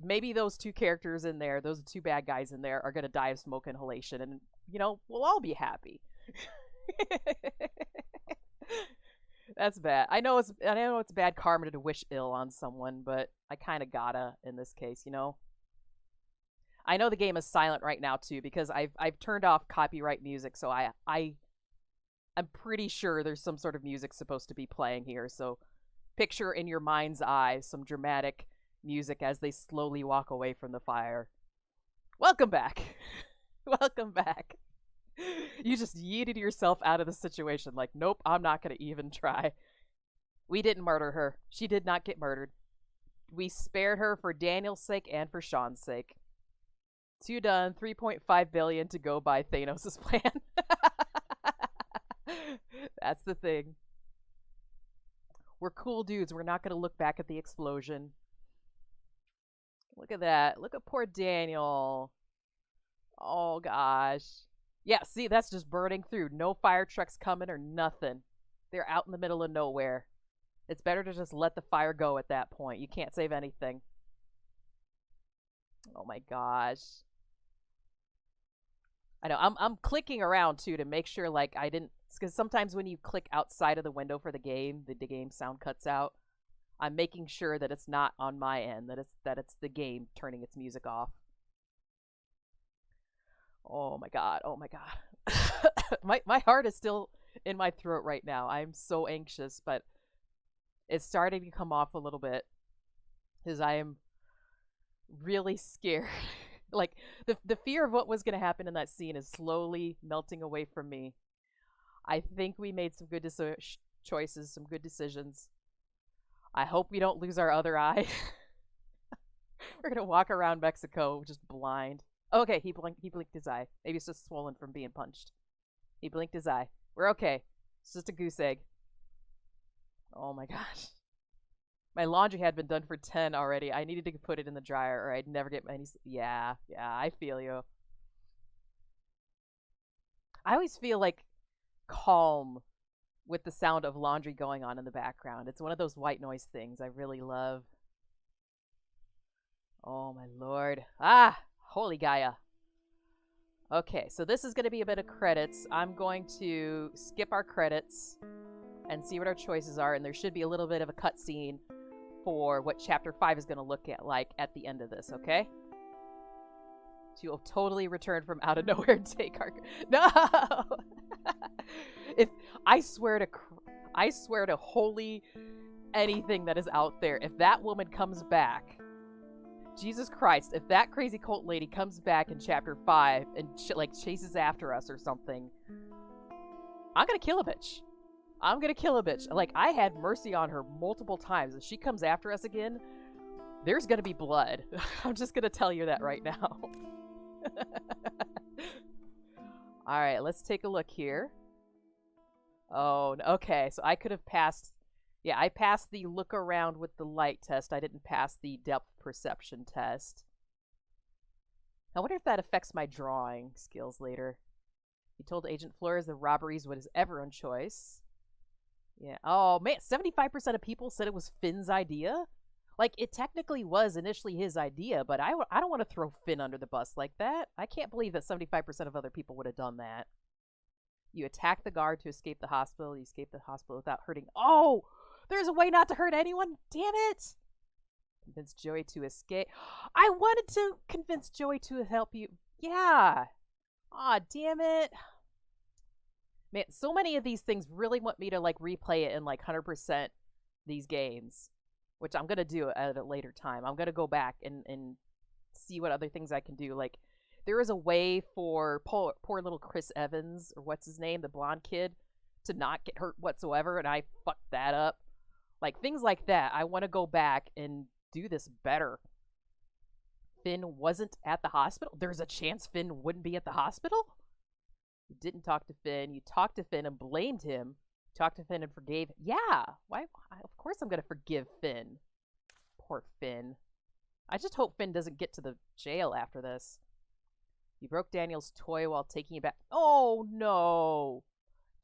Maybe those 2 characters in there, those 2 bad guys in there, are gonna die of smoke inhalation, and you know, we'll all be happy. That's bad. I know it's bad karma to wish ill on someone, but I kind of gotta in this case, you know. I know the game is silent right now too because I've turned off copyright music, so I'm pretty sure there's some sort of music supposed to be playing here. So picture in your mind's eye some dramatic music as they slowly walk away from the fire. Welcome back. Welcome back. You just yeeted yourself out of the situation. Like, nope, I'm not going to even try. We didn't murder her. She did not get murdered. We spared her for Daniel's sake and for Sean's sake. 2 done, 3.5 billion to go by Thanos' plan. That's the thing. We're cool dudes. We're not going to look back at the explosion. Look at that. Look at poor Daniel. Oh, gosh. Yeah, see, that's just burning through. No fire trucks coming or nothing. They're out in the middle of nowhere. It's better to just let the fire go at that point. You can't save anything. Oh my gosh. I know, I'm clicking around too to make sure like I didn't, because sometimes when you click outside of the window for the game sound cuts out. I'm making sure that it's not on my end, that it's the game turning its music off. Oh my god, oh my god. my heart is still in my throat right now. I'm so anxious, but it's starting to come off a little bit because I am really scared. Like the fear of what was going to happen in that scene is slowly melting away from me. I think we made some good choices, some good decisions. I hope we don't lose our other eye. We're going to walk around Mexico just blind. Okay, he blinked his eye. Maybe it's just swollen from being punched. He blinked his eye. We're okay. It's just a goose egg. Oh my gosh. My laundry had been done for 10 already. I needed to put it in the dryer or I'd never get any... Yeah, I feel you. I always feel like calm with the sound of laundry going on in the background. It's one of those white noise things I really love. Oh my lord. Ah! Holy Gaia. Okay, so this is going to be a bit of credits. I'm going to skip our credits and see what our choices are, and there should be a little bit of a cutscene for what Chapter 5 is going to look at like at the end of this, okay? So you'll totally return from out of nowhere and take our... No! If I swear to holy anything that is out there, if that woman comes back, Jesus Christ, if that crazy cult lady comes back in Chapter 5 and like chases after us or something, I'm gonna kill a bitch. I'm gonna kill a bitch. Like, I had mercy on her multiple times. If she comes after us again, there's gonna be blood. I'm just gonna tell you that right now. Alright, let's take a look here. Oh, okay, so I could have passed... Yeah, I passed the look around with the light test. I didn't pass the depth perception test. I wonder if that affects my drawing skills later. He told Agent Flores the robberies was everyone's choice. Yeah. Oh, man, 75% of people said it was Finn's idea? Like, it technically was initially his idea, but I don't want to throw Finn under the bus like that. I can't believe that 75% of other people would have done that. You attack the guard to escape the hospital. You escape the hospital without hurting... Oh! There's a way not to hurt anyone? Damn it! Convince Joey to escape. I wanted to convince Joey to help you. Yeah. Aw, damn it. Man, so many of these things really want me to, like, replay it in, like, 100% these games. Which I'm gonna do at a later time. I'm gonna go back and see what other things I can do. Like, there is a way for poor little Chris Evans, or what's his name, the blonde kid, to not get hurt whatsoever, and I fucked that up. Like, things like that. I want to go back and do this better. Finn wasn't at the hospital? There's a chance Finn wouldn't be at the hospital? You didn't talk to Finn. You talked to Finn and blamed him. You talked to Finn and forgave. Yeah! Why? Of course I'm going to forgive Finn. Poor Finn. I just hope Finn doesn't get to the jail after this. You broke Daniel's toy while taking it back. Oh, no!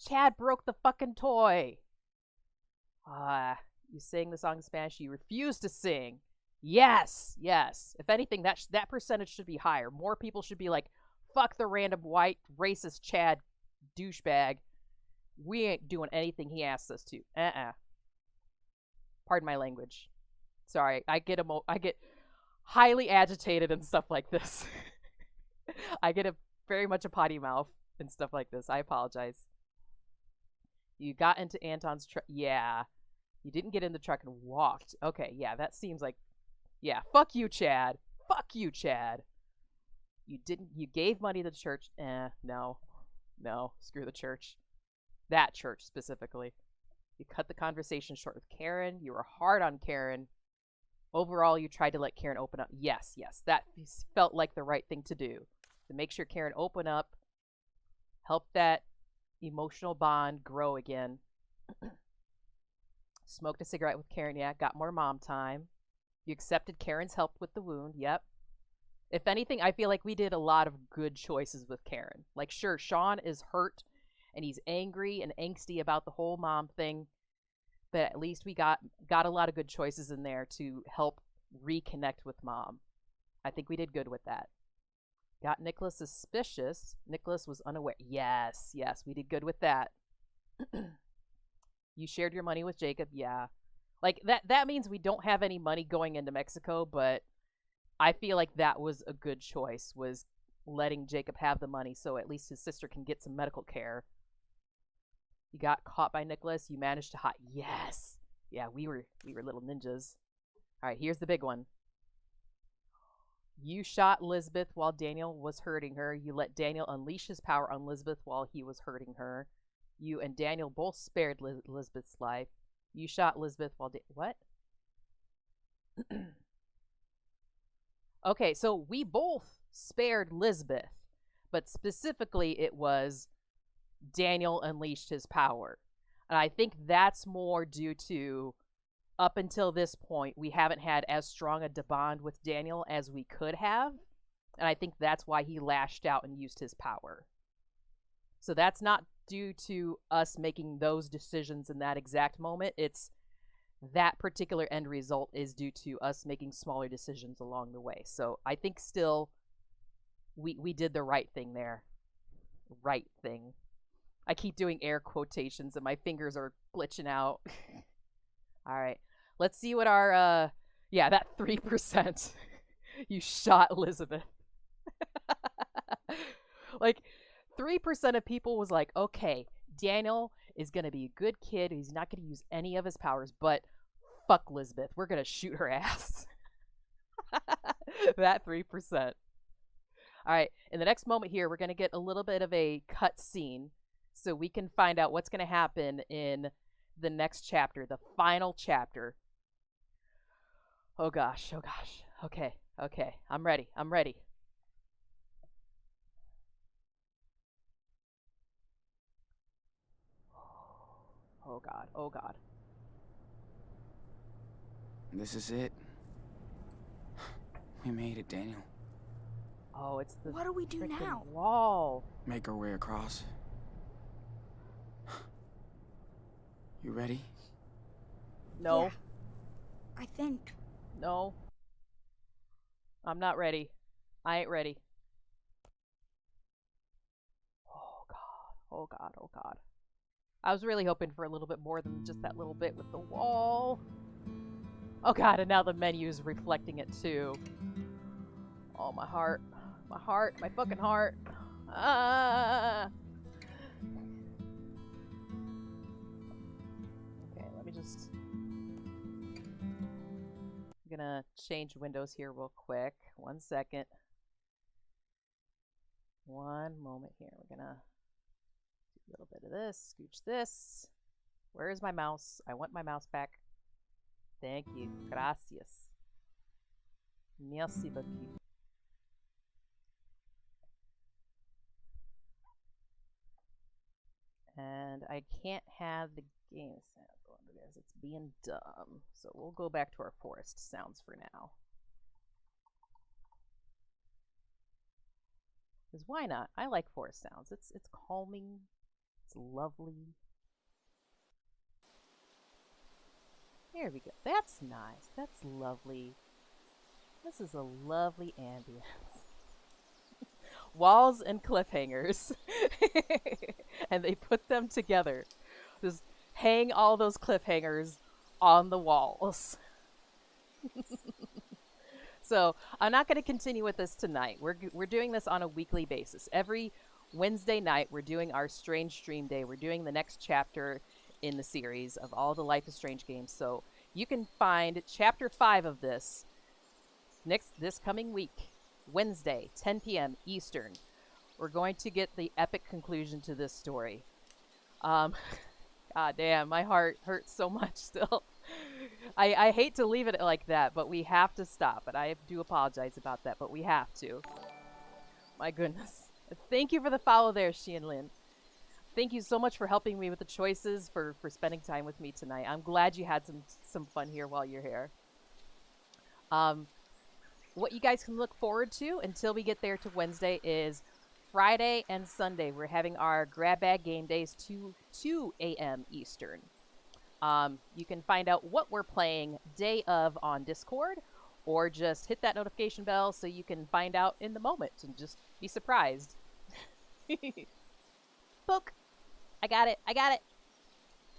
Chad broke the fucking toy! You sang the song in Spanish. You refused to sing. Yes, yes. If anything, that percentage should be higher. More people should be like, fuck the random white racist Chad douchebag. We ain't doing anything he asks us to. Pardon my language. Sorry, I get highly agitated and stuff like this. I get very much a potty mouth and stuff like this. I apologize. You got into Anton's truck. Yeah. You didn't get in the truck and walked. Okay, yeah, that seems like... Yeah, fuck you, Chad. Fuck you, Chad. You gave money to the church. No. No, screw the church. That church, specifically. You cut the conversation short with Karen. You were hard on Karen. Overall, you tried to let Karen open up. Yes, yes, that felt like the right thing to do. To make sure Karen open up. Help that emotional bond grow again. Smoked a cigarette with Karen, yeah. Got more mom time. You accepted Karen's help with the wound, yep. If anything, I feel like we did a lot of good choices with Karen. Like, sure, Sean is hurt, and he's angry and angsty about the whole mom thing, but at least we got a lot of good choices in there to help reconnect with mom. I think we did good with that. Got Nicholas suspicious. Nicholas was unaware. Yes, yes, we did good with that. You shared your money with Jacob, yeah. Like, that means we don't have any money going into Mexico, but I feel like that was a good choice, was letting Jacob have the money so at least his sister can get some medical care. You got caught by Nicholas. You managed to hide. Yes! Yeah, we were little ninjas. Alright, here's the big one. You shot Lisbeth while Daniel was hurting her. You let Daniel unleash his power on Lisbeth while he was hurting her. You and Daniel both spared Lisbeth's life. You shot Lisbeth while... What? Okay, so we both spared Lisbeth, but specifically it was Daniel unleashed his power. And I think that's more due to, up until this point, we haven't had as strong a bond with Daniel as we could have. And I think that's why he lashed out and used his power. So that's not due to us making those decisions in that exact moment. It's that particular end result is due to us making smaller decisions along the way. So I think still we did the right thing there. Right thing. I keep doing air quotations and my fingers are glitching out. All right. Let's see what our yeah, that 3%. You shot Elizabeth. Like 3% of people was like, "Okay, Daniel is going to be a good kid. He's not going to use any of his powers, but fuck Elizabeth. We're going to shoot her ass." That 3%. All right, in the next moment here, we're going to get a little bit of a cut scene so we can find out what's going to happen in the next chapter, the final chapter. Oh gosh, oh gosh. Okay, okay. I'm ready. I'm ready. Oh god, oh god. This is it. We made it, Daniel. Oh, it's the What do we do now? wall. Make our way across. You ready? No. Yeah, I think. No. I'm not ready. I ain't ready. Oh god, oh god, oh god. I was really hoping for a little bit more than just that little bit with the wall. Oh god, and now the menu is reflecting it too. Oh, my heart. My heart. My fucking heart. Ah! Okay, let me just... I'm gonna change windows here real quick. 1 second. One moment here. We're gonna do a little bit of this. Scooch this. Where is my mouse? I want my mouse back. Thank you. Gracias. Merci beaucoup. And I can't have the game sound going because it's being dumb. So we'll go back to our forest sounds for now. Because why not? I like forest sounds. It's calming. It's lovely. There we go. That's nice. That's lovely. This is a lovely ambience. Walls and cliffhangers. And they put them together. Just hang all those cliffhangers on the walls. So I'm not going to continue with this tonight. We're doing this on a weekly basis. Every Wednesday night, we're doing our Strange Stream Day. We're doing the next chapter in the series of all the Life is Strange games. So you can find chapter 5 of this this coming week, Wednesday, 10 p.m. Eastern. We're going to get the epic conclusion to this story. God damn, my heart hurts so much still. I hate to leave it like that, but we have to stop. And I do apologize about that, but we have to. My goodness. Thank you for the follow there, Xianlin. Thank you so much for helping me with the choices, for spending time with me tonight. I'm glad you had some fun here while you're here. What you guys can look forward to until we get there to Wednesday is Friday and Sunday. We're having our grab bag game days 2 a.m. Eastern. You can find out what we're playing day of on Discord, or just hit that notification bell so you can find out in the moment and just be surprised. Poke! I got it! I got it!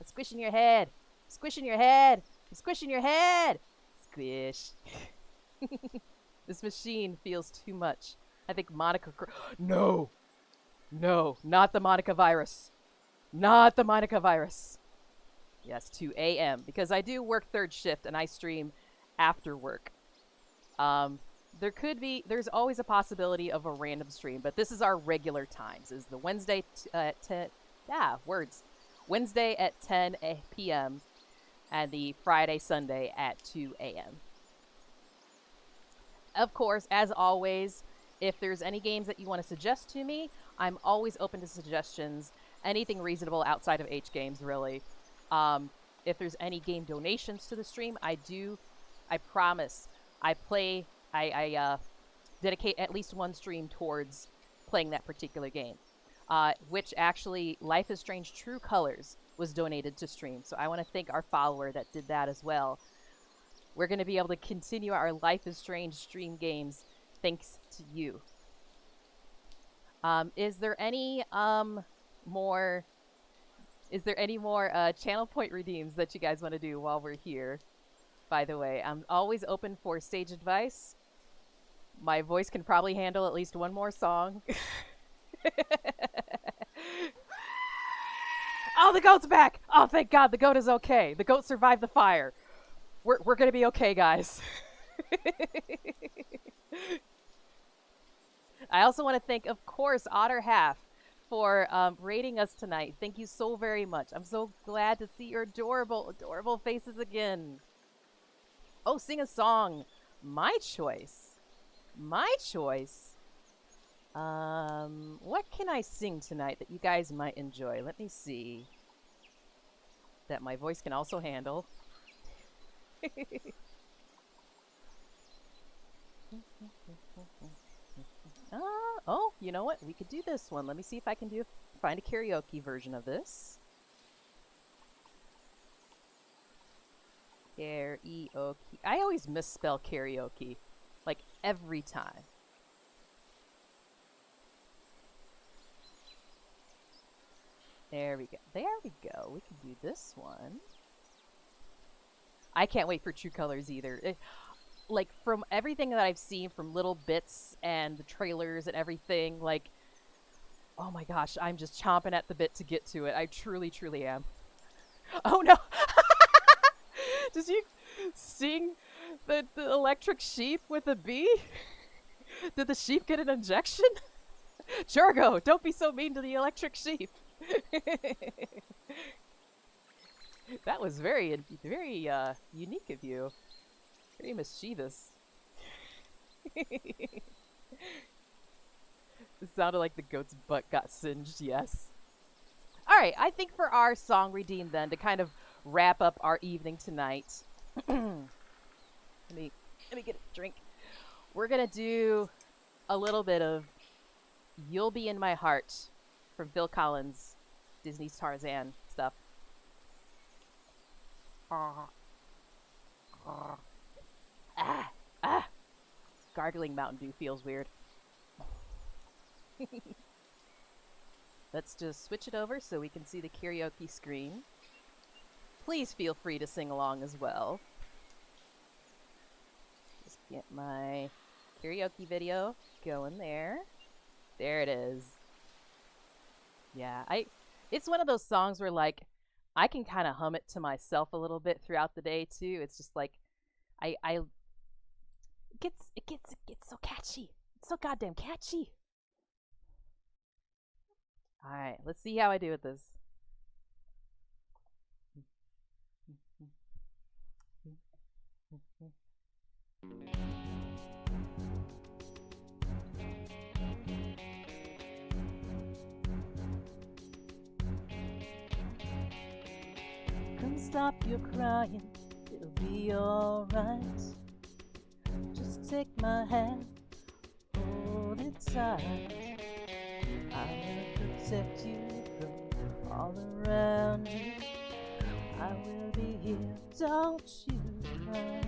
I'm squishing your head! Squishing your head! I'm squishing your head! Squish. This machine feels too much. I think Monica... No! No, not the Monica virus. Not the Monica virus. Yes, 2 a.m. Because I do work third shift and I stream after work. There's always a possibility of a random stream, but this is our regular times. Is the Wednesday at 10, Wednesday at 10 p.m. and the Friday, Sunday at 2 a.m. Of course, as always, if there's any games that you want to suggest to me, I'm always open to suggestions. Anything reasonable outside of H games, really. If there's any game donations to the stream, I promise, I dedicate at least one stream towards playing that particular game. Which actually, Life is Strange True Colors was donated to stream. So I want to thank our follower that did that as well. We're going to be able to continue our Life is Strange stream games thanks to you. Is there any more? Is there any more channel point redeems that you guys want to do while we're here? By the way, I'm always open for stage advice. My voice can probably handle at least one more song. Oh, the goat's back! Oh, thank God, the goat is okay. The goat survived the fire. We're gonna be okay, guys. I also want to thank, of course, Otter Half for rating us tonight. Thank you so very much. I'm so glad to see your adorable, adorable faces again. Oh, sing a song. My choice. My choice. What can I sing tonight that you guys might enjoy? Let me see. That my voice can also handle. Oh, you know what? We could do this one. Let me see if I can find a karaoke version of this. Karaoke. I always misspell karaoke. Like, every time. There we go. There we go. We can do this one. I can't wait for True Colors either. Like, from everything that I've seen from little bits and the trailers and everything, like, oh my gosh, I'm just chomping at the bit to get to it. I truly, truly am. Oh no! Does you sing the electric sheep with a bee? Did the sheep get an injection? Jorgo, don't be so mean to the electric sheep. That was very, very unique of you. Very mischievous. It sounded like the goat's butt got singed, yes. Alright, I think for our song redeem then, to kind of wrap up our evening tonight. Let me get a drink. We're gonna do a little bit of You'll Be in My Heart from Phil Collins, Disney's Tarzan stuff. Gargling Mountain Dew feels weird. Let's just switch it over so we can see the karaoke screen. Please feel free to sing along as well. Just get my karaoke video going there. There it is. Yeah, it's one of those songs where, like, I can kind of hum it to myself a little bit throughout the day too. It's just like it gets so catchy. It's so goddamn catchy. All right, let's see how I do with this. Come stop your crying, it'll be alright. Just take my hand, hold it tight. I will protect you from all around you. I will be here, don't you cry.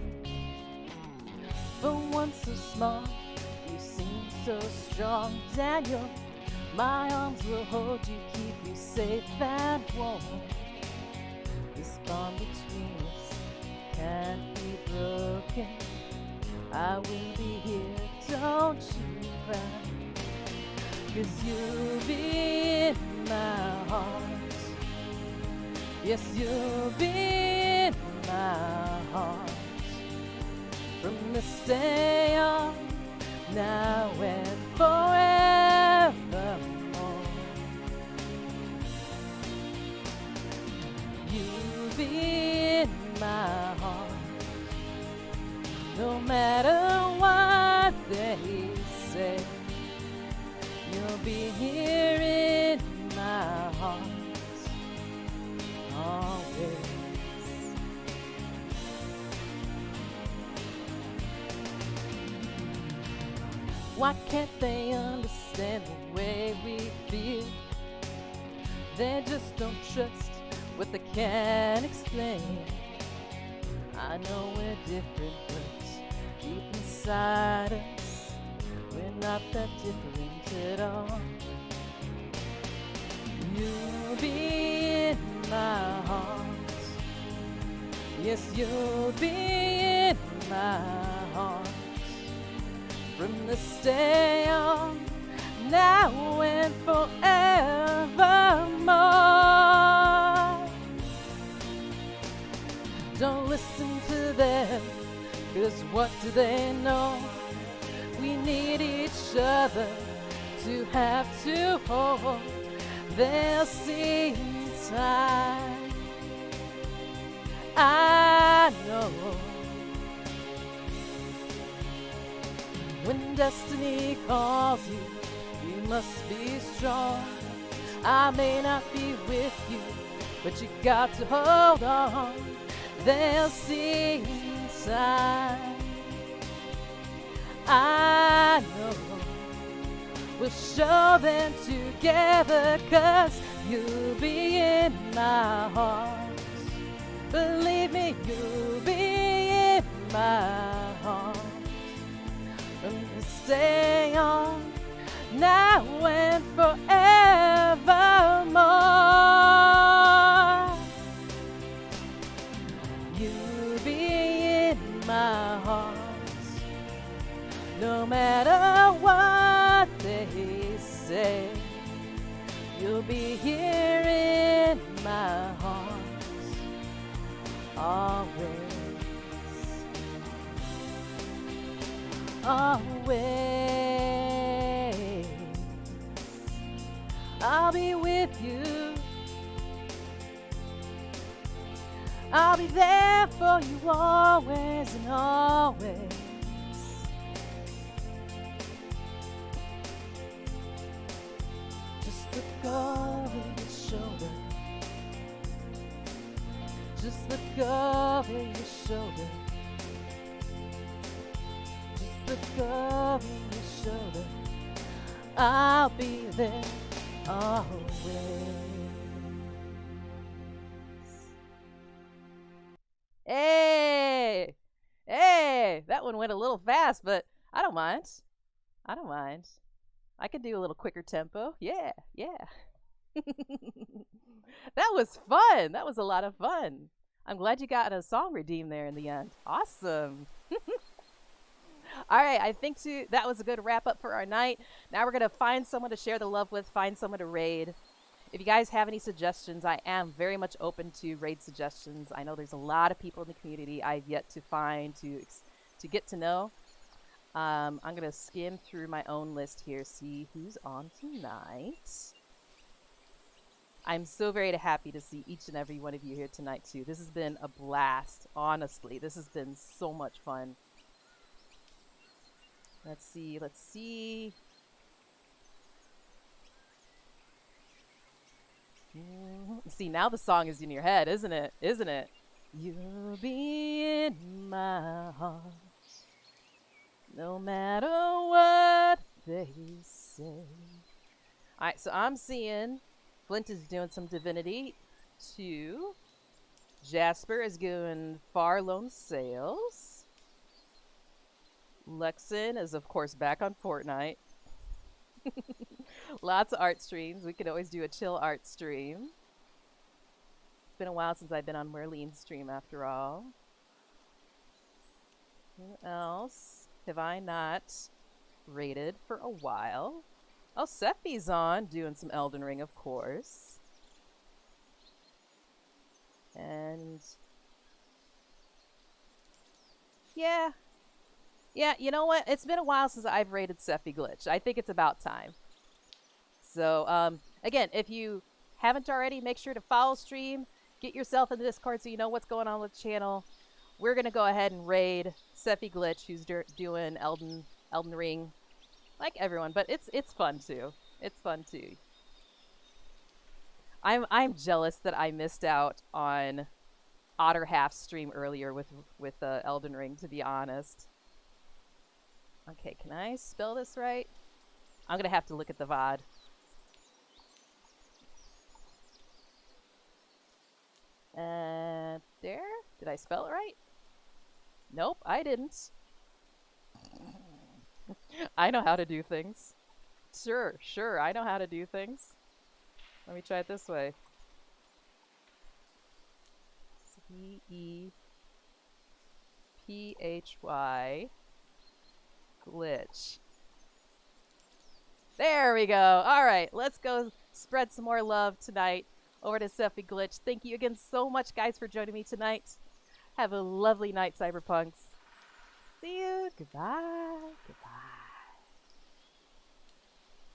For once so small, you seem so strong, Daniel. My arms will hold you, keep you safe and warm. This bond between us can't be broken. I will be here, don't you cry. 'Cause you'll be in my heart. Yes, you'll be in my heart. From this day on, now and forevermore. You'll be in my heart. No matter what they say, you'll be here in my heart. Always. Why can't they understand the way we feel? They just don't trust what they can't explain. I know we're different, but deep inside us, we're not that different at all. You'll be in my heart. Yes, you'll be in my heart. From this day on, now and forevermore. Don't listen to them, 'cause what do they know? We need each other to have to hold. They'll see in time. I know when destiny calls you, you must be strong. I may not be with you, but you got to hold on. They'll see in time. I know we'll show them together, 'cause you'll be in my heart. Believe me, you'll be in my heart. From this day on, now and forevermore. You'll be in my heart. No matter what they say, you'll be here in my heart. Always, always, I'll be with you. I'll be there for you always and always. Just look over your shoulder. Just look over your shoulder. Just look over your shoulder. I'll be there always. Hey! Hey! That one went a little fast, but I don't mind. I don't mind. I could do a little quicker tempo. Yeah, yeah. That was fun. That was a lot of fun. I'm glad you got a song redeemed there in the end. Awesome. All right, I think that was a good wrap up for our night. Now we're going to find someone to share the love with, find someone to raid. If you guys have any suggestions, I am very much open to raid suggestions. I know there's a lot of people in the community I've yet to find, to get to know. I'm going to skim through my own list here, see who's on tonight. I'm so very happy to see each and every one of you here tonight, too. This has been a blast, honestly. This has been so much fun. Let's see, let's see. See, now the song is in your head, isn't it? Isn't it? You'll be in my heart, no matter what they say. Alright, so I'm seeing Flint is doing some Divinity 2. Jasper is doing Far Lone Sails. Lexin is, of course, back on Fortnite. Lots of art streams. We could always do a chill art stream. It's been a while since I've been on Merlene's stream, after all. Who else have I not rated for a while? Oh, Sephi's on, doing some Elden Ring, of course. And yeah, you know what? It's been a while since I've rated Sephi Glitch. I think it's about time. So, again, if you haven't already, make sure to follow stream. Get yourself in the Discord so you know what's going on with the channel. We're going to go ahead and raid Sephi Glitch, who's doing Elden Ring. Like everyone, but it's fun too. It's fun too. I'm jealous that I missed out on Otter Half's stream earlier with Elden Ring, to be honest. Okay, can I spell this right? I'm gonna have to look at the VOD. There? Did I spell it right? Nope, I didn't. I know how to do things. Sure, I know how to do things. Let me try it this way. C-E-P-H-Y glitch. There we go. All right, let's go spread some more love tonight over to Sephi Glitch. Thank you again so much, guys, for joining me tonight. Have a lovely night, Cyberpunks. See you. Goodbye. Goodbye.